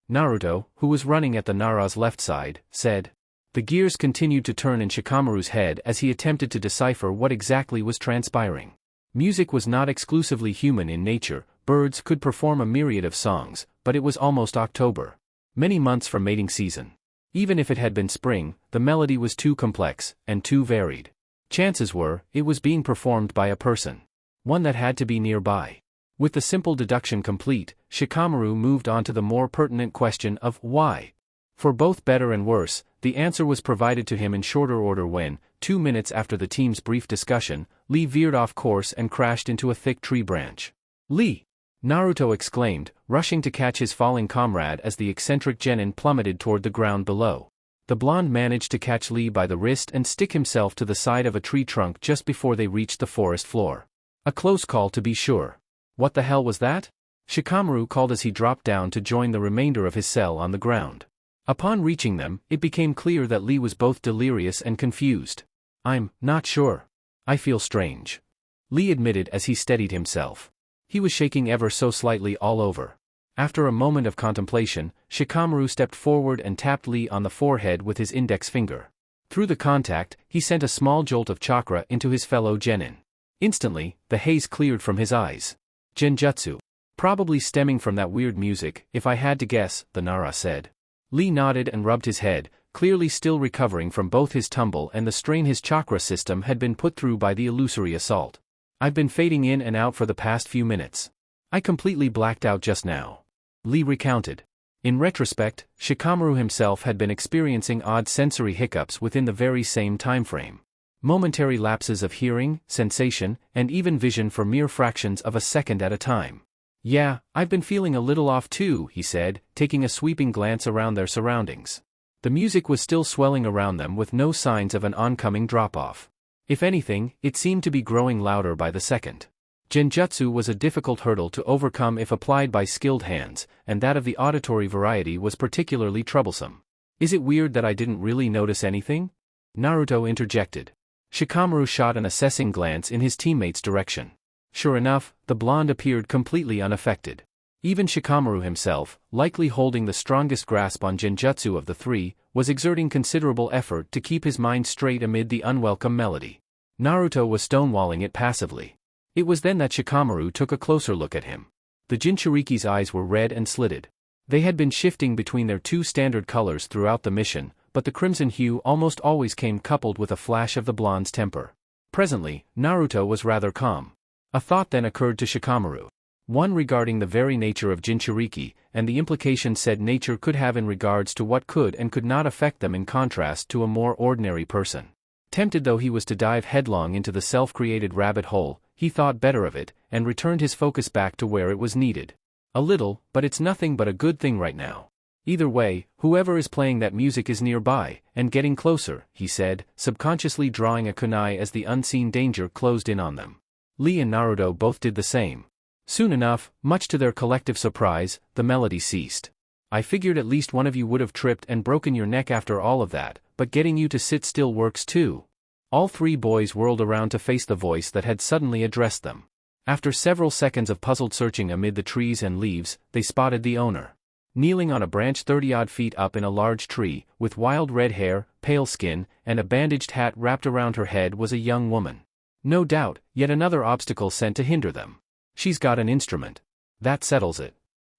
Naruto, who was running at the Nara's left side, said. The gears continued to turn in Shikamaru's head as he attempted to decipher what exactly was transpiring. Music was not exclusively human in nature, birds could perform a myriad of songs, but it was almost October. Many months from mating season. Even if it had been spring, the melody was too complex, and too varied. Chances were, it was being performed by a person. One that had to be nearby. With the simple deduction complete, Shikamaru moved on to the more pertinent question of why. For both better and worse, the answer was provided to him in shorter order when, 2 minutes after the team's brief discussion, Lee veered off course and crashed into a thick tree branch. Lee! Naruto exclaimed, rushing to catch his falling comrade as the eccentric genin plummeted toward the ground below. The blonde managed to catch Lee by the wrist and stick himself to the side of a tree trunk just before they reached the forest floor. A close call to be sure. What the hell was that? Shikamaru called as he dropped down to join the remainder of his cell on the ground. Upon reaching them, it became clear that Lee was both delirious and confused. I'm not sure. I feel strange. Lee admitted as he steadied himself. He was shaking ever so slightly all over. After a moment of contemplation, Shikamaru stepped forward and tapped Lee on the forehead with his index finger. Through the contact, he sent a small jolt of chakra into his fellow genin. Instantly, the haze cleared from his eyes. Genjutsu. Probably stemming from that weird music, if I had to guess, the Nara said. Lee nodded and rubbed his head, clearly still recovering from both his tumble and the strain his chakra system had been put through by the illusory assault. I've been fading in and out for the past few minutes. I completely blacked out just now. Lee recounted. In retrospect, Shikamaru himself had been experiencing odd sensory hiccups within the very same timeframe. Momentary lapses of hearing, sensation, and even vision for mere fractions of a second at a time. Yeah, I've been feeling a little off too, he said, taking a sweeping glance around their surroundings. The music was still swelling around them with no signs of an oncoming drop-off. If anything, it seemed to be growing louder by the second. Genjutsu was a difficult hurdle to overcome if applied by skilled hands, and that of the auditory variety was particularly troublesome. Is it weird that I didn't really notice anything? Naruto interjected. Shikamaru shot an assessing glance in his teammate's direction. Sure enough, the blonde appeared completely unaffected. Even Shikamaru himself, likely holding the strongest grasp on Genjutsu of the three, was exerting considerable effort to keep his mind straight amid the unwelcome melody. Naruto was stonewalling it passively. It was then that Shikamaru took a closer look at him. The Jinchuriki's eyes were red and slitted. They had been shifting between their two standard colors throughout the mission, but the crimson hue almost always came coupled with a flash of the blonde's temper. Presently, Naruto was rather calm. A thought then occurred to Shikamaru. One regarding the very nature of Jinchuriki, and the implication said nature could have in regards to what could and could not affect them in contrast to a more ordinary person. Tempted though he was to dive headlong into the self-created rabbit hole, he thought better of it, and returned his focus back to where it was needed. A little, but it's nothing but a good thing right now. Either way, whoever is playing that music is nearby, and getting closer, he said, subconsciously drawing a kunai as the unseen danger closed in on them. Lee and Naruto both did the same. Soon enough, much to their collective surprise, the melody ceased. I figured at least one of you would have tripped and broken your neck after all of that, but getting you to sit still works too. All three boys whirled around to face the voice that had suddenly addressed them. After several seconds of puzzled searching amid the trees and leaves, they spotted the owner. Kneeling on a branch 30-odd feet up in a large tree, with wild red hair, pale skin, and a bandaged hat wrapped around her head was a young woman. No doubt, yet another obstacle sent to hinder them. She's got an instrument. That settles it.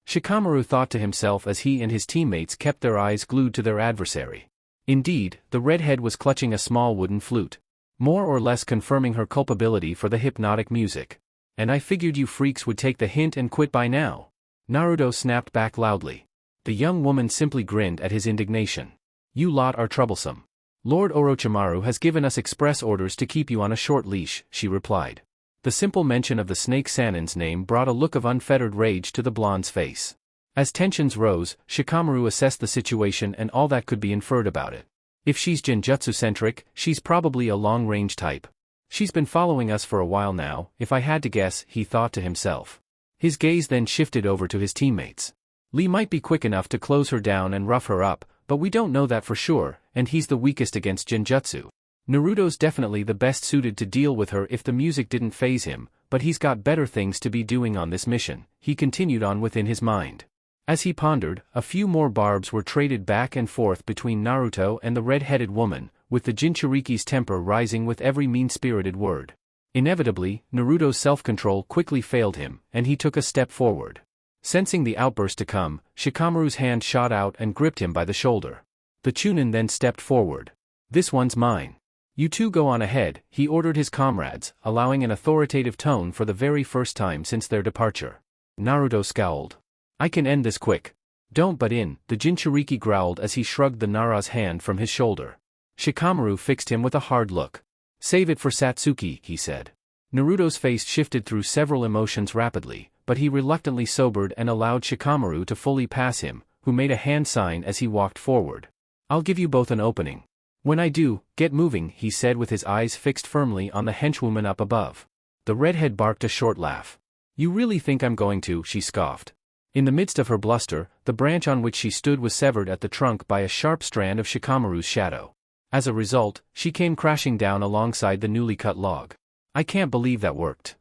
Shikamaru thought to himself as he and his teammates kept their eyes glued to their adversary. Indeed, the redhead was clutching a small wooden flute, more or less confirming her culpability for the hypnotic music. And I figured you freaks would take the hint and quit by now. Naruto snapped back loudly. The young woman simply grinned at his indignation. You lot are troublesome. Lord Orochimaru has given us express orders to keep you on a short leash, she replied. The simple mention of the snake Sannin's name brought a look of unfettered rage to the blonde's face. As tensions rose, Shikamaru assessed the situation and all that could be inferred about it. If she's Genjutsu-centric, she's probably a long-range type. She's been following us for a while now, if I had to guess, he thought to himself. His gaze then shifted over to his teammates. Lee might be quick enough to close her down and rough her up, but we don't know that for sure, and he's the weakest against Genjutsu. Naruto's definitely the best suited to deal with her if the music didn't faze him, but he's got better things to be doing on this mission, he continued on within his mind. As he pondered, a few more barbs were traded back and forth between Naruto and the red-headed woman, with the Jinchuriki's temper rising with every mean-spirited word. Inevitably, Naruto's self-control quickly failed him, and he took a step forward. Sensing the outburst to come, Shikamaru's hand shot out and gripped him by the shoulder. The Chunin then stepped forward. This one's mine. You two go on ahead, he ordered his comrades, allowing an authoritative tone for the very first time since their departure. Naruto scowled. I can end this quick. Don't butt in, the Jinchuriki growled as he shrugged the Nara's hand from his shoulder. Shikamaru fixed him with a hard look. Save it for Satsuki, he said. Naruto's face shifted through several emotions rapidly, but he reluctantly sobered and allowed Shikamaru to fully pass him, who made a hand sign as he walked forward. I'll give you both an opening. When I do, get moving, he said with his eyes fixed firmly on the henchwoman up above. The redhead barked a short laugh. You really think I'm going to, she scoffed. In the midst of her bluster, the branch on which she stood was severed at the trunk by a sharp strand of Shikamaru's shadow. As a result, she came crashing down alongside the newly cut log. I can't believe that worked.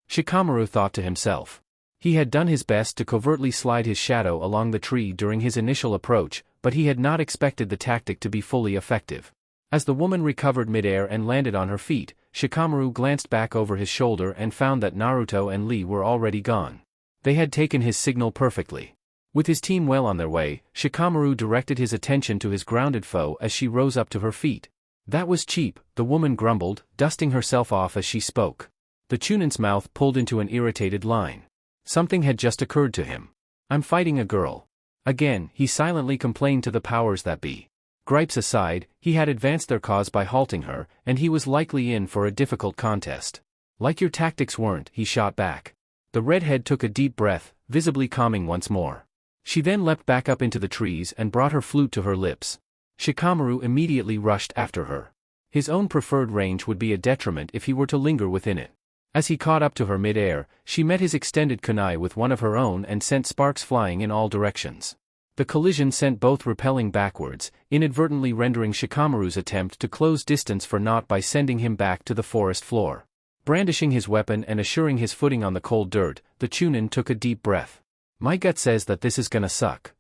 Shikamaru thought to himself. He had done his best to covertly slide his shadow along the tree during his initial approach, but he had not expected the tactic to be fully effective. As the woman recovered midair and landed on her feet, Shikamaru glanced back over his shoulder and found that Naruto and Lee were already gone. They had taken his signal perfectly. With his team well on their way, Shikamaru directed his attention to his grounded foe as she rose up to her feet. That was cheap, the woman grumbled, dusting herself off as she spoke. The Chunin's mouth pulled into an irritated line. Something had just occurred to him. I'm fighting a girl. Again, he silently complained to the powers that be. Gripes aside, he had advanced their cause by halting her, and he was likely in for a difficult contest. Like your tactics weren't, he shot back. The redhead took a deep breath, visibly calming once more. She then leapt back up into the trees and brought her flute to her lips. Shikamaru immediately rushed after her. His own preferred range would be a detriment if he were to linger within it. As he caught up to her mid-air, she met his extended kunai with one of her own and sent sparks flying in all directions. The collision sent both repelling backwards, inadvertently rendering Shikamaru's attempt to close distance for naught by sending him back to the forest floor. Brandishing his weapon and assuring his footing on the cold dirt, the Chunin took a deep breath. My gut says that this is gonna suck.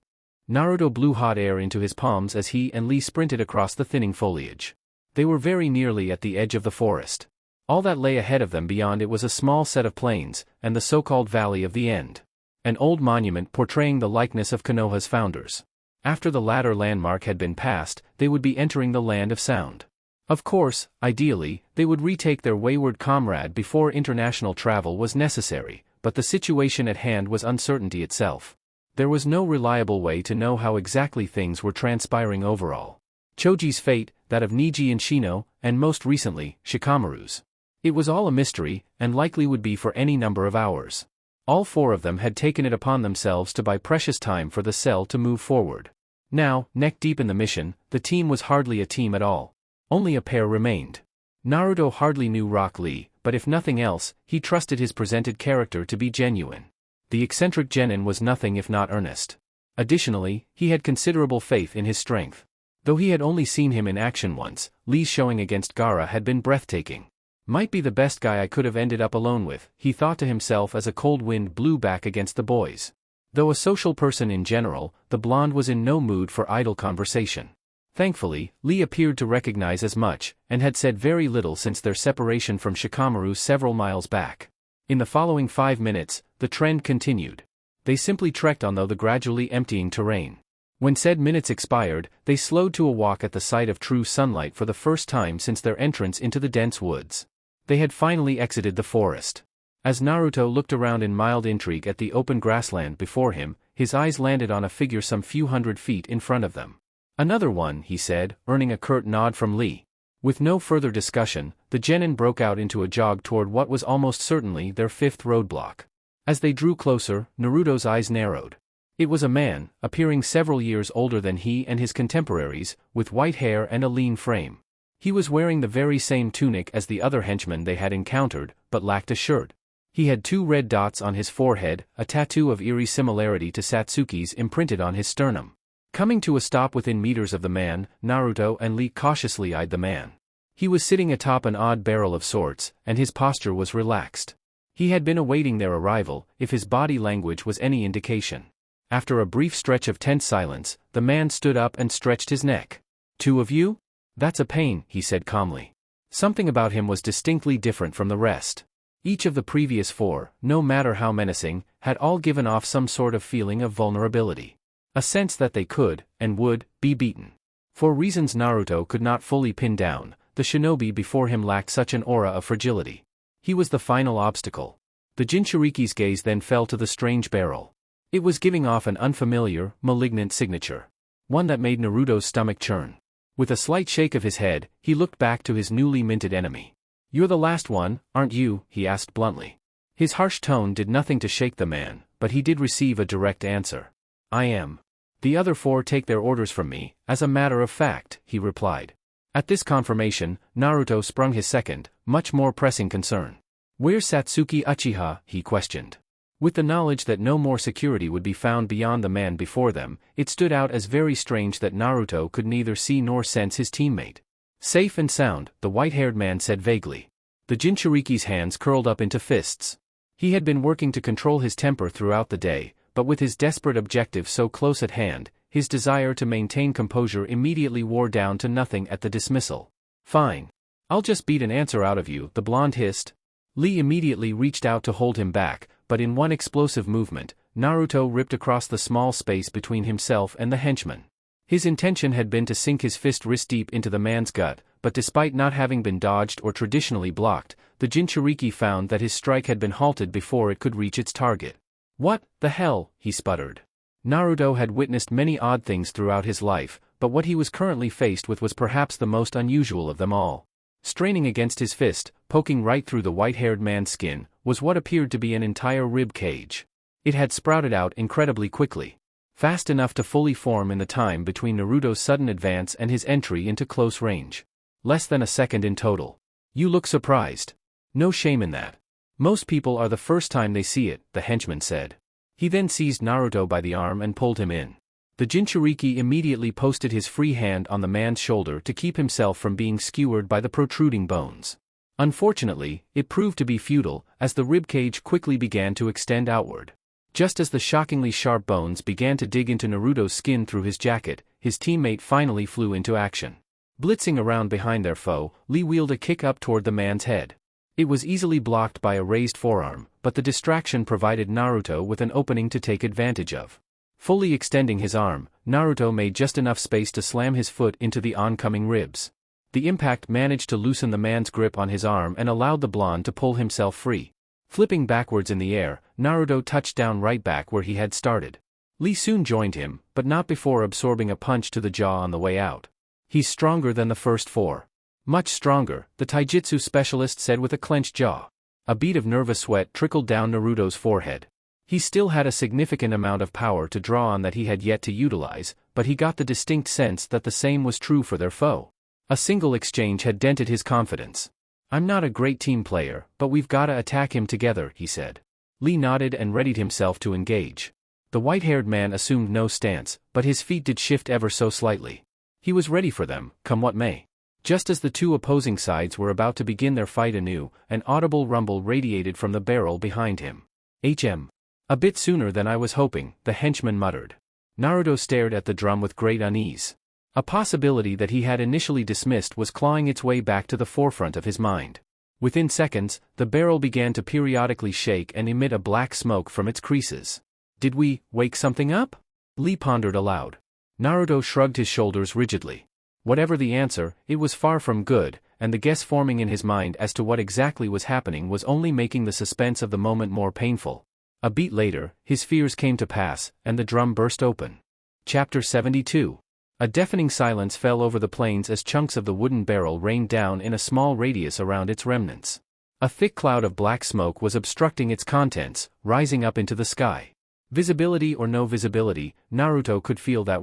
Naruto blew hot air into his palms as he and Lee sprinted across the thinning foliage. They were very nearly at the edge of the forest. All that lay ahead of them beyond it was a small set of plains, and the so-called Valley of the End. An old monument portraying the likeness of Konoha's founders. After the latter landmark had been passed, they would be entering the Land of Sound. Of course, ideally, they would retake their wayward comrade before international travel was necessary, but the situation at hand was uncertainty itself. There was no reliable way to know how exactly things were transpiring overall. Choji's fate, that of Niji and Shino, and most recently, Shikamaru's. It was all a mystery, and likely would be for any number of hours. All four of them had taken it upon themselves to buy precious time for the cell to move forward. Now, neck deep in the mission, the team was hardly a team at all. Only a pair remained. Naruto hardly knew Rock Lee, but if nothing else, he trusted his presented character to be genuine. The eccentric genin was nothing if not earnest. Additionally, he had considerable faith in his strength. Though he had only seen him in action once, Lee's showing against Gaara had been breathtaking. Might be the best guy I could have ended up alone with, he thought to himself as a cold wind blew back against the boys. Though a social person in general, the blonde was in no mood for idle conversation. Thankfully, Lee appeared to recognize as much, and had said very little since their separation from Shikamaru several miles back. In the following 5 minutes, the trend continued. They simply trekked on the gradually emptying terrain. When said minutes expired, they slowed to a walk at the sight of true sunlight for the first time since their entrance into the dense woods. They had finally exited the forest. As Naruto looked around in mild intrigue at the open grassland before him, his eyes landed on a figure some few hundred feet in front of them. "Another one," he said, earning a curt nod from Lee. With no further discussion, the genin broke out into a jog toward what was almost certainly their fifth roadblock. As they drew closer, Naruto's eyes narrowed. It was a man, appearing several years older than he and his contemporaries, with white hair and a lean frame. He was wearing the very same tunic as the other henchmen they had encountered, but lacked a shirt. He had 2 red dots on his forehead, a tattoo of eerie similarity to Satsuki's imprinted on his sternum. Coming to a stop within meters of the man, Naruto and Lee cautiously eyed the man. He was sitting atop an odd barrel of sorts, and his posture was relaxed. He had been awaiting their arrival, if his body language was any indication. After a brief stretch of tense silence, the man stood up and stretched his neck. "Two of you? That's a pain," he said calmly. Something about him was distinctly different from the rest. Each of the previous 4, no matter how menacing, had all given off some sort of feeling of vulnerability. A sense that they could, and would, be beaten. For reasons Naruto could not fully pin down, the shinobi before him lacked such an aura of fragility. He was the final obstacle. The Jinchuriki's gaze then fell to the strange barrel. It was giving off an unfamiliar, malignant signature. One that made Naruto's stomach churn. With a slight shake of his head, he looked back to his newly minted enemy. "You're the last one, aren't you?" he asked bluntly. His harsh tone did nothing to shake the man, but he did receive a direct answer. "I am. The other 4 take their orders from me, as a matter of fact," he replied. At this confirmation, Naruto sprung his second, much more pressing concern. "Where's Satsuki Uchiha?" he questioned. With the knowledge that no more security would be found beyond the man before them, it stood out as very strange that Naruto could neither see nor sense his teammate. "Safe and sound," the white-haired man said vaguely. The Jinchuriki's hands curled up into fists. He had been working to control his temper throughout the day, but with his desperate objective so close at hand, his desire to maintain composure immediately wore down to nothing at the dismissal. "Fine. I'll just beat an answer out of you," the blonde hissed. Lee immediately reached out to hold him back, but in one explosive movement, Naruto ripped across the small space between himself and the henchman. His intention had been to sink his fist wrist-deep into the man's gut, but despite not having been dodged or traditionally blocked, the Jinchuriki found that his strike had been halted before it could reach its target. "What the hell?" he sputtered. Naruto had witnessed many odd things throughout his life, but what he was currently faced with was perhaps the most unusual of them all. Straining against his fist, poking right through the white-haired man's skin, was what appeared to be an entire rib cage. It had sprouted out incredibly quickly. Fast enough to fully form in the time between Naruto's sudden advance and his entry into close range. Less than a second in total. "You look surprised. No shame in that. Most people are the first time they see it," the henchman said. He then seized Naruto by the arm and pulled him in. The Jinchuriki immediately posted his free hand on the man's shoulder to keep himself from being skewered by the protruding bones. Unfortunately, it proved to be futile, as the ribcage quickly began to extend outward. Just as the shockingly sharp bones began to dig into Naruto's skin through his jacket, his teammate finally flew into action. Blitzing around behind their foe, Lee wheeled a kick up toward the man's head. It was easily blocked by a raised forearm, but the distraction provided Naruto with an opening to take advantage of. Fully extending his arm, Naruto made just enough space to slam his foot into the oncoming ribs. The impact managed to loosen the man's grip on his arm and allowed the blonde to pull himself free. Flipping backwards in the air, Naruto touched down right back where he had started. Lee soon joined him, but not before absorbing a punch to the jaw on the way out. "He's stronger than the first 4. Much stronger," the taijutsu specialist said with a clenched jaw. A bead of nervous sweat trickled down Naruto's forehead. He still had a significant amount of power to draw on that he had yet to utilize, but he got the distinct sense that the same was true for their foe. A single exchange had dented his confidence. "I'm not a great team player, but we've gotta attack him together," he said. Lee nodded and readied himself to engage. The white-haired man assumed no stance, but his feet did shift ever so slightly. He was ready for them, come what may. Just as the two opposing sides were about to begin their fight anew, an audible rumble radiated from the barrel behind him. "HM. A bit sooner than I was hoping," the henchman muttered. Naruto stared at the drum with great unease. A possibility that he had initially dismissed was clawing its way back to the forefront of his mind. Within seconds, the barrel began to periodically shake and emit a black smoke from its creases. "Did we wake something up?" Lee pondered aloud. Naruto shrugged his shoulders rigidly. Whatever the answer, it was far from good, and the guess forming in his mind as to what exactly was happening was only making the suspense of the moment more painful. A beat later, his fears came to pass, and the drum burst open. Chapter 72. A deafening silence fell over the plains as chunks of the wooden barrel rained down in a small radius around its remnants. A thick cloud of black smoke was obstructing its contents, rising up into the sky. Visibility or no visibility, Naruto could feel that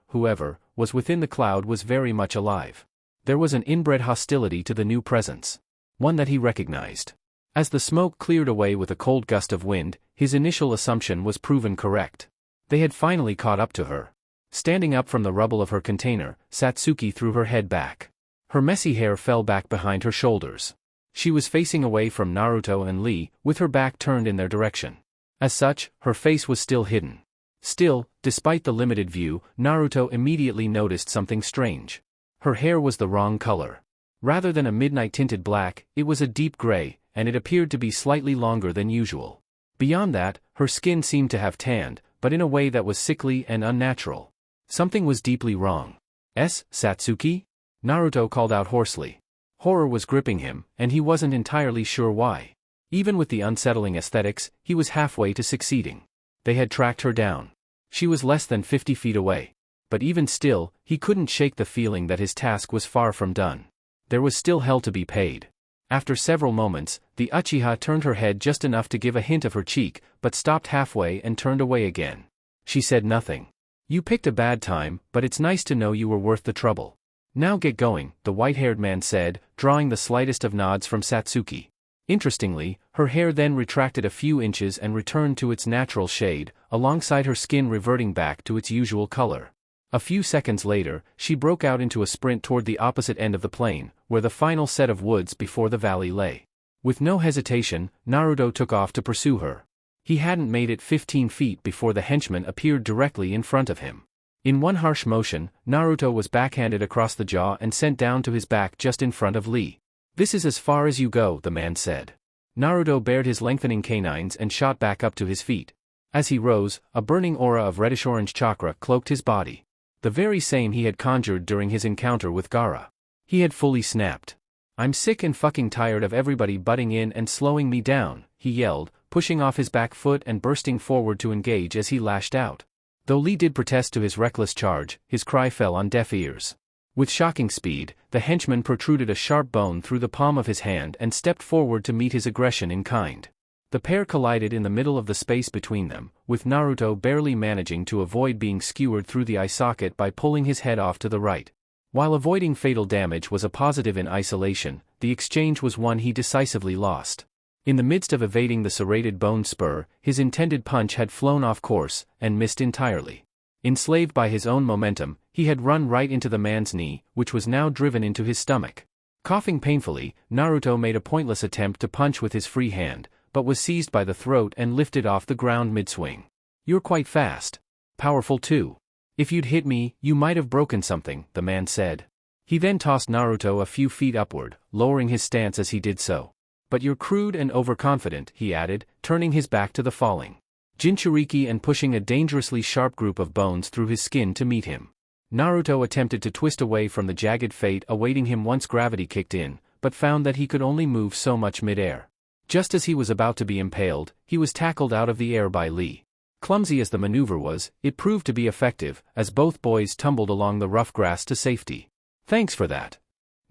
whoever, was within the cloud was very much alive. There was an inbred hostility to the new presence. One that he recognized. As the smoke cleared away with a cold gust of wind, his initial assumption was proven correct. They had finally caught up to her. Standing up from the rubble of her container, Satsuki threw her head back. Her messy hair fell back behind her shoulders. She was facing away from Naruto and Lee, with her back turned in their direction. As such, her face was still hidden. Still, despite the limited view, Naruto immediately noticed something strange. Her hair was the wrong color. Rather than a midnight-tinted black, it was a deep gray, and it appeared to be slightly longer than usual. Beyond that, her skin seemed to have tanned, but in a way that was sickly and unnatural. Something was deeply wrong. "Satsuki?" Naruto called out hoarsely. Horror was gripping him, and he wasn't entirely sure why. Even with the unsettling aesthetics, he was halfway to succeeding. They had tracked her down. She was less than 50 feet away. But even still, he couldn't shake the feeling that his task was far from done. There was still hell to be paid. After several moments, the Uchiha turned her head just enough to give a hint of her cheek, but stopped halfway and turned away again. She said nothing. "You picked a bad time, but it's nice to know you were worth the trouble. Now get going," the white-haired man said, drawing the slightest of nods from Satsuki. Interestingly, her hair then retracted a few inches and returned to its natural shade, alongside her skin reverting back to its usual color. A few seconds later, she broke out into a sprint toward the opposite end of the plain, where the final set of woods before the valley lay. With no hesitation, Naruto took off to pursue her. He hadn't made it 15 feet before the henchman appeared directly in front of him. In one harsh motion, Naruto was backhanded across the jaw and sent down to his back just in front of Lee. "This is as far as you go," the man said. Naruto bared his lengthening canines and shot back up to his feet. As he rose, a burning aura of reddish-orange chakra cloaked his body. The very same he had conjured during his encounter with Gaara. He had fully snapped. "I'm sick and fucking tired of everybody butting in and slowing me down," he yelled, pushing off his back foot and bursting forward to engage as he lashed out. Though Lee did protest to his reckless charge, his cry fell on deaf ears. With shocking speed, the henchman protruded a sharp bone through the palm of his hand and stepped forward to meet his aggression in kind. The pair collided in the middle of the space between them, with Naruto barely managing to avoid being skewered through the eye socket by pulling his head off to the right. While avoiding fatal damage was a positive in isolation, the exchange was one he decisively lost. In the midst of evading the serrated bone spur, his intended punch had flown off course, and missed entirely. Enslaved by his own momentum, he had run right into the man's knee, which was now driven into his stomach. Coughing painfully, Naruto made a pointless attempt to punch with his free hand, but was seized by the throat and lifted off the ground mid-swing. "You're quite fast. Powerful too. If you'd hit me, you might have broken something," the man said. He then tossed Naruto a few feet upward, lowering his stance as he did so. "But you're crude and overconfident," he added, turning his back to the falling Jinchuriki and pushing a dangerously sharp group of bones through his skin to meet him. Naruto attempted to twist away from the jagged fate awaiting him once gravity kicked in, but found that he could only move so much mid-air. Just as he was about to be impaled, he was tackled out of the air by Lee. Clumsy as the maneuver was, it proved to be effective, as both boys tumbled along the rough grass to safety. "Thanks for that,"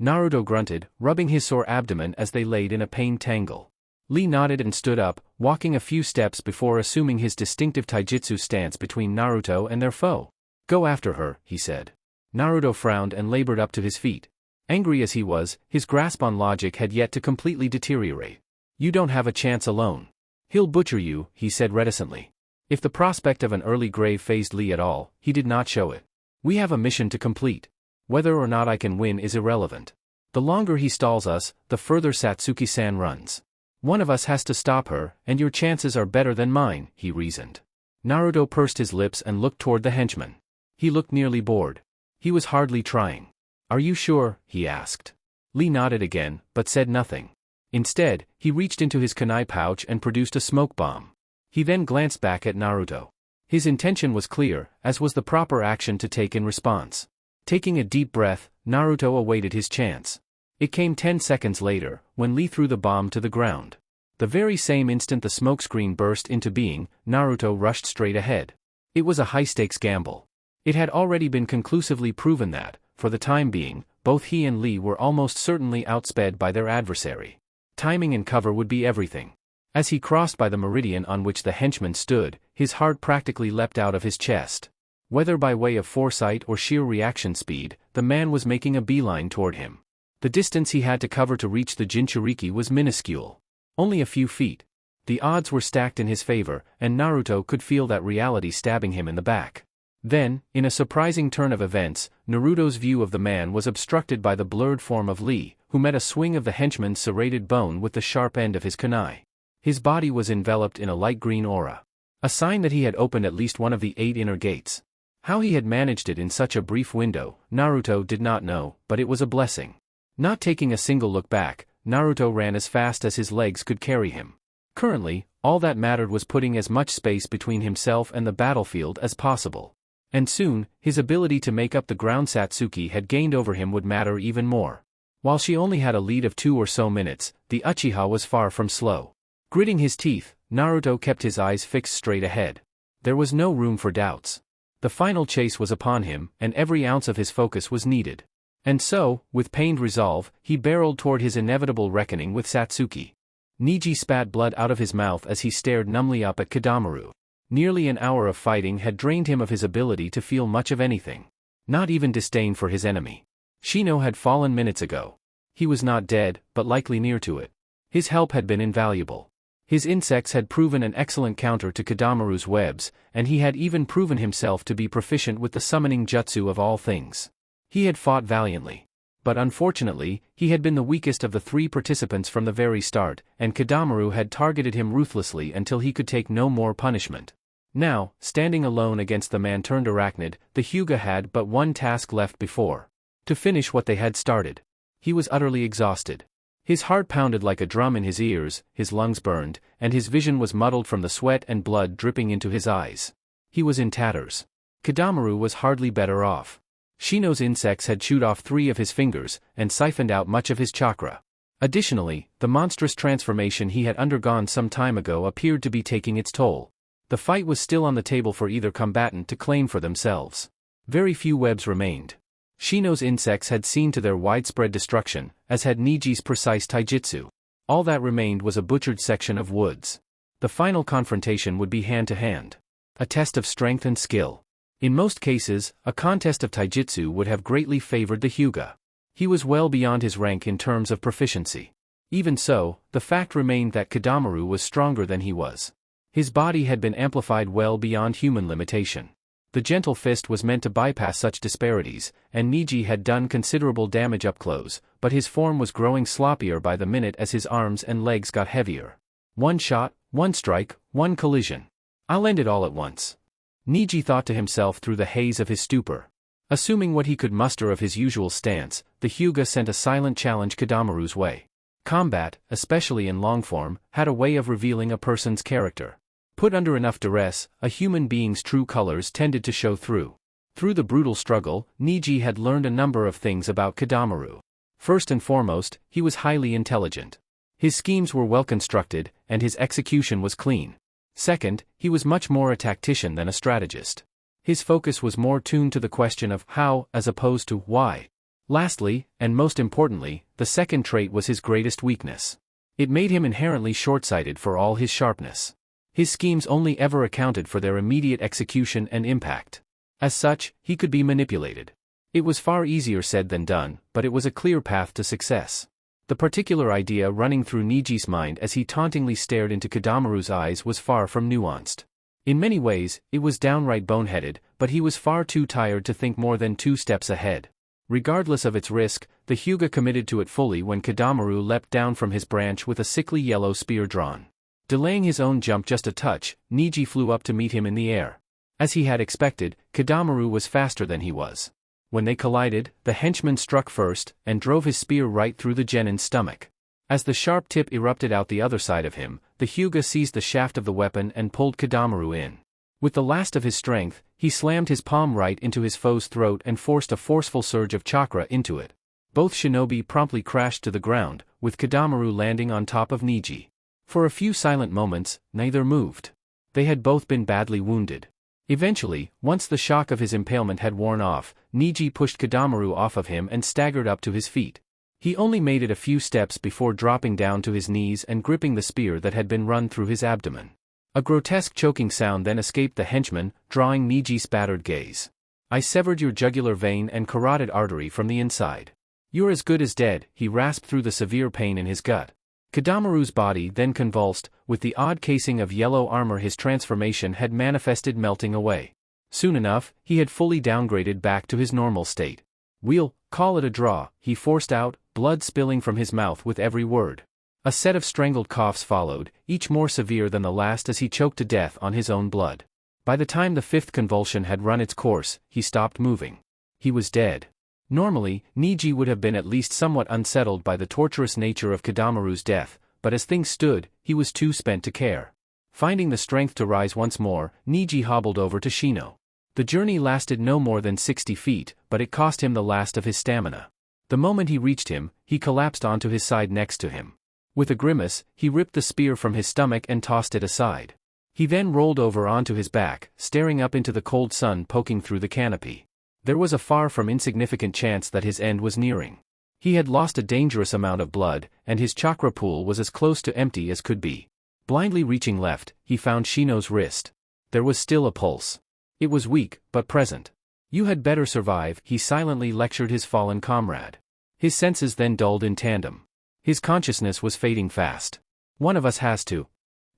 Naruto grunted, rubbing his sore abdomen as they laid in a pained tangle. Lee nodded and stood up, walking a few steps before assuming his distinctive taijutsu stance between Naruto and their foe. Go after her, he said. Naruto frowned and labored up to his feet. Angry as he was, his grasp on logic had yet to completely deteriorate. You don't have a chance alone. He'll butcher you, he said reticently. If the prospect of an early grave fazed Lee at all, he did not show it. We have a mission to complete. Whether or not I can win is irrelevant. The longer he stalls us, the further Satsuki-san runs. One of us has to stop her, and your chances are better than mine, he reasoned. Naruto pursed his lips and looked toward the henchman. He looked nearly bored. He was hardly trying. Are you sure? He asked. Lee nodded again, but said nothing. Instead, he reached into his kunai pouch and produced a smoke bomb. He then glanced back at Naruto. His intention was clear, as was the proper action to take in response. Taking a deep breath, Naruto awaited his chance. It came 10 seconds later, when Lee threw the bomb to the ground. The very same instant the smokescreen burst into being, Naruto rushed straight ahead. It was a high-stakes gamble. It had already been conclusively proven that, for the time being, both he and Lee were almost certainly outsped by their adversary. Timing and cover would be everything. As he crossed by the meridian on which the henchman stood, his heart practically leapt out of his chest. Whether by way of foresight or sheer reaction speed, the man was making a beeline toward him. The distance he had to cover to reach the Jinchuriki was minuscule. Only a few feet. The odds were stacked in his favor, and Naruto could feel that reality stabbing him in the back. Then, in a surprising turn of events, Naruto's view of the man was obstructed by the blurred form of Lee, who met a swing of the henchman's serrated bone with the sharp end of his kunai. His body was enveloped in a light green aura. A sign that he had opened at least one of the 8 inner gates. How he had managed it in such a brief window, Naruto did not know, but it was a blessing. Not taking a single look back, Naruto ran as fast as his legs could carry him. Currently, all that mattered was putting as much space between himself and the battlefield as possible. And soon, his ability to make up the ground Satsuki had gained over him would matter even more. While she only had a lead of 2 or so minutes, the Uchiha was far from slow. Gritting his teeth, Naruto kept his eyes fixed straight ahead. There was no room for doubts. The final chase was upon him, and every ounce of his focus was needed. And so, with pained resolve, he barreled toward his inevitable reckoning with Satsuki. Niji spat blood out of his mouth as he stared numbly up at Kidamaru. Nearly an hour of fighting had drained him of his ability to feel much of anything. Not even disdain for his enemy. Shino had fallen minutes ago. He was not dead, but likely near to it. His help had been invaluable. His insects had proven an excellent counter to Kidamaru's webs, and he had even proven himself to be proficient with the summoning jutsu of all things. He had fought valiantly. But unfortunately, he had been the weakest of the 3 participants from the very start, and Kidamaru had targeted him ruthlessly until he could take no more punishment. Now, standing alone against the man-turned-arachnid, the Hyuga had but one task left before. To finish what they had started. He was utterly exhausted. His heart pounded like a drum in his ears, his lungs burned, and his vision was muddled from the sweat and blood dripping into his eyes. He was in tatters. Kidamaru was hardly better off. Shino's insects had chewed off 3 of his fingers, and siphoned out much of his chakra. Additionally, the monstrous transformation he had undergone some time ago appeared to be taking its toll. The fight was still on the table for either combatant to claim for themselves. Very few webs remained. Shino's insects had seen to their widespread destruction, as had Niji's precise taijutsu. All that remained was a butchered section of woods. The final confrontation would be hand-to-hand. A test of strength and skill. In most cases, a contest of taijutsu would have greatly favored the Hyuga. He was well beyond his rank in terms of proficiency. Even so, the fact remained that Kidamaru was stronger than he was. His body had been amplified well beyond human limitation. The gentle fist was meant to bypass such disparities, and Niji had done considerable damage up close, but his form was growing sloppier by the minute as his arms and legs got heavier. One shot, one strike, one collision. I'll end it all at once. Niji thought to himself through the haze of his stupor. Assuming what he could muster of his usual stance, the Hyuga sent a silent challenge Kidamaru's way. Combat, especially in long form, had a way of revealing a person's character. Put under enough duress, a human being's true colors tended to show through. Through the brutal struggle, Niji had learned a number of things about Kidamaru. First and foremost, he was highly intelligent. His schemes were well constructed, and his execution was clean. Second, he was much more a tactician than a strategist. His focus was more tuned to the question of how as opposed to why. Lastly, and most importantly, the second trait was his greatest weakness. It made him inherently short-sighted for all his sharpness. His schemes only ever accounted for their immediate execution and impact. As such, he could be manipulated. It was far easier said than done, but it was a clear path to success. The particular idea running through Niji's mind as he tauntingly stared into Kidamaru's eyes was far from nuanced. In many ways, it was downright boneheaded, but he was far too tired to think more than 2 steps ahead. Regardless of its risk, the Hyuga committed to it fully when Kidamaru leapt down from his branch with a sickly yellow spear drawn. Delaying his own jump just a touch, Niji flew up to meet him in the air. As he had expected, Kidamaru was faster than he was. When they collided, the henchman struck first, and drove his spear right through the genin's stomach. As the sharp tip erupted out the other side of him, the Hyuga seized the shaft of the weapon and pulled Kidamaru in. With the last of his strength, he slammed his palm right into his foe's throat and forced a forceful surge of chakra into it. Both shinobi promptly crashed to the ground, with Kidamaru landing on top of Niji. For a few silent moments, neither moved. They had both been badly wounded. Eventually, once the shock of his impalement had worn off, Niji pushed Kidamaru off of him and staggered up to his feet. He only made it a few steps before dropping down to his knees and gripping the spear that had been run through his abdomen. A grotesque choking sound then escaped the henchman, drawing Niji's battered gaze. "I severed your jugular vein and carotid artery from the inside. You're as good as dead," he rasped through the severe pain in his gut. Kidamaru's body then convulsed, with the odd casing of yellow armor his transformation had manifested melting away. Soon enough, he had fully downgraded back to his normal state. "We'll call it a draw," he forced out, blood spilling from his mouth with every word. A set of strangled coughs followed, each more severe than the last as he choked to death on his own blood. By the time the 5th convulsion had run its course, he stopped moving. He was dead. Normally, Niji would have been at least somewhat unsettled by the torturous nature of Kidamaru's death, but as things stood, he was too spent to care. Finding the strength to rise once more, Niji hobbled over to Shino. The journey lasted no more than 60 feet, but it cost him the last of his stamina. The moment he reached him, he collapsed onto his side next to him. With a grimace, he ripped the spear from his stomach and tossed it aside. He then rolled over onto his back, staring up into the cold sun poking through the canopy. There was a far from insignificant chance that his end was nearing. He had lost a dangerous amount of blood, and his chakra pool was as close to empty as could be. Blindly reaching left, he found Shino's wrist. There was still a pulse. It was weak, but present. "You had better survive," he silently lectured his fallen comrade. His senses then dulled in tandem. His consciousness was fading fast. "One of us has to."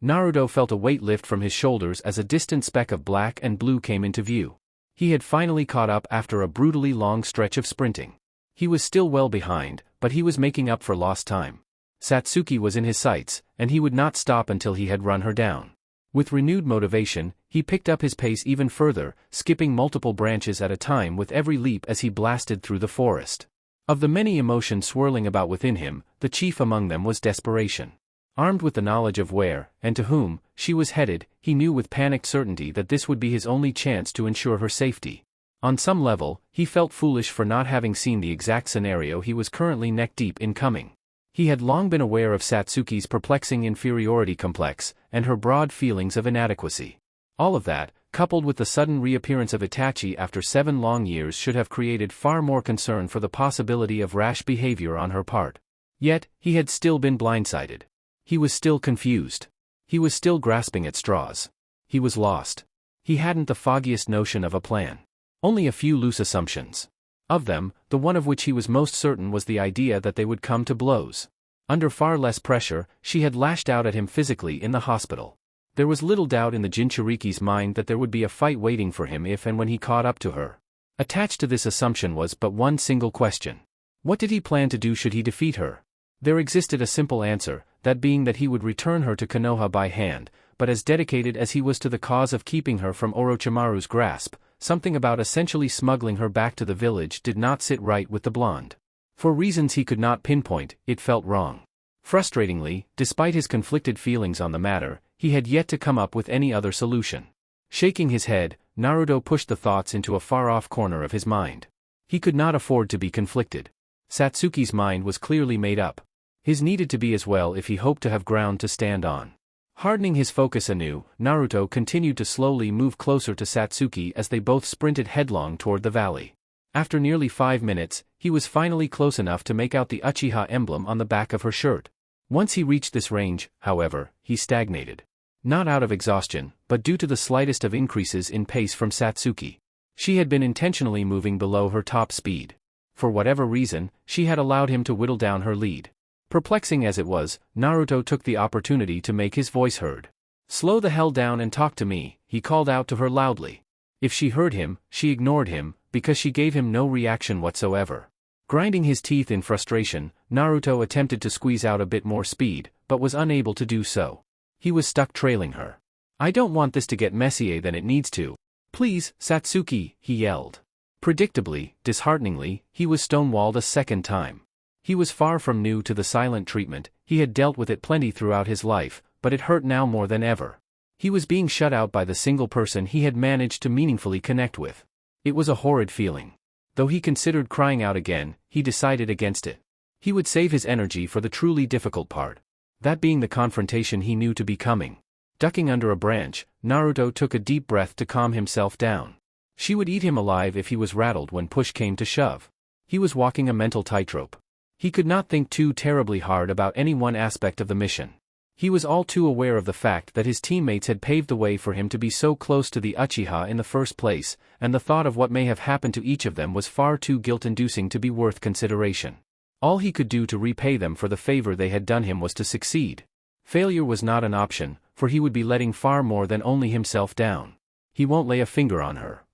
Naruto felt a weight lift from his shoulders as a distant speck of black and blue came into view. He had finally caught up after a brutally long stretch of sprinting. He was still well behind, but he was making up for lost time. Satsuki was in his sights, and he would not stop until he had run her down. With renewed motivation, he picked up his pace even further, skipping multiple branches at a time with every leap as he blasted through the forest. Of the many emotions swirling about within him, the chief among them was desperation. Armed with the knowledge of where, and to whom, she was headed, he knew with panicked certainty that this would be his only chance to ensure her safety. On some level, he felt foolish for not having seen the exact scenario he was currently neck-deep in coming. He had long been aware of Satsuki's perplexing inferiority complex, and her broad feelings of inadequacy. All of that, coupled with the sudden reappearance of Itachi after 7 long years, should have created far more concern for the possibility of rash behavior on her part. Yet, he had still been blindsided. He was still confused. He was still grasping at straws. He was lost. He hadn't the foggiest notion of a plan. Only a few loose assumptions. Of them, the one of which he was most certain was the idea that they would come to blows. Under far less pressure, she had lashed out at him physically in the hospital. There was little doubt in the Jinchuriki's mind that there would be a fight waiting for him if and when he caught up to her. Attached to this assumption was but one single question. What did he plan to do should he defeat her? There existed a simple answer, that being that he would return her to Konoha by hand, but as dedicated as he was to the cause of keeping her from Orochimaru's grasp, something about essentially smuggling her back to the village did not sit right with the blonde. For reasons he could not pinpoint, it felt wrong. Frustratingly, despite his conflicted feelings on the matter, he had yet to come up with any other solution. Shaking his head, Naruto pushed the thoughts into a far-off corner of his mind. He could not afford to be conflicted. Satsuki's mind was clearly made up. His needed to be as well if he hoped to have ground to stand on. Hardening his focus anew, Naruto continued to slowly move closer to Satsuki as they both sprinted headlong toward the valley. After nearly 5 minutes, he was finally close enough to make out the Uchiha emblem on the back of her shirt. Once he reached this range, however, he stagnated. Not out of exhaustion, but due to the slightest of increases in pace from Satsuki. She had been intentionally moving below her top speed. For whatever reason, she had allowed him to whittle down her lead. Perplexing as it was, Naruto took the opportunity to make his voice heard. "Slow the hell down and talk to me," he called out to her loudly. If she heard him, she ignored him, because she gave him no reaction whatsoever. Grinding his teeth in frustration, Naruto attempted to squeeze out a bit more speed, but was unable to do so. He was stuck trailing her. "I don't want this to get messier than it needs to. Please, Satsuki," he yelled. Predictably, dishearteningly, he was stonewalled a second time. He was far from new to the silent treatment, he had dealt with it plenty throughout his life, but it hurt now more than ever. He was being shut out by the single person he had managed to meaningfully connect with. It was a horrid feeling. Though he considered crying out again, he decided against it. He would save his energy for the truly difficult part. That being the confrontation he knew to be coming. Ducking under a branch, Naruto took a deep breath to calm himself down. She would eat him alive if he was rattled when push came to shove. He was walking a mental tightrope. He could not think too terribly hard about any one aspect of the mission. He was all too aware of the fact that his teammates had paved the way for him to be so close to the Uchiha in the first place, and the thought of what may have happened to each of them was far too guilt-inducing to be worth consideration. All he could do to repay them for the favor they had done him was to succeed. Failure was not an option, for he would be letting far more than only himself down. He won't lay a finger on her.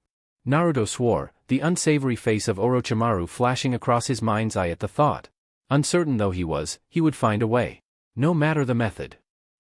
Naruto swore, the unsavory face of Orochimaru flashing across his mind's eye at the thought. Uncertain though he would find a way. No matter the method.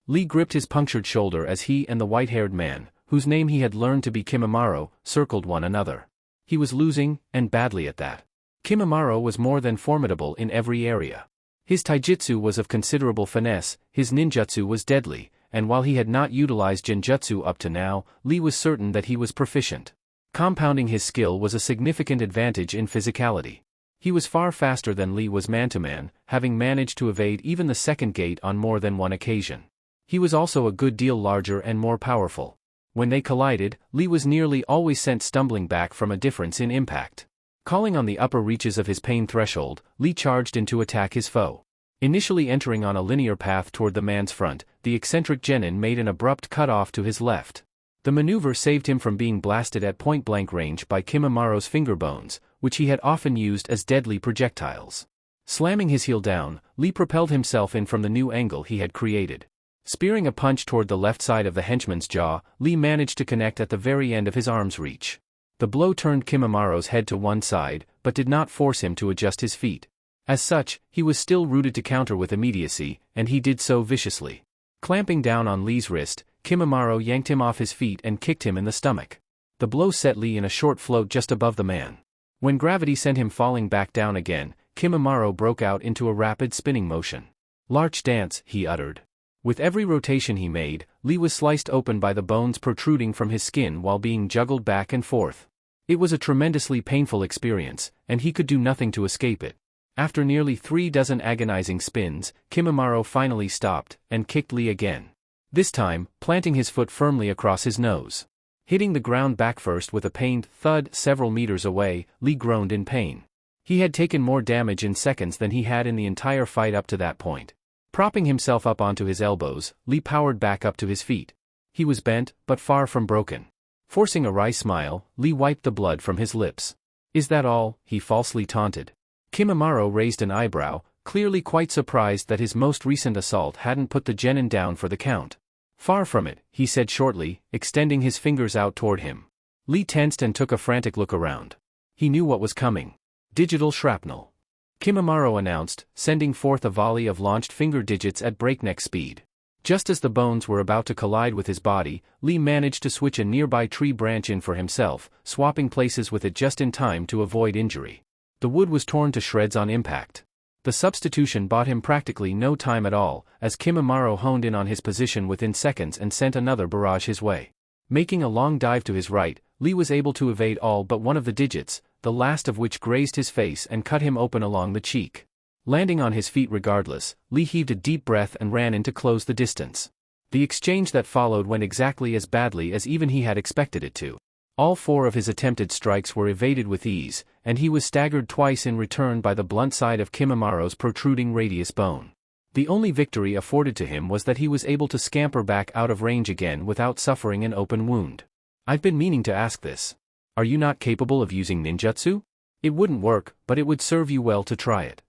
Lee gripped his punctured shoulder as he and the white-haired man, whose name he had learned to be Kimimaro, circled one another. He was losing, and badly at that. Kimimaro was more than formidable in every area. His taijutsu was of considerable finesse, his ninjutsu was deadly, and while he had not utilized genjutsu up to now, Lee was certain that he was proficient. Compounding his skill was a significant advantage in physicality. He was far faster than Lee was man-to-man, having managed to evade even the second gate on more than one occasion. He was also a good deal larger and more powerful. When they collided, Lee was nearly always sent stumbling back from a difference in impact. Calling on the upper reaches of his pain threshold, Lee charged in to attack his foe. Initially entering on a linear path toward the man's front, the eccentric genin made an abrupt cut-off to his left. The maneuver saved him from being blasted at point-blank range by Kimimaro's finger bones, which he had often used as deadly projectiles. Slamming his heel down, Lee propelled himself in from the new angle he had created. Spearing a punch toward the left side of the henchman's jaw, Lee managed to connect at the very end of his arm's reach. The blow turned Kimimaro's head to one side, but did not force him to adjust his feet. As such, he was still rooted to counter with immediacy, and he did so viciously. Clamping down on Lee's wrist, Kimimaro yanked him off his feet and kicked him in the stomach. The blow set Lee in a short float just above the man. When gravity sent him falling back down again, Kimimaro broke out into a rapid spinning motion. "Larch dance," he uttered. With every rotation he made, Lee was sliced open by the bones protruding from his skin while being juggled back and forth. It was a tremendously painful experience, and he could do nothing to escape it. After nearly 36 agonizing spins, Kimimaro finally stopped, and kicked Lee again. This time, planting his foot firmly across his nose. Hitting the ground back first with a pained thud several meters away, Lee groaned in pain. He had taken more damage in seconds than he had in the entire fight up to that point. Propping himself up onto his elbows, Lee powered back up to his feet. He was bent, but far from broken. Forcing a wry smile, Lee wiped the blood from his lips. "Is that all?" he falsely taunted. Kimimaro raised an eyebrow, clearly quite surprised that his most recent assault hadn't put the genin down for the count. "Far from it," he said shortly, extending his fingers out toward him. Lee tensed and took a frantic look around. He knew what was coming. Digital shrapnel. Kimimaro announced, sending forth a volley of launched finger digits at breakneck speed. Just as the bones were about to collide with his body, Lee managed to switch a nearby tree branch in for himself, swapping places with it just in time to avoid injury. The wood was torn to shreds on impact. The substitution bought him practically no time at all, as Kimimaro honed in on his position within seconds and sent another barrage his way. Making a long dive to his right, Lee was able to evade all but one of the digits, the last of which grazed his face and cut him open along the cheek. Landing on his feet regardless, Lee heaved a deep breath and ran in to close the distance. The exchange that followed went exactly as badly as even he had expected it to. All 4 of his attempted strikes were evaded with ease, and he was staggered twice in return by the blunt side of Kimimaro's protruding radius bone. The only victory afforded to him was that he was able to scamper back out of range again without suffering an open wound. I've been meaning to ask this. Are you not capable of using ninjutsu? It wouldn't work, but it would serve you well to try it.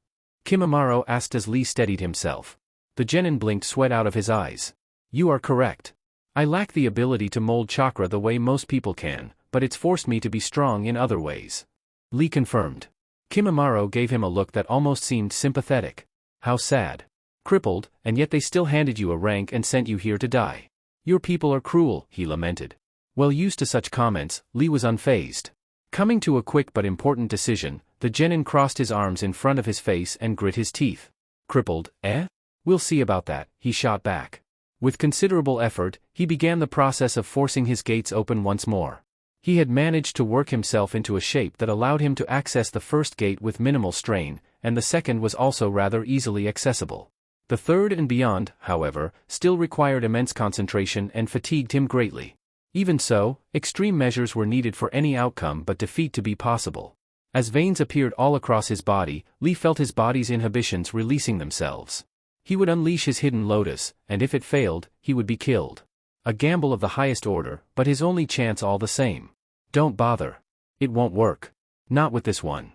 Kimimaro asked as Lee steadied himself. The genin blinked sweat out of his eyes. You are correct. I lack the ability to mold chakra the way most people can, but it's forced me to be strong in other ways. Lee confirmed. Kimimaro gave him a look that almost seemed sympathetic. How sad. Crippled, and yet they still handed you a rank and sent you here to die. Your people are cruel, he lamented. Well used to such comments, Lee was unfazed. Coming to a quick but important decision, the genin crossed his arms in front of his face and grit his teeth. Crippled, eh? We'll see about that, he shot back. With considerable effort, he began the process of forcing his gates open once more. He had managed to work himself into a shape that allowed him to access the first gate with minimal strain, and the second was also rather easily accessible. The third and beyond, however, still required immense concentration and fatigued him greatly. Even so, extreme measures were needed for any outcome but defeat to be possible. As veins appeared all across his body, Lee felt his body's inhibitions releasing themselves. He would unleash his hidden lotus, and if it failed, he would be killed. A gamble of the highest order, but his only chance all the same. Don't bother. It won't work. Not with this one.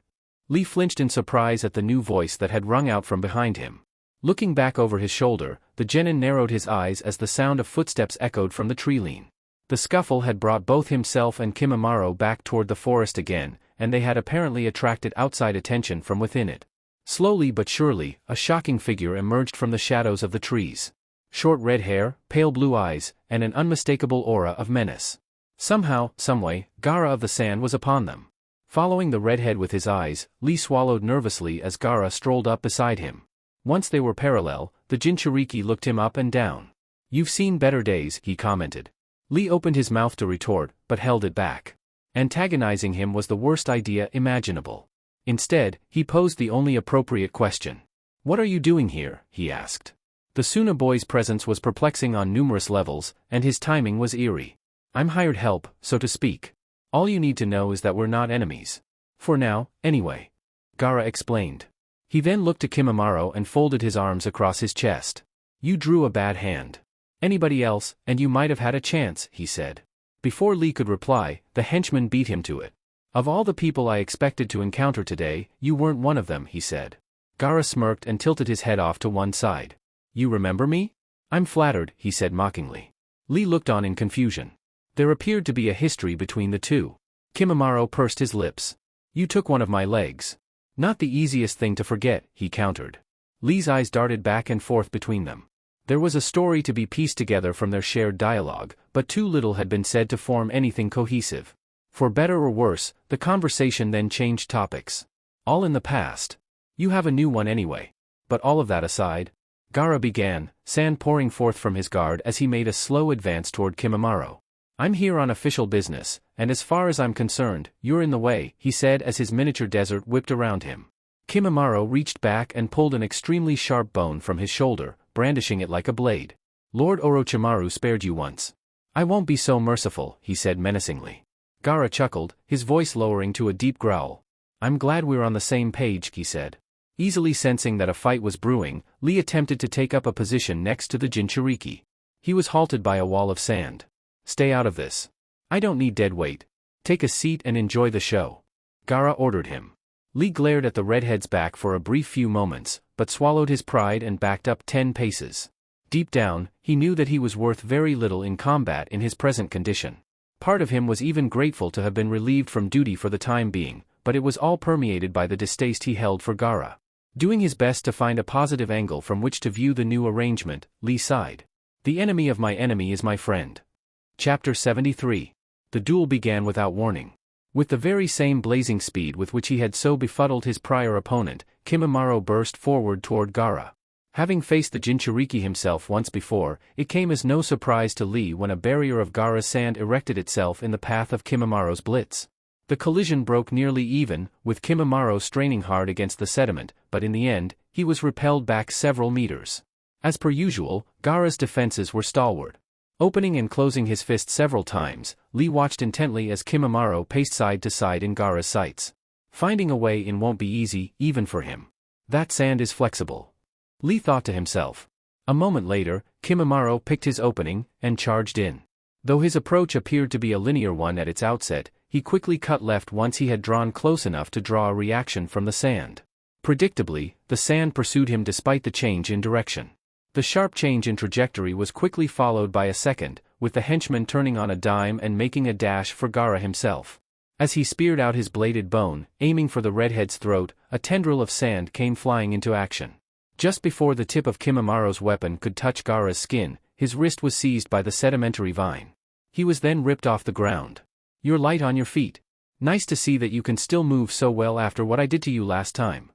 Lee flinched in surprise at the new voice that had rung out from behind him. Looking back over his shoulder, the genin narrowed his eyes as the sound of footsteps echoed from the tree-line. The scuffle had brought both himself and Kimimaro back toward the forest again, and they had apparently attracted outside attention from within it. Slowly but surely, a shocking figure emerged from the shadows of the trees. Short red hair, pale blue eyes, and an unmistakable aura of menace. Somehow, someway, Gaara of the Sand was upon them. Following the redhead with his eyes, Lee swallowed nervously as Gaara strolled up beside him. Once they were parallel, the Jinchuriki looked him up and down. You've seen better days, he commented. Lee opened his mouth to retort, but held it back. Antagonizing him was the worst idea imaginable. Instead, he posed the only appropriate question. What are you doing here? He asked. The Suna boy's presence was perplexing on numerous levels, and his timing was eerie. I'm hired help, so to speak. All you need to know is that we're not enemies. For now, anyway. Gaara explained. He then looked to Kimimaro and folded his arms across his chest. You drew a bad hand. Anybody else, and you might have had a chance, he said. Before Lee could reply, the henchman beat him to it. Of all the people I expected to encounter today, you weren't one of them, he said. Gaara smirked and tilted his head off to one side. You remember me? I'm flattered, he said mockingly. Lee looked on in confusion. There appeared to be a history between the two. Kimimaro pursed his lips. You took one of my legs. Not the easiest thing to forget, he countered. Lee's eyes darted back and forth between them. There was a story to be pieced together from their shared dialogue, but too little had been said to form anything cohesive. For better or worse, the conversation then changed topics. All in the past. You have a new one anyway. But all of that aside, Gaara began, sand pouring forth from his guard as he made a slow advance toward Kimimaro. I'm here on official business, and as far as I'm concerned, you're in the way, he said as his miniature desert whipped around him. Kimimaro reached back and pulled an extremely sharp bone from his shoulder, brandishing it like a blade. Lord Orochimaru spared you once. I won't be so merciful, he said menacingly. Gaara chuckled, his voice lowering to a deep growl. I'm glad we're on the same page, he said. Easily sensing that a fight was brewing, Lee attempted to take up a position next to the Jinchuriki. He was halted by a wall of sand. Stay out of this. I don't need dead weight. Take a seat and enjoy the show. Gaara ordered him. Lee glared at the redhead's back for a brief few moments, but swallowed his pride and backed up 10 paces. Deep down, he knew that he was worth very little in combat in his present condition. Part of him was even grateful to have been relieved from duty for the time being, but it was all permeated by the distaste he held for Gaara. Doing his best to find a positive angle from which to view the new arrangement, Lee sighed. The enemy of my enemy is my friend. Chapter 73. The duel began without warning. With the very same blazing speed with which he had so befuddled his prior opponent, Kimimaro burst forward toward Gaara. Having faced the Jinchuriki himself once before, it came as no surprise to Lee when a barrier of Gaara's sand erected itself in the path of Kimimaro's blitz. The collision broke nearly even, with Kimimaro straining hard against the sediment, but in the end, he was repelled back several meters. As per usual, Gaara's defenses were stalwart. Opening and closing his fist several times, Lee watched intently as Kimimaro paced side to side in Gaara's sights. Finding a way in won't be easy, even for him. That sand is flexible. Lee thought to himself. A moment later, Kimimaro picked his opening and charged in. Though his approach appeared to be a linear one at its outset, he quickly cut left once he had drawn close enough to draw a reaction from the sand. Predictably, the sand pursued him despite the change in direction. The sharp change in trajectory was quickly followed by a second, with the henchman turning on a dime and making a dash for Gaara himself. As he speared out his bladed bone, aiming for the redhead's throat, a tendril of sand came flying into action. Just before the tip of Kimimaro's weapon could touch Gaara's skin, his wrist was seized by the sedimentary vine. He was then ripped off the ground. "You're light on your feet. Nice to see that you can still move so well after what I did to you last time."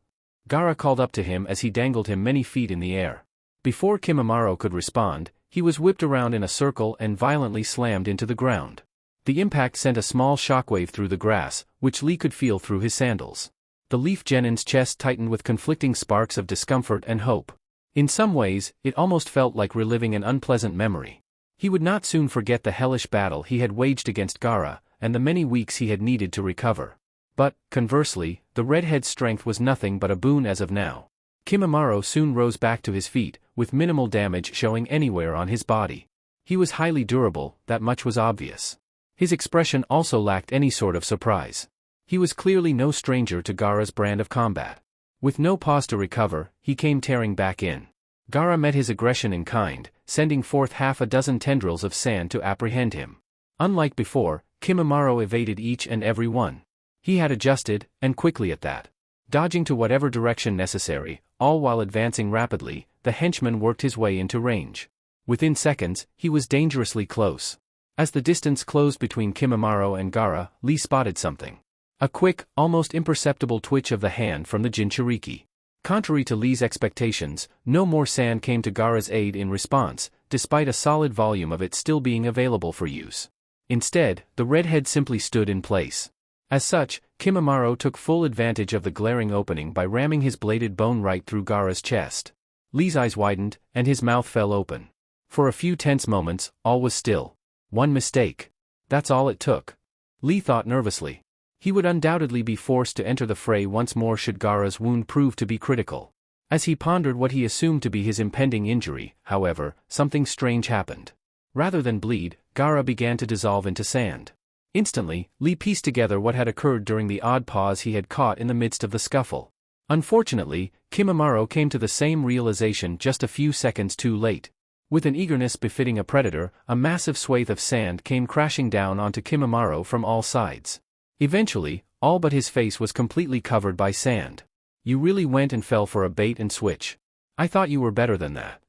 Gaara called up to him as he dangled him many feet in the air. Before Kimimaro could respond, he was whipped around in a circle and violently slammed into the ground. The impact sent a small shockwave through the grass, which Lee could feel through his sandals. The Leaf Genin's chest tightened with conflicting sparks of discomfort and hope. In some ways, it almost felt like reliving an unpleasant memory. He would not soon forget the hellish battle he had waged against Gaara, and the many weeks he had needed to recover. But, conversely, the redhead's strength was nothing but a boon as of now. Kimimaro soon rose back to his feet, with minimal damage showing anywhere on his body. He was highly durable, that much was obvious. His expression also lacked any sort of surprise. He was clearly no stranger to Gaara's brand of combat. With no pause to recover, he came tearing back in. Gaara met his aggression in kind, sending forth half a dozen tendrils of sand to apprehend him. Unlike before, Kimimaro evaded each and every one. He had adjusted, and quickly at that. Dodging to whatever direction necessary, all while advancing rapidly, the henchman worked his way into range. Within seconds, he was dangerously close. As the distance closed between Kimimaro and Gaara, Lee spotted something. A quick, almost imperceptible twitch of the hand from the Jinchuriki. Contrary to Lee's expectations, no more sand came to Gaara's aid in response, despite a solid volume of it still being available for use. Instead, the redhead simply stood in place. As such, Kimimaro took full advantage of the glaring opening by ramming his bladed bone right through Gaara's chest. Lee's eyes widened, and his mouth fell open. For a few tense moments, all was still. One mistake. That's all it took. Lee thought nervously. He would undoubtedly be forced to enter the fray once more should Gaara's wound prove to be critical. As he pondered what he assumed to be his impending injury, however, something strange happened. Rather than bleed, Gaara began to dissolve into sand. Instantly, Lee pieced together what had occurred during the odd pause he had caught in the midst of the scuffle. Unfortunately, Kimimaro came to the same realization just a few seconds too late. With an eagerness befitting a predator, a massive swathe of sand came crashing down onto Kimimaro from all sides. Eventually, all but his face was completely covered by sand. "You really went and fell for a bait and switch. I thought you were better than that."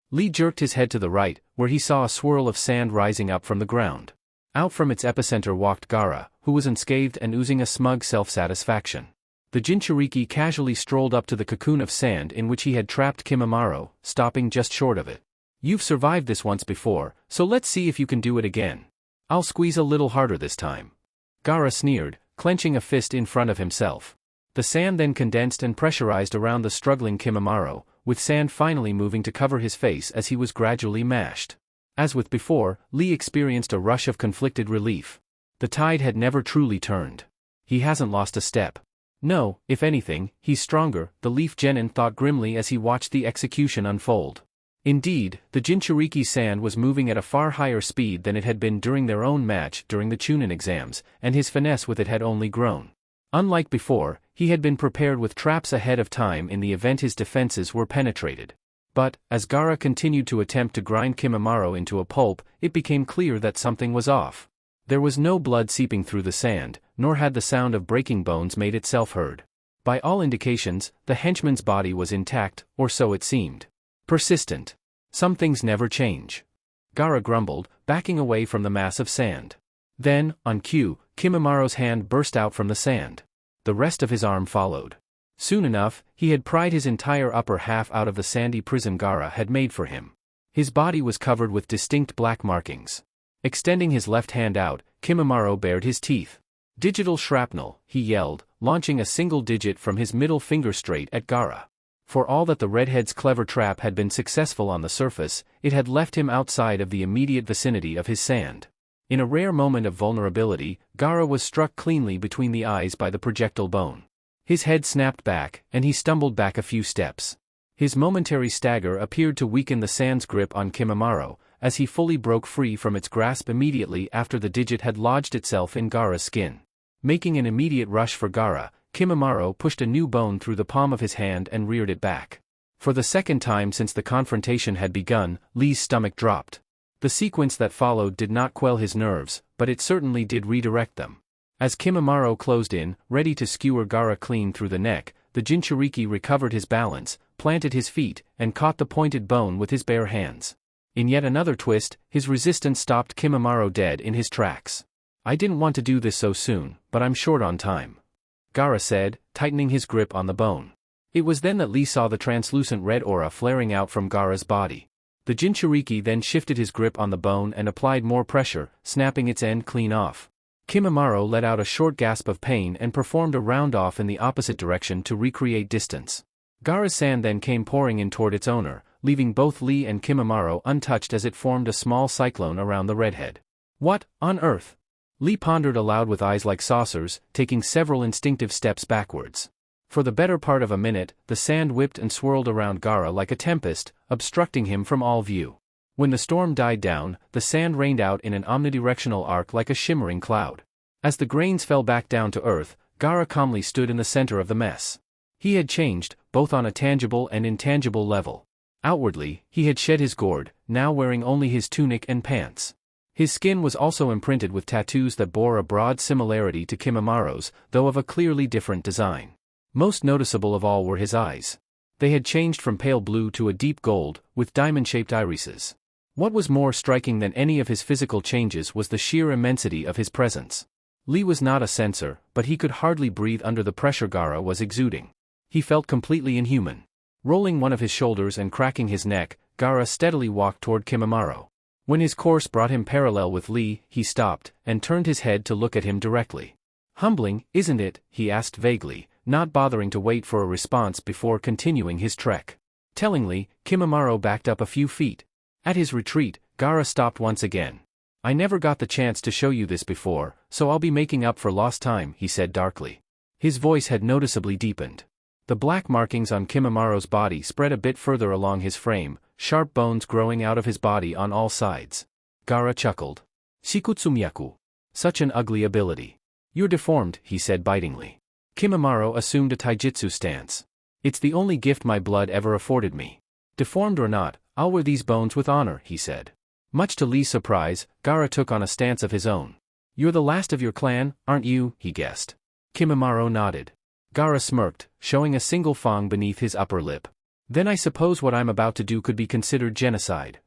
Lee jerked his head to the right, where he saw a swirl of sand rising up from the ground. Out from its epicenter walked Gaara, who was unscathed and oozing a smug self-satisfaction. The Jinchuriki casually strolled up to the cocoon of sand in which he had trapped Kimimaro, stopping just short of it. "You've survived this once before, so let's see if you can do it again. I'll squeeze a little harder this time." Gaara sneered, clenching a fist in front of himself. The sand then condensed and pressurized around the struggling Kimimaro, with sand finally moving to cover his face as he was gradually mashed. As with before, Lee experienced a rush of conflicted relief. The tide had never truly turned. He hasn't lost a step. No, if anything, he's stronger, the Leaf Genin thought grimly as he watched the execution unfold. Indeed, the Jinchuriki sand was moving at a far higher speed than it had been during their own match during the Chunin exams, and his finesse with it had only grown. Unlike before, he had been prepared with traps ahead of time in the event his defenses were penetrated. But, as Gaara continued to attempt to grind Kimimaro into a pulp, it became clear that something was off. There was no blood seeping through the sand, nor had the sound of breaking bones made itself heard. By all indications, the henchman's body was intact, or so it seemed. Persistent. Some things never change. Gaara grumbled, backing away from the mass of sand. Then, on cue, Kimimaro's hand burst out from the sand. The rest of his arm followed. Soon enough, he had pried his entire upper half out of the sandy prison Gaara had made for him. His body was covered with distinct black markings. Extending his left hand out, Kimimaro bared his teeth. "Digital shrapnel," he yelled, launching a single digit from his middle finger straight at Gaara. For all that the redhead's clever trap had been successful on the surface, it had left him outside of the immediate vicinity of his sand. In a rare moment of vulnerability, Gaara was struck cleanly between the eyes by the projectile bone. His head snapped back, and he stumbled back a few steps. His momentary stagger appeared to weaken the sand's grip on Kimimaro, as he fully broke free from its grasp immediately after the digit had lodged itself in Gaara's skin. Making an immediate rush for Gaara, Kimimaro pushed a new bone through the palm of his hand and reared it back. For the second time since the confrontation had begun, Lee's stomach dropped. The sequence that followed did not quell his nerves, but it certainly did redirect them. As Kimimaro closed in, ready to skewer Gaara clean through the neck, the Jinchuriki recovered his balance, planted his feet, and caught the pointed bone with his bare hands. In yet another twist, his resistance stopped Kimimaro dead in his tracks. "I didn't want to do this so soon, but I'm short on time," Gaara said, tightening his grip on the bone. It was then that Lee saw the translucent red aura flaring out from Gaara's body. The Jinchuriki then shifted his grip on the bone and applied more pressure, snapping its end clean off. Kimimaro let out a short gasp of pain and performed a round-off in the opposite direction to recreate distance. Gaara's sand then came pouring in toward its owner, leaving both Lee and Kimimaro untouched as it formed a small cyclone around the redhead. "What on earth?" Lee pondered aloud with eyes like saucers, taking several instinctive steps backwards. For the better part of a minute, the sand whipped and swirled around Gaara like a tempest, obstructing him from all view. When the storm died down, the sand rained out in an omnidirectional arc like a shimmering cloud. As the grains fell back down to earth, Gaara calmly stood in the center of the mess. He had changed, both on a tangible and intangible level. Outwardly, he had shed his gourd, now wearing only his tunic and pants. His skin was also imprinted with tattoos that bore a broad similarity to Kimimaro's, though of a clearly different design. Most noticeable of all were his eyes. They had changed from pale blue to a deep gold, with diamond-shaped irises. What was more striking than any of his physical changes was the sheer immensity of his presence. Lee was not a censor, but he could hardly breathe under the pressure Gaara was exuding. He felt completely inhuman. Rolling one of his shoulders and cracking his neck, Gaara steadily walked toward Kimimaro. When his course brought him parallel with Lee, he stopped, and turned his head to look at him directly. "Humbling, isn't it?" he asked vaguely, not bothering to wait for a response before continuing his trek. Tellingly, Kimimaro backed up a few feet. At his retreat, Gaara stopped once again. "I never got the chance to show you this before, so I'll be making up for lost time," he said darkly. His voice had noticeably deepened. The black markings on Kimimaro's body spread a bit further along his frame, sharp bones growing out of his body on all sides. Gaara chuckled. "Shikutsumyaku. Such an ugly ability. You're deformed," he said bitingly. Kimimaro assumed a taijutsu stance. "It's the only gift my blood ever afforded me. Deformed or not, I'll wear these bones with honor," he said. Much to Lee's surprise, Gaara took on a stance of his own. "You're the last of your clan, aren't you?" he guessed. Kimimaro nodded. Gaara smirked, showing a single fang beneath his upper lip. "Then I suppose what I'm about to do could be considered genocide."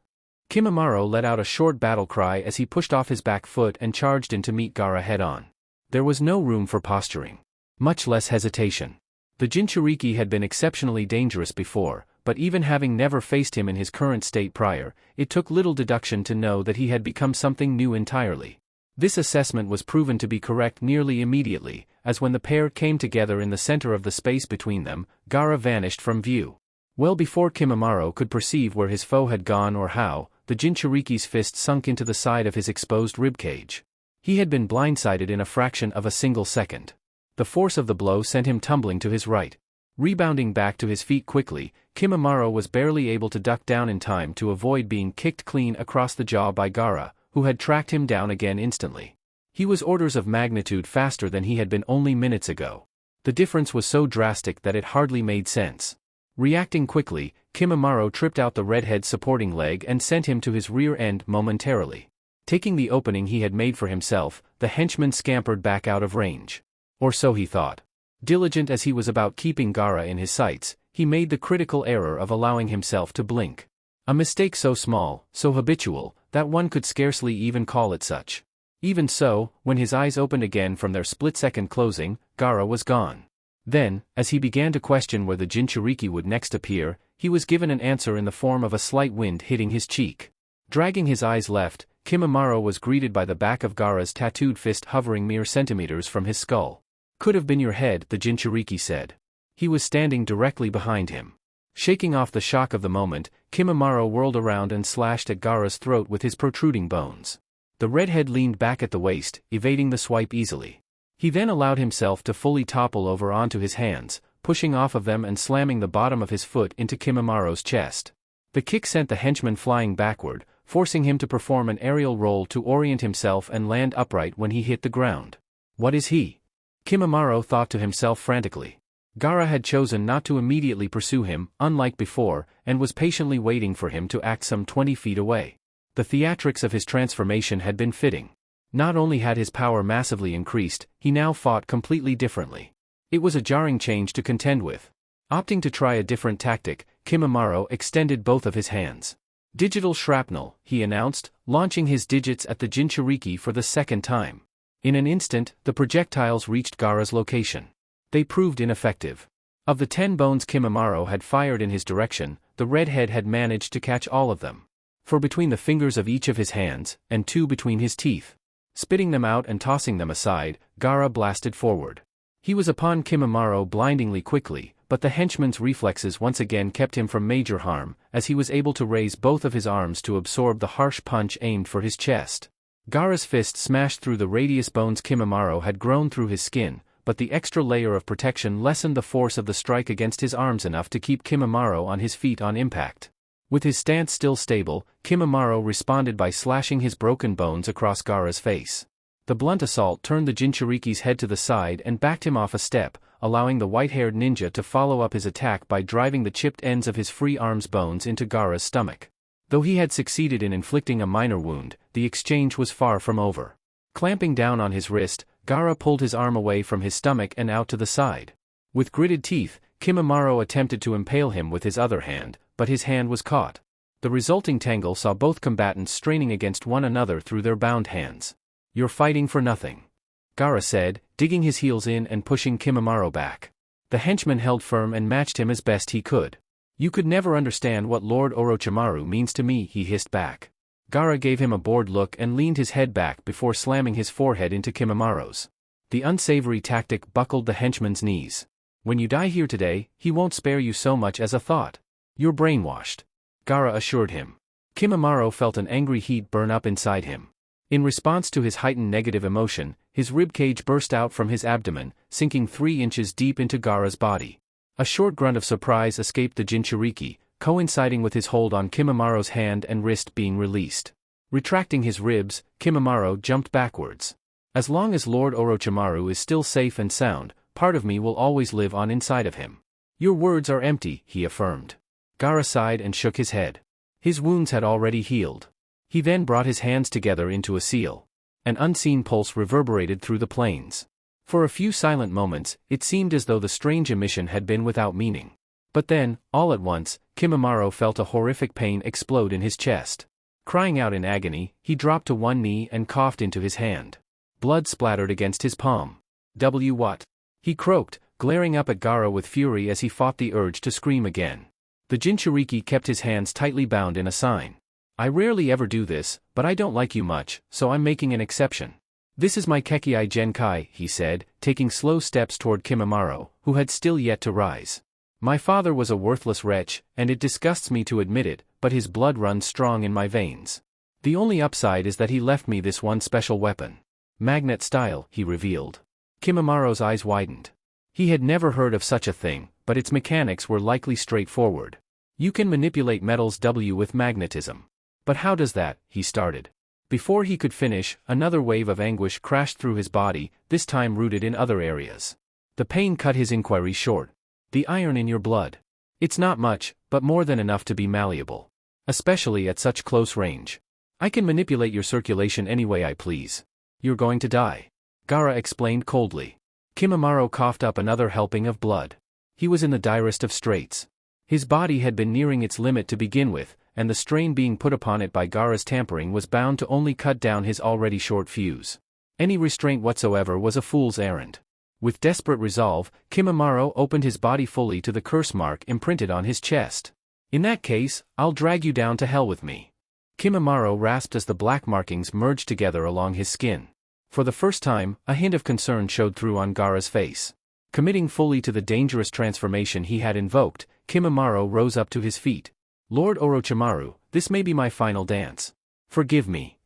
Kimimaro let out a short battle cry as he pushed off his back foot and charged in to meet Gaara head-on. There was no room for posturing. Much less hesitation. The Jinchuriki had been exceptionally dangerous before, but even having never faced him in his current state prior, it took little deduction to know that he had become something new entirely. This assessment was proven to be correct nearly immediately, as when the pair came together in the center of the space between them, Gaara vanished from view. Well before Kimimaro could perceive where his foe had gone or how, the Jinchuriki's fist sunk into the side of his exposed ribcage. He had been blindsided in a fraction of a single second. The force of the blow sent him tumbling to his right. Rebounding back to his feet quickly, Kimimaro was barely able to duck down in time to avoid being kicked clean across the jaw by Gaara, who had tracked him down again instantly. He was orders of magnitude faster than he had been only minutes ago. The difference was so drastic that it hardly made sense. Reacting quickly, Kimimaro tripped out the redhead's supporting leg and sent him to his rear end momentarily. Taking the opening he had made for himself, the henchman scampered back out of range. Or so he thought. Diligent as he was about keeping Gaara in his sights, he made the critical error of allowing himself to blink. A mistake so small, so habitual, that one could scarcely even call it such. Even so, when his eyes opened again from their split-second closing, Gaara was gone. Then, as he began to question where the Jinchuriki would next appear, he was given an answer in the form of a slight wind hitting his cheek. Dragging his eyes left, Kimimaro was greeted by the back of Gaara's tattooed fist hovering mere centimeters from his skull. "Could have been your head," the Jinchuriki said. He was standing directly behind him. Shaking off the shock of the moment, Kimimaro whirled around and slashed at Gaara's throat with his protruding bones. The redhead leaned back at the waist, evading the swipe easily. He then allowed himself to fully topple over onto his hands, pushing off of them and slamming the bottom of his foot into Kimimara's chest. The kick sent the henchman flying backward, forcing him to perform an aerial roll to orient himself and land upright when he hit the ground. What is he? Kimimaro thought to himself frantically. Gaara had chosen not to immediately pursue him, unlike before, and was patiently waiting for him to act some 20 feet away. The theatrics of his transformation had been fitting. Not only had his power massively increased, he now fought completely differently. It was a jarring change to contend with. Opting to try a different tactic, Kimimaro extended both of his hands. Digital shrapnel, he announced, launching his digits at the Jinchuriki for the second time. In an instant, the projectiles reached Gaara's location. They proved ineffective. Of the 10 bones Kimimaro had fired in his direction, the redhead had managed to catch all of them. For between the fingers of each of his hands, and 2 between his teeth. Spitting them out and tossing them aside, Gaara blasted forward. He was upon Kimimaro blindingly quickly, but the henchman's reflexes once again kept him from major harm, as he was able to raise both of his arms to absorb the harsh punch aimed for his chest. Gaara's fist smashed through the radius bones Kimimaro had grown through his skin, but the extra layer of protection lessened the force of the strike against his arms enough to keep Kimimaro on his feet on impact. With his stance still stable, Kimimaro responded by slashing his broken bones across Gaara's face. The blunt assault turned the Jinchuriki's head to the side and backed him off a step, allowing the white-haired ninja to follow up his attack by driving the chipped ends of his free arm's bones into Gaara's stomach. Though he had succeeded in inflicting a minor wound, the exchange was far from over. Clamping down on his wrist, Gaara pulled his arm away from his stomach and out to the side. With gritted teeth, Kimimaro attempted to impale him with his other hand, but his hand was caught. The resulting tangle saw both combatants straining against one another through their bound hands. "You're fighting for nothing," Gaara said, digging his heels in and pushing Kimimaro back. The henchman held firm and matched him as best he could. "You could never understand what Lord Orochimaru means to me," he hissed back. Gaara gave him a bored look and leaned his head back before slamming his forehead into Kimimaro's. The unsavory tactic buckled the henchman's knees. "When you die here today, he won't spare you so much as a thought. You're brainwashed," Gaara assured him. Kimimaro felt an angry heat burn up inside him. In response to his heightened negative emotion, his ribcage burst out from his abdomen, sinking 3 inches deep into Gaara's body. A short grunt of surprise escaped the Jinchuriki, coinciding with his hold on Kimimaro's hand and wrist being released. Retracting his ribs, Kimimaro jumped backwards. "As long as Lord Orochimaru is still safe and sound, part of me will always live on inside of him." "Your words are empty," he affirmed. Gaara sighed and shook his head. His wounds had already healed. He then brought his hands together into a seal. An unseen pulse reverberated through the plains. For a few silent moments, it seemed as though the strange emission had been without meaning. But then, all at once, Kimimaro felt a horrific pain explode in his chest. Crying out in agony, he dropped to one knee and coughed into his hand. Blood splattered against his palm. What?" he croaked, glaring up at Gaara with fury as he fought the urge to scream again. The Jinchuriki kept his hands tightly bound in a sign. "I rarely ever do this, but I don't like you much, so I'm making an exception. This is my Kekkei Genkai," he said, taking slow steps toward Kimimaro, who had still yet to rise. "My father was a worthless wretch, and it disgusts me to admit it, but his blood runs strong in my veins. The only upside is that he left me this one special weapon. Magnet style," he revealed. Kimimaro's eyes widened. He had never heard of such a thing, but its mechanics were likely straightforward. "You can manipulate metals with magnetism." "But how does that?" he started. Before he could finish, another wave of anguish crashed through his body, this time rooted in other areas. The pain cut his inquiry short. "The iron in your blood. It's not much, but more than enough to be malleable. Especially at such close range. I can manipulate your circulation any way I please. You're going to die," Gaara explained coldly. Kimimaro coughed up another helping of blood. He was in the direst of straits. His body had been nearing its limit to begin with, and the strain being put upon it by Gaara's tampering was bound to only cut down his already short fuse. Any restraint whatsoever was a fool's errand. With desperate resolve, Kimimaro opened his body fully to the curse mark imprinted on his chest. "In that case, I'll drag you down to hell with me," Kimimaro rasped as the black markings merged together along his skin. For the first time, a hint of concern showed through on Gaara's face. Committing fully to the dangerous transformation he had invoked, Kimimaro rose up to his feet. "Lord Orochimaru, this may be my final dance. Forgive me."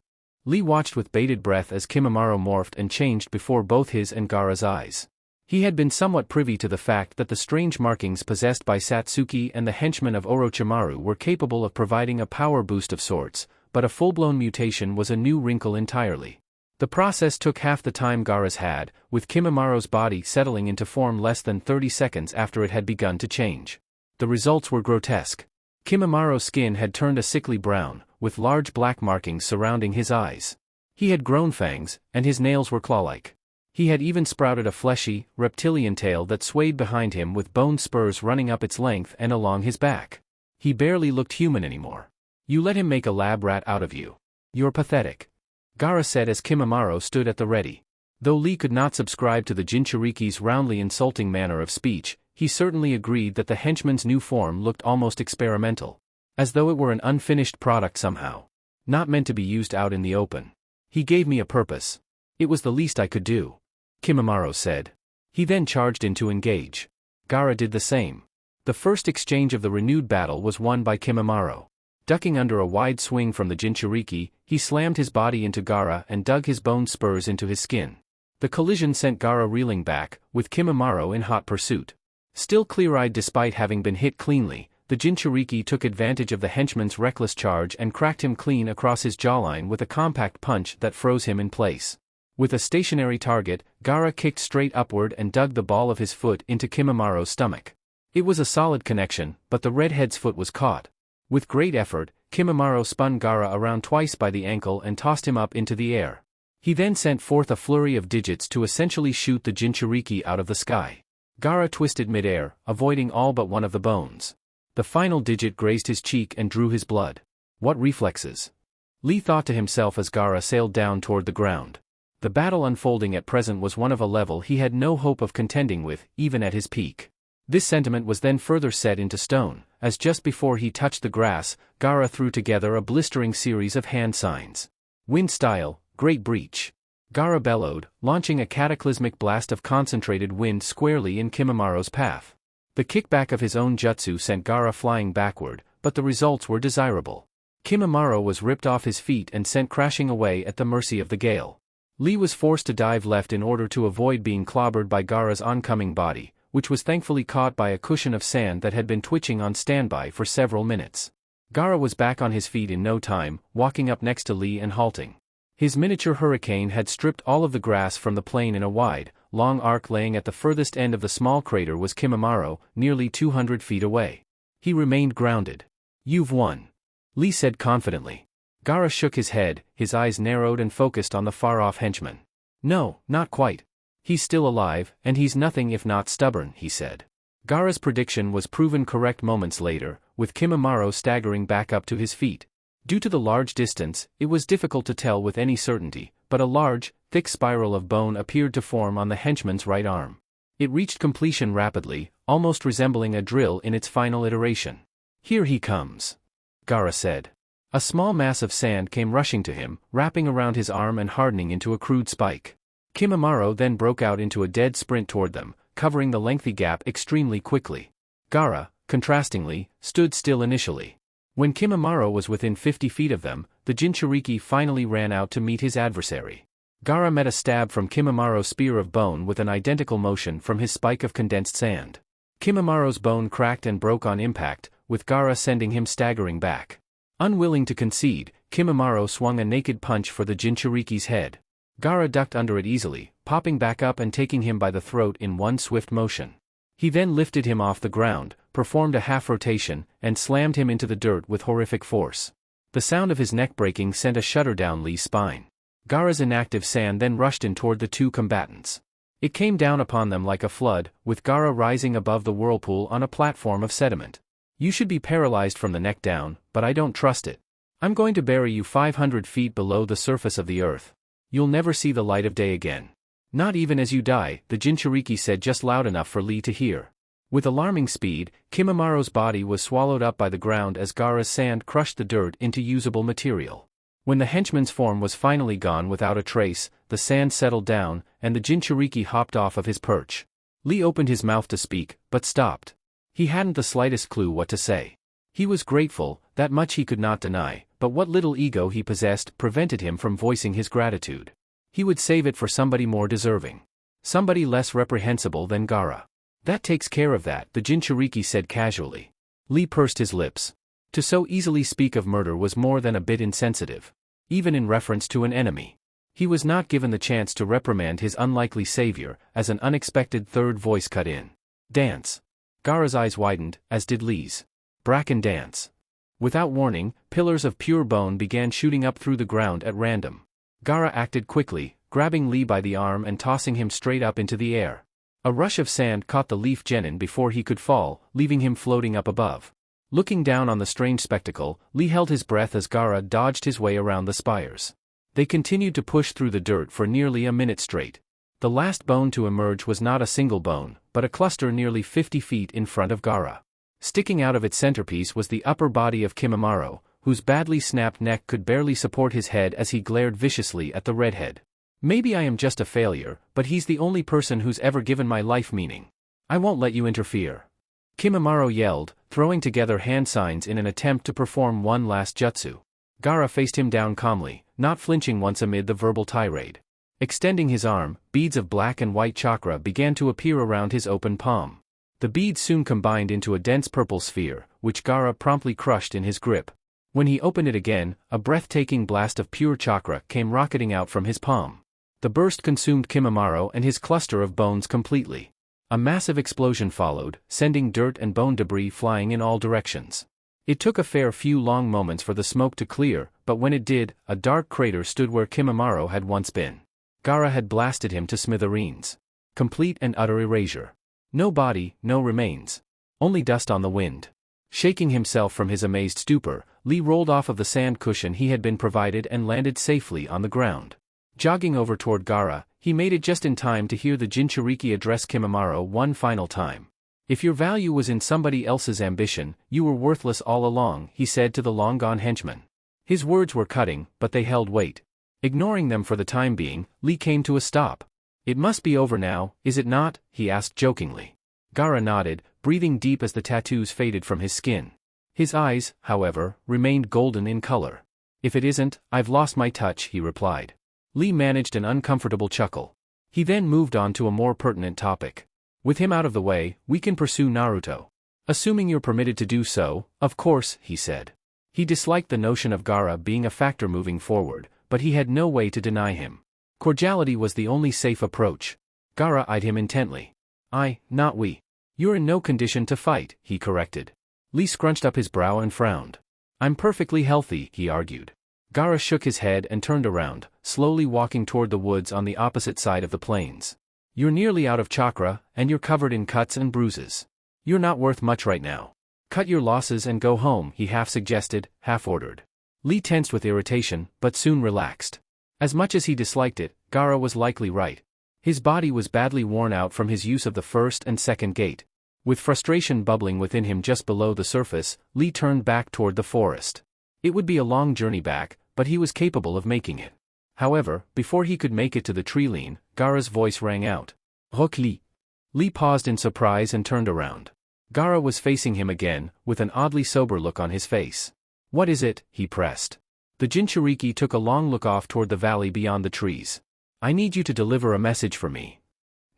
Lee watched with bated breath as Kimimaro morphed and changed before both his and Gaara's eyes. He had been somewhat privy to the fact that the strange markings possessed by Satsuki and the henchmen of Orochimaru were capable of providing a power boost of sorts, but a full-blown mutation was a new wrinkle entirely. The process took half the time Gaara's had, with Kimimara's body settling into form less than 30 seconds after it had begun to change. The results were grotesque. Kimimara's skin had turned a sickly brown, with large black markings surrounding his eyes. He had grown fangs, and his nails were claw-like. He had even sprouted a fleshy, reptilian tail that swayed behind him with bone spurs running up its length and along his back. He barely looked human anymore. You let him make a lab rat out of you. You're pathetic. Gaara said as Kimimaro stood at the ready. Though Lee could not subscribe to the Jinchuriki's roundly insulting manner of speech, he certainly agreed that the henchman's new form looked almost experimental. As though it were an unfinished product somehow. Not meant to be used out in the open. He gave me a purpose. It was the least I could do, Kimimaro said. He then charged in to engage. Gaara did the same. The first exchange of the renewed battle was won by Kimimaro. Ducking under a wide swing from the Jinchuriki, he slammed his body into Gaara and dug his bone spurs into his skin. The collision sent Gaara reeling back, with Kimimaro in hot pursuit. Still clear-eyed despite having been hit cleanly, the Jinchuriki took advantage of the henchman's reckless charge and cracked him clean across his jawline with a compact punch that froze him in place. With a stationary target, Gaara kicked straight upward and dug the ball of his foot into Kimimaro's stomach. It was a solid connection, but the redhead's foot was caught. With great effort, Kimimaro spun Gaara around twice by the ankle and tossed him up into the air. He then sent forth a flurry of digits to essentially shoot the Jinchuriki out of the sky. Gaara twisted mid-air, avoiding all but one of the bones. The final digit grazed his cheek and drew his blood. What reflexes! Lee thought to himself as Gaara sailed down toward the ground. The battle unfolding at present was one of a level he had no hope of contending with, even at his peak. This sentiment was then further set into stone, as just before he touched the grass, Gaara threw together a blistering series of hand signs. Wind style, great breach. Gaara bellowed, launching a cataclysmic blast of concentrated wind squarely in Kimimaro's path. The kickback of his own jutsu sent Gaara flying backward, but the results were desirable. Kimimaro was ripped off his feet and sent crashing away at the mercy of the gale. Lee was forced to dive left in order to avoid being clobbered by Gaara's oncoming body, which was thankfully caught by a cushion of sand that had been twitching on standby for several minutes. Gaara was back on his feet in no time, walking up next to Lee and halting. His miniature hurricane had stripped all of the grass from the plain in a wide, long arc laying at the furthest end of the small crater was Kimimaro, nearly 200 feet away. He remained grounded. You've won, Lee said confidently. Gaara shook his head, his eyes narrowed and focused on the far-off henchman. No, not quite. He's still alive, and he's nothing if not stubborn, he said. Gaara's prediction was proven correct moments later, with Kimimaro staggering back up to his feet. Due to the large distance, it was difficult to tell with any certainty, but a large, thick spiral of bone appeared to form on the henchman's right arm. It reached completion rapidly, almost resembling a drill in its final iteration. Here he comes, Gaara said. A small mass of sand came rushing to him, wrapping around his arm and hardening into a crude spike. Kimimaro then broke out into a dead sprint toward them, covering the lengthy gap extremely quickly. Gaara, contrastingly, stood still initially. When Kimimaro was within 50 feet of them, the Jinchuriki finally ran out to meet his adversary. Gaara met a stab from Kimimaro's spear of bone with an identical motion from his spike of condensed sand. Kimimaro's bone cracked and broke on impact, with Gaara sending him staggering back. Unwilling to concede, Kimimaro swung a naked punch for the Jinchuriki's head. Gaara ducked under it easily, popping back up and taking him by the throat in one swift motion. He then lifted him off the ground, performed a half-rotation, and slammed him into the dirt with horrific force. The sound of his neck breaking sent a shudder down Lee's spine. Gaara's inactive sand then rushed in toward the two combatants. It came down upon them like a flood, with Gaara rising above the whirlpool on a platform of sediment. You should be paralyzed from the neck down, but I don't trust it. I'm going to bury you 500 feet below the surface of the earth. You'll never see the light of day again. Not even as you die, the Jinchuriki said just loud enough for Lee to hear. With alarming speed, Kimimaro's body was swallowed up by the ground as Gaara's sand crushed the dirt into usable material. When the henchman's form was finally gone without a trace, the sand settled down, and the Jinchuriki hopped off of his perch. Lee opened his mouth to speak, but stopped. He hadn't the slightest clue what to say. He was grateful, that much he could not deny, but what little ego he possessed prevented him from voicing his gratitude. He would save it for somebody more deserving. Somebody less reprehensible than Gaara. That takes care of that, the Jinchuriki said casually. Lee pursed his lips. To so easily speak of murder was more than a bit insensitive. Even in reference to an enemy. He was not given the chance to reprimand his unlikely savior, as an unexpected third voice cut in. Dance. Gaara's eyes widened, as did Lee's. Bracken dance. Without warning, pillars of pure bone began shooting up through the ground at random. Gaara acted quickly, grabbing Lee by the arm and tossing him straight up into the air. A rush of sand caught the leaf genin before he could fall, leaving him floating up above. Looking down on the strange spectacle, Lee held his breath as Gaara dodged his way around the spires. They continued to push through the dirt for nearly a minute straight. The last bone to emerge was not a single bone, but a cluster nearly 50 feet in front of Gaara. Sticking out of its centerpiece was the upper body of Kimimaro, whose badly snapped neck could barely support his head as he glared viciously at the redhead. Maybe I am just a failure, but he's the only person who's ever given my life meaning. I won't let you interfere. Kimimaro yelled, throwing together hand signs in an attempt to perform one last jutsu. Gaara faced him down calmly, not flinching once amid the verbal tirade. Extending his arm, beads of black and white chakra began to appear around his open palm. The beads soon combined into a dense purple sphere, which Gaara promptly crushed in his grip. When he opened it again, a breathtaking blast of pure chakra came rocketing out from his palm. The burst consumed Kimimaro and his cluster of bones completely. A massive explosion followed, sending dirt and bone debris flying in all directions. It took a fair few long moments for the smoke to clear, but when it did, a dark crater stood where Kimimaro had once been. Gaara had blasted him to smithereens. Complete and utter erasure. No body, no remains. Only dust on the wind. Shaking himself from his amazed stupor, Lee rolled off of the sand cushion he had been provided and landed safely on the ground. Jogging over toward Gaara, he made it just in time to hear the Jinchuriki address Kimimaro one final time. If your value was in somebody else's ambition, you were worthless all along, he said to the long-gone henchman. His words were cutting, but they held weight. Ignoring them for the time being, Lee came to a stop. It must be over now, is it not? He asked jokingly. Gaara nodded, breathing deep as the tattoos faded from his skin. His eyes, however, remained golden in color. If it isn't, I've lost my touch, he replied. Lee managed an uncomfortable chuckle. He then moved on to a more pertinent topic. With him out of the way, we can pursue Naruto. Assuming you're permitted to do so, of course, he said. He disliked the notion of Gaara being a factor moving forward, but he had no way to deny him. Cordiality was the only safe approach. Gaara eyed him intently. Not we. You're in no condition to fight, he corrected. Lee scrunched up his brow and frowned. I'm perfectly healthy, he argued. Gaara shook his head and turned around, slowly walking toward the woods on the opposite side of the plains. You're nearly out of chakra, and you're covered in cuts and bruises. You're not worth much right now. Cut your losses and go home, he half suggested, half ordered. Lee tensed with irritation, but soon relaxed. As much as he disliked it, Gaara was likely right. His body was badly worn out from his use of the first and second gate. With frustration bubbling within him just below the surface, Lee turned back toward the forest. It would be a long journey back, but he was capable of making it. However, before he could make it to the tree line, Gaara's voice rang out. Rock Lee. Lee paused in surprise and turned around. Gaara was facing him again, with an oddly sober look on his face. What is it? He pressed. The Jinchuriki took a long look off toward the valley beyond the trees. I need you to deliver a message for me.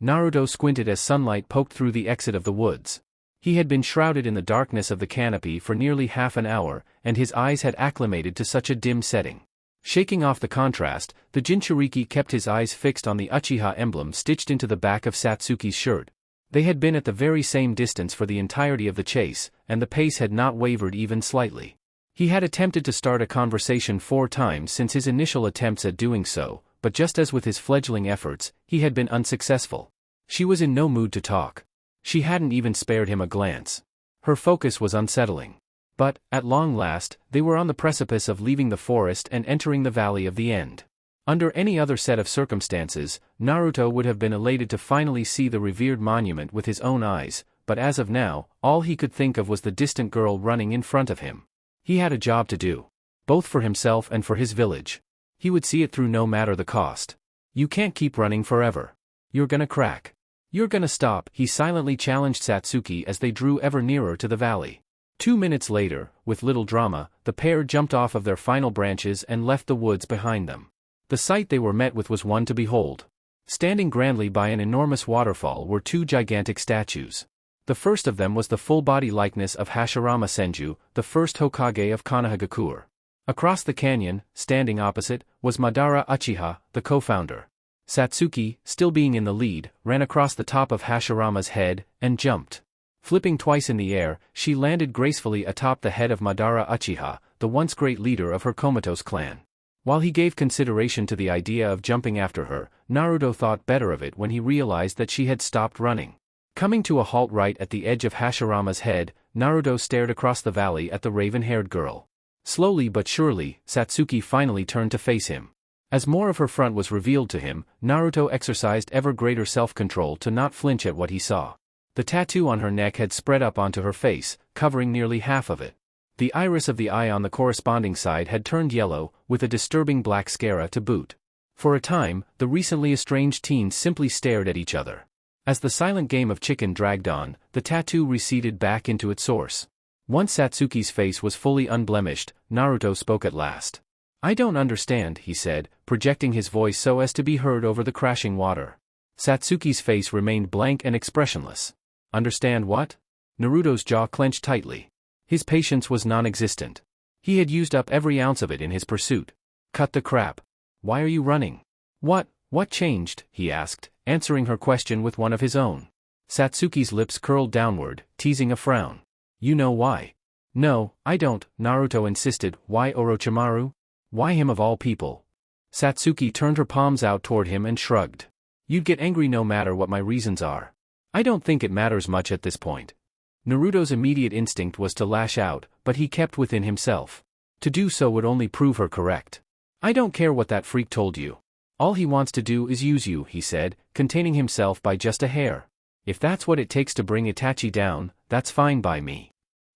Naruto squinted as sunlight poked through the exit of the woods. He had been shrouded in the darkness of the canopy for nearly half an hour, and his eyes had acclimated to such a dim setting. Shaking off the contrast, the Jinchuriki kept his eyes fixed on the Uchiha emblem stitched into the back of Satsuki's shirt. They had been at the very same distance for the entirety of the chase, and the pace had not wavered even slightly. He had attempted to start a conversation 4 times since his initial attempts at doing so, but just as with his fledgling efforts, he had been unsuccessful. She was in no mood to talk. She hadn't even spared him a glance. Her focus was unsettling. But, at long last, they were on the precipice of leaving the forest and entering the Valley of the End. Under any other set of circumstances, Naruto would have been elated to finally see the revered monument with his own eyes, but as of now, all he could think of was the distant girl running in front of him. He had a job to do. Both for himself and for his village. He would see it through no matter the cost. You can't keep running forever. You're gonna crack. You're gonna stop, he silently challenged Satsuki as they drew ever nearer to the valley. 2 minutes later, with little drama, the pair jumped off of their final branches and left the woods behind them. The sight they were met with was one to behold. Standing grandly by an enormous waterfall were two gigantic statues. The first of them was the full-body likeness of Hashirama Senju, the first Hokage of Konohagakure. Across the canyon, standing opposite, was Madara Uchiha, the co-founder. Satsuki, still being in the lead, ran across the top of Hashirama's head, and jumped. Flipping twice in the air, she landed gracefully atop the head of Madara Uchiha, the once great leader of her Komatose clan. While he gave consideration to the idea of jumping after her, Naruto thought better of it when he realized that she had stopped running. Coming to a halt right at the edge of Hashirama's head, Naruto stared across the valley at the raven-haired girl. Slowly but surely, Satsuki finally turned to face him. As more of her front was revealed to him, Naruto exercised ever greater self-control to not flinch at what he saw. The tattoo on her neck had spread up onto her face, covering nearly half of it. The iris of the eye on the corresponding side had turned yellow, with a disturbing black scara to boot. For a time, the recently estranged teens simply stared at each other. As the silent game of chicken dragged on, the tattoo receded back into its source. Once Satsuki's face was fully unblemished, Naruto spoke at last. "I don't understand," he said, projecting his voice so as to be heard over the crashing water. Satsuki's face remained blank and expressionless. "Understand what?" Naruto's jaw clenched tightly. His patience was non-existent. He had used up every ounce of it in his pursuit. "Cut the crap. Why are you running?" What changed?" he asked, answering her question with one of his own. Satsuki's lips curled downward, teasing a frown. "You know why?" "No, I don't," Naruto insisted. "Why Orochimaru? Why him of all people?" Satsuki turned her palms out toward him and shrugged. "You'd get angry no matter what my reasons are. I don't think it matters much at this point." Naruto's immediate instinct was to lash out, but he kept within himself. To do so would only prove her correct. "I don't care what that freak told you. All he wants to do is use you," he said, containing himself by just a hair. "If that's what it takes to bring Itachi down, that's fine by me."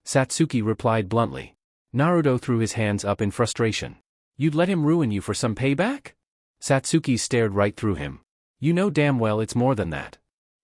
Satsuki replied bluntly. Naruto threw his hands up in frustration. "You'd let him ruin you for some payback?" Satsuki stared right through him. "You know damn well it's more than that."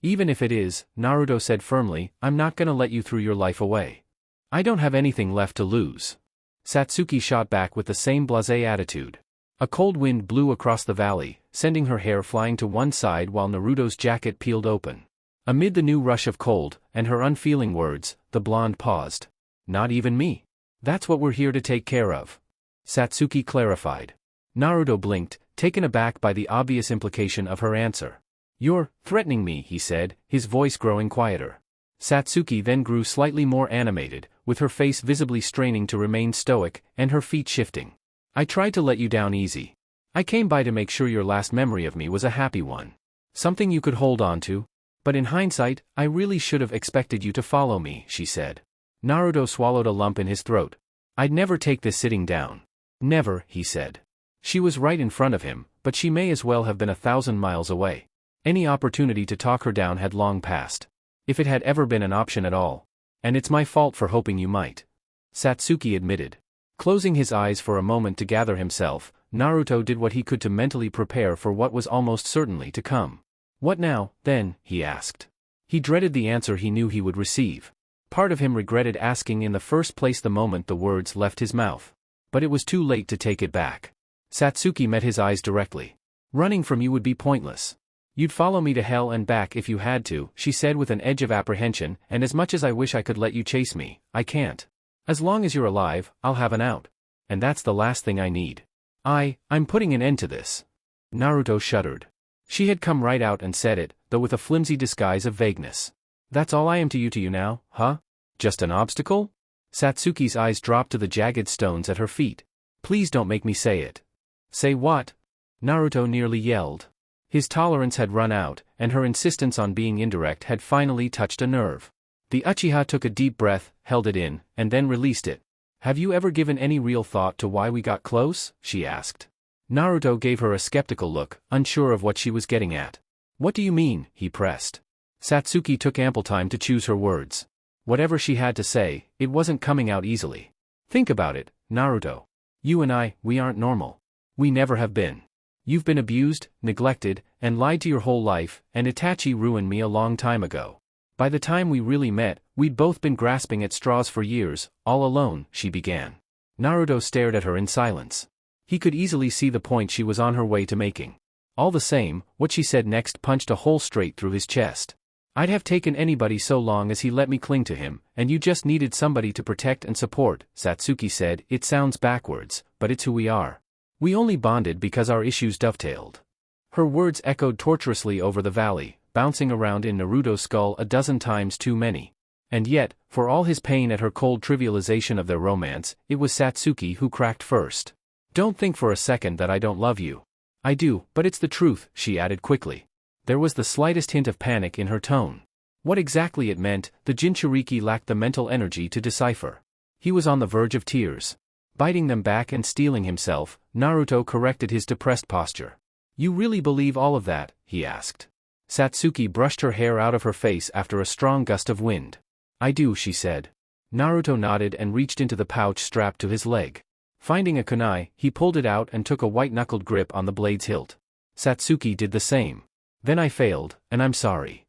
"Even if it is," Naruto said firmly, "I'm not gonna let you throw your life away. I don't have anything left to lose." Satsuki shot back with the same blasé attitude. A cold wind blew across the valley, sending her hair flying to one side while Naruto's jacket peeled open. Amid the new rush of cold, and her unfeeling words, the blonde paused. "Not even me. That's what we're here to take care of," Satsuki clarified. Naruto blinked, taken aback by the obvious implication of her answer. "You're threatening me," he said, his voice growing quieter. Satsuki then grew slightly more animated, with her face visibly straining to remain stoic, and her feet shifting. "I tried to let you down easy. I came by to make sure your last memory of me was a happy one. Something you could hold on to. But in hindsight, I really should have expected you to follow me," she said. Naruto swallowed a lump in his throat. "I'd never take this sitting down." "Never," he said. She was right in front of him, but she may as well have been 1,000 miles away. Any opportunity to talk her down had long passed. If it had ever been an option at all. "And it's my fault for hoping you might," Satsuki admitted. Closing his eyes for a moment to gather himself, Naruto did what he could to mentally prepare for what was almost certainly to come. "What now, then?" he asked. He dreaded the answer he knew he would receive. Part of him regretted asking in the first place the moment the words left his mouth. But it was too late to take it back. Satsuki met his eyes directly. "Running from you would be pointless. You'd follow me to hell and back if you had to," she said with an edge of apprehension, "and as much as I wish I could let you chase me, I can't. As long as you're alive, I'll have an out. And that's the last thing I need. I'm putting an end to this." Naruto shuddered. She had come right out and said it, though with a flimsy disguise of vagueness. "That's all I am to you now, huh? Just an obstacle?" Satsuki's eyes dropped to the jagged stones at her feet. "Please don't make me say it." "Say what?" Naruto nearly yelled. His tolerance had run out, and her insistence on being indirect had finally touched a nerve. The Uchiha took a deep breath, held it in, and then released it. "Have you ever given any real thought to why we got close?" she asked. Naruto gave her a skeptical look, unsure of what she was getting at. "What do you mean?" he pressed. Satsuki took ample time to choose her words. Whatever she had to say, it wasn't coming out easily. "Think about it, Naruto. You and we aren't normal. We never have been. You've been abused, neglected, and lied to your whole life, and Itachi ruined me a long time ago. By the time we really met, we'd both been grasping at straws for years, all alone," she began. Naruto stared at her in silence. He could easily see the point she was on her way to making. All the same, what she said next punched a hole straight through his chest. I'd have taken anybody so long as he let me cling to him, and you just needed somebody to protect and support, Satsuki said. It sounds backwards, but it's who we are. We only bonded because our issues dovetailed. Her words echoed torturously over the valley, bouncing around in Naruto's skull a dozen times too many. And yet, for all his pain at her cold trivialization of their romance, it was Satsuki who cracked first. Don't think for a second that I don't love you. I do, but it's the truth, she added quickly. There was the slightest hint of panic in her tone. What exactly it meant, the Jinchuriki lacked the mental energy to decipher. He was on the verge of tears. Biting them back and steeling himself, Naruto corrected his depressed posture. You really believe all of that? He asked. Satsuki brushed her hair out of her face after a strong gust of wind. I do, she said. Naruto nodded and reached into the pouch strapped to his leg. Finding a kunai, he pulled it out and took a white-knuckled grip on the blade's hilt. Satsuki did the same. Then I failed, and I'm sorry.